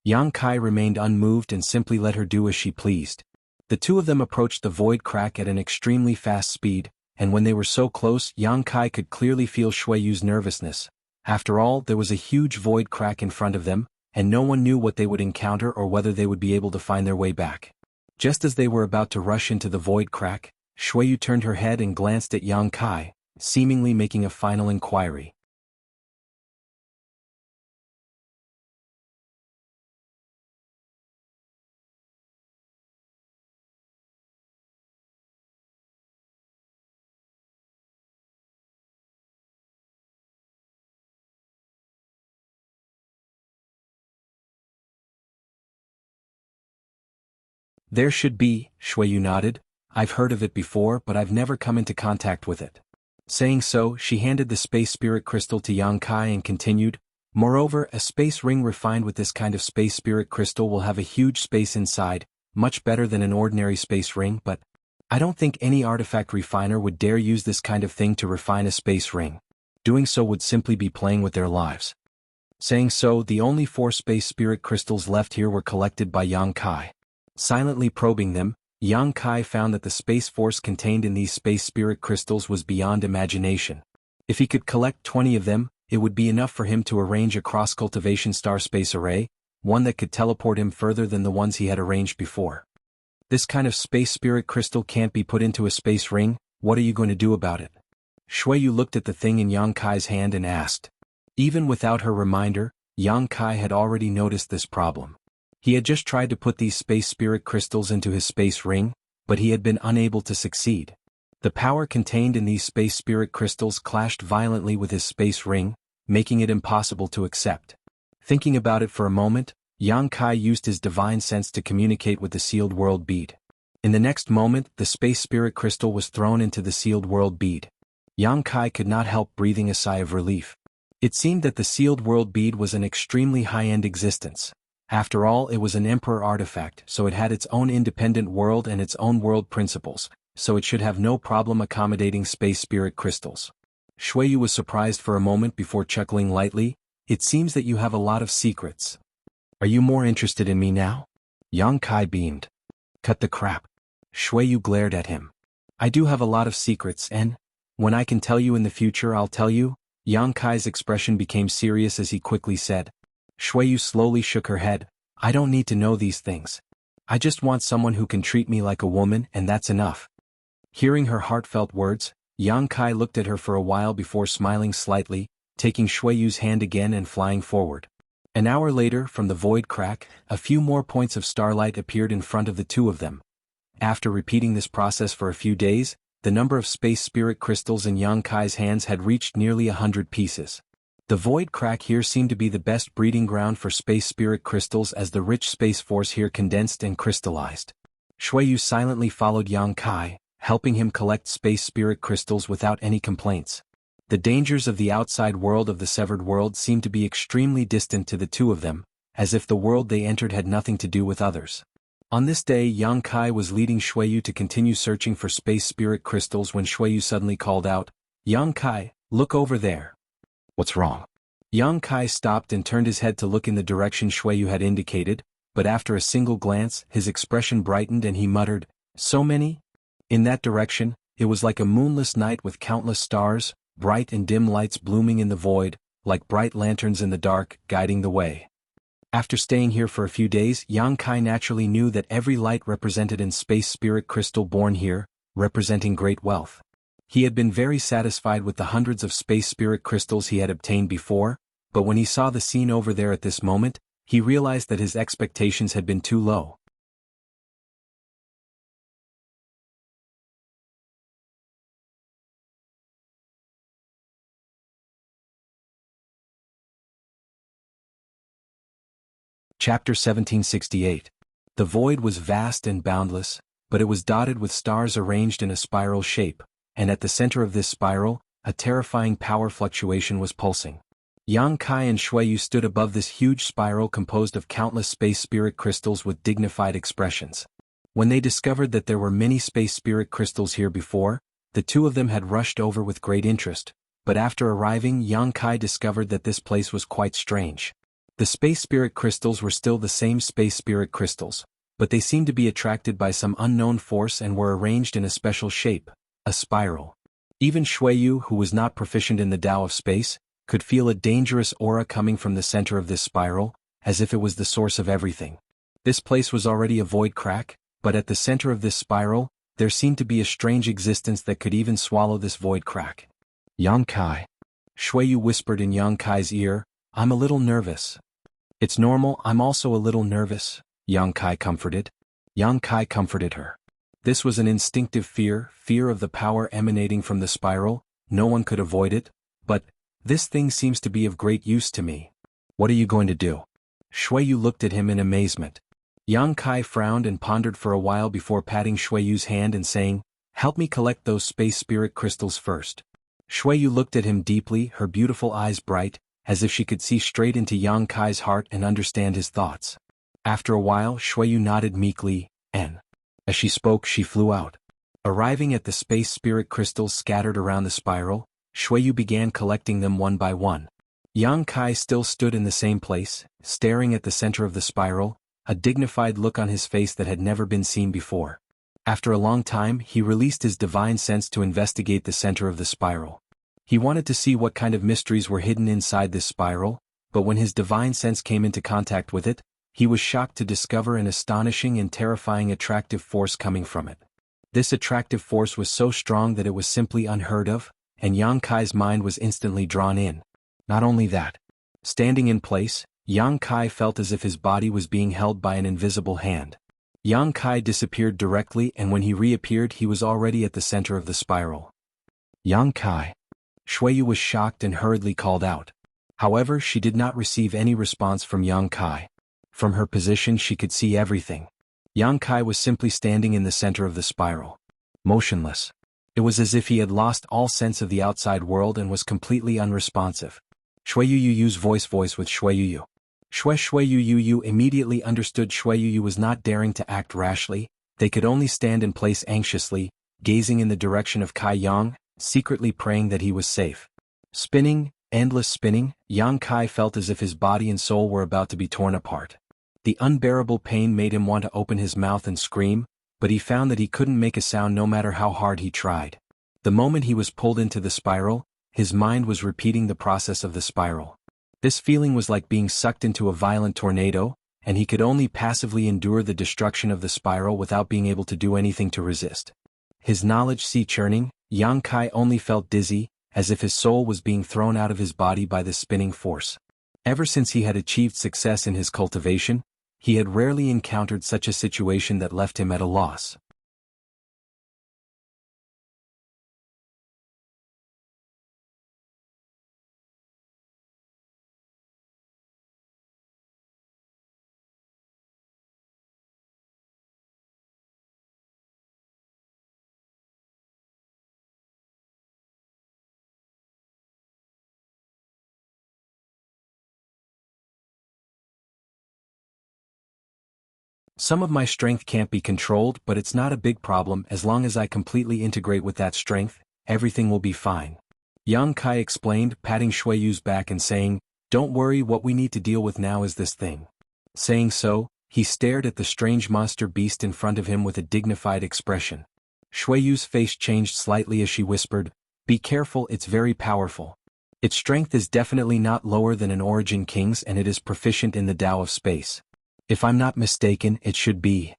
[SPEAKER 1] Yang Kai remained unmoved and simply let her do as she pleased. The two of them approached the void crack at an extremely fast speed, and when they were so close, Yang Kai could clearly feel Shuiyu's nervousness. After all, there was a huge void crack in front of them, and no one knew what they would encounter or whether they would be able to find their way back. Just as they were about to rush into the void crack, Shuiyu turned her head and glanced at Yang Kai, seemingly making a final inquiry. There should be, Shuiyu nodded. I've heard of it before but I've never come into contact with it. Saying so, she handed the space spirit crystal to Yang Kai and continued, Moreover, a space ring refined with this kind of space spirit crystal will have a huge space inside, much better than an ordinary space ring, but I don't think any artifact refiner would dare use this kind of thing to refine a space ring. Doing so would simply be playing with their lives. Saying so, the only 4 space spirit crystals left here were collected by Yang Kai. Silently probing them, Yang Kai found that the space force contained in these space spirit crystals was beyond imagination. If he could collect 20 of them, it would be enough for him to arrange a cross-cultivation star space array, one that could teleport him further than the ones he had arranged before. This kind of space spirit crystal can't be put into a space ring. What are you going to do about it? Shuiyu looked at the thing in Yang Kai's hand and asked. Even without her reminder, Yang Kai had already noticed this problem. He had just tried to put these space spirit crystals into his space ring, but he had been unable to succeed. The power contained in these space spirit crystals clashed violently with his space ring, making it impossible to accept. Thinking about it for a moment, Yang Kai used his divine sense to communicate with the sealed world bead. In the next moment, the space spirit crystal was thrown into the sealed world bead. Yang Kai could not help breathing a sigh of relief. It seemed that the sealed world bead was an extremely high-end existence. After all, it was an emperor artifact, so it had its own independent world and its own world principles, so it should have no problem accommodating space spirit crystals. Shuiyu was surprised for a moment before chuckling lightly. It seems that you have a lot of secrets. Are you more interested in me now? Yang Kai beamed. Cut the crap. Shuiyu glared at him. I do have a lot of secrets and, when I can tell you in the future I'll tell you. Yang Kai's expression became serious as he quickly said. Shuiyu slowly shook her head. I don't need to know these things. I just want someone who can treat me like a woman and that's enough. Hearing her heartfelt words, Yang Kai looked at her for a while before smiling slightly, taking Shuiyu's hand again and flying forward. An hour later, from the void crack, a few more points of starlight appeared in front of the two of them. After repeating this process for a few days, the number of space spirit crystals in Yang Kai's hands had reached nearly 100 pieces. The void crack here seemed to be the best breeding ground for space spirit crystals as the rich space force here condensed and crystallized. Shuiyu silently followed Yang Kai, helping him collect space spirit crystals without any complaints. The dangers of the outside world of the severed world seemed to be extremely distant to the two of them, as if the world they entered had nothing to do with others. On this day, Yang Kai was leading Shuiyu to continue searching for space spirit crystals when Shuiyu suddenly called out, Yang Kai, look over there. What's wrong? Yang Kai stopped and turned his head to look in the direction Shuiyu had indicated, but after a single glance, his expression brightened and he muttered, "So many?" In that direction, it was like a moonless night with countless stars, bright and dim lights blooming in the void, like bright lanterns in the dark, guiding the way. After staying here for a few days, Yang Kai naturally knew that every light represented an space spirit crystal born here, representing great wealth. He had been very satisfied with the hundreds of space spirit crystals he had obtained before, but when he saw the scene over there at this moment, he realized that his expectations had been too low. Chapter 1768. The void was vast and boundless, but it was dotted with stars arranged in a spiral shape, and at the center of this spiral, a terrifying power fluctuation was pulsing. Yang Kai and Shuiyu stood above this huge spiral composed of countless space spirit crystals with dignified expressions. When they discovered that there were many space spirit crystals here before, the two of them had rushed over with great interest, but after arriving, Yang Kai discovered that this place was quite strange. The space spirit crystals were still the same space spirit crystals, but they seemed to be attracted by some unknown force and were arranged in a special shape, a spiral. Even Shuiyu, who was not proficient in the Tao of space, could feel a dangerous aura coming from the center of this spiral, as if it was the source of everything. This place was already a void crack, but at the center of this spiral, there seemed to be a strange existence that could even swallow this void crack. Yang Kai. Shuiyu whispered in Yang Kai's ear, "I'm a little nervous." "It's normal, I'm also a little nervous," Yang Kai comforted. Yang Kai comforted her. This was an instinctive fear of the power emanating from the spiral. No one could avoid it, but, "This thing seems to be of great use to me. What are you going to do?" Shuiyu looked at him in amazement. Yang Kai frowned and pondered for a while before patting Shuiyu's hand and saying, "Help me collect those space spirit crystals first." Shuiyu looked at him deeply, her beautiful eyes bright, as if she could see straight into Yang Kai's heart and understand his thoughts. After a while, Shuiyu nodded meekly, and, as she spoke, she flew out. Arriving at the space spirit crystals scattered around the spiral, Shuiyu began collecting them one by one. Yang Kai still stood in the same place, staring at the center of the spiral, a dignified look on his face that had never been seen before. After a long time, he released his divine sense to investigate the center of the spiral. He wanted to see what kind of mysteries were hidden inside this spiral, but when his divine sense came into contact with it, he was shocked to discover an astonishing and terrifying attractive force coming from it. This attractive force was so strong that it was simply unheard of, and Yang Kai's mind was instantly drawn in. Not only that. Standing in place, Yang Kai felt as if his body was being held by an invisible hand. Yang Kai disappeared directly, and when he reappeared he was already at the center of the spiral. "Yang Kai." Shuiyu was shocked and hurriedly called out. However, she did not receive any response from Yang Kai. From her position she could see everything. Yang Kai was simply standing in the center of the spiral. Motionless. It was as if he had lost all sense of the outside world and was completely unresponsive. Shuiyu use voice with Shuiyu. Shuiyu immediately understood Shuiyu was not daring to act rashly. They could only stand in place anxiously, gazing in the direction of Kai Yang, secretly praying that he was safe. Spinning, endless spinning, Yang Kai felt as if his body and soul were about to be torn apart. The unbearable pain made him want to open his mouth and scream, but he found that he couldn't make a sound no matter how hard he tried. The moment he was pulled into the spiral, his mind was repeating the process of the spiral. This feeling was like being sucked into a violent tornado, and he could only passively endure the destruction of the spiral without being able to do anything to resist. His knowledge sea churning, Yang Kai only felt dizzy, as if his soul was being thrown out of his body by the spinning force. Ever since he had achieved success in his cultivation, he had rarely encountered such a situation that left him at a loss. Some of my strength can't be controlled, but it's not a big problem. As long as I completely integrate with that strength, everything will be fine. Yang Kai explained, patting Shuiyu's back and saying, Don't worry, what we need to deal with now is this thing. Saying so, he stared at the strange monster beast in front of him with a dignified expression. Shueyu's face changed slightly as she whispered, "Be careful, it's very powerful. Its strength is definitely not lower than an Origin King's, and it is proficient in the Tao of Space. If I'm not mistaken, it should be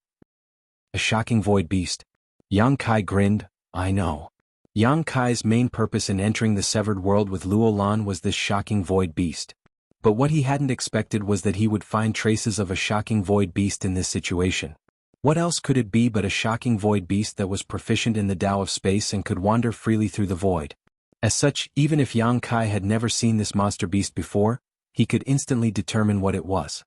[SPEAKER 1] a shocking void beast." Yang Kai grinned. "I know. Yang Kai's main purpose in entering the severed world with Luo Lan was this shocking void beast. But what he hadn't expected was that he would find traces of a shocking void beast in this situation. What else could it be but a shocking void beast that was proficient in the Tao of Space and could wander freely through the void? As such, even if Yang Kai had never seen this monster beast before, he could instantly determine what it was.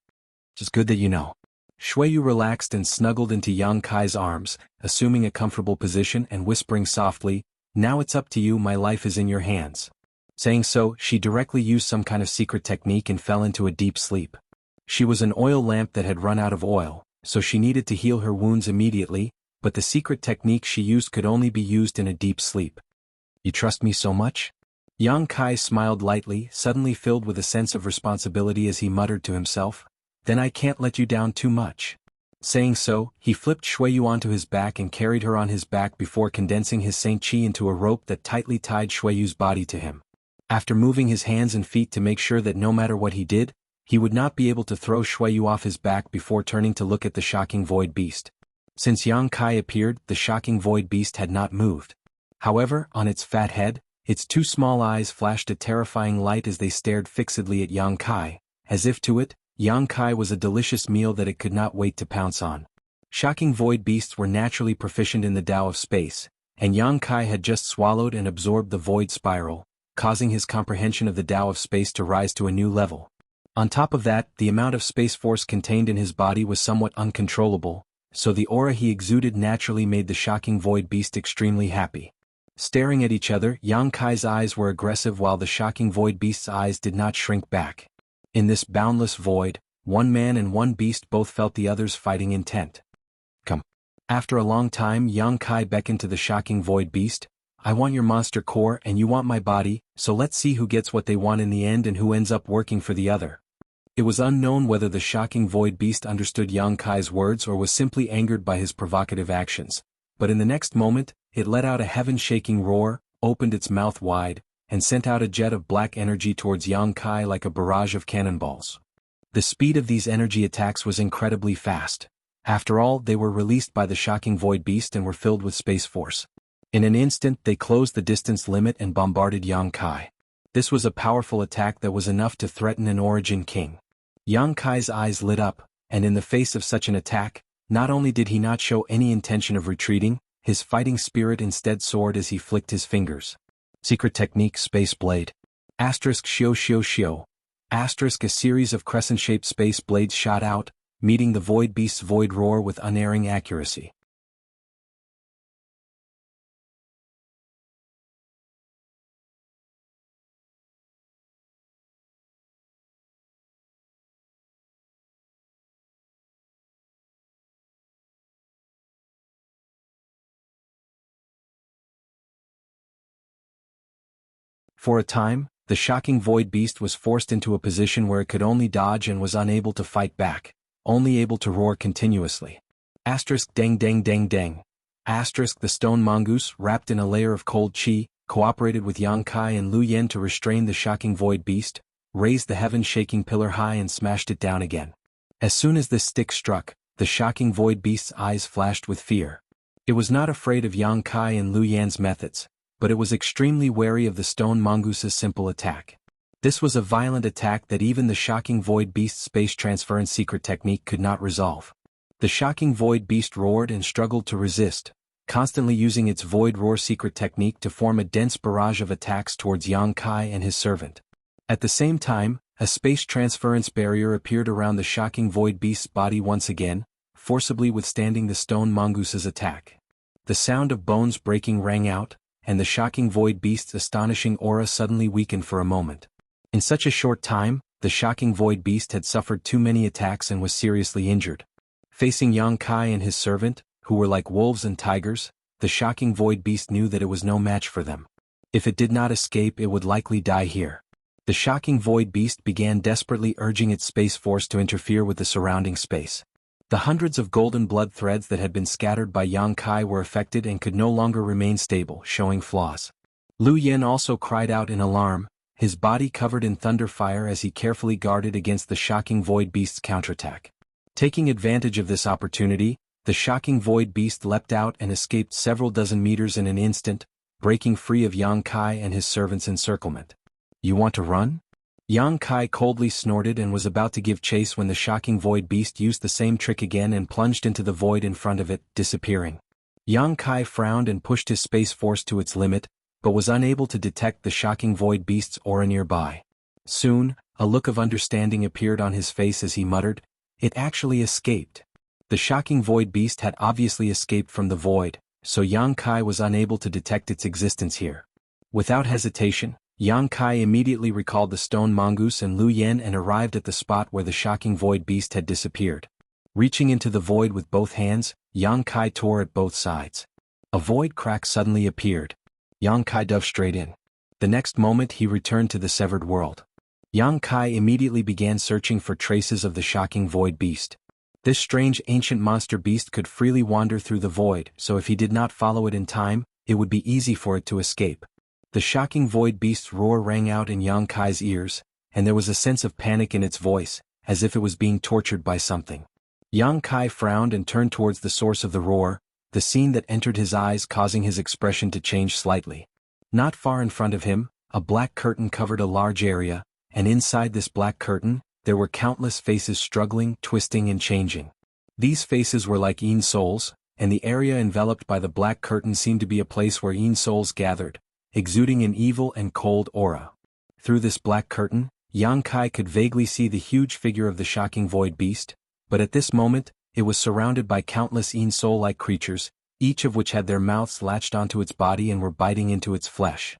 [SPEAKER 1] "Just good that you know." Shueyu relaxed and snuggled into Yang Kai's arms, assuming a comfortable position and whispering softly, "Now it's up to you, my life is in your hands." Saying so, she directly used some kind of secret technique and fell into a deep sleep. She was an oil lamp that had run out of oil, so she needed to heal her wounds immediately, but the secret technique she used could only be used in a deep sleep. "You trust me so much?" Yang Kai smiled lightly, suddenly filled with a sense of responsibility as he muttered to himself, "Then I can't let you down too much." Saying so, he flipped Shueyu onto his back and carried her on his back before condensing his Saint Chi into a rope that tightly tied Shueyu's body to him. After moving his hands and feet to make sure that no matter what he did, he would not be able to throw Shueyu off his back before turning to look at the shocking void beast. Since Yang Kai appeared, the shocking void beast had not moved. However, on its fat head, its two small eyes flashed a terrifying light as they stared fixedly at Yang Kai, as if to it, Yang Kai was a delicious meal that it could not wait to pounce on. Shocking void beasts were naturally proficient in the Tao of Space, and Yang Kai had just swallowed and absorbed the void spiral, causing his comprehension of the Tao of Space to rise to a new level. On top of that, the amount of space force contained in his body was somewhat uncontrollable, so the aura he exuded naturally made the shocking void beast extremely happy. Staring at each other, Yang Kai's eyes were aggressive while the shocking void beast's eyes did not shrink back. In this boundless void, one man and one beast both felt the other's fighting intent. "Come." After a long time, Yang Kai beckoned to the shocking void beast. "I want your monster core and you want my body, so let's see who gets what they want in the end and who ends up working for the other." It was unknown whether the shocking void beast understood Yang Kai's words or was simply angered by his provocative actions, but in the next moment, it let out a heaven-shaking roar, opened its mouth wide, and sent out a jet of black energy towards Yang Kai like a barrage of cannonballs. The speed of these energy attacks was incredibly fast. After all, they were released by the shocking void beast and were filled with space force. In an instant they closed the distance limit and bombarded Yang Kai. This was a powerful attack that was enough to threaten an Origin King. Yang Kai's eyes lit up, and in the face of such an attack, not only did he not show any intention of retreating, his fighting spirit instead soared as he flicked his fingers. Secret technique Space Blade. Asterisk Shio Shio Shio. Asterisk a series of crescent-shaped space blades shot out, meeting the void beast's void roar with unerring accuracy. For a time, the shocking void beast was forced into a position where it could only dodge and was unable to fight back, only able to roar continuously. Asterisk dang dang dang dang. Asterisk the stone mongoose, wrapped in a layer of cold chi, cooperated with Yang Kai and Lu Yen to restrain the shocking void beast, raised the heaven-shaking pillar high and smashed it down again. As soon as this stick struck, the shocking void beast's eyes flashed with fear. It was not afraid of Yang Kai and Lu Yan's methods, but it was extremely wary of the stone mongoose's simple attack. This was a violent attack that even the shocking void beast's space transference secret technique could not resolve. The shocking void beast roared and struggled to resist, constantly using its void roar secret technique to form a dense barrage of attacks towards Yang Kai and his servant. At the same time, a space transference barrier appeared around the shocking void beast's body once again, forcibly withstanding the stone mongoose's attack. The sound of bones breaking rang out, and the shocking void beast's astonishing aura suddenly weakened for a moment. In such a short time, the shocking void beast had suffered too many attacks and was seriously injured. Facing Yang Kai and his servant, who were like wolves and tigers, the shocking void beast knew that it was no match for them. If it did not escape, it would likely die here. The shocking void beast began desperately urging its space force to interfere with the surrounding space. The hundreds of golden blood threads that had been scattered by Yang Kai were affected and could no longer remain stable, showing flaws. Lu Yen also cried out in alarm, his body covered in thunder fire as he carefully guarded against the shocking void beast's counterattack. Taking advantage of this opportunity, the shocking void beast leapt out and escaped several dozen meters in an instant, breaking free of Yang Kai and his servants' encirclement. "You want to run?" Yang Kai coldly snorted and was about to give chase when the shocking void beast used the same trick again and plunged into the void in front of it, disappearing. Yang Kai frowned and pushed his space force to its limit, but was unable to detect the shocking void beast's aura nearby. Soon, a look of understanding appeared on his face as he muttered, "It actually escaped." The shocking void beast had obviously escaped from the void, so Yang Kai was unable to detect its existence here. Without hesitation, Yang Kai immediately recalled the stone mongoose and Lu Yen and arrived at the spot where the shocking void beast had disappeared. Reaching into the void with both hands, Yang Kai tore at both sides. A void crack suddenly appeared. Yang Kai dove straight in. The next moment he returned to the severed world. Yang Kai immediately began searching for traces of the shocking void beast. This strange ancient monster beast could freely wander through the void, so if he did not follow it in time, it would be easy for it to escape. The shocking void beast's roar rang out in Yang Kai's ears, and there was a sense of panic in its voice, as if it was being tortured by something. Yang Kai frowned and turned towards the source of the roar, the scene that entered his eyes causing his expression to change slightly. Not far in front of him, a black curtain covered a large area, and inside this black curtain, there were countless faces struggling, twisting and changing. These faces were like Yin souls, and the area enveloped by the black curtain seemed to be a place where Yin souls gathered, exuding an evil and cold aura. Through this black curtain, Yang Kai could vaguely see the huge figure of the shocking void beast, but at this moment, it was surrounded by countless Yin soul-like creatures, each of which had their mouths latched onto its body and were biting into its flesh.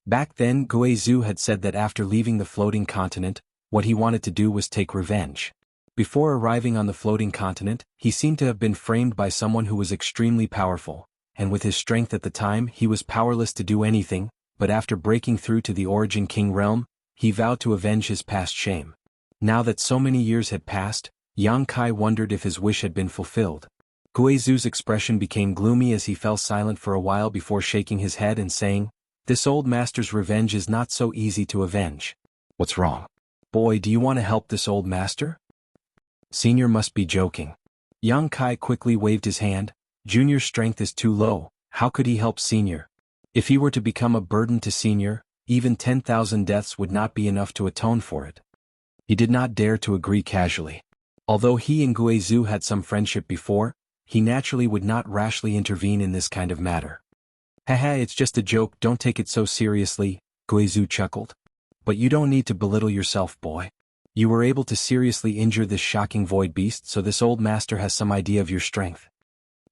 [SPEAKER 1] Back then Guizhou had said that after leaving the floating continent, what he wanted to do was take revenge. Before arriving on the floating continent, he seemed to have been framed by someone who was extremely powerful, and with his strength at the time he was powerless to do anything, but after breaking through to the Origin King realm, he vowed to avenge his past shame. Now that so many years had passed, Yang Kai wondered if his wish had been fulfilled. Guizhou's expression became gloomy as he fell silent for a while before shaking his head and saying, "This old master's revenge is not so easy to avenge." "What's wrong? Boy, do you want to help this old master?" "Senior must be joking." Yang Kai quickly waved his hand. Junior's strength is too low, how could he help Senior? If he were to become a burden to Senior, even 10,000 deaths would not be enough to atone for it. He did not dare to agree casually. Although he and Guizhou had some friendship before, he naturally would not rashly intervene in this kind of matter. "Haha, it's just a joke, don't take it so seriously," Guizhou chuckled. "But you don't need to belittle yourself, boy. You were able to seriously injure this shocking void beast, so this old master has some idea of your strength."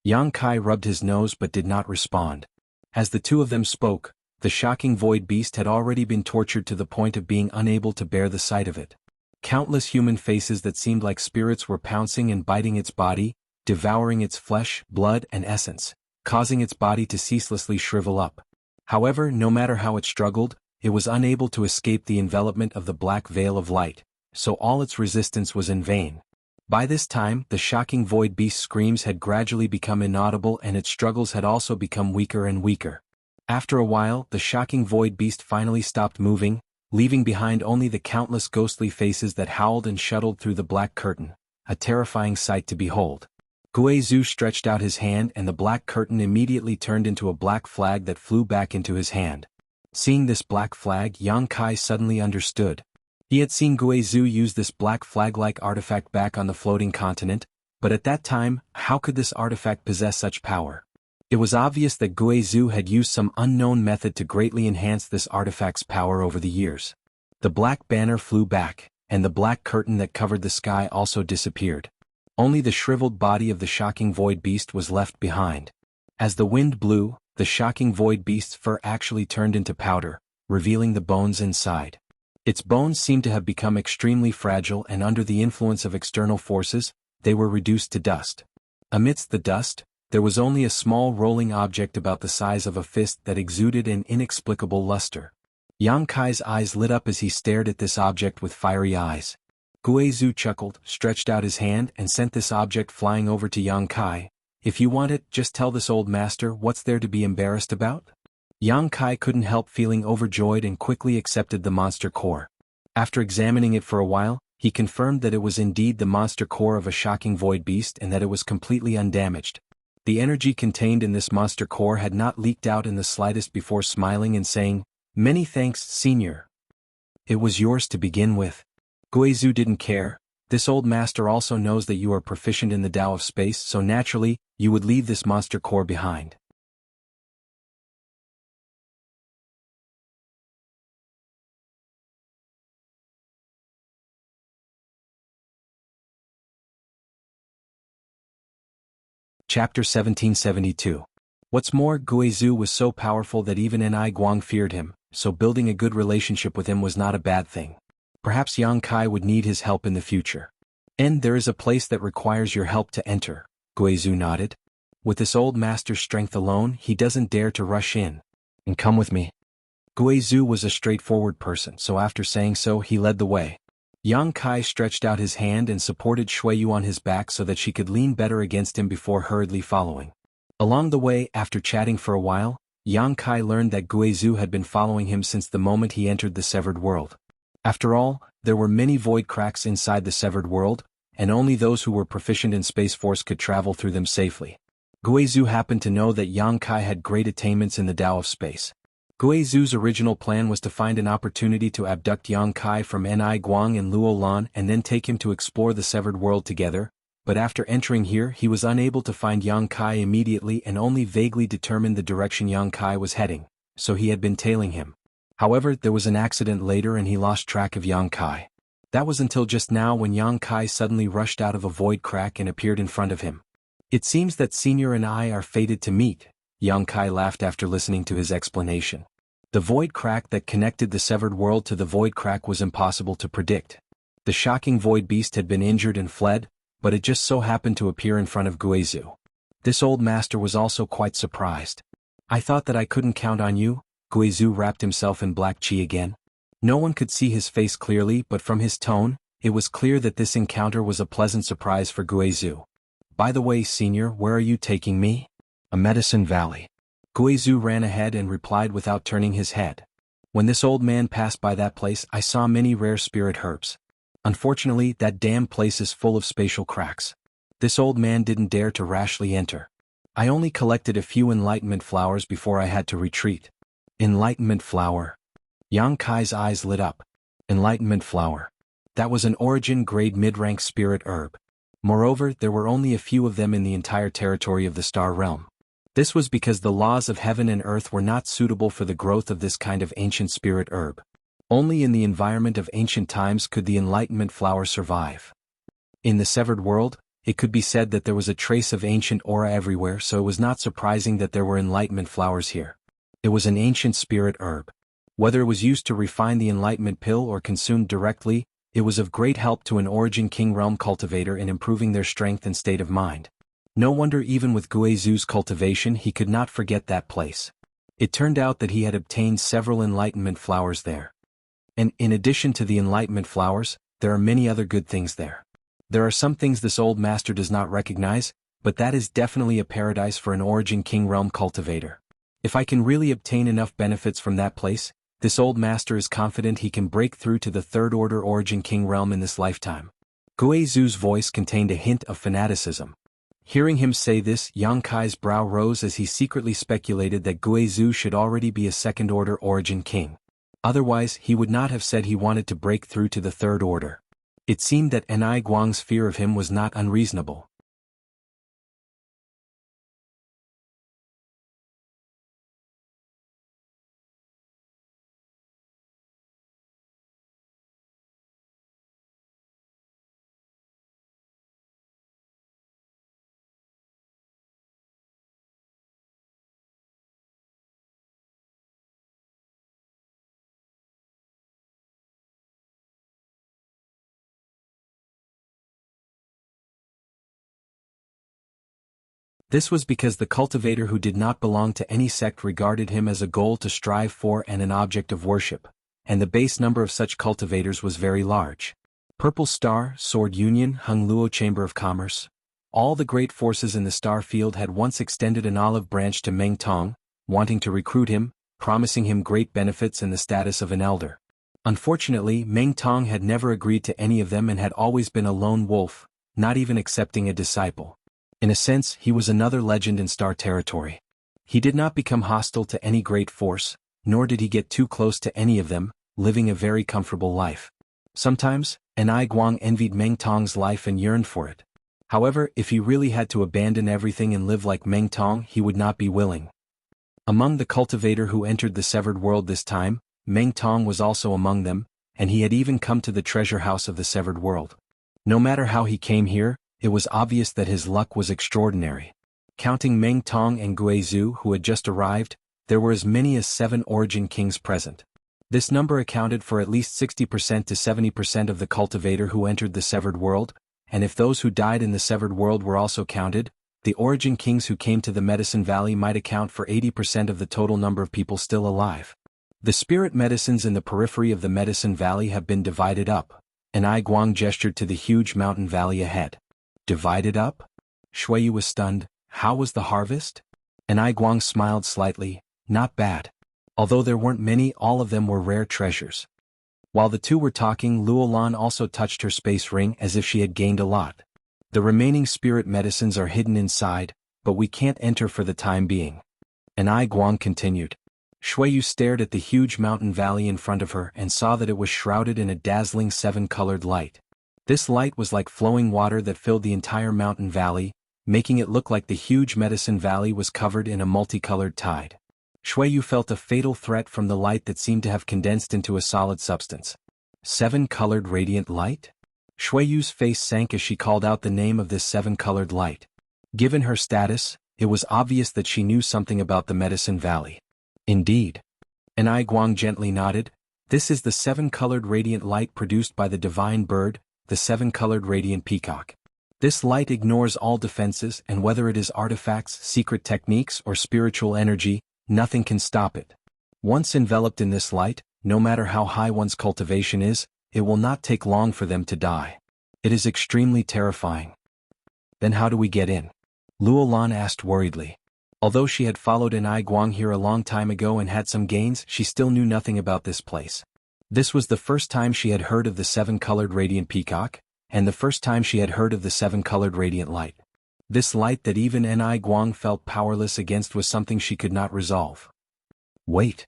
[SPEAKER 1] Yang Kai rubbed his nose but did not respond. As the two of them spoke, the shocking void beast had already been tortured to the point of being unable to bear the sight of it. Countless human faces that seemed like spirits were pouncing and biting its body, devouring its flesh, blood and essence, causing its body to ceaselessly shrivel up. However, no matter how it struggled, it was unable to escape the envelopment of the black veil of light, so all its resistance was in vain. By this time, the shocking void beast's screams had gradually become inaudible and its struggles had also become weaker and weaker. After a while, the shocking void beast finally stopped moving, leaving behind only the countless ghostly faces that howled and shuttled through the black curtain, a terrifying sight to behold. Guizhou stretched out his hand and the black curtain immediately turned into a black flag that flew back into his hand. Seeing this black flag, Yang Kai suddenly understood. He had seen Guizhou use this black flag-like artifact back on the floating continent, but at that time, how could this artifact possess such power? It was obvious that Guizhou had used some unknown method to greatly enhance this artifact's power over the years. The black banner flew back, and the black curtain that covered the sky also disappeared. Only the shriveled body of the shocking void beast was left behind. As the wind blew, the shocking void beast's fur actually turned into powder, revealing the bones inside. Its bones seemed to have become extremely fragile, and under the influence of external forces, they were reduced to dust. Amidst the dust, there was only a small rolling object about the size of a fist that exuded an inexplicable luster. Yang Kai's eyes lit up as he stared at this object with fiery eyes. Guizhu chuckled, stretched out his hand, and sent this object flying over to Yang Kai. "If you want it, just tell this old master what's there to be embarrassed about?" Yang Kai couldn't help feeling overjoyed and quickly accepted the monster core. After examining it for a while, he confirmed that it was indeed the monster core of a shocking void beast and that it was completely undamaged. The energy contained in this monster core had not leaked out in the slightest before smiling and saying, "Many thanks, Senior. It was yours to begin with." Guizhu didn't care. This old master also knows that you are proficient in the Tao of space, so naturally, you would leave this monster core behind. Chapter 1772. What's more, Guizhu was so powerful that even Ni Guang feared him, so building a good relationship with him was not a bad thing. Perhaps Yang Kai would need his help in the future. "And there is a place that requires your help to enter," Guizhu nodded. "With this old master's strength alone, he doesn't dare to rush in. And come with me." Guizhu was a straightforward person, so after saying so, he led the way. Yang Kai stretched out his hand and supported Shuiyu on his back so that she could lean better against him before hurriedly following. Along the way, after chatting for a while, Yang Kai learned that Guizhu had been following him since the moment he entered the severed world. After all, there were many void cracks inside the severed world, and only those who were proficient in Space Force could travel through them safely. Guizhu happened to know that Yang Kai had great attainments in the Tao of space. Guizhu's original plan was to find an opportunity to abduct Yang Kai from Ni Guang and Luo Lan and then take him to explore the severed world together, but after entering here he was unable to find Yang Kai immediately and only vaguely determined the direction Yang Kai was heading, so he had been tailing him. However, there was an accident later and he lost track of Yang Kai. That was until just now when Yang Kai suddenly rushed out of a void crack and appeared in front of him. "It seems that Senior and I are fated to meet," Yang Kai laughed after listening to his explanation. The void crack that connected the severed world to the void crack was impossible to predict. The shocking void beast had been injured and fled, but it just so happened to appear in front of Guizhu. This old master was also quite surprised. "I thought that I couldn't count on you." Guizhu wrapped himself in black qi again. No one could see his face clearly, but from his tone, it was clear that this encounter was a pleasant surprise for Guizhu. "By the way, Senior, where are you taking me?" "A Medicine Valley." Guizhu ran ahead and replied without turning his head. "When this old man passed by that place, I saw many rare spirit herbs. Unfortunately, that damn place is full of spatial cracks. This old man didn't dare to rashly enter. I only collected a few enlightenment flowers before I had to retreat." Enlightenment flower. Yang Kai's eyes lit up. Enlightenment flower. That was an origin-grade mid-rank spirit herb. Moreover, there were only a few of them in the entire territory of the Star Realm. This was because the laws of heaven and earth were not suitable for the growth of this kind of ancient spirit herb. Only in the environment of ancient times could the enlightenment flower survive. In the severed world, it could be said that there was a trace of ancient aura everywhere, so it was not surprising that there were enlightenment flowers here. It was an ancient spirit herb. Whether it was used to refine the enlightenment pill or consumed directly, it was of great help to an Origin King Realm cultivator in improving their strength and state of mind. No wonder even with Guizhu's cultivation he could not forget that place. It turned out that he had obtained several enlightenment flowers there. And in addition to the enlightenment flowers, there are many other good things there. There are some things this old master does not recognize, but that is definitely a paradise for an Origin King Realm cultivator. If I can really obtain enough benefits from that place, this old master is confident he can break through to the Third Order Origin King Realm in this lifetime. Guizhu's voice contained a hint of fanaticism. Hearing him say this, Yang Kai's brow rose as he secretly speculated that Guizhu should already be a Second Order Origin King. Otherwise, he would not have said he wanted to break through to the Third Order. It seemed that Ni Guang's fear of him was not unreasonable. This was because the cultivator who did not belong to any sect regarded him as a goal to strive for and an object of worship, and the base number of such cultivators was very large. Purple Star, Sword Union, Hung Luo Chamber of Commerce. All the great forces in the star field had once extended an olive branch to Meng Tong, wanting to recruit him, promising him great benefits and the status of an elder. Unfortunately, Meng Tong had never agreed to any of them and had always been a lone wolf, not even accepting a disciple. In a sense, he was another legend in star territory. He did not become hostile to any great force, nor did he get too close to any of them, living a very comfortable life. Sometimes, Anai Guang envied Meng Tong's life and yearned for it. However, if he really had to abandon everything and live like Meng Tong, he would not be willing. Among the cultivator who entered the severed world this time, Meng Tong was also among them, and he had even come to the treasure house of the severed world. No matter how he came here, it was obvious that his luck was extraordinary. Counting Meng Tong and Guizhu who had just arrived, there were as many as 7 origin kings present. This number accounted for at least 60% to 70% of the cultivator who entered the severed world, and if those who died in the severed world were also counted, the origin kings who came to the Medicine Valley might account for 80% of the total number of people still alive. The spirit medicines in the periphery of the Medicine Valley have been divided up, and Ai Guang gestured to the huge mountain valley ahead. Divided up? Shuiyu was stunned. How was the harvest? And Ai Guang smiled slightly. Not bad. Although there weren't many, all of them were rare treasures. While the two were talking, Luolan also touched her space ring as if she had gained a lot. The remaining spirit medicines are hidden inside, but we can't enter for the time being. And Ai Guang continued. Shuiyu stared at the huge mountain valley in front of her and saw that it was shrouded in a dazzling 7-colored light. This light was like flowing water that filled the entire mountain valley, making it look like the huge Medicine Valley was covered in a multicolored tide. Shuiyu felt a fatal threat from the light that seemed to have condensed into a solid substance. 7-colored radiant light? Shuiyu's face sank as she called out the name of this 7-colored light. Given her status, it was obvious that she knew something about the Medicine Valley. Indeed. And Ai Guang gently nodded. This is the 7-colored radiant light produced by the divine bird, the 7-colored radiant peacock. This light ignores all defenses, and whether it is artifacts, secret techniques, or spiritual energy, nothing can stop it. Once enveloped in this light, no matter how high one's cultivation is, it will not take long for them to die. It is extremely terrifying. Then how do we get in? Luolan asked worriedly. Although she had followed Anai Guang here a long time ago and had some gains, she still knew nothing about this place. This was the first time she had heard of the 7-colored radiant peacock, and the first time she had heard of the 7-colored radiant light. This light that even Anai Guang felt powerless against was something she could not resolve. Wait.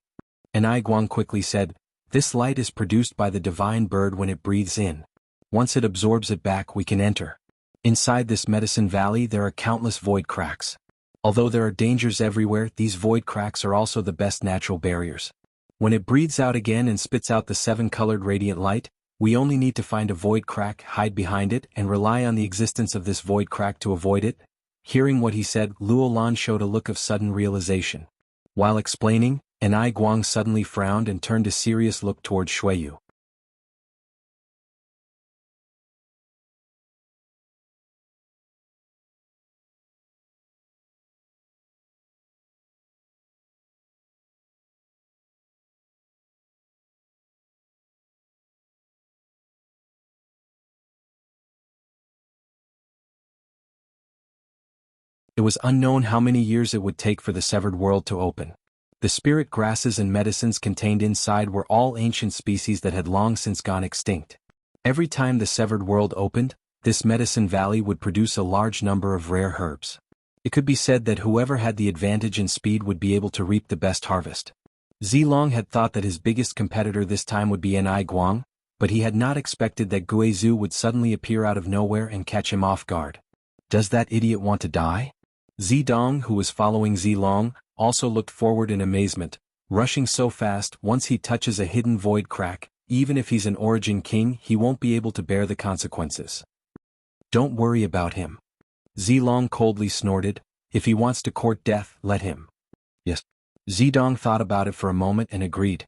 [SPEAKER 1] Anai Guang quickly said, this light is produced by the divine bird when it breathes in. Once it absorbs it back, we can enter. Inside this Medicine Valley there are countless void cracks. Although there are dangers everywhere, these void cracks are also the best natural barriers. When it breathes out again and spits out the 7-colored radiant light, we only need to find a void crack, hide behind it, and rely on the existence of this void crack to avoid it. Hearing what he said, Luolan showed a look of sudden realization. While explaining, Anai Guang suddenly frowned and turned a serious look toward Shuiyu. It was unknown how many years it would take for the severed world to open. The spirit grasses and medicines contained inside were all ancient species that had long since gone extinct. Every time the severed world opened, this Medicine Valley would produce a large number of rare herbs. It could be said that whoever had the advantage in speed would be able to reap the best harvest. Zilong had thought that his biggest competitor this time would be Anai Guang, but he had not expected that Guizhu would suddenly appear out of nowhere and catch him off guard. Does that idiot want to die? Zidong, who was following Zilong, also looked forward in amazement, rushing so fast. Once he touches a hidden void crack, even if he's an origin king, he won't be able to bear the consequences. Don't worry about him. Zilong coldly snorted. If he wants to court death, let him. Yes. Zidong thought about it for a moment and agreed.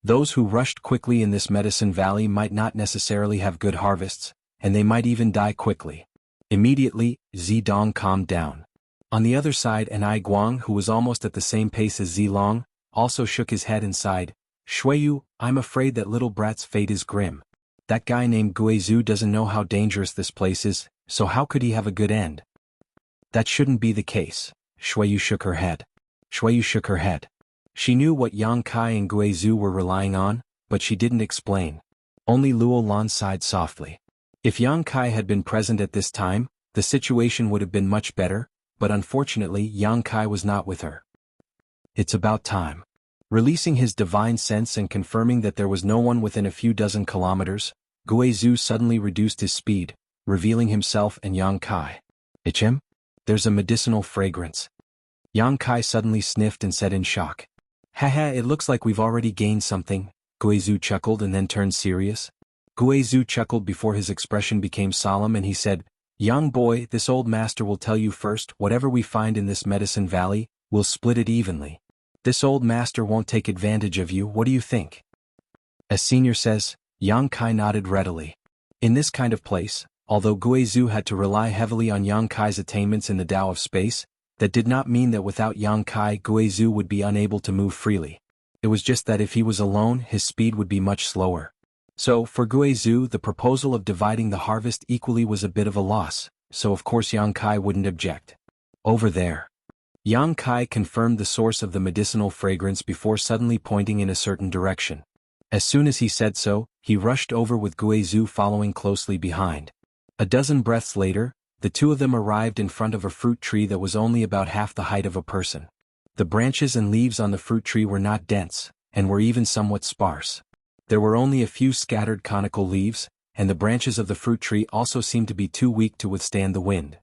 [SPEAKER 1] Those who rushed quickly in this Medicine Valley might not necessarily have good harvests, and they might even die quickly. Immediately, Zidong calmed down. On the other side, an Ai Guang, who was almost at the same pace as Zilong, also shook his head and sighed. Shuiyu, I'm afraid that little brat's fate is grim. That guy named Guizhu doesn't know how dangerous this place is, so how could he have a good end? That shouldn't be the case. Shuiyu shook her head. Shuiyu shook her head. She knew what Yang Kai and Guizhu were relying on, but she didn't explain. Only Luo Lan sighed softly. If Yang Kai had been present at this time, the situation would have been much better, but unfortunately Yang Kai was not with her. It's about time. Releasing his divine sense and confirming that there was no one within a few dozen kilometers, Guizhu suddenly reduced his speed, revealing himself and Yang Kai. It's him? There's a medicinal fragrance. Yang Kai suddenly sniffed and said in shock. Haha, it looks like we've already gained something. Guizhu chuckled and then turned serious. Guizhu chuckled before his expression became solemn and he said, Young boy, this old master will tell you first, whatever we find in this medicine valley, we'll split it evenly. This old master won't take advantage of you, what do you think? As senior says, Yang Kai nodded readily. In this kind of place, although Guizhu had to rely heavily on Yang Kai's attainments in the Tao of space, that did not mean that without Yang Kai Guizhu would be unable to move freely. It was just that if he was alone his speed would be much slower. So, for Guizhu the proposal of dividing the harvest equally was a bit of a loss, so of course Yang Kai wouldn't object. Over there. Yang Kai confirmed the source of the medicinal fragrance before suddenly pointing in a certain direction. As soon as he said so, he rushed over with Guizhu following closely behind. A dozen breaths later, the two of them arrived in front of a fruit tree that was only about half the height of a person. The branches and leaves on the fruit tree were not dense, and were even somewhat sparse. There were only a few scattered conical leaves, and the branches of the fruit tree also seemed to be too weak to withstand the wind.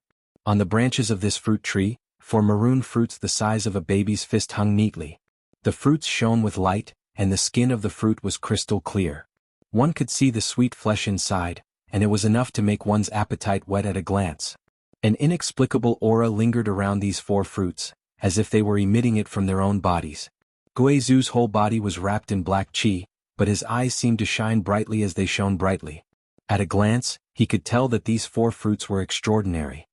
[SPEAKER 1] On the branches of this fruit tree, four maroon fruits the size of a baby's fist hung neatly. The fruits shone with light, and the skin of the fruit was crystal clear. One could see the sweet flesh inside, and it was enough to make one's appetite wet at a glance. An inexplicable aura lingered around these four fruits, as if they were emitting it from their own bodies. Guizhu's whole body was wrapped in black qi, but his eyes seemed to shine brightly as they shone brightly. At a glance, he could tell that these four fruits were extraordinary.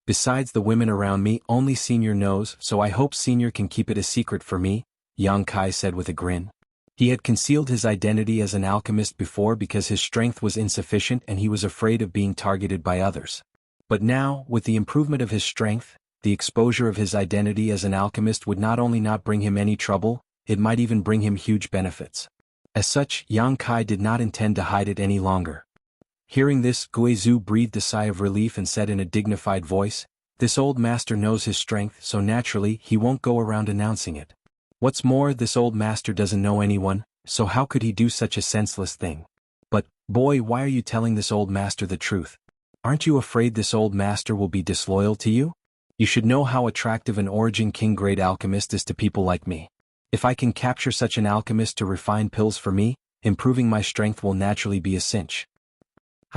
[SPEAKER 1] Besides the women around me, only Senior knows, so I hope Senior can keep it a secret for me, Yang Kai said with a grin. He had concealed his identity as an alchemist before because his strength was insufficient and he was afraid of being targeted by others. But now, with the improvement of his strength, the exposure of his identity as an alchemist would not only not bring him any trouble, it might even bring him huge benefits. As such, Yang Kai did not intend to hide it any longer. Hearing this, Guizhu breathed a sigh of relief and said in a dignified voice, This old master knows his strength, so naturally he won't go around announcing it. What's more, this old master doesn't know anyone, so how could he do such a senseless thing? But, boy, why are you telling this old master the truth? Aren't you afraid this old master will be disloyal to you? You should know how attractive an Origin King grade alchemist is to people like me. If I can capture such an alchemist to refine pills for me, improving my strength will naturally be a cinch.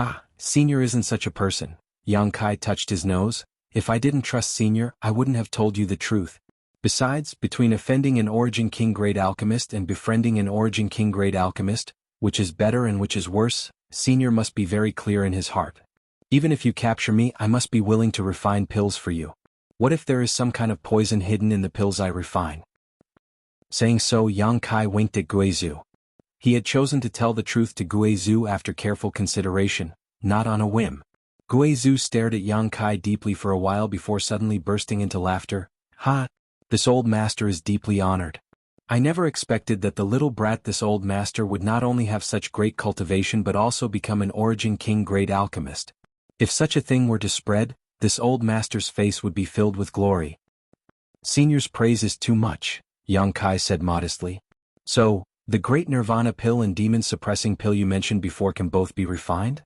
[SPEAKER 1] Ah, Senior isn't such a person. Yang Kai touched his nose. If I didn't trust Senior, I wouldn't have told you the truth. Besides, between offending an Origin King grade alchemist and befriending an Origin King grade alchemist, which is better and which is worse, Senior must be very clear in his heart. Even if you capture me, I must be willing to refine pills for you. What if there is some kind of poison hidden in the pills I refine? Saying so, Yang Kai winked at Guizhu. He had chosen to tell the truth to Guizhu after careful consideration, not on a whim. Guizhu stared at Yang Kai deeply for a while before suddenly bursting into laughter. Ha! This old master is deeply honored. I never expected that the little brat this old master would not only have such great cultivation but also become an Origin King grade alchemist. If such a thing were to spread, this old master's face would be filled with glory. Senior's praise is too much, Yang Kai said modestly. So, the great nirvana pill and demon-suppressing pill you mentioned before can both be refined?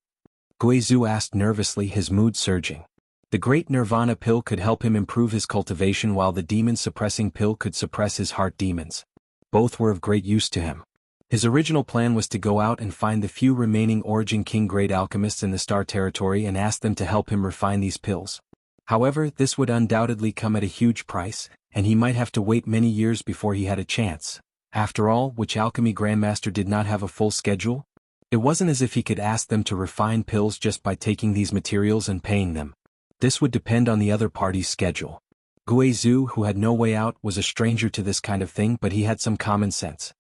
[SPEAKER 1] Guizhu asked nervously, his mood surging. The great nirvana pill could help him improve his cultivation while the demon-suppressing pill could suppress his heart demons. Both were of great use to him. His original plan was to go out and find the few remaining Origin King grade alchemists in the Star Territory and ask them to help him refine these pills. However, this would undoubtedly come at a huge price, and he might have to wait many years before he had a chance. After all, which alchemy grandmaster did not have a full schedule? It wasn't as if he could ask them to refine pills just by taking these materials and paying them. This would depend on the other party's schedule. Guizhu, who had no way out, was a stranger to this kind of thing, but he had some common sense.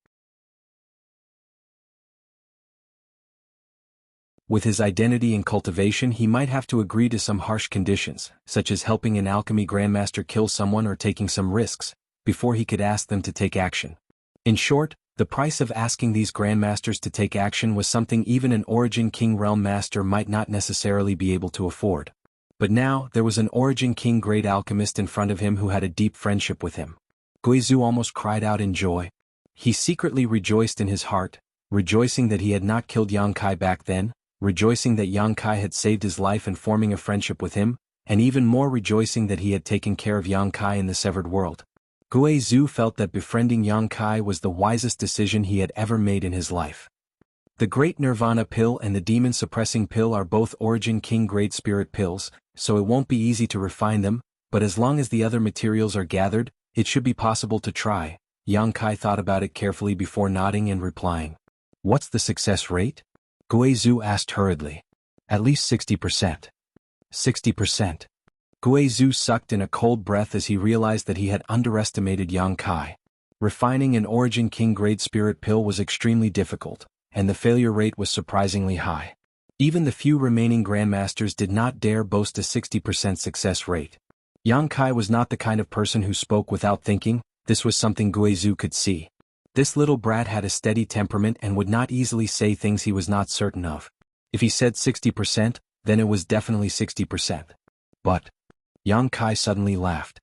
[SPEAKER 1] With his identity and cultivation, he might have to agree to some harsh conditions, such as helping an alchemy grandmaster kill someone or taking some risks, before he could ask them to take action. In short, the price of asking these grandmasters to take action was something even an Origin King realm master might not necessarily be able to afford. But now, there was an Origin King grade alchemist in front of him who had a deep friendship with him. Guizhu almost cried out in joy. He secretly rejoiced in his heart, rejoicing that he had not killed Yang Kai back then, rejoicing that Yang Kai had saved his life and forming a friendship with him, and even more rejoicing that he had taken care of Yang Kai in the severed world. Guizhu felt that befriending Yang Kai was the wisest decision he had ever made in his life. The Great Nirvana Pill and the Demon Suppressing Pill are both Origin King grade spirit pills, so it won't be easy to refine them, but as long as the other materials are gathered, it should be possible to try. Yang Kai thought about it carefully before nodding and replying. What's the success rate? Guizhu asked hurriedly. At least 60%. 60%. Guizhu sucked in a cold breath as he realized that he had underestimated Yang Kai. Refining an Origin King grade spirit pill was extremely difficult, and the failure rate was surprisingly high. Even the few remaining grandmasters did not dare boast a 60% success rate. Yang Kai was not the kind of person who spoke without thinking. This was something Guizhu could see. This little brat had a steady temperament and would not easily say things he was not certain of. If he said 60%, then it was definitely 60%. But Yang Kai suddenly laughed.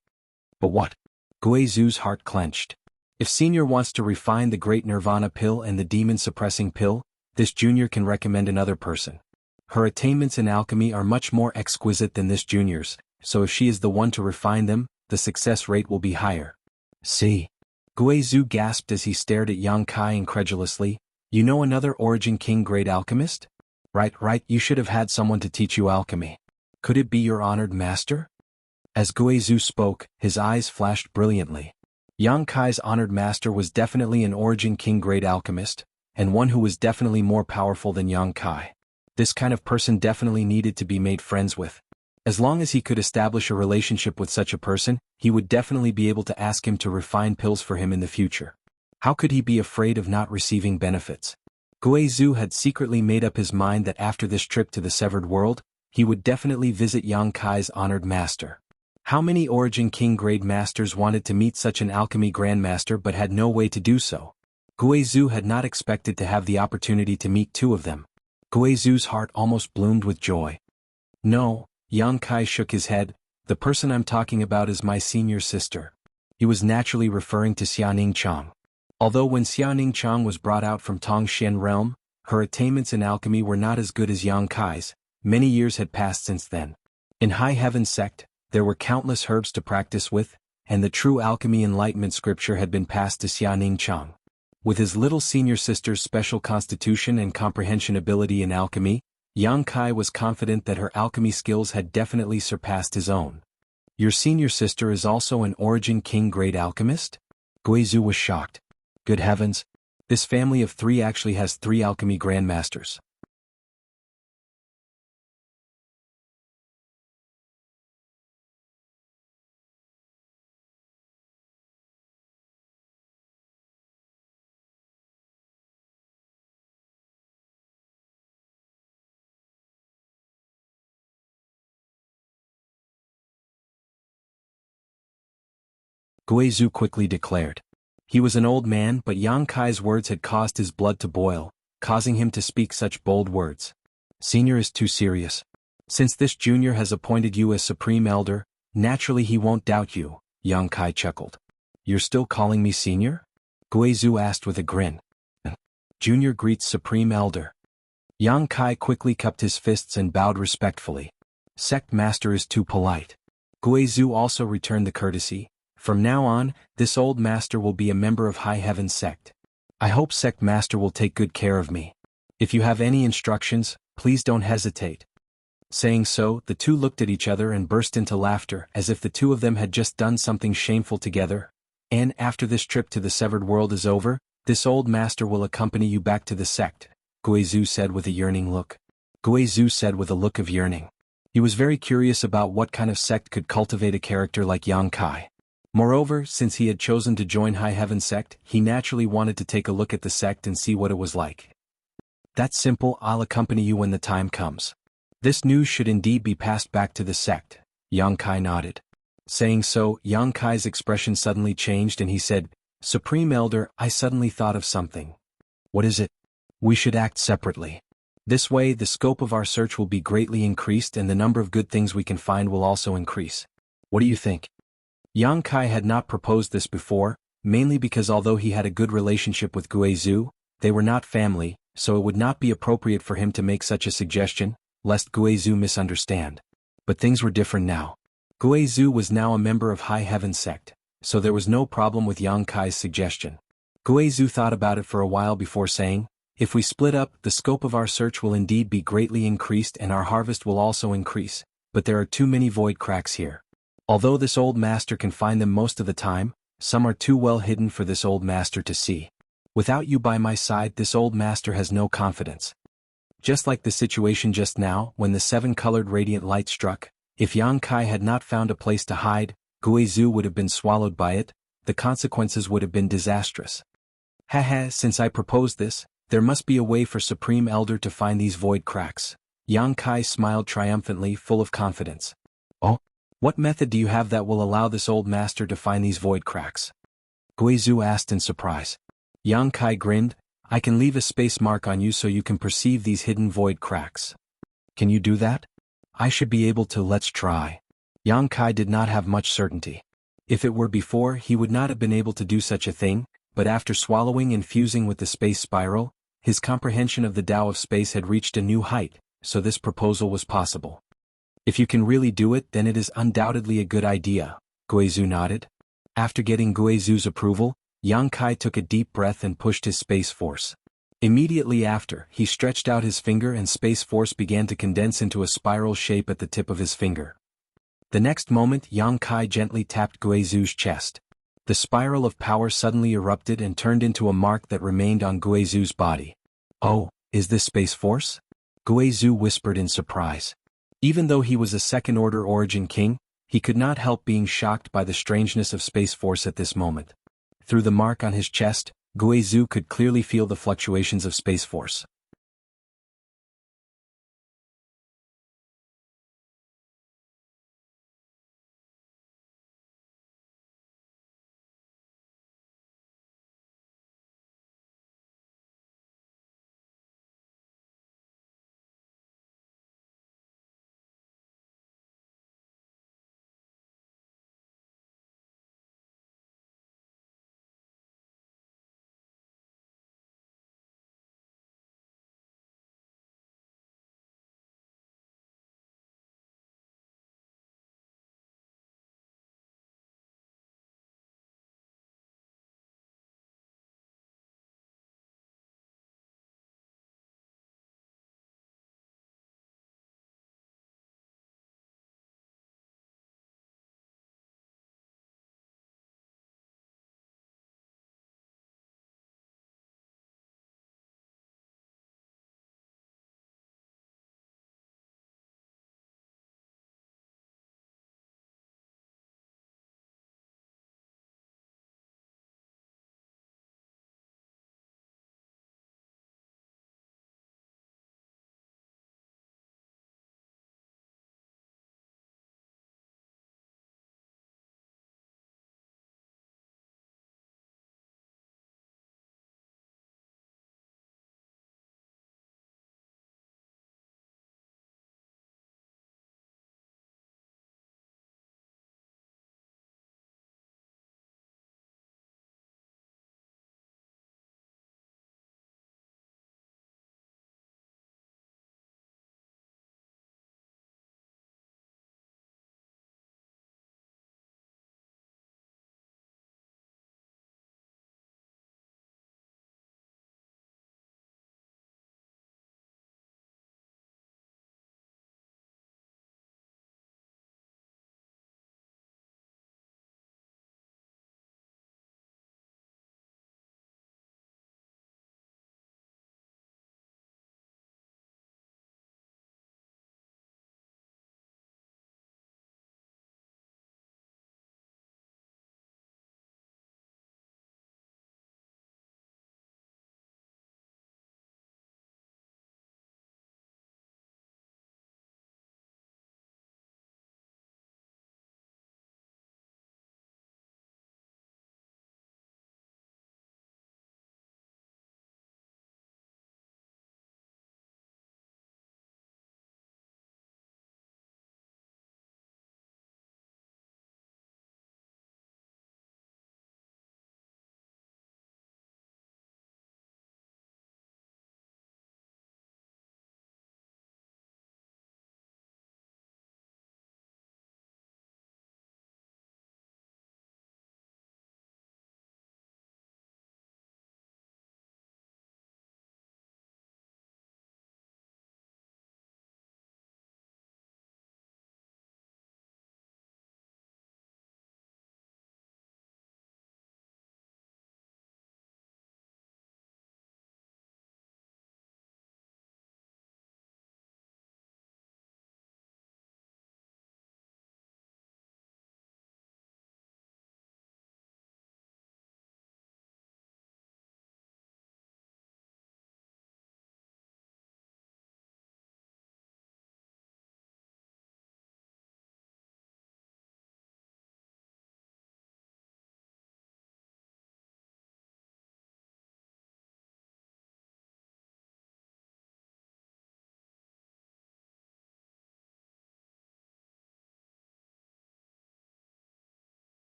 [SPEAKER 1] But what? Guizhu's heart clenched. If Senior wants to refine the Great Nirvana Pill and the Demon Suppressing Pill, this Junior can recommend another person. Her attainments in alchemy are much more exquisite than this Junior's, so if she is the one to refine them, the success rate will be higher. See? Guizhu gasped as he stared at Yang Kai incredulously. You know another Origin King grade alchemist? Right, you should have had someone to teach you alchemy. Could it be your honored master? As Guizhu spoke, his eyes flashed brilliantly. Yang Kai's honored master was definitely an Origin King grade alchemist, and one who was definitely more powerful than Yang Kai. This kind of person definitely needed to be made friends with. As long as he could establish a relationship with such a person, he would definitely be able to ask him to refine pills for him in the future. How could he be afraid of not receiving benefits? Guizhu had secretly made up his mind that after this trip to the Severed World, he would definitely visit Yang Kai's honored master. How many Origin King grade masters wanted to meet such an alchemy grandmaster but had no way to do so? Guizhu had not expected to have the opportunity to meet two of them. Guizhu's heart almost bloomed with joy. No, Yang Kai shook his head. The person I'm talking about is my senior sister. He was naturally referring to Xiaoning Chang. Although when Xiaoning Chang was brought out from Tongxian realm, her attainments in alchemy were not as good as Yang Kai's. Many years had passed since then. In High Heaven sect, there were countless herbs to practice with, and the true alchemy enlightenment scripture had been passed to Xiaoning Chang. With his little senior sister's special constitution and comprehension ability in alchemy, Yang Kai was confident that her alchemy skills had definitely surpassed his own. Your senior sister is also an Origin King grade alchemist? Guizhu was shocked. Good heavens! This family of three actually has 3 alchemy grandmasters. Guizhu quickly declared. He was an old man, but Yang Kai's words had caused his blood to boil, causing him to speak such bold words. Senior is too serious. Since this junior has appointed you as Supreme Elder, naturally he won't doubt you, Yang Kai chuckled. You're still calling me senior? Guizhu asked with a grin. Junior greets Supreme Elder. Yang Kai quickly cupped his fists and bowed respectfully. Sect Master is too polite. Guizhu also returned the courtesy. From now on, this old master will be a member of High Heaven Sect. I hope Sect Master will take good care of me. If you have any instructions, please don't hesitate. Saying so, the two looked at each other and burst into laughter as if the two of them had just done something shameful together. And after this trip to the Severed World is over, this old master will accompany you back to the sect, Guizhu said with a yearning look. Guizhu said with a look of yearning. He was very curious about what kind of sect could cultivate a character like Yang Kai. Moreover, since he had chosen to join High Heaven Sect, he naturally wanted to take a look at the sect and see what it was like. That's simple, I'll accompany you when the time comes. This news should indeed be passed back to the sect, Yang Kai nodded. Saying so, Yang Kai's expression suddenly changed and he said, Supreme Elder, I suddenly thought of something. What is it? We should act separately. This way, the scope of our search will be greatly increased and the number of good things we can find will also increase. What do you think? Yang Kai had not proposed this before, mainly because although he had a good relationship with Guizhu, they were not family, so it would not be appropriate for him to make such a suggestion, lest Guizhu misunderstand. But things were different now. Guizhu was now a member of High Heaven Sect, so there was no problem with Yang Kai's suggestion. Guizhu thought about it for a while before saying, if we split up, the scope of our search will indeed be greatly increased and our harvest will also increase, but there are too many void cracks here. Although this old master can find them most of the time, some are too well hidden for this old master to see. Without you by my side, this old master has no confidence. Just like the situation just now, when the 7-colored radiant light struck, if Yang Kai had not found a place to hide, Guizhu would have been swallowed by it, the consequences would have been disastrous. Haha, since I proposed this, there must be a way for Supreme Elder to find these void cracks. Yang Kai smiled triumphantly, full of confidence. Oh? What method do you have that will allow this old master to find these void cracks? Guizhu asked in surprise. Yang Kai grinned, I can leave a space mark on you so you can perceive these hidden void cracks. Can you do that? I should be able to, let's try. Yang Kai did not have much certainty. If it were before, he would not have been able to do such a thing, but after swallowing and fusing with the space spiral, his comprehension of the Tao of space had reached a new height, so this proposal was possible. If you can really do it, then it is undoubtedly a good idea, Guizhu nodded. After getting Guizhu's approval, Yang Kai took a deep breath and pushed his space force. Immediately after, he stretched out his finger and space force began to condense into a spiral shape at the tip of his finger. The next moment, Yang Kai gently tapped Guizhu's chest. The spiral of power suddenly erupted and turned into a mark that remained on Guizhu's body. Oh, is this space force? Guizhu whispered in surprise. Even though he was a second-order origin king, he could not help being shocked by the strangeness of space force at this moment. Through the mark on his chest, Guizhu could clearly feel the fluctuations of space force.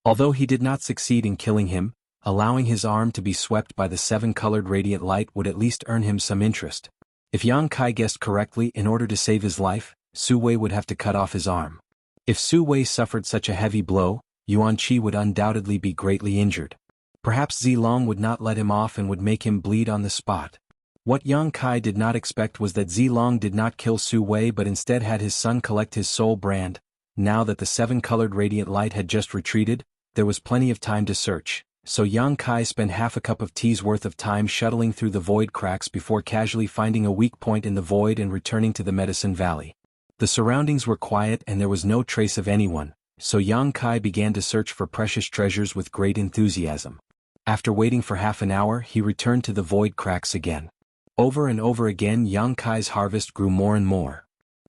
[SPEAKER 1] Although he did not succeed in killing him, allowing his arm to be swept by the seven-colored radiant light would at least earn him some interest. If Yang Kai guessed correctly, in order to save his life, Su Wei would have to cut off his arm. If Su Wei suffered such a heavy blow, Yuan Qi would undoubtedly be greatly injured. Perhaps Zilong would not let him off and would make him bleed on the spot. What Yang Kai did not expect was that Zilong did not kill Su Wei but instead had his son collect his soul brand. Now that the seven-colored radiant light had just retreated, there was plenty of time to search, so Yang Kai spent half a cup of tea's worth of time shuttling through the void cracks before casually finding a weak point in the void and returning to the Medicine Valley. The surroundings were quiet and there was no trace of anyone, so Yang Kai began to search for precious treasures with great enthusiasm. After waiting for half an hour, he returned to the void cracks again. Over and over again, Yang Kai's harvest grew more and more.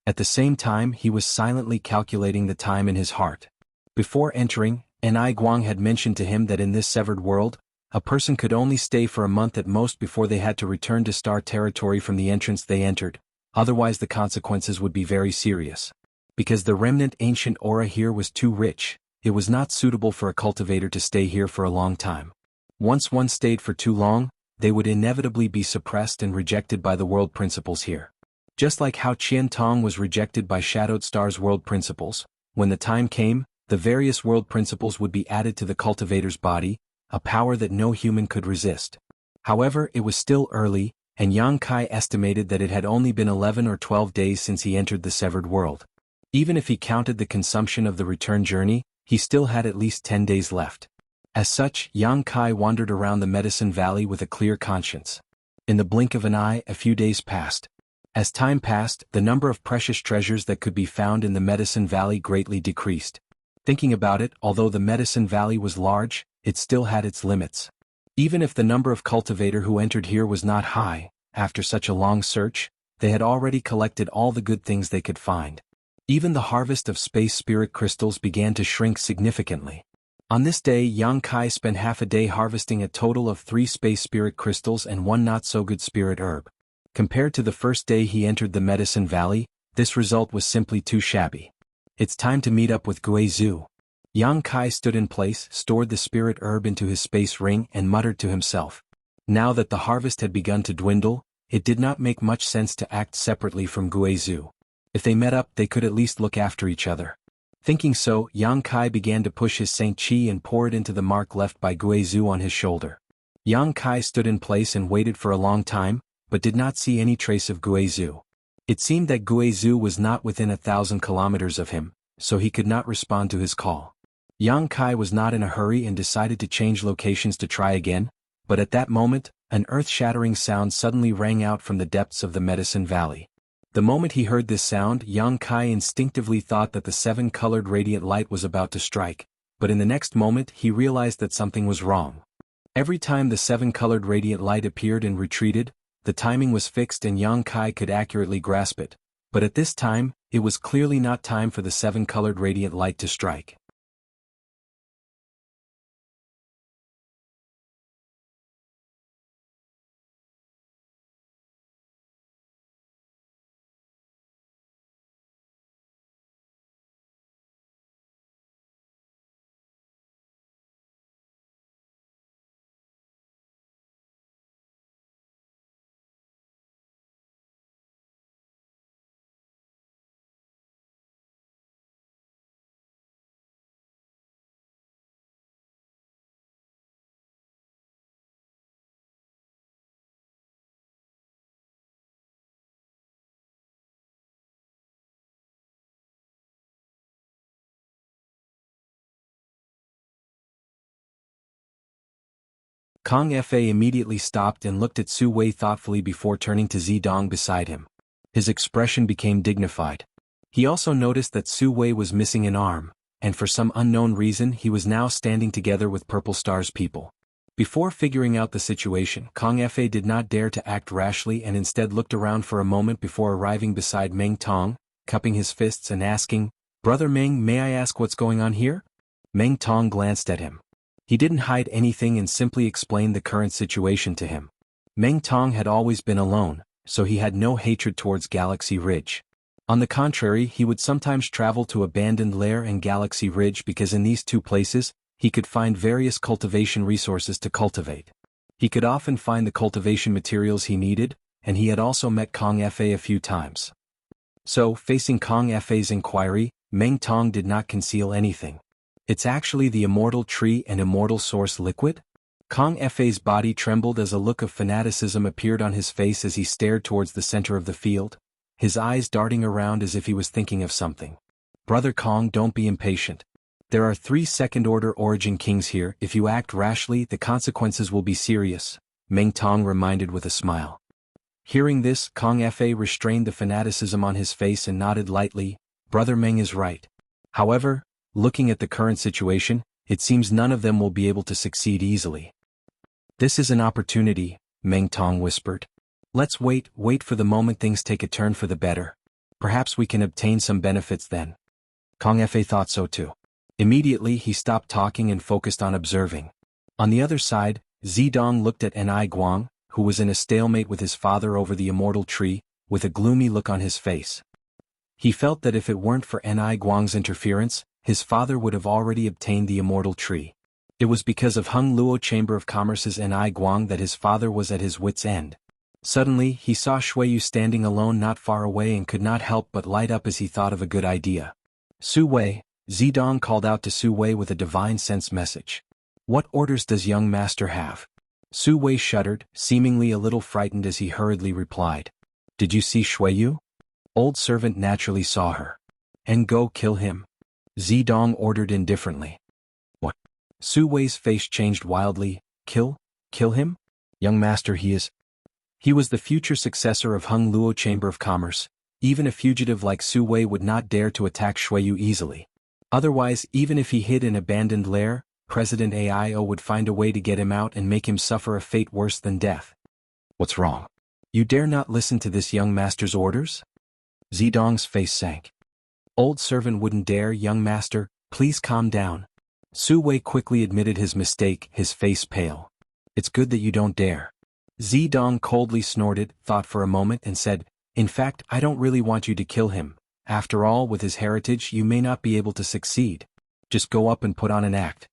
[SPEAKER 1] At the same time, he was silently calculating the time in his heart. Before entering, Enai Guang had mentioned to him that in this severed world, a person could only stay for a month at most before they had to return to star territory from the entrance they entered, otherwise the consequences would be very serious. Because the remnant ancient aura here was too rich, it was not suitable for a cultivator to stay here for a long time. Once one stayed for too long, they would inevitably be suppressed and rejected by the world principles here. Just like how Qian Tong was rejected by Shadowed Star's world principles, when the time came, the various world principles would be added to the cultivator's body, a power that no human could resist. However, it was still early, and Yang Kai estimated that it had only been 11 or 12 days since he entered the severed world. Even if he counted the consumption of the return journey, he still had at least 10 days left. As such, Yang Kai wandered around the Medicine Valley with a clear conscience. In the blink of an eye, a few days passed. As time passed, the number of precious treasures that could be found in the Medicine Valley greatly decreased. Thinking about it, although the Medicine Valley was large, it still had its limits. Even if the number of cultivator who entered here was not high, after such a long search, they had already collected all the good things they could find. Even the harvest of space spirit crystals began to shrink significantly. On this day, Yang Kai spent half a day harvesting a total of 3 space spirit crystals and 1 not-so-good spirit herb. Compared to the first day he entered the Medicine Valley, this result was simply too shabby. It's time to meet up with Gui Zhu. Yang Kai stood in place, stored the spirit herb into his space ring and muttered to himself. Now that the harvest had begun to dwindle, it did not make much sense to act separately from Gui Zhu. If they met up, they could at least look after each other. Thinking so, Yang Kai began to push his Saint Qi and pour it into the mark left by Gui Zhu on his shoulder. Yang Kai stood in place and waited for a long time, but did not see any trace of Gui Zhu. It seemed that Gui Zhu was not within 1,000 kilometers of him, so he could not respond to his call. Yang Kai was not in a hurry and decided to change locations to try again, but at that moment, an earth-shattering sound suddenly rang out from the depths of the Medicine Valley. The moment he heard this sound, Yang Kai instinctively thought that the seven-colored radiant light was about to strike, but in the next moment he realized that something was wrong. Every time the seven-colored radiant light appeared and retreated, the timing was fixed and Yang Kai could accurately grasp it, but at this time, it was clearly not time for the seven-colored radiant light to strike. Kong Fa immediately stopped and looked at Su Wei thoughtfully before turning to Zidong beside him. His expression became dignified. He also noticed that Su Wei was missing an arm, and for some unknown reason he was now standing together with Purple Star's people. Before figuring out the situation, Kong Fa did not dare to act rashly and instead looked around for a moment before arriving beside Meng Tong, cupping his fists and asking, "Brother Meng, may I ask what's going on here?" Meng Tong glanced at him. He didn't hide anything and simply explained the current situation to him. Meng Tong had always been alone, so he had no hatred towards Galaxy Ridge. On the contrary, he would sometimes travel to Abandoned Lair and Galaxy Ridge because in these two places, He could find various cultivation resources to cultivate. He could often find the cultivation materials he needed, and he had also met Kong Fa a few times. So, facing Kong Fa's inquiry, Meng Tong did not conceal anything. It's actually the immortal tree and immortal source liquid? Kong Fa's body trembled as a look of fanaticism appeared on his face as he stared towards the center of the field, his eyes darting around as if he was thinking of something. Brother Kong, don't be impatient. There are 3 second-order origin kings here. If you act rashly, the consequences will be serious, Meng Tong reminded with a smile. Hearing this, Kong Fa restrained the fanaticism on his face and nodded lightly. Brother Meng is right. However, looking at the current situation, it seems none of them will be able to succeed easily. This is an opportunity, Meng Tong whispered. Let's wait for the moment things take a turn for the better. Perhaps we can obtain some benefits then. Kong Fa thought so too. Immediately he stopped talking and focused on observing. On the other side, Zidong looked at Ni Guang, who was in a stalemate with his father over the immortal tree, with a gloomy look on his face. He felt that if it weren't for Ni Guang's interference, his father would have already obtained the immortal tree. It was because of Hung Luo Chamber of Commerce's Ni Guang that his father was at his wit's end. Suddenly, he saw Shuiyu standing alone not far away and could not help but light up as he thought of a good idea. Su Wei, Zidong called out to Su Wei with a divine sense message. What orders does young master have? Su Wei shuddered, seemingly a little frightened as he hurriedly replied. Did you see Shuiyu? Old servant naturally saw her. And go kill him. Zidong ordered indifferently. What? Su Wei's face changed wildly. Kill him? Young master, he was the future successor of Hung Luo Chamber of Commerce. Even a fugitive like Su Wei would not dare to attack Shuiyu easily. Otherwise, even if he hid in an abandoned lair, President Aio would find a way to get him out and make him suffer a fate worse than death. What's wrong? You dare not listen to this young master's orders? Zidong's face sank. Old servant wouldn't dare, young master, please calm down. Su Wei quickly admitted his mistake, his face pale. It's good that you don't dare. Zidong coldly snorted, thought for a moment and said, in fact, I don't really want you to kill him. After all, with his heritage you may not be able to succeed. Just go up and put on an act.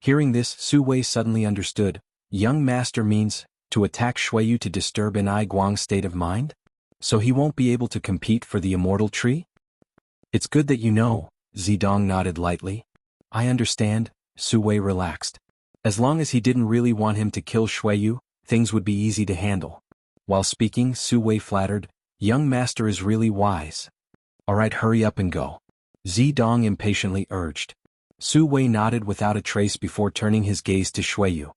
[SPEAKER 1] Hearing this, Su Wei suddenly understood. Young master means, to attack Shuiyu to disturb Ni Guang's state of mind? So he won't be able to compete for the immortal tree? It's good that you know, Zidong nodded lightly. I understand, Su Wei relaxed. As long as he didn't really want him to kill Shuiyu, things would be easy to handle. While speaking, Su Wei flattered, young master is really wise. Alright, hurry up and go. Zidong impatiently urged. Su Wei nodded without a trace before turning his gaze to Shuiyu.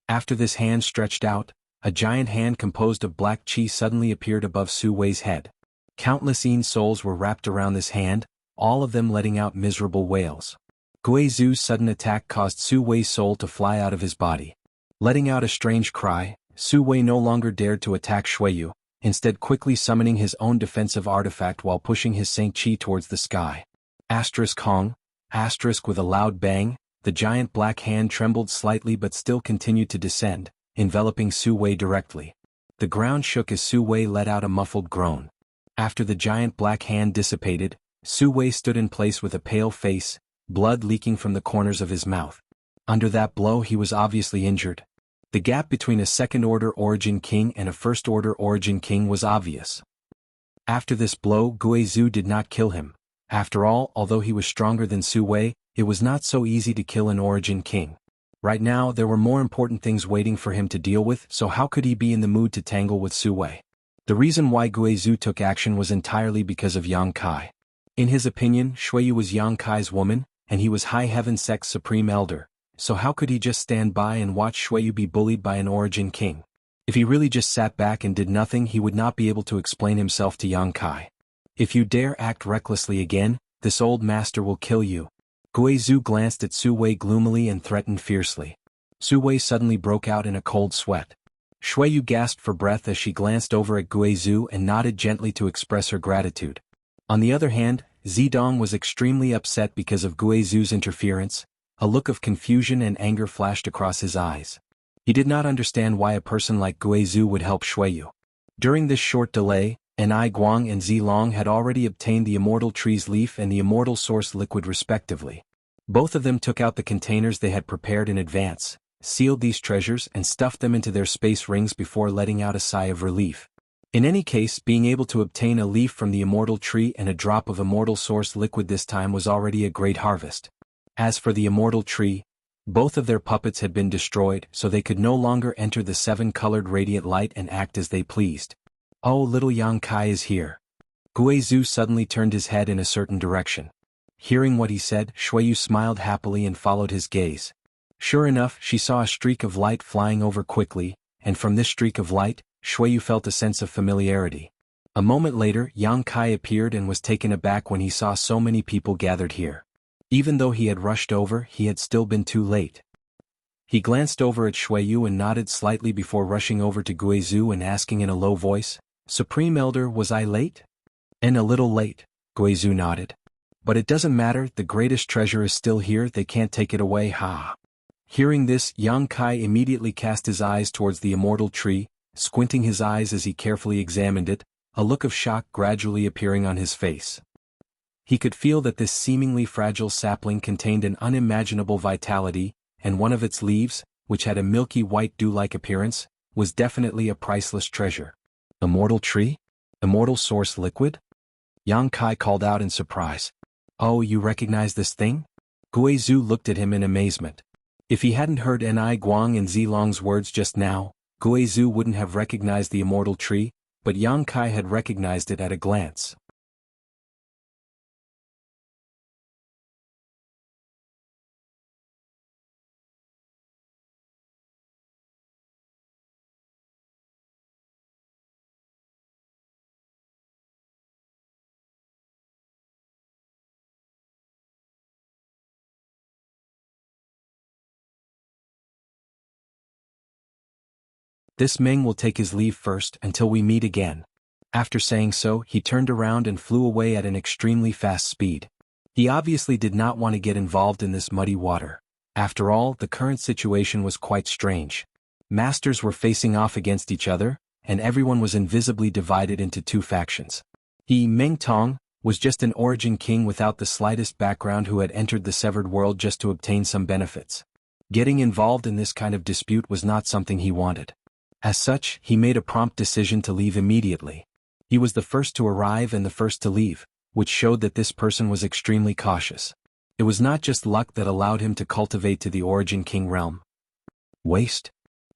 [SPEAKER 1] After this hand stretched out, a giant hand composed of black chi suddenly appeared above Su Wei's head. Countless Yin souls were wrapped around this hand, all of them letting out miserable wails. Guizu's sudden attack caused Su Wei's soul to fly out of his body. Letting out a strange cry, Su Wei no longer dared to attack Shuiyu, instead quickly summoning his own defensive artifact while pushing his Saint Chi towards the sky. Hong, with a loud bang, the giant black hand trembled slightly but still continued to descend, enveloping Su Wei directly. The ground shook as Su Wei let out a muffled groan. After the giant black hand dissipated, Su Wei stood in place with a pale face, blood leaking from the corners of his mouth. Under that blow he was obviously injured. The gap between a second-order origin king and a first-order origin king was obvious. After this blow, Guizu did not kill him. After all, although he was stronger than Su Wei, it was not so easy to kill an origin king. Right now there were more important things waiting for him to deal with, so how could he be in the mood to tangle with Su Wei? The reason why Guizu took action was entirely because of Yang Kai. In his opinion, Shuiyu was Yang Kai's woman, and he was High Heaven Sect's supreme elder, so how could he just stand by and watch Shuiyu be bullied by an origin king? If he really just sat back and did nothing, he would not be able to explain himself to Yang Kai. If you dare act recklessly again, this old master will kill you. Guizu glanced at Su Wei gloomily and threatened fiercely. Su Wei suddenly broke out in a cold sweat. Shuiyu gasped for breath as she glanced over at Guizhou and nodded gently to express her gratitude. On the other hand, Zidong was extremely upset because of Guizhou's interference. A look of confusion and anger flashed across his eyes. He did not understand why a person like Guizhou would help Shuiyu. During this short delay, Enai Guang and Zilong had already obtained the Immortal Tree's leaf and the Immortal Source liquid respectively. Both of them took out the containers they had prepared in advance, sealed these treasures and stuffed them into their space rings before letting out a sigh of relief. In any case, being able to obtain a leaf from the Immortal Tree and a drop of Immortal Source liquid this time was already a great harvest. As for the Immortal Tree, both of their puppets had been destroyed, so they could no longer enter the seven-colored radiant light and act as they pleased. Oh, little Yang Kai is here. Guizhou suddenly turned his head in a certain direction. Hearing what he said, Shuiyu smiled happily and followed his gaze. Sure enough, she saw a streak of light flying over quickly, and from this streak of light, Shuiyu felt a sense of familiarity. A moment later, Yang Kai appeared and was taken aback when he saw so many people gathered here. Even though he had rushed over, he had still been too late. He glanced over at Shuiyu and nodded slightly before rushing over to Guizhou and asking in a low voice, "Supreme Elder, was I late?" "And a little late," Guizhou nodded. "But it doesn't matter, the greatest treasure is still here, they can't take it away, ha." Hearing this, Yang Kai immediately cast his eyes towards the Immortal Tree, squinting his eyes as he carefully examined it, a look of shock gradually appearing on his face. He could feel that this seemingly fragile sapling contained an unimaginable vitality, and one of its leaves, which had a milky white dew-like appearance, was definitely a priceless treasure. Immortal Tree? Immortal Source liquid? Yang Kai called out in surprise. "Oh, you recognize this thing?" Guizhou looked at him in amazement. If he hadn't heard Enai Guang and Zilong's words just now, Guizhou wouldn't have recognized the Immortal Tree, but Yang Kai had recognized it at a glance. "This Meng will take his leave first until we meet again." After saying so, he turned around and flew away at an extremely fast speed. He obviously did not want to get involved in this muddy water. After all, the current situation was quite strange. Masters were facing off against each other, and everyone was invisibly divided into two factions. He, Meng Tong, was just an origin king without the slightest background who had entered the severed world just to obtain some benefits. Getting involved in this kind of dispute was not something he wanted. As such, he made a prompt decision to leave immediately. He was the first to arrive and the first to leave, which showed that this person was extremely cautious. It was not just luck that allowed him to cultivate to the Origin King realm. Waste?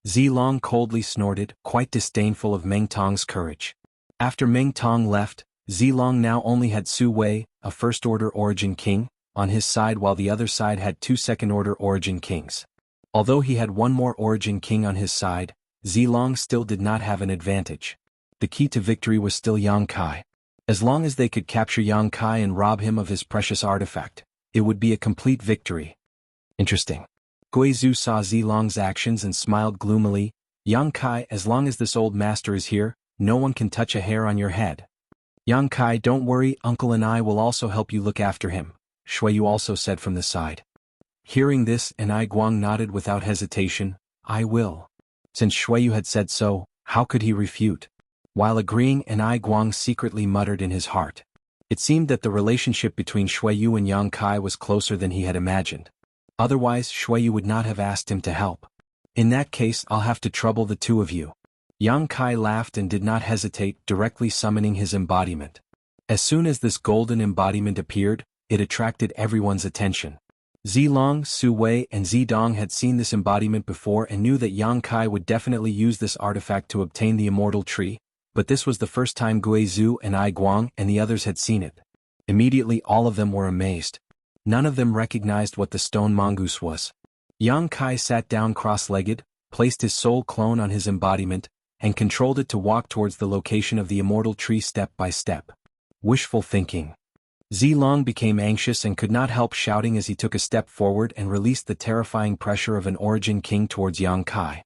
[SPEAKER 1] Zilong coldly snorted, quite disdainful of Meng Tong's courage. After Meng Tong left, Zilong now only had Su Wei, a first-order Origin King, on his side while the other side had two second-order Origin Kings. Although he had one more Origin King on his side, Zilong still did not have an advantage. The key to victory was still Yang Kai. As long as they could capture Yang Kai and rob him of his precious artifact, it would be a complete victory. Interesting. Guizhou saw Zilong's actions and smiled gloomily. "Yang Kai, as long as this old master is here, no one can touch a hair on your head." "Yang Kai, don't worry, uncle and I will also help you look after him," Shuiyu also said from the side. Hearing this, Enai Guang nodded without hesitation. "I will." Since Shuiyu had said so, how could he refute? While agreeing, Enai Guang secretly muttered in his heart. It seemed that the relationship between Shuiyu and Yang Kai was closer than he had imagined. Otherwise, Shuiyu would not have asked him to help. "In that case, I'll have to trouble the two of you." Yang Kai laughed and did not hesitate, directly summoning his embodiment. As soon as this golden embodiment appeared, it attracted everyone's attention. Zilong, Su Wei and Zidong had seen this embodiment before and knew that Yang Kai would definitely use this artifact to obtain the Immortal Tree, but this was the first time Guizhou and Enai Guang and the others had seen it. Immediately all of them were amazed. None of them recognized what the stone mongoose was. Yang Kai sat down cross-legged, placed his soul clone on his embodiment, and controlled it to walk towards the location of the Immortal Tree step by step. Wishful thinking. Zilong became anxious and could not help shouting as he took a step forward and released the terrifying pressure of an Origin King towards Yang Kai.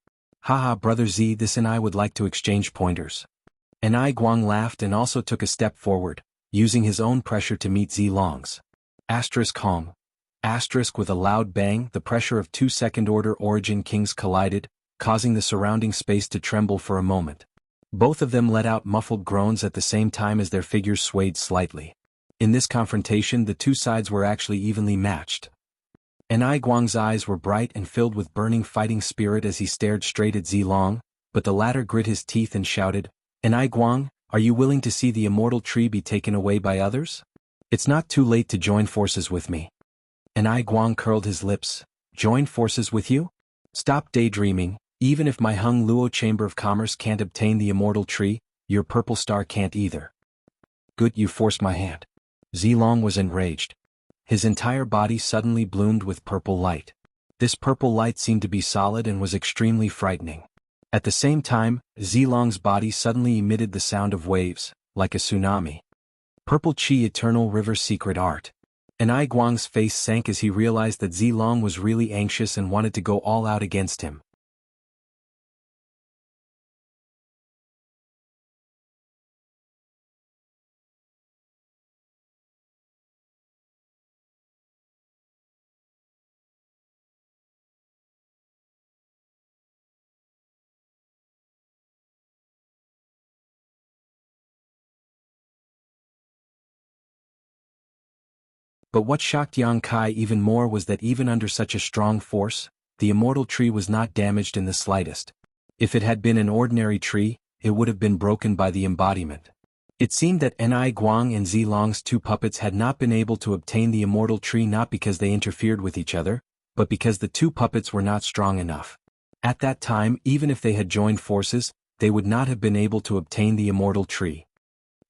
[SPEAKER 1] Haha, Brother Z, this and I would like to exchange pointers. And I Guang laughed and also took a step forward, using his own pressure to meet Zilong's. Hong. With a loud bang, the pressure of two second-order origin kings collided, causing the surrounding space to tremble for a moment. Both of them let out muffled groans at the same time as their figures swayed slightly. In this confrontation, the two sides were actually evenly matched. And I Guang's eyes were bright and filled with burning fighting spirit as he stared straight at Zilong, but the latter grit his teeth and shouted, "And I Guang, are you willing to see the immortal tree be taken away by others? It's not too late to join forces with me." And I Guang curled his lips. "Join forces with you? Stop daydreaming. Even if my Hung Luo Chamber of Commerce can't obtain the immortal tree, your purple star can't either." "Good, you forced my hand." Zilong was enraged. His entire body suddenly bloomed with purple light. This purple light seemed to be solid and was extremely frightening. At the same time, Zilong's body suddenly emitted the sound of waves, like a tsunami. Purple Qi Eternal River Secret Art. And I Guang's face sank as he realized that Zilong was really anxious and wanted to go all out against him. But what shocked Yang Kai even more was that even under such a strong force, the immortal tree was not damaged in the slightest. If it had been an ordinary tree, it would have been broken by the embodiment. It seemed that Ni Guang and Zilong's two puppets had not been able to obtain the immortal tree not because they interfered with each other, but because the two puppets were not strong enough. At that time, even if they had joined forces, they would not have been able to obtain the immortal tree.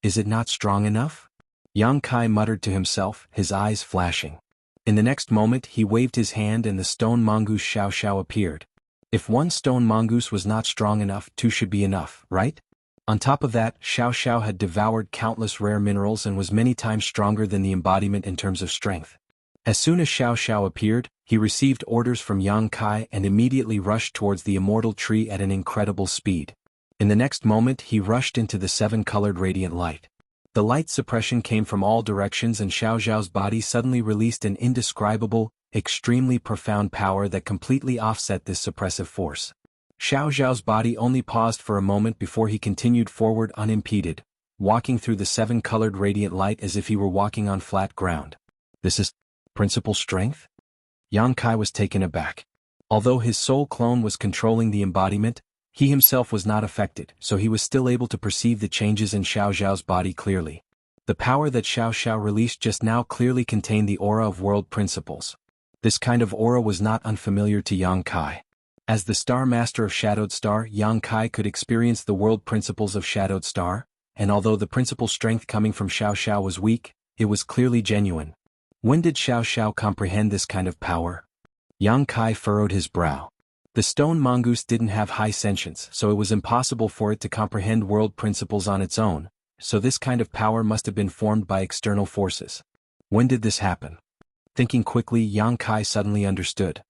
[SPEAKER 1] Is it not strong enough? Yang Kai muttered to himself, his eyes flashing. In the next moment he waved his hand and the stone mongoose Xiao Xiao appeared. If one stone mongoose was not strong enough, two should be enough, right? On top of that, Xiao Xiao had devoured countless rare minerals and was many times stronger than the embodiment in terms of strength. As soon as Xiao Xiao appeared, he received orders from Yang Kai and immediately rushed towards the immortal tree at an incredible speed. In the next moment he rushed into the seven-colored radiant light. The light suppression came from all directions and Xiao Xiao's body suddenly released an indescribable, extremely profound power that completely offset this suppressive force. Xiao Xiao's body only paused for a moment before he continued forward unimpeded, walking through the seven-colored radiant light as if he were walking on flat ground. This is principal strength? Yang Kai was taken aback. Although his soul clone was controlling the embodiment, he himself was not affected, so he was still able to perceive the changes in Xiao Xiao's body clearly. The power that Xiao Xiao released just now clearly contained the aura of world principles. This kind of aura was not unfamiliar to Yang Kai. As the Star Master of Shadowed Star, Yang Kai could experience the world principles of Shadowed Star, and although the principal strength coming from Xiao Xiao was weak, it was clearly genuine. When did Xiao Xiao comprehend this kind of power? Yang Kai furrowed his brow. The stone mongoose didn't have high sentience, so it was impossible for it to comprehend world principles on its own, so this kind of power must have been formed by external forces. When did this happen? Thinking quickly, Yang Kai suddenly understood.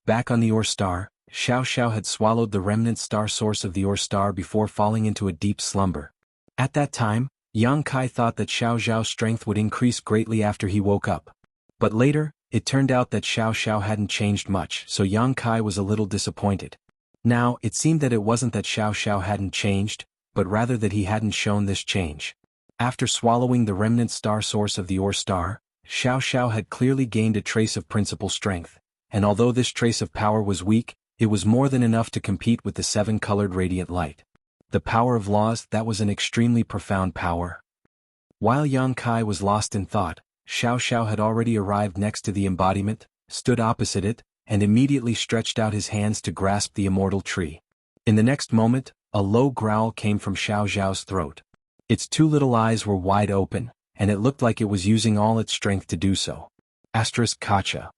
[SPEAKER 1] Back on the Ore Star, Xiao Xiao had swallowed the remnant star source of the Ore Star before falling into a deep slumber. At that time, Yang Kai thought that Xiao Xiao's strength would increase greatly after he woke up. But later, it turned out that Xiao Xiao hadn't changed much, so Yang Kai was a little disappointed. Now, it seemed that it wasn't that Xiao Xiao hadn't changed, but rather that he hadn't shown this change. After swallowing the remnant star source of the Ore Star, Xiao Xiao had clearly gained a trace of principal strength, and although this trace of power was weak, it was more than enough to compete with the seven-colored radiant light. The power of laws, that was an extremely profound power. While Yang Kai was lost in thought, Xiao Xiao had already arrived next to the embodiment, stood opposite it, and immediately stretched out his hands to grasp the immortal tree. In the next moment, a low growl came from Xiao Xiao's throat. Its two little eyes were wide open, and it looked like it was using all its strength to do so. Kacha.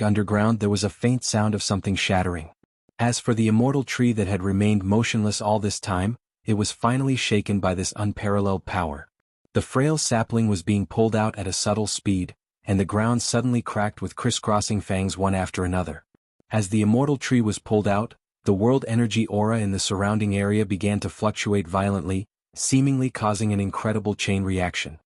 [SPEAKER 1] Underground there was a faint sound of something shattering. As for the immortal tree that had remained motionless all this time, it was finally shaken by this unparalleled power. The frail sapling was being pulled out at a subtle speed, and the ground suddenly cracked with crisscrossing fangs one after another. As the immortal tree was pulled out, The world energy aura in the surrounding area began to fluctuate violently, seemingly causing an incredible chain reaction.